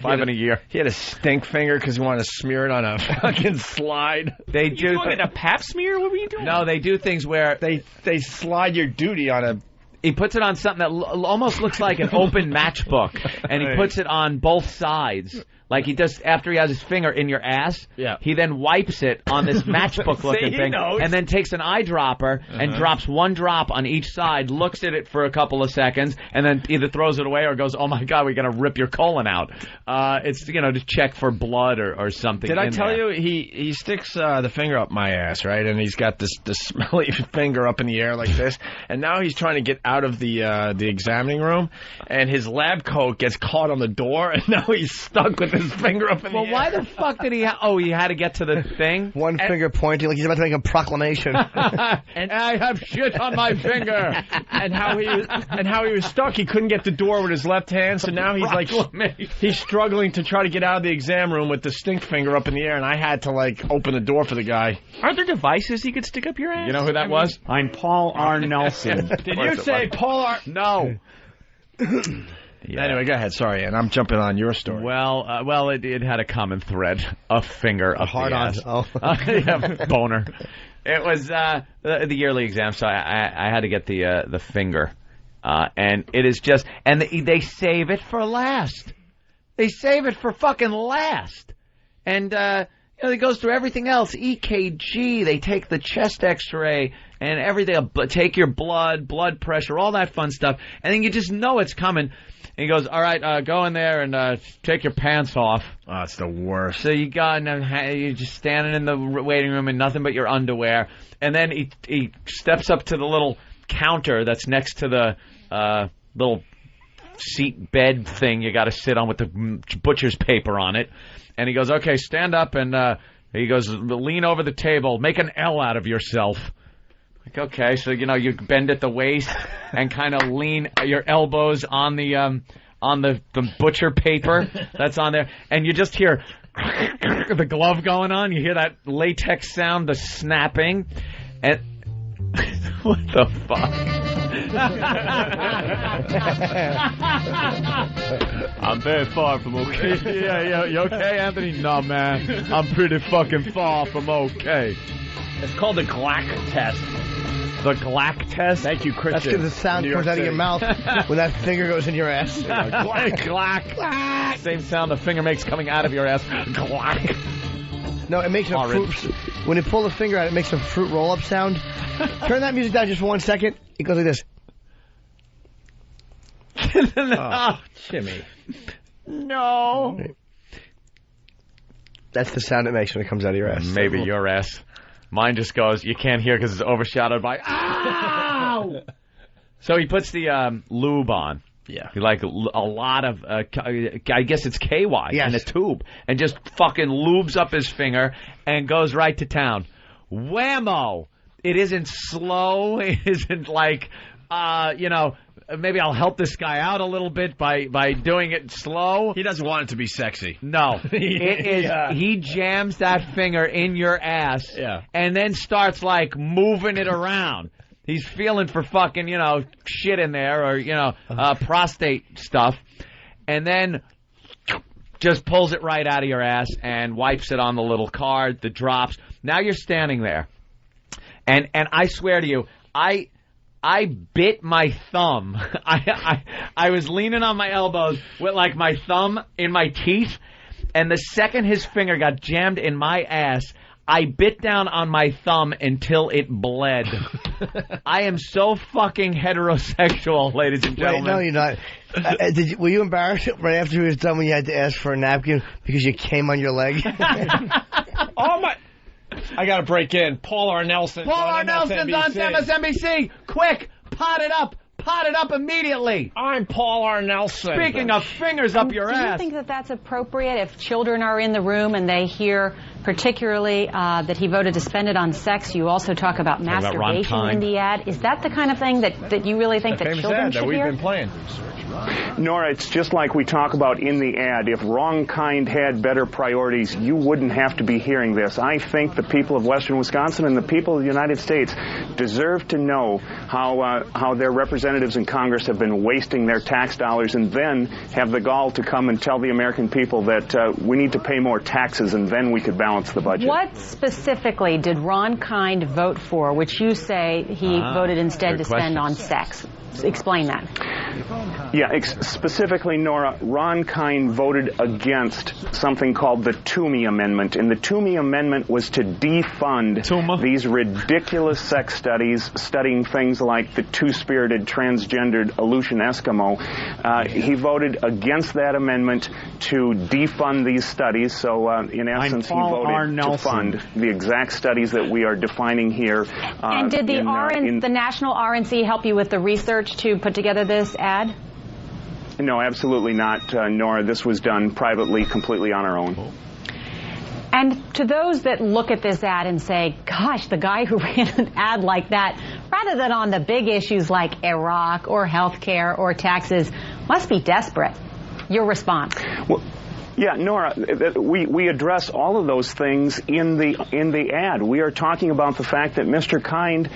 5 in a year. He had a stink finger because he wanted to smear it on a fucking slide. They do. You doing a pap smear? What were you doing? No, they do things where they slide your duty on a. He puts it on something that almost looks like an open matchbook, and he puts it on both sides. Like he does after he has his finger in your ass. Yeah. He then wipes it on this matchbook-looking thing, and then takes an eyedropper and drops 1 drop on each side, looks at it for a couple of seconds, and then either throws it away or goes, "Oh my God, we're gonna rip your colon out." It's to check for blood or something. Did I tell you he sticks the finger up my ass, right? And he's got this smelly finger up in the air like this, and now he's trying to get out of the examining room, and his lab coat gets caught on the door, and now he's stuck with his finger up in the air. Well, why the fuck did he he had to get to the thing? One finger pointing like he's about to make a proclamation. And I have shit on my finger. and how he was stuck. He couldn't get the door with his left hand, so now he's struggling to try to get out of the exam room with the stink finger up in the air, and I had to open the door for the guy. Aren't there devices he could stick up your ass? You know who that was? I'm Paul R. Nelson. Did you say Paul R? No. Yeah. Anyway, go ahead. Sorry, and I'm jumping on your story. Well, it had a common thread: a finger, up hard the on. ass. Oh, yeah, boner. It was the yearly exam, so I had to get the finger, and it is just, and they save it for last. They save it for fucking last, and it goes through everything else. EKG. They take the chest X-ray and everything. Take your blood pressure, all that fun stuff, and then you just know it's coming. And he goes, all right, go in there and take your pants off. Oh, it's the worst. So you go and you're just standing in the waiting room in nothing but your underwear. And then he steps up to the little counter that's next to the little seat bed thing you got to sit on with the butcher's paper on it. And he goes, okay, stand up. And he goes, lean over the table. Make an L out of yourself. Like, okay, so you bend at the waist and kind of lean your elbows on the butcher paper that's on there, and you just hear the glove going on. You hear that latex sound, the snapping, and what the fuck? I'm very far from okay. Yeah, you okay, Anthony? No, man, I'm pretty fucking far from okay. It's called the Glack test. The Glack test? Thank you, Christian. That's because the sound comes out of your mouth when that finger goes in your ass. Glack, glack. Same sound the finger makes coming out of your ass. Glack. No, it makes a fruit. When you pull the finger out, it makes a fruit roll-up sound. Turn that music down just for 1 second. It goes like this. Oh, Jimmy. No. That's the sound it makes when it comes out of your ass. Maybe your ass. Mine just goes, you can't hear because it's overshadowed by, ow! So he puts the lube on, Yeah. Like a lot of, I guess it's KY in a tube, and just fucking lubes up his finger and goes right to town. Whammo! It isn't slow. It isn't like, maybe I'll help this guy out a little bit by doing it slow. He doesn't want it to be sexy. No. It is. He jams that finger in your ass and then starts, like, moving it around. He's feeling for fucking, shit in there or, prostate stuff. And then just pulls it right out of your ass and wipes it on the little card, the drops. Now you're standing there. And I swear to you, I bit my thumb. I was leaning on my elbows with, like, my thumb in my teeth. And the second his finger got jammed in my ass, I bit down on my thumb until it bled. I am so fucking heterosexual, ladies and gentlemen. Wait, no, you're not. Were you embarrassed right after he was done when you had to ask for a napkin because you came on your leg? Oh, my... I got to break in. Paul R. Nelson's on MSNBC. Quick, pot it up. Pot it up immediately. I'm Paul R. Nelson. Speaking of fingers up your ass. Do you think that that's appropriate if children are in the room and they hear particularly that he voted to spend it on sex? You also talk about masturbation in the ad. Is that the kind of thing that you really think that children should hear? Been playing. Nora, it's just like we talk about in the ad. If Wrong Kind had better priorities, you wouldn't have to be hearing this. I think the people of Western Wisconsin and the people of the United States deserve to know how their representatives in Congress have been wasting their tax dollars, and then have the gall to come and tell the American people that we need to pay more taxes, and then we could balance the budget. What specifically did Ron Kind vote for, which you say he voted instead to spend on sex? Explain that. Yeah, specifically, Nora, Ron Kind voted against something called the Toomey Amendment. And the Toomey Amendment was to defund these ridiculous sex studies, studying things like the two-spirited, transgendered Aleutian Eskimo. He voted against that amendment to defund these studies. So, in essence, he voted to fund the exact studies that we are defining here. And did the National RNC help you with the research to put together this ad? No, absolutely not, Nora. This was done privately, completely on our own. And to those that look at this ad and say, gosh, the guy who ran an ad like that, rather than on the big issues like Iraq or health care or taxes, must be desperate. Your response? Well, yeah, Nora, we address all of those things in the ad. We are talking about the fact that Mr. Kind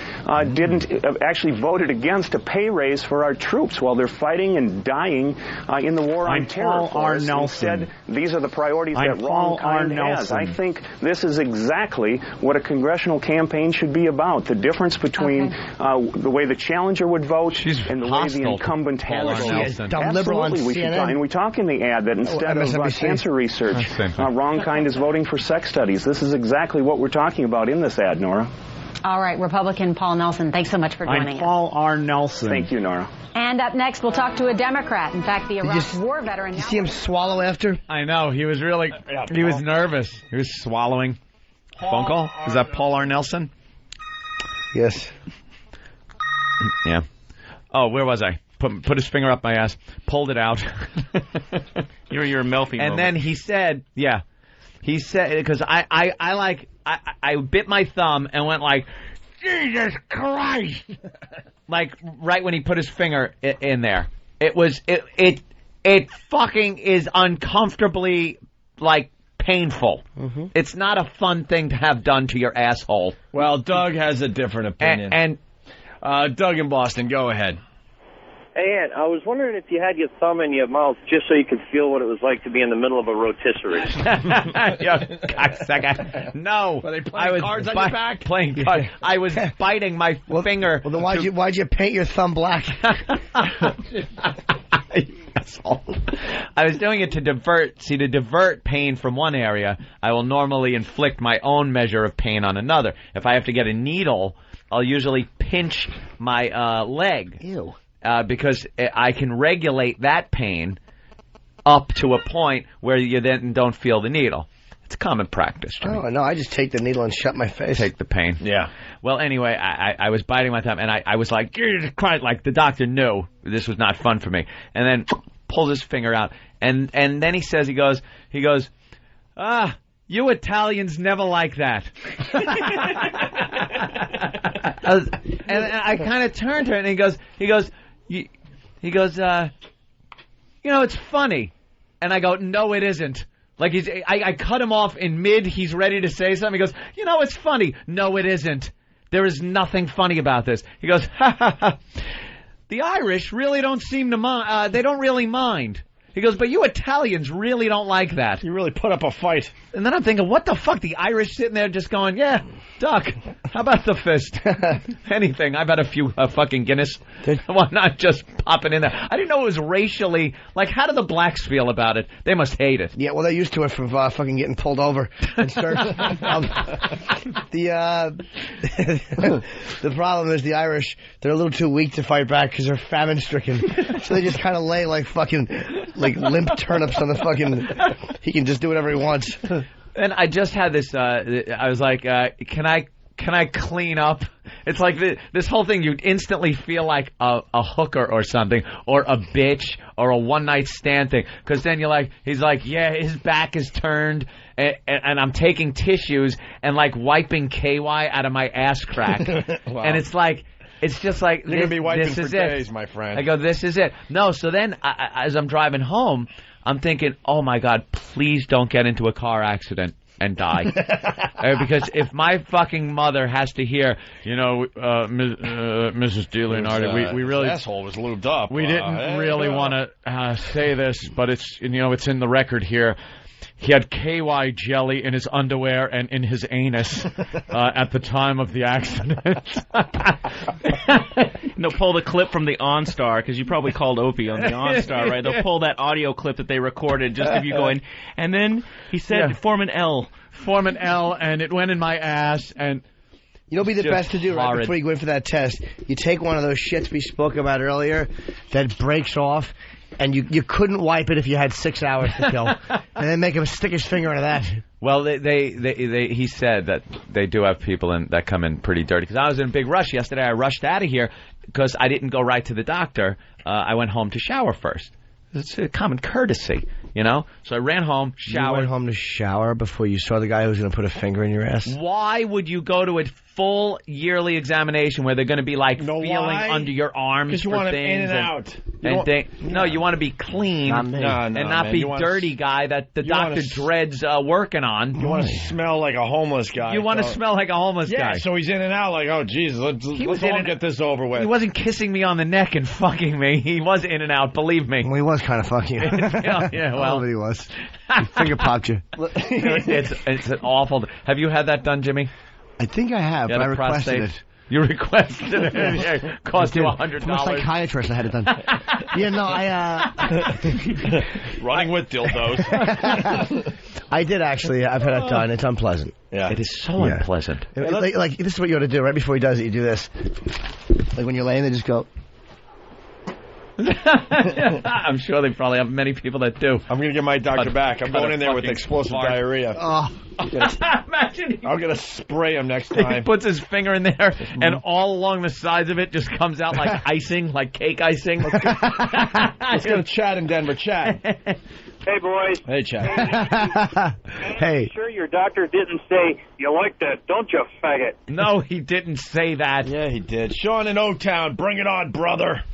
actually voted against a pay raise for our troops while they're fighting and dying in the war on terror. Paul R. Nelson. Instead, these are the priorities that Ron Kind has. I think this is exactly what a congressional campaign should be about. The difference between the way the challenger would vote and the way the incumbent has to vote. Absolutely, we should talk. And we talk in the ad that instead of cancer research, Wrong Kind is voting for sex studies. This is exactly what we're talking about in this ad, Nora. All right, Republican Paul Nelson, thanks so much for joining us. I'm Paul R. Nelson. Thank you, Nora. And up next, we'll talk to a Democrat. In fact, the Iraq War veteran. Did you see him swallow after? I know. He was really, he was nervous. He was swallowing. Phone call? Is that Paul R. Nelson? Yes. Yeah. Oh, where was I? Put his finger up my ass, pulled it out. You're your Melfi And then he said, because I bit my thumb and went like, Jesus Christ! Like right when he put his finger in there. It fucking is uncomfortably like painful. Mm-hmm. It's not a fun thing to have done to your asshole. Well, Doug has a different opinion. And Doug in Boston, go ahead. Hey, Ant, I was wondering if you had your thumb in your mouth just so you could feel what it was like to be in the middle of a rotisserie. No. Were they playing cards on your back? Playing cards. I was biting my finger. Well, then why'd you paint your thumb black? I was doing it to divert pain from one area. I will normally inflict my own measure of pain on another. If I have to get a needle, I'll usually pinch my leg. Ew. Because I can regulate that pain up to a point where you then don't feel the needle. It's common practice, Jimmy. Oh, no, I just take the needle and shut my face. Take the pain. Yeah. Well, anyway, I was biting my thumb, and I was like, crying, like the doctor knew this was not fun for me. And then pulls his finger out, and then he says, he goes, you Italians never like that. And I kind of turned to her, and he goes, it's funny. And I go, no, it isn't. Like I cut him off in mid. He's ready to say something. He goes, it's funny. No, it isn't. There is nothing funny about this. He goes, ha ha ha. The Irish really don't seem to mind. They don't really mind. He goes, but you Italians really don't like that. You really put up a fight. And then I'm thinking, what the fuck? The Irish sitting there just going, yeah, Duck, how about the fist? Anything. I've had a few fucking Guinness. Why not just popping in there? I didn't know it was racially. Like, how do the blacks feel about it? They must hate it. Yeah, well, they're used to it from fucking getting pulled over and searched. The problem is the Irish, they're a little too weak to fight back because they're famine-stricken. So they just kind of lay like fucking... like limp turnips on the fucking... He can just do whatever he wants. And I just had this... I was like, can I clean up? It's like this whole thing, you instantly feel like a hooker or something, or a bitch, or a one-night stand thing. Because then you're like... He's like, yeah, his back is turned, and I'm taking tissues and like wiping KY out of my ass crack. Wow. And it's like... It's just like, you're going to be wiping for days, it. my friend. I go, this is it. No, so then as I'm driving home, I'm thinking, oh, my God, please don't get into a car accident and die. Because if my fucking mother has to hear, Mrs. DeLeonardo, we really... His asshole was lubed up. We didn't really want to say this, but it's in the record here. He had KY jelly in his underwear and in his anus at the time of the accident. They'll pull the clip from the OnStar, because you probably called Opie on the OnStar, right? They'll pull that audio clip that they recorded just of you going, and then he said, form an L. Form an L, and it went in my ass, and... Be the best to do right before you go in for that test. You take one of those shits we spoke about earlier that breaks off, and you couldn't wipe it if you had 6 hours to kill, and then make him stick his finger into that. Well, he said that they do have people that come in pretty dirty. Because I was in a big rush yesterday. I rushed out of here because I didn't go right to the doctor. I went home to shower first. It's a common courtesy, So I ran home, showered. You went home to shower before you saw the guy who was going to put a finger in your ass? Why would you go to a full yearly examination where they're going to be feeling under your arms? Because you want it in and out. You want to be clean and not be dirty guy that the doctor dreads working on. You want to smell like a homeless guy. You want to smell like a homeless guy. Yeah, so he's in and out like, oh, Jesus, let's all get this over with. He wasn't kissing me on the neck and fucking me. He was in and out, believe me. Well, he was kind of fucking you. Yeah, well. He was. He finger popped you. It's an awful... Have you had that done, Jimmy? I think I have, but I requested it. You requested it. It cost you $100. From a psychiatrist, I had it done. Running with dildos. I did actually. I've had it done. It's unpleasant. Yeah. It is so unpleasant. Like this is what you ought to do. Right before he does it, you do this. Like when you're laying there, just go... I'm sure they probably have many people that do. I'm going to get my doctor back. I'm going in there with explosive diarrhea. Oh. Imagine I'm going to spray him next time. He puts his finger in there, and all along the sides of it just comes out like icing, like cake icing. Let's go to Chad in Denver. Chad. Hey, boys. Hey, Chad. Hey. Sure your doctor didn't say, you like that, don't you, faggot? No, he didn't say that. Yeah, he did. Sean in O-Town, bring it on, brother.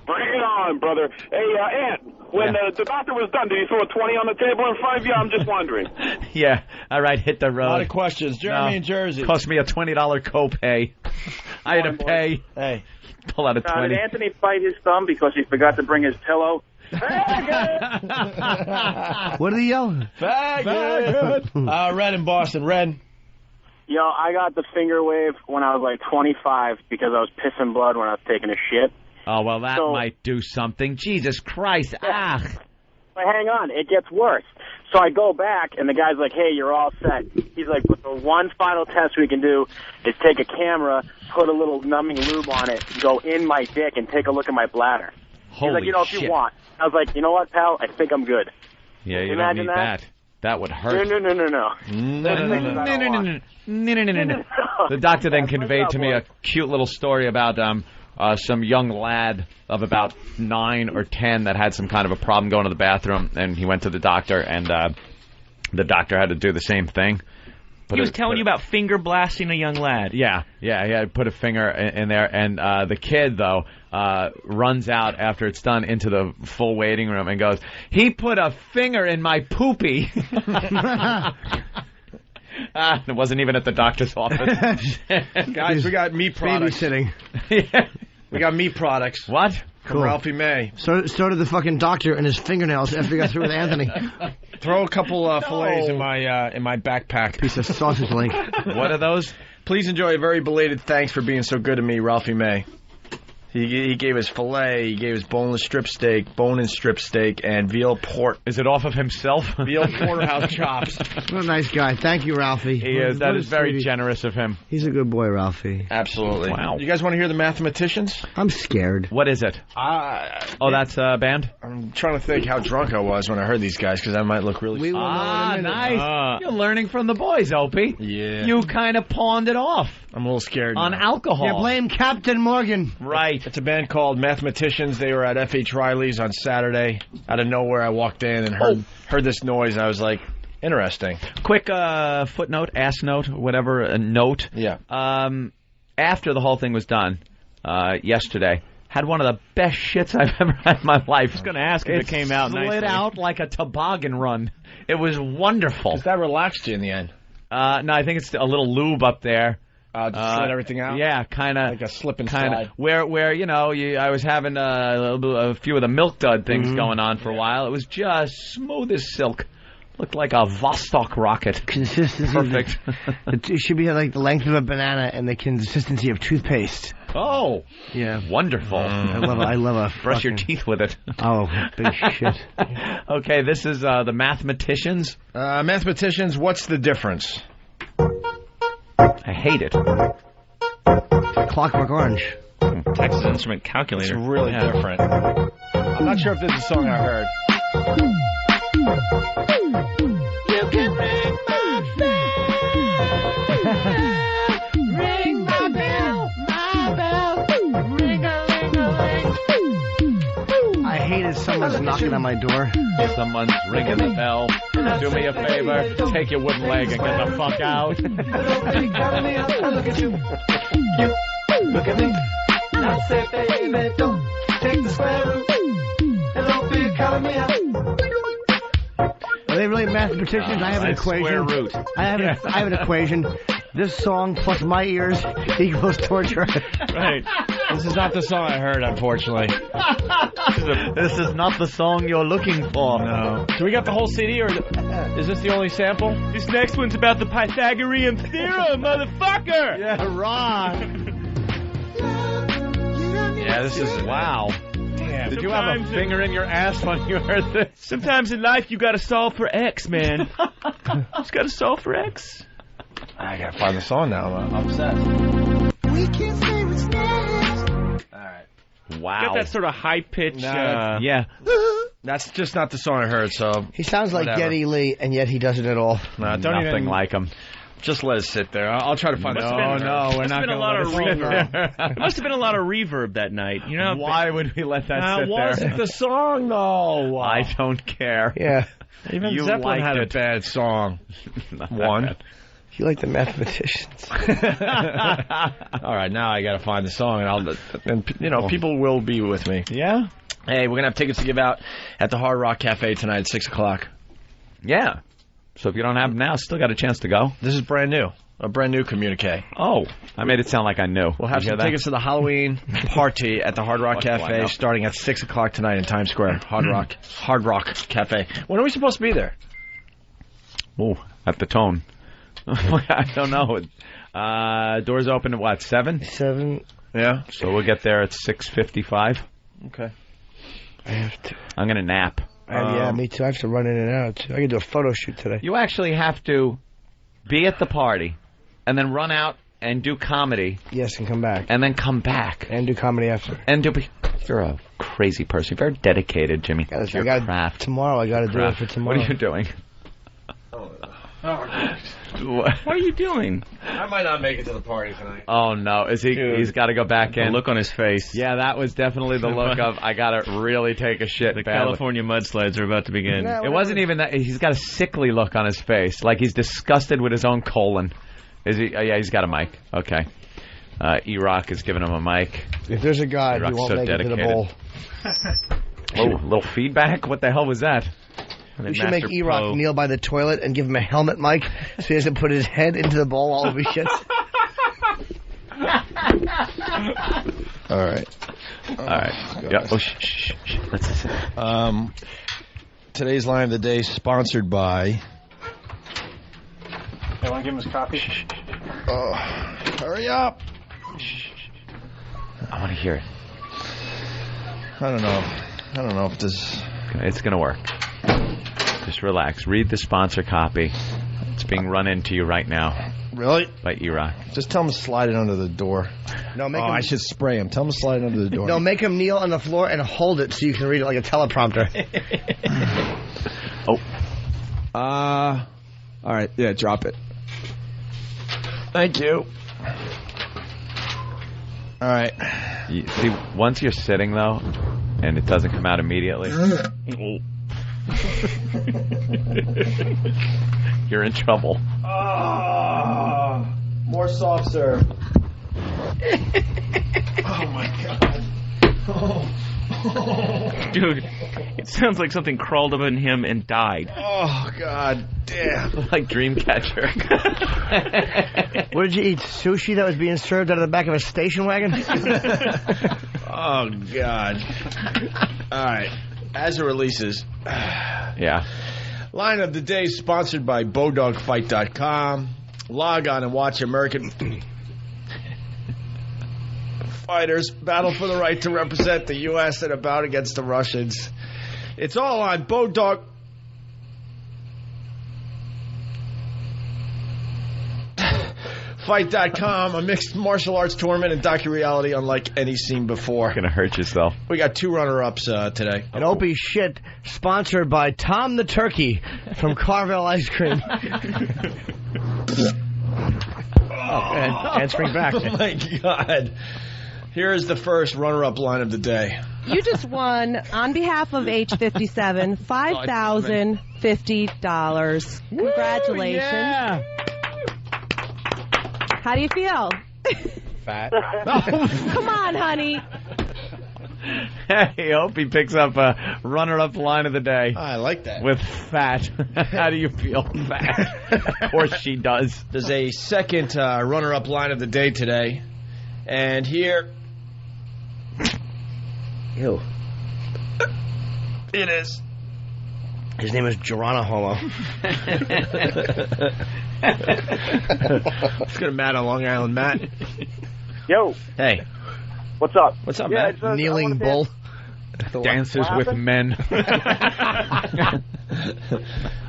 Bring it on, brother. Hey, Ant, when the doctor was done, did he throw a 20 on the table in front of you? I'm just wondering. Yeah. All right, hit the road. A lot of questions. Jeremy in Jersey. Cost me a $20 copay. I had to pay. Hey. Pull out a 20. Did Anthony bite his thumb because he forgot to bring his pillow? What did he yell? Faggot. Red in Boston. Red. I got the finger wave when I was like 25 because I was pissing blood when I was taking a shit. Oh, well, that might do something. Jesus Christ. Yeah. But hang on. It gets worse. So I go back, and the guy's like, hey, you're all set. He's like, but the one final test we can do is take a camera, put a little numbing lube on it, go in my dick, and take a look at my bladder. Holy He's like, if you want. I was like, you know what, pal? I think I'm good. Yeah, you don't need that. That would hurt. No. The doctor then conveyed to me a cute little story about some young lad of about 9 or 10 that had some kind of a problem going to the bathroom, and he went to the doctor, and the doctor had to do the same thing. He was telling you about finger blasting a young lad. Yeah, he had put a finger in there, and the kid, though, runs out after it's done into the full waiting room and goes, "He put a finger in my poopy." It wasn't even at the doctor's office. Guys, we got meat products. Babysitting. Yeah. We got meat products. What? From Ralphie May. So did the fucking doctor and his fingernails after he got through with Anthony. Throw a couple fillets in my backpack. Piece of sausage link. What are those? Please enjoy a very belated thanks for being so good to me, Ralphie May. He gave us filet, he gave us boneless strip steak, bone-in strip steak, and veal port. Is it off of himself? Veal porterhouse chops. What a nice guy. Thank you, Ralphie. He is. That is very generous of him. He's a good boy, Ralphie. Absolutely. Wow. You guys want to hear the Mathematicians? I'm scared. What is it? That's a band? I'm trying to think how drunk I was when I heard these guys, because I might look really We will know in a minute. Nice. You're learning from the boys, Opie. Yeah. You kind of pawned it off. I'm a little scared on now. alcohol. You blame Captain Morgan. Right. It's a band called Mathematicians. They were at F.H. Riley's on Saturday. Out of nowhere, I walked in and heard this noise, and I was like, interesting. Quick footnote, ass note, whatever, a note. Yeah. After the whole thing was done yesterday, had one of the best shits I've ever had in my life. I was going to ask if it came out nicely. It slid out like a toboggan run. It was wonderful. That relaxed you in the end? No, I think it's a little lube up there. Just slid everything out? Yeah, kind of. Like a slip and slide. Where I was having a few of the milk dud things going on for a while. It was just smooth as silk. Looked like a Vostok rocket. Consistency. Perfect. It should be like the length of a banana and the consistency of toothpaste. Oh. Yeah. Wonderful. I love a brush your teeth with it. Oh, big shit. Okay, this is the Mathematicians. Mathematicians, what's the difference? I hate it. Clockwork Orange. Texas Instrument Calculator. It's really different. I'm not sure if this is a song I heard. You can ring my bell. Ring my bell. My bell. Ring-a-ling-a-ling. I hated someone's knocking on my door. Someone's ringing the bell. Do me a favor. Take your wooden leg and get the fuck out. Look at you. Look at me. I say, baby, don't take the square root. And don't be calling me out. Are they really mathematicians? I have an equation. Square root. I have an equation. This song plus my ears equals torture. Right. This is not the song I heard, unfortunately. This is not the song you're looking for. No. Do we got the whole CD, or is this the only sample? This next one's about the Pythagorean theorem, motherfucker! Yeah, right. Yeah, this is... Wow. Damn. Did you have a finger in your ass when you heard this? Sometimes in life you gotta solve for X, man. Just gotta solve for X. I gotta find the song now. I'm upset. We can't say what's next. Alright. Wow. Got that sort of high-pitched... yeah. That's just not the song I heard, so... He sounds like whatever. Geddy Lee, and yet he doesn't at all. No, don't Nothing even... like him. Just let it sit there. I'll try to find the song. No, we're not going to let it sit there. There must have been a lot of reverb that night. You know, why would we let that sit there? wasn't the song, though. I don't care. Yeah. Even You Zeppelin liked had a it. bad song. One. You like the mathematicians. All right, now I got to find the song, and people will be with me. Yeah? Hey, we're going to have tickets to give out at the Hard Rock Cafe tonight at 6 o'clock. Yeah. So if you don't have them now, still got a chance to go. This is brand new. A brand new communique. Oh, I made it sound like I knew. We'll have some tickets to the Halloween party at the Hard Rock Cafe starting at 6 o'clock tonight in Times Square. Hard Rock Cafe. When are we supposed to be there? Oh, at the tone. I don't know. Doors open at what, 7? 7. Yeah. So we'll get there at 6:55. Okay. I have to. I'm going to nap. Yeah, me too. I have to run in and out, too. I can do a photo shoot today. You actually have to be at the party and then run out and do comedy. Yes, and come back. And then come back. And do comedy after. And you're a crazy person. You're very dedicated, Jimmy. Tomorrow I got to do it for tomorrow. What are you doing? What are you doing? I might not make it to the party tonight. Oh, no. Is he? Dude. He's got to go back in. The look on his face. Yeah, that was definitely the look of, I got to really take a shit. The badly. California mudslides are about to begin. It wasn't even that. He's got a sickly look on his face, like he's disgusted with his own colon. Is he? Yeah, he's got a mic. Okay. E-Rock is giving him a mic. If there's a God, he won't make it to the bowl. Oh, a little feedback? What the hell was that? We should make E-Rock kneel by the toilet and give him a helmet mic so he doesn't put his head into the bowl while we shit. All right. Yeah. Oh, shh. Let's listen. Today's line of the day sponsored by. Hey, want to give him his coffee? Oh, hurry up! I want to hear it. I don't know if this. It's gonna work. Just relax. Read the sponsor copy. It's being run into you right now. Really? By E-Rock. Just tell him to slide it under the door. No, make him. I should spray him. Tell him to slide it under the door. No, make him kneel on the floor and hold it so you can read it like a teleprompter. All right. Yeah, drop it. Thank you. All right. You see, once you're sitting though, and it doesn't come out immediately, you're in trouble. More soft serve. Oh my God. Dude, it sounds like something crawled up in him and died. Oh, God damn. Like Dreamcatcher. What did you eat? Sushi that was being served out of the back of a station wagon? Oh, God. All right. As it releases. Yeah. Line of the day sponsored by BowDogFight.com. Log on and watch American fighters battle for the right to represent the U.S. in a bout against the Russians. It's all on BowDog. Fight.com, a mixed martial arts tournament and docu-reality unlike any seen before. You're going to hurt yourself. We got 2 runner-ups today. And Opie shit, sponsored by Tom the Turkey from Carvel Ice Cream. Answering back. Oh, my God. Here is the first runner-up line of the day. You just won, on behalf of H57, $5,050. Congratulations. Yeah. How do you feel? Fat. Come on, honey. Hey, Opie picks up a runner-up line of the day. I like that. With fat. How do you feel, fat? Of course she does. There's a second runner-up line of the day today. And here... Ew. It is. His name is Geronimo. Let's go to Matt on Long Island. Matt. Yo. Hey. What's up? What's up, Yeah, Matt? Kneeling bull. Dances with men.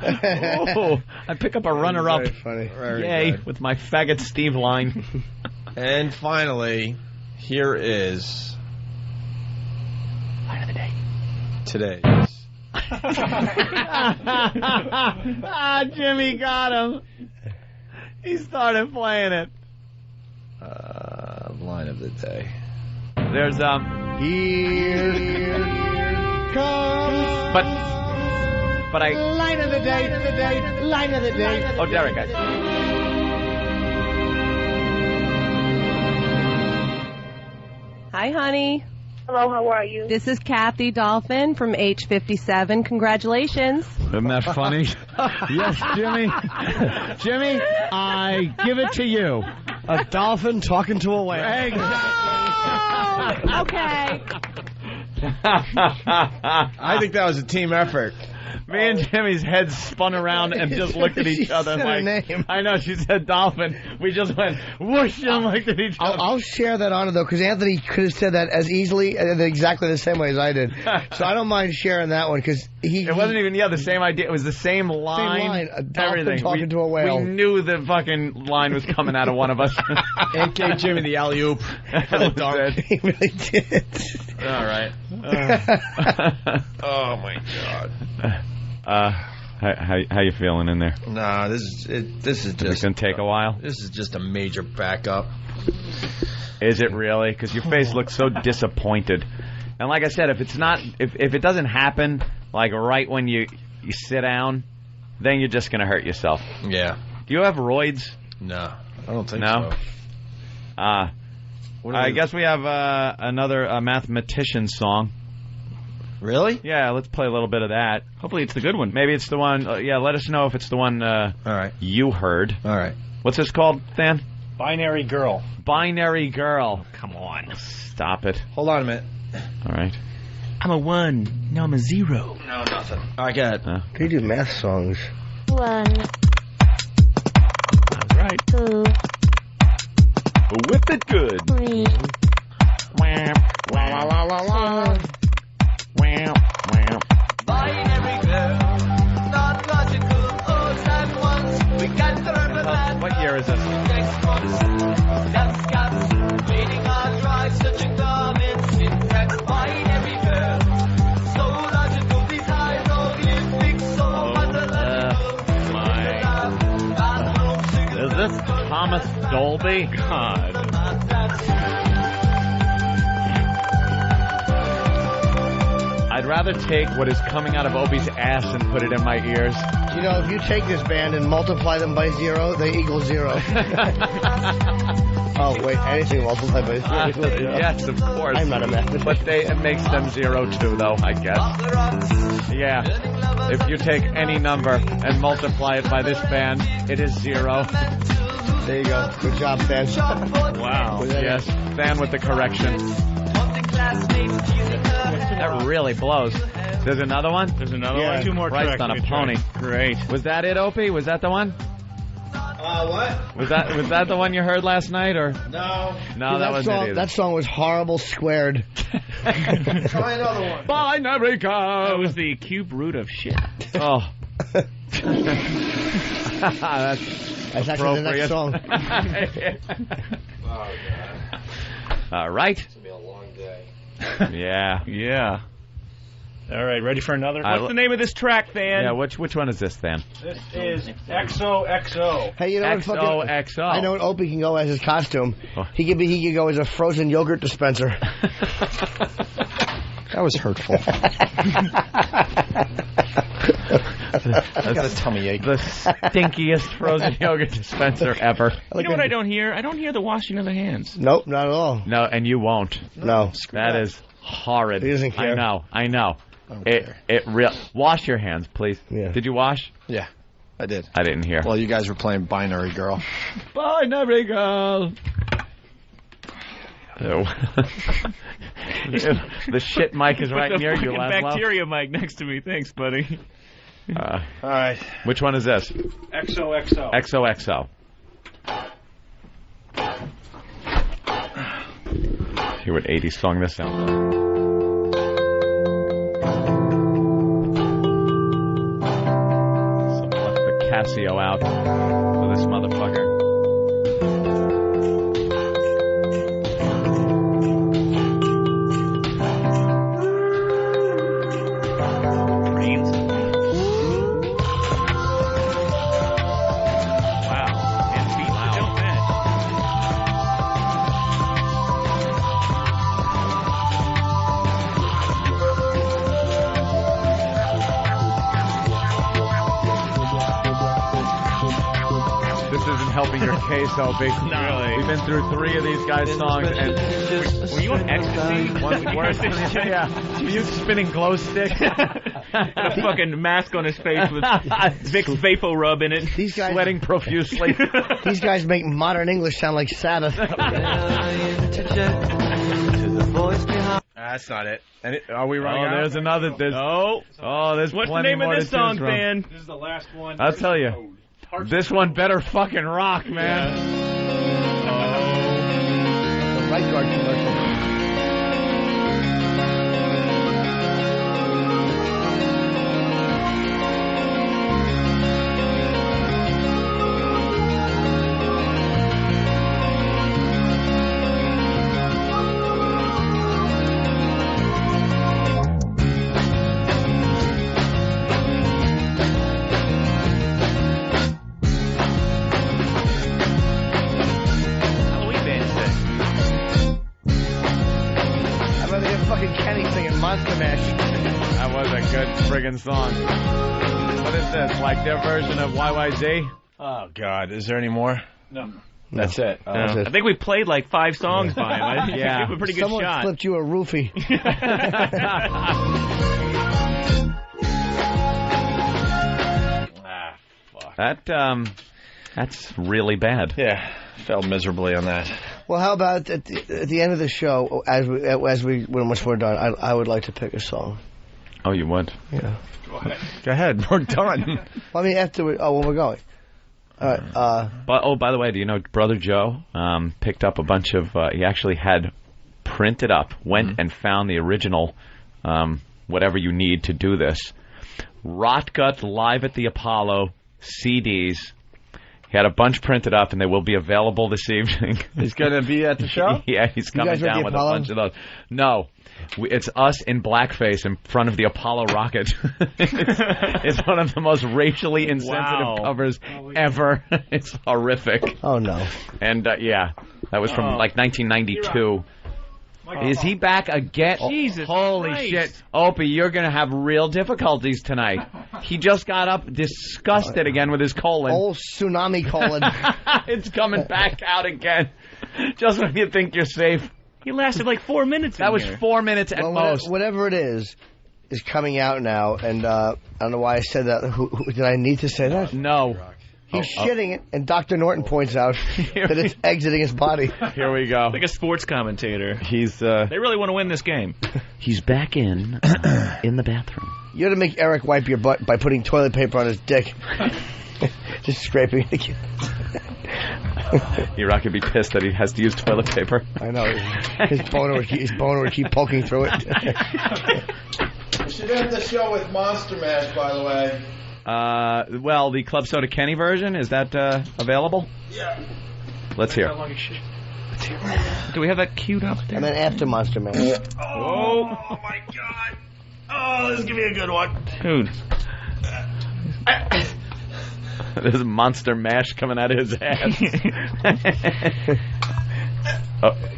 Oh, I pick up a runner-up. Very funny. Yay, good. with my faggot Steve line. And finally, here is... Line of the day. Today's. Jimmy got him. He started playing it. Line of the day. There's Here comes. But I. Line of the day. Line of the day. Oh, Derek, Hi, honey. Hello, how are you? This is Kathy Dolphin from H57. Congratulations. Isn't that funny? Yes, Jimmy. Jimmy, I give it to you. A dolphin talking to a whale. Oh, okay. I think that was a team effort. Me and Jimmy's heads spun around and just looked at each other. She said her name. I know, she said dolphin. We just went whoosh and looked at each other. I'll share that honor, though, because Anthony could have said that as easily and exactly the same way as I did. So I don't mind sharing that one, because It wasn't even, the same idea. It was the same line. Same line. A dolphin everything. talking to a whale. We knew the fucking line was coming out of one of us. And gave Jimmy the alley-oop. He really did. All right. Oh, my God. How you feeling in there? Nah, this is just. It's gonna take a while. This is just a major backup. Is it really? Because your face looks so disappointed. And like I said, if it doesn't happen like right when you sit down, then you're just gonna hurt yourself. Yeah. Do you have roids? No, I don't think so. I guess we have another mathematician song. Really? Yeah, let's play a little bit of that. Hopefully it's the good one. Maybe it's the one. Let us know if it's the one all right. You heard. All right. What's this called, Than? Binary Girl. Binary Girl. Come on. Stop it. Hold on a minute. All right. I'm a 1. No, I'm a 0. No, nothing. All right, go ahead. They do math songs. 1. All right. 2. Whip it good. 3. Binary girl, not logical, all at once. We can throw What year is this? Cleaning our drive, searching garments, syntax. Binary girl, so logical, these hieroglyphics, so mathematical. Is this Thomas Dolby? God. I'd rather take what is coming out of Opie's ass and put it in my ears. You know, if you take this band and multiply them by 0, they equal 0. Oh, wait, anything multiplied by 0 equals 0. Yes, of course. I'm not a mathematician. But it makes them 0 too, though, I guess. Yeah. If you take any number and multiply it by this band, it is 0. There you go. Good job, Than. Wow. Yes, Than with the correction. That really blows. There's another one? There's another one? 2 more Christ tracks. on a pony. Great. Was that it, Opie? Was that the one? What? Was that the one you heard last night, or? No. No, that wasn't it either. That song was horrible squared. Try another one. Binary Girl. That was the cube root of shit. Oh. That's actually the next song. Oh, God. All right. It's going to be a long day. Yeah. Yeah. All right, ready for another? What's the name of this track, Than? Yeah, which one is this, Than? This is XOXO. Hey, you know what? XOXO. I know what Opie can go as his costume. Oh. He could go as a frozen yogurt dispenser. That was hurtful. That's a tummy ache. The stinkiest frozen yogurt dispenser ever. You know what I don't hear? I don't hear the washing of the hands. Nope, not at all. No, and you won't. No. That is horrid. He doesn't care. I know. Wash your hands, please. Yeah. Did you wash? Yeah, I did. I didn't hear. Well, you guys were playing Binary Girl. Binary Girl. Ew. The shit mic is right near you, Laszlo. Bacteria mic next to me. Thanks, buddy. All right. Which one is this? XOXO. XOXO. Hear what 80s song this sounds like. Someone left the Casio out for this motherfucker. Helping your case, Opie. Really? We've been through 3 of these guys' songs, and were you on ecstasy? Yeah. Were you spinning glow sticks? A fucking mask on his face with Vicks Vapor Rub in it. These guys sweating profusely. These guys make modern English sound like Sabbath. That's not it. Are we running out? There's another. There's What's plenty the name more of this to choose song, from. Than? This is the last one. I'll tell you. This one better fucking rock, man. The right guard commercial. Monster Mash. That was a good friggin' song. What is this? Like their version of YYZ? Oh, God. Is there any more? No. That's it. I think we played like 5 songs by him. I think Yeah. we have a pretty good Someone shot. flipped you a roofie. That's really bad. Yeah. Felt miserably on that. Well, how about at the end of the show, when once we're done, I would like to pick a song. Oh, you would? Yeah. Go ahead. We're done. Well, I mean, after when we're going. All right. But by the way, do you know Brother Joe picked up a bunch of? He actually had printed up, went and found the original, whatever you need to do this. Rotgut Live at the Apollo CDs. He had a bunch printed up, and they will be available this evening. He's going to be at the show? Yeah, he's coming down with a bunch of those. No. It's us in blackface in front of the Apollo rocket. It's one of the most racially insensitive covers ever. It's horrific. Oh, no. And, yeah, that was from, 1992. Is he back again? Jesus Holy Christ. shit. Opie, you're going to have real difficulties tonight. He just got up disgusted again with his colon. Old tsunami colon. It's coming back out again. Just when you think you're safe. He lasted like 4 minutes. That was 4 minutes at most. Whatever it is coming out now, and I don't know why I said that. Did I need to say that? No. He's shitting it, and Dr. Norton points out that it's exiting his body. Here we go. Like a sports commentator. He's. They really want to win this game. He's back in the bathroom. You ought to make Eric wipe your butt by putting toilet paper on his dick. Just scraping it. Iraq could be pissed that he has to use toilet paper. I know. His boner would keep poking through it. We should end the show with Monster Mash, by the way. Well, the Club Soda Kenny version, is that available? Yeah. Let's hear. Do we have that queued up there? And then after Monster Mash. Oh my God. Oh, this is going to be a good one. Dude. There's a Monster Mash coming out of his ass.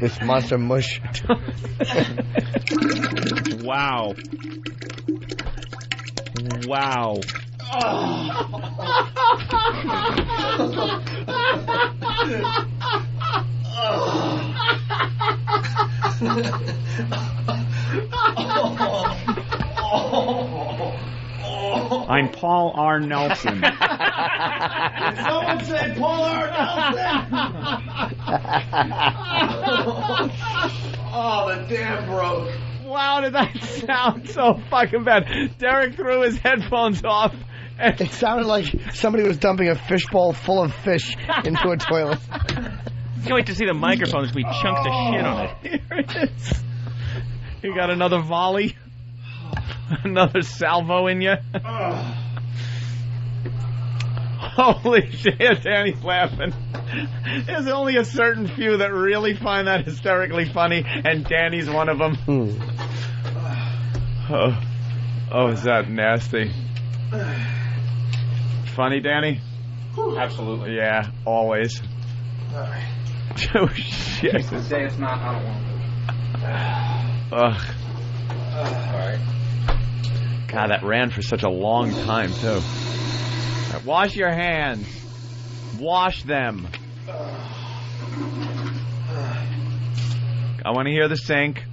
It's Monster Mush. Wow. Wow. I'm Paul R. Nelson. Someone said Paul R. Nelson. Oh, the dam broke. Wow, did that sound so fucking bad? Derek threw his headphones off. And it sounded like somebody was dumping a fishbowl full of fish into a toilet. Can't wait to see the microphone. There's going to be chunks of shit on it. Here it is. You got another volley? Another salvo in you? Holy shit, Danny's laughing. There's only a certain few that really find that hysterically funny, and Danny's one of them. Oh, is that nasty? Funny, Danny? Absolutely. Yeah, always. Oh, shit. To say it's not, I don't want Ugh. Alright. God, that ran for such a long time, too. Right, wash your hands. Wash them. I want to hear the sink.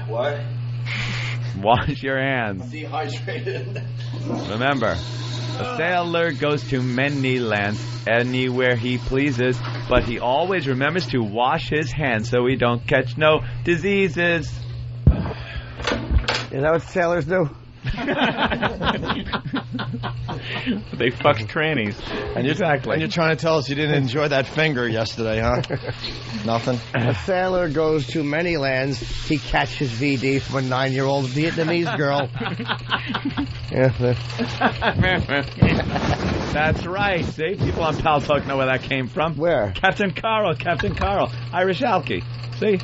What? Wash your hands. Dehydrated. Remember, a sailor goes to many lands, anywhere he pleases, but he always remembers to wash his hands so he don't catch no diseases. Is that what sailors do? They fucked trannies. And you're trying to tell us you didn't enjoy that finger yesterday, huh? Nothing? A sailor goes to many lands. He catches VD from a 9-year-old Vietnamese girl. That's right. See? People on Pal Talk know where that came from. Where? Captain Carl. Irish Alky. See?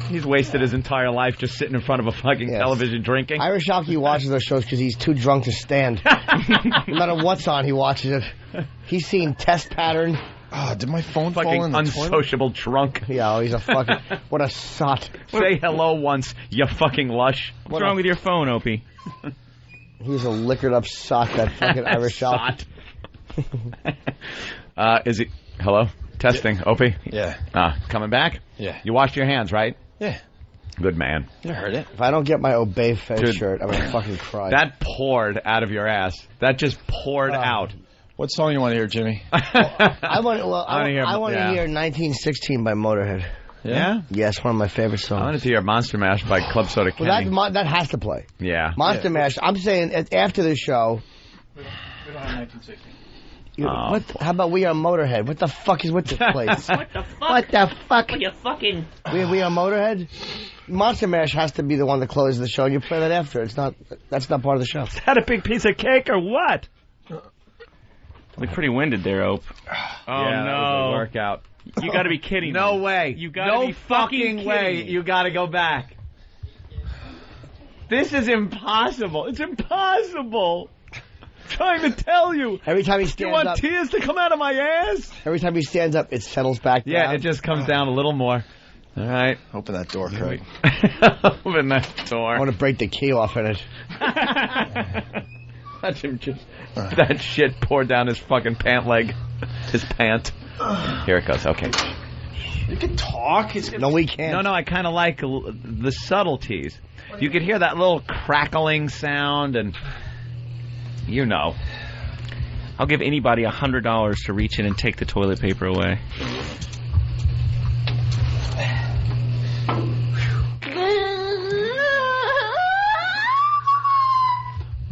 He's wasted his entire life just sitting in front of a fucking television drinking. Irish Alky watches those shows because he's too drunk to stand. No matter what's on, he watches it. He's seen Test Pattern. Oh, did my phone fall fucking in the unsociable drunk. Yeah, he's a fucking... What a sot. Say hello once, you fucking lush. What's wrong with your phone, Opie? He's a liquored up sot, that fucking Irish elf. Is he... Hello? Testing. Opie? Yeah. Coming back? Yeah. You washed your hands, right? Yeah. Good man. You heard it. If I don't get my Obey face Dude, shirt, I'm going to fucking cry. That poured out of your ass. That just poured out. What song you want to hear, Jimmy? I want to hear 1916 by Motorhead. Yeah? Yes, one of my favorite songs. I wanted to hear Monster Mash by Club Soda Kenny. Well, that has to play. Yeah. Monster Mash. I'm saying after the show... We don't have 1960. How about We Are Motorhead? What the fuck is with this place? What the fuck? What the fuck? What you fucking... We Are Motorhead? Monster Mash has to be the one that closes the show. You play that after. That's not part of the show. Is that a big piece of cake or what? Look pretty winded there, Ope. Oh, yeah, no. That was a workout. You got to be kidding me. No way. You got to be fucking way. You got to go back. This is impossible. It's impossible. I'm trying to tell you. Every time he stands you want up, tears to come out of my ass? Every time he stands up, it settles back down. Yeah, it just comes down a little more. All right. Open that door, Craig. Open that door. I want to break the key off in it. Watch him just... That shit poured down his fucking pant leg. His pant. Here it goes. Okay. You can talk. No, we can't. No, I kind of like the subtleties. You could hear that little crackling sound and... You know. I'll give anybody $100 to reach in and take the toilet paper away.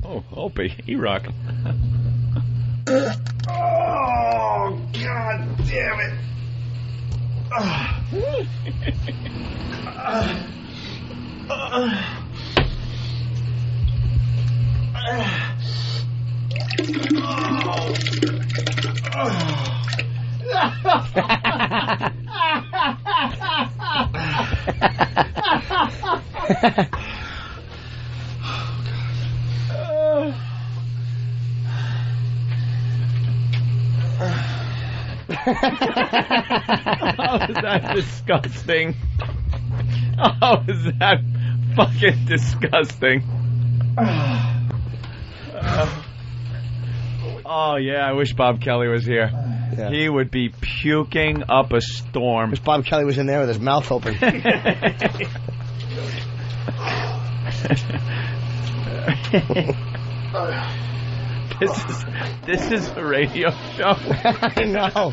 Oh, Opie, E-Rock. Oh, God damn it. Oh, is that disgusting? Oh, is that fucking disgusting? Oh, yeah, I wish Bob Kelly was here. Yeah. He would be puking up a storm. Wish Bob Kelly was in there with his mouth open. This is a radio show. I know.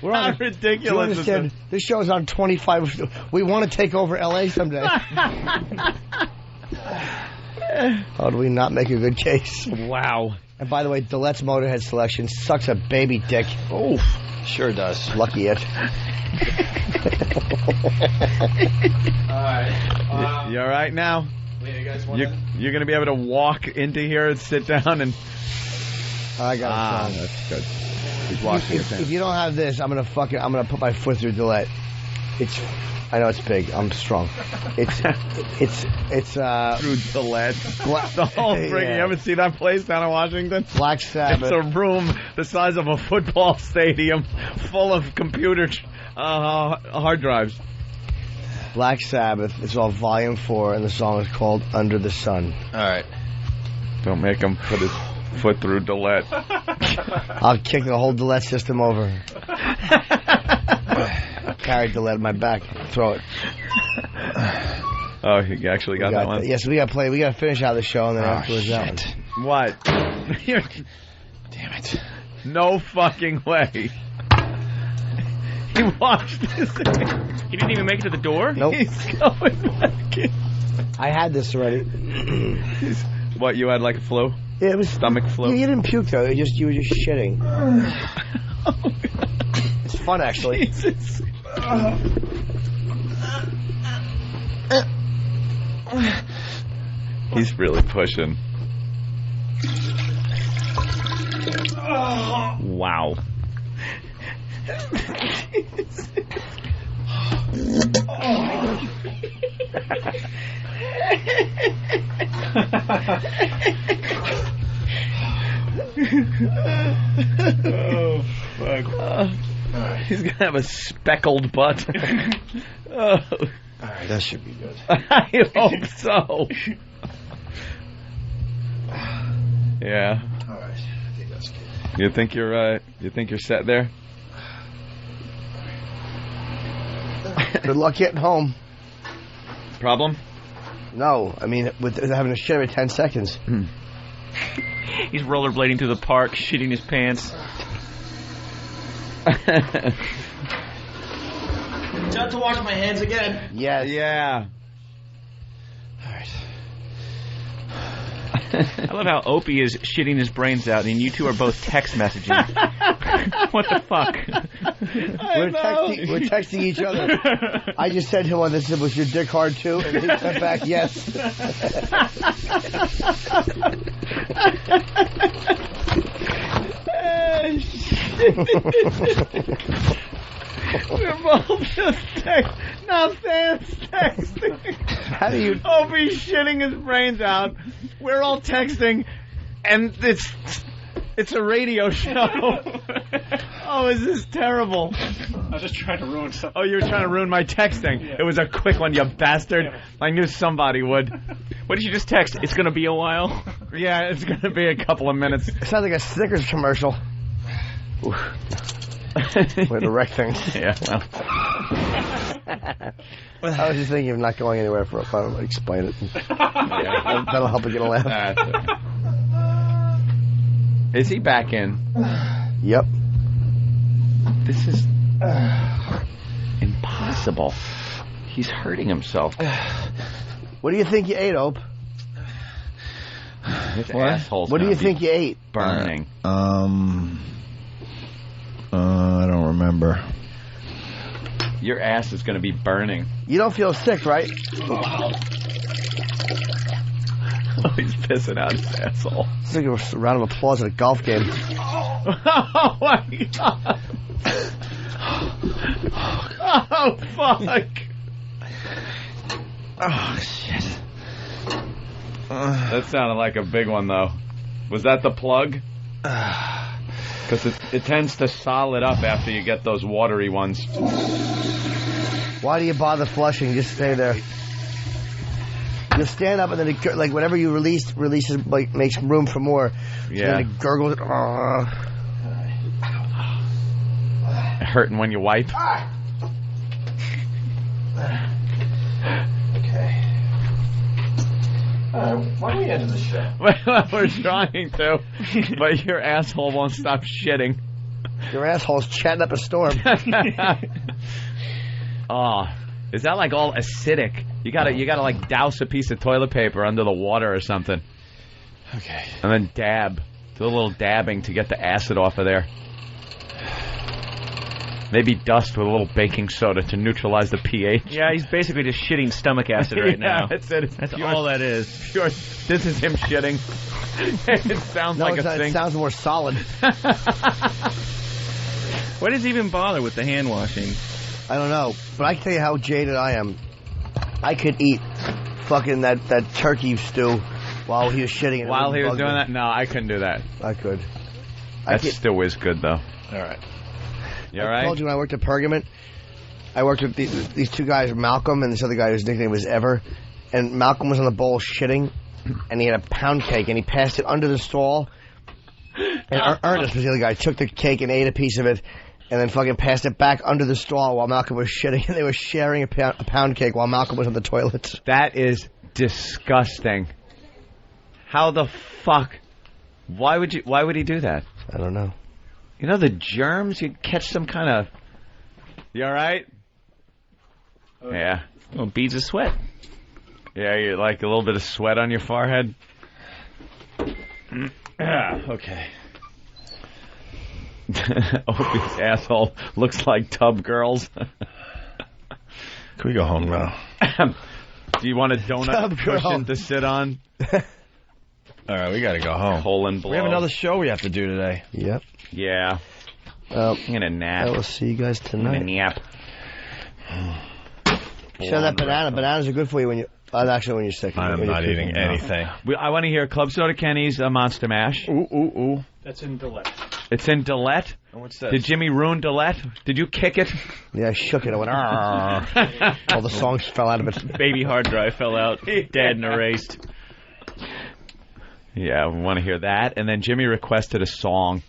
We're How on, ridiculous do you understand? This show's on 25. We want to take over L.A. someday. Oh, do we not make a good case? Wow. And by the way, Dillette's Motorhead selection sucks a baby dick. Oof. Sure does. Lucky it. Alright. You alright now? Yeah, you guys you're going to be able to walk into here and sit down and... I got it. That's good. He's washing his hands. If you don't have this, I'm gonna put my foot through Dillette. I know it's big. I'm strong. It's through Dillette. The whole freaking. Yeah. You ever see that place down in Washington? Black Sabbath. It's a room the size of a football stadium, full of computer hard drives. Black Sabbath. It's all Volume 4, and the song is called "Under the Sun." All right. Don't make him put his foot through Dillette. I'll kick the whole Dillette system over. Carry Dillette in my back. Throw it. Oh, you actually got that one? Yes, we got to play. We got to finish out the show, and then afterwards that one. What? Damn it. No fucking way. He watched this. He didn't even make it to the door? Nope. He's going back in. I had this already. What, you had like a flu? Yeah, it was stomach flu. You didn't puke though. You were just shitting. It's fun actually. Jesus. He's really pushing. Wow. Oh, fuck. He's going to have a speckled butt. Oh. All right, that should be good. I hope so. Yeah. All right, I think that's good. You think you're set there? Good luck getting home. Problem? No, I mean, with having to shit every 10 seconds. He's rollerblading through the park, shitting his pants. Time to wash my hands again. Yes. Yeah. All right. I love how Opie is shitting his brains out, and you two are both text messaging. What the fuck? We're texting each other. I just said to him on this, was your dick hard too? And he sent back, yes. We're both just texting. How do you... Opie's shitting his brains out. We're all texting, and it's a radio show. Oh, is this terrible? I was just trying to ruin something. Oh, you were trying to ruin my texting. Yeah. It was a quick one, you bastard. Yeah. I knew somebody would. What did you just text? It's going to be a while? Yeah, it's going to be a couple of minutes. It sounds like a Snickers commercial. Way to wreck things. Yeah, well. I was just thinking of not going anywhere for a fun. Explain it. Yeah, that'll help you get a laugh. Is he back in? Yep. This is impossible. He's hurting himself. What do you think you ate, Ope? His asshole's What do you gonna think be you ate? Burning. I don't remember. Your ass is going to be burning. You don't feel sick, right? Oh, he's pissing out his asshole. It's like a round of applause at a golf game. Oh, my God. Oh, fuck. Oh, shit. That sounded like a big one, though. Was that the plug? Because it tends to solid up after you get those watery ones. Why do you bother flushing? Just stay there. You'll stand up and then, like, whatever you releases, like, makes room for more. Yeah. So then it gurgles. Hurting when you wipe? Okay. Why don't we end the show? We're trying to, but your asshole won't stop shitting. Your asshole's chatting up a storm. Oh, is that like all acidic? You gotta like douse a piece of toilet paper under the water or something. Okay. And then dab. Do a little dabbing to get the acid off of there. Maybe dust with a little baking soda to neutralize the pH. Yeah, he's basically just shitting stomach acid right now. That's it. That's all that is. Pure. This is him shitting. It sounds like a not, thing. It sounds more solid. Why does he even bother with the hand washing? I don't know, but I can tell you how jaded I am. I could eat fucking that turkey stew while he was shitting. And While he was doing that? No, I couldn't do that. I could. That still is good, though. All right. You all right? I told you when I worked at Pergament, I worked with these two guys, Malcolm and this other guy whose nickname was Ever. And Malcolm was on the bowl shitting, and he had a pound cake, and he passed it under the stall. And Ernest was the other guy, took the cake and ate a piece of it, and then fucking passed it back under the stall while Malcolm was shitting, and they were sharing a pound cake while Malcolm was on the toilet. That is disgusting. How the fuck? Why would he do that? I don't know. You know the germs? You'd catch some kind of... You all right? Yeah. Well, beads of sweat. Yeah, you like a little bit of sweat on your forehead? Okay. Opie's asshole looks like tub girls. Can we go home now? Do you want a donut cushion to sit on? All right, we got to go home. Colon blow. We have another show we have to do today. Yep. Yeah. I'm going to nap. I will see you guys tonight. I'm going to nap. Show that banana. Bananas are good for you when you... actually, when you're sick. I'm not eating anything. I want to hear Club Soda Kenny's Monster Mash. Ooh. That's in delay. It's in Dillette. What's this? Did Jimmy ruin Dillette? Did you kick it? Yeah, I shook it. I went, all the songs fell out of it. Baby hard drive fell out, dead and erased. Yeah, we want to hear that. And then Jimmy requested a song.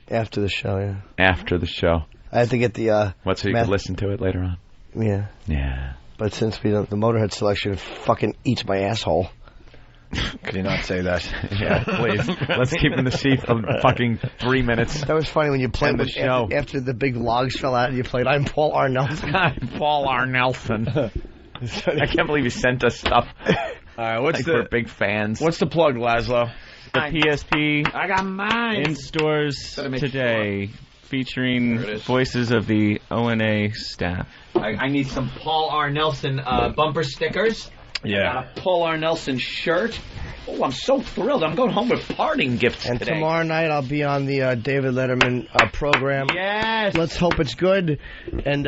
After the show, yeah. After the show. I had to get the... so you could listen to it later on? Yeah. Yeah. But since we don't, the Motorhead selection fucking eats my asshole. Could you not say that? Yeah, please. Let's keep in the seat for fucking 3 minutes. That was funny when you played the show. After the big logs fell out and you played I'm Paul R. Nelson. I'm Paul R. Nelson. I can't believe you sent us stuff. All right, we're big fans. What's the plug, Laszlo? The PSP. I got mine. In stores today, featuring voices of the ONA staff. I need some Paul R. Nelson bumper stickers. Yeah. I got a Paul R. Nelson shirt. Oh, I'm so thrilled. I'm going home with parting gifts and today. Tomorrow night I'll be on the David Letterman program. Yes. Let's hope it's good. And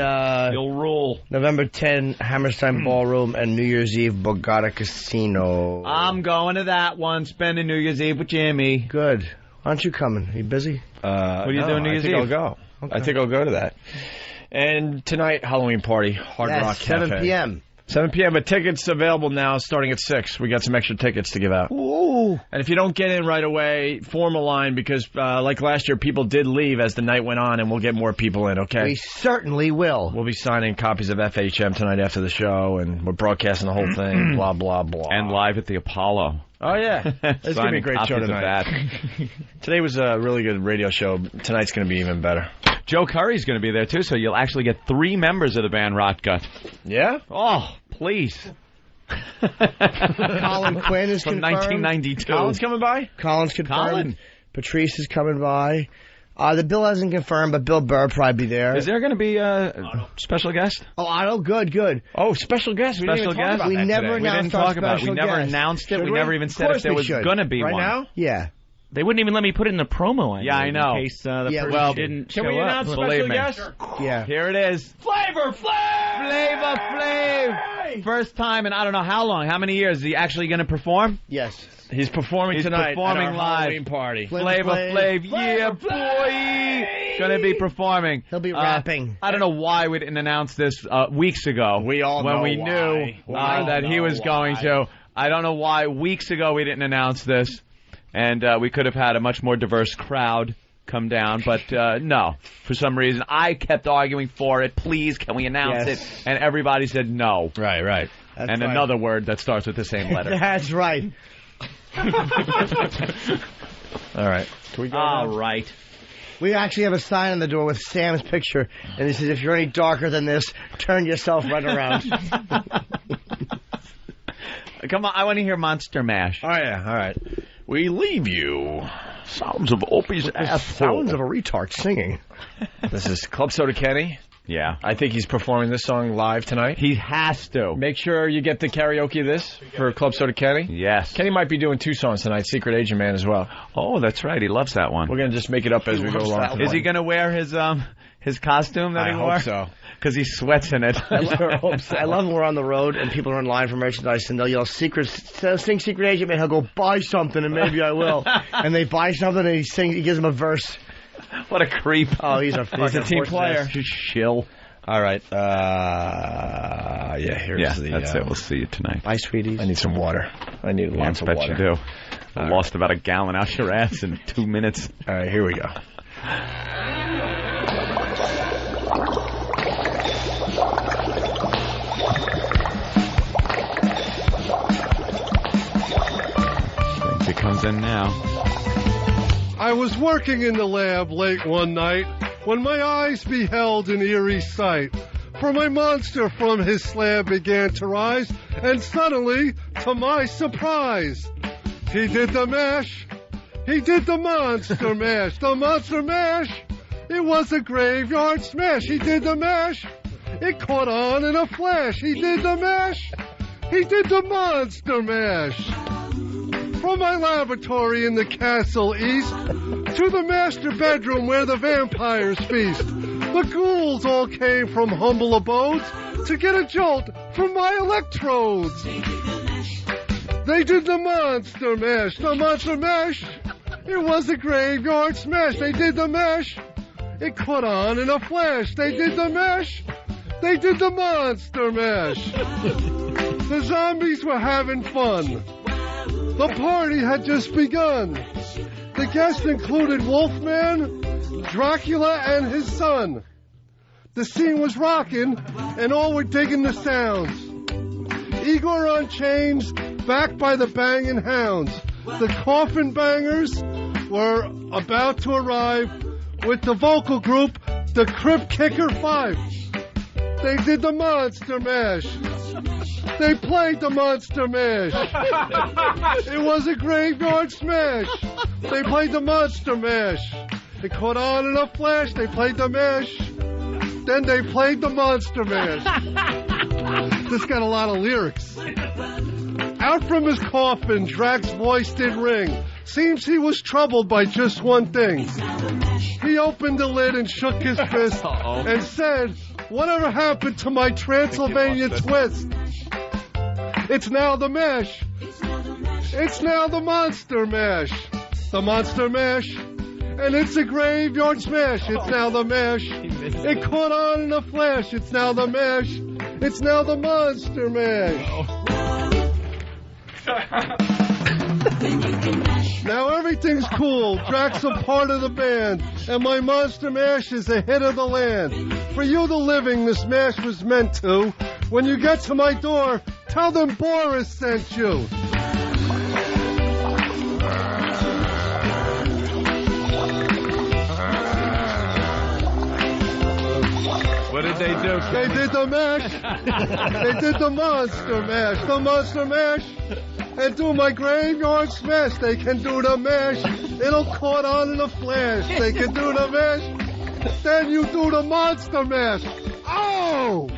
you'll rule. November 10, Hammerstein Ballroom, and New Year's Eve, Borgata Casino. I'm going to that one, spending New Year's Eve with Jimmy. Good. Aren't you coming? Are you busy? What are you doing New Year's Eve? I'll go. Okay. I think I'll go to that. And tonight, Halloween party, Hard Rock Cafe. 7 p.m. 7 p.m., but tickets available now starting at 6. We got some extra tickets to give out. Ooh. And if you don't get in right away, form a line because, like last year, people did leave as the night went on, and we'll get more people in, okay? We certainly will. We'll be signing copies of FHM tonight after the show, and we're broadcasting the whole thing, blah, blah, blah. And live at the Apollo. Oh, yeah. It's going to be a great show tonight. Today was a really good radio show. Tonight's going to be even better. Joe Curry's going to be there, too, so you'll actually get 3 members of the band Rot Gut. Yeah? Oh, please. Colin Quinn is from confirmed. 1992. Colin's coming by? Colin's confirmed. Colin. Patrice is coming by. The Bill hasn't confirmed, but Bill Burr will probably be there. Is there going to be a special guest? Oh, Otto, good. Oh, special guest. We Special didn't even guest? talk about We that never today. We didn't announced our talk about it. We special never guest. announced it. Should We we? never even Of said if course there we was should. going to be Right one. now? Yeah. They wouldn't even let me put it in the promo. Yeah, I know. In case the Yeah, person well, didn't Can show we up. announce Believe special me. guest? Yeah. Here it is. Flavor Flav! First time in I don't know how long. How many years? Is he actually going to perform? Yes. He's performing He's tonight performing at our live. Halloween party. Flavor Flav, yeah, boy! Going to be performing. He'll be rapping. I don't know why we didn't announce this weeks ago. We all when know we why. knew We all that he know was why. going to. I don't know why weeks ago we didn't announce this, and we could have had a much more diverse crowd come down, but no. For some reason, I kept arguing for it. Please, can we announce it? And everybody said no. Right. That's and right. another word that starts with the same letter. That's right. All right. Can we go All now? right. We actually have a sign on the door with Sam's picture, and it says, if you're any darker than this, turn yourself right around. Come on, I want to hear Monster Mash. Oh, yeah. All right. We leave you. Sounds of Opie's asshole. Sounds of a retard singing. This is Club Soda Kenny. Yeah. I think he's performing this song live tonight. He has to. Make sure you get the karaoke of this for Club Soda Kenny. Yes. Kenny might be doing 2 songs tonight, Secret Agent Man as well. Oh, that's right. He loves that one. We're going to just make it up as we go along. Is he going to wear his costume that I he wore? hope so. Because he sweats in it. I love when we're on the road and people are in line for merchandise and they'll yell, sing Secret Agent Man. He'll go, buy something and maybe I will. And they buy something and he gives them a verse. What a creep. Oh, he's a team player. Just shill. All right. Here's the... that's it. We'll see you tonight. Bye, sweeties. I need some water. I need lots of bet water. you do. I lost about a gallon out your ass in 2 minutes. All right, here we go. It comes in now. I was working in the lab late one night when my eyes beheld an eerie sight. For my monster from his slab began to rise, and suddenly, to my surprise, he did the mash. He did the monster mash. The monster mash. It was a graveyard smash. He did the mash. It caught on in a flash. He did the mash. He did the monster mash. From my laboratory in the castle east to the master bedroom where the vampires feast, the ghouls all came from humble abodes to get a jolt from my electrodes. They did the monster mash. The monster mash. It was a graveyard smash. They did the mash. It caught on in a flash. They did the mash. They did the monster mash. The zombies were having fun. The party had just begun. The guests included Wolfman, Dracula, and his son. The scene was rocking, and all were digging the sounds. Igor on chains, backed by the banging hounds. The coffin bangers were about to arrive with the vocal group, the Crib Kicker 5. They did the Monster Mash. They played the Monster Mash. It was a graveyard smash. They played the Monster Mash. It caught on in a flash. They played the mash. Then they played the Monster Mash. This got a lot of lyrics. Out from his coffin, Drac's voice did ring. Seems he was troubled by just one thing. He opened the lid and shook his fist and said, "Whatever happened to my Transylvania twist? It's now the mash. It's now the Monster Mash. The Monster Mash. And it's a graveyard smash. It's now the mash. It caught on in a flash. It's now the mash. It's now the Monster Mash." Now everything's cool. Drac's a part of the band, and my Monster Mash is a hit of the land. For you, the living, this mash was meant to. When you get to my door, tell them Boris sent you. What did they do? They did the mash. They did the Monster Mash. The Monster Mash. And do my graveyard smash. They can do the mash. It'll caught on in a flash. They can do the mash. Then you do the Monster Mash. Oh!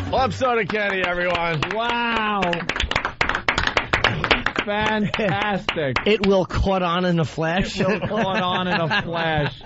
Club Soda Kenny, everyone. Wow. Fantastic. It will caught on in a flash. It will caught on in a flash.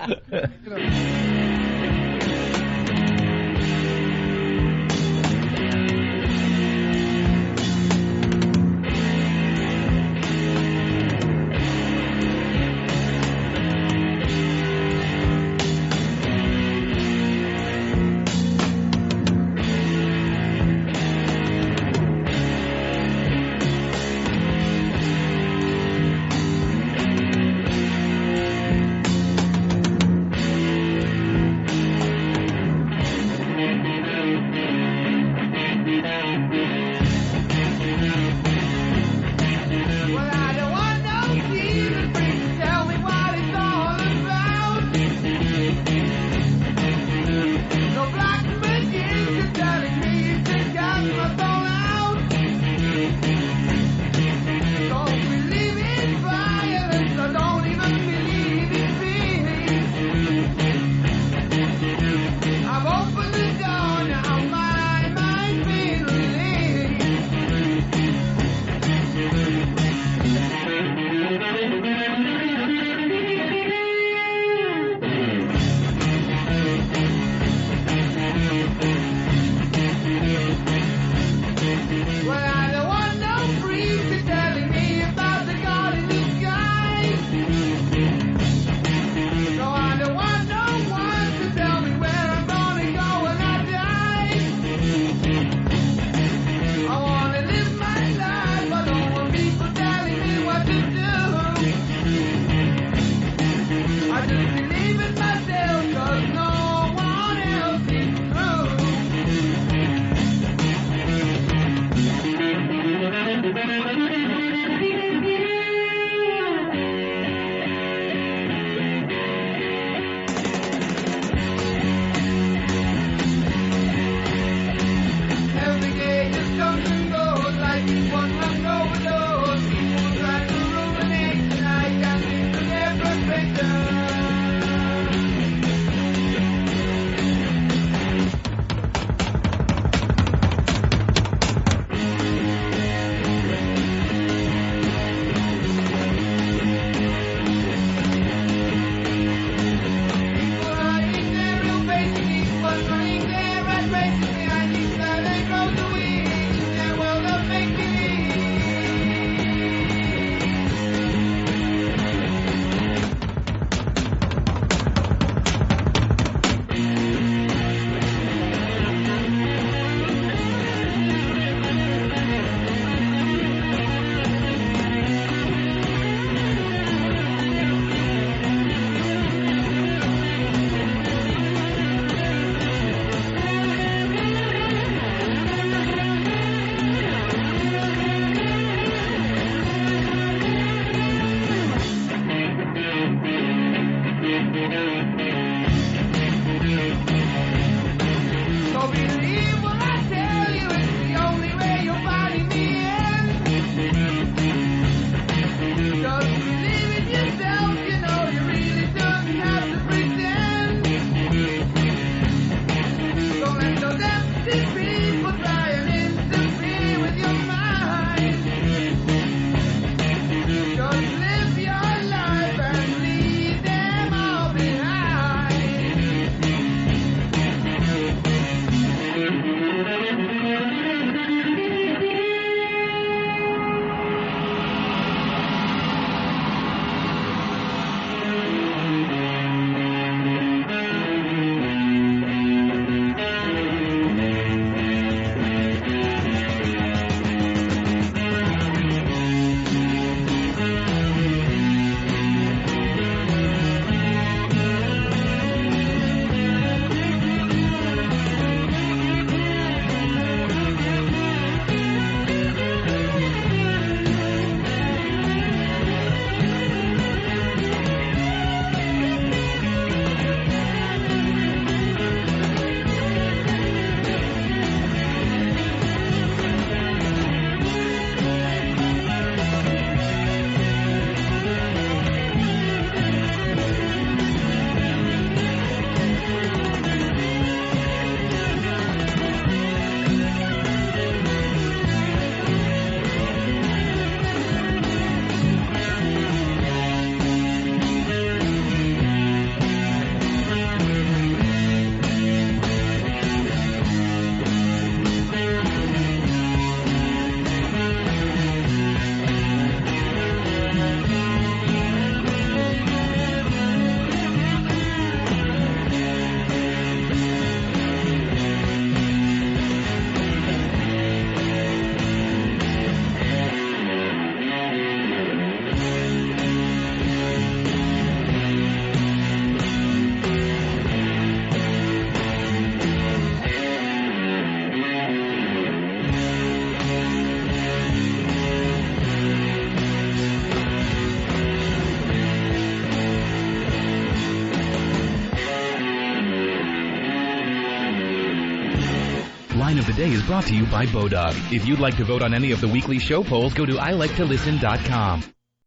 Line of the Day is brought to you by Bodog. If you'd like to vote on any of the weekly show polls, go to iliketolisten.com.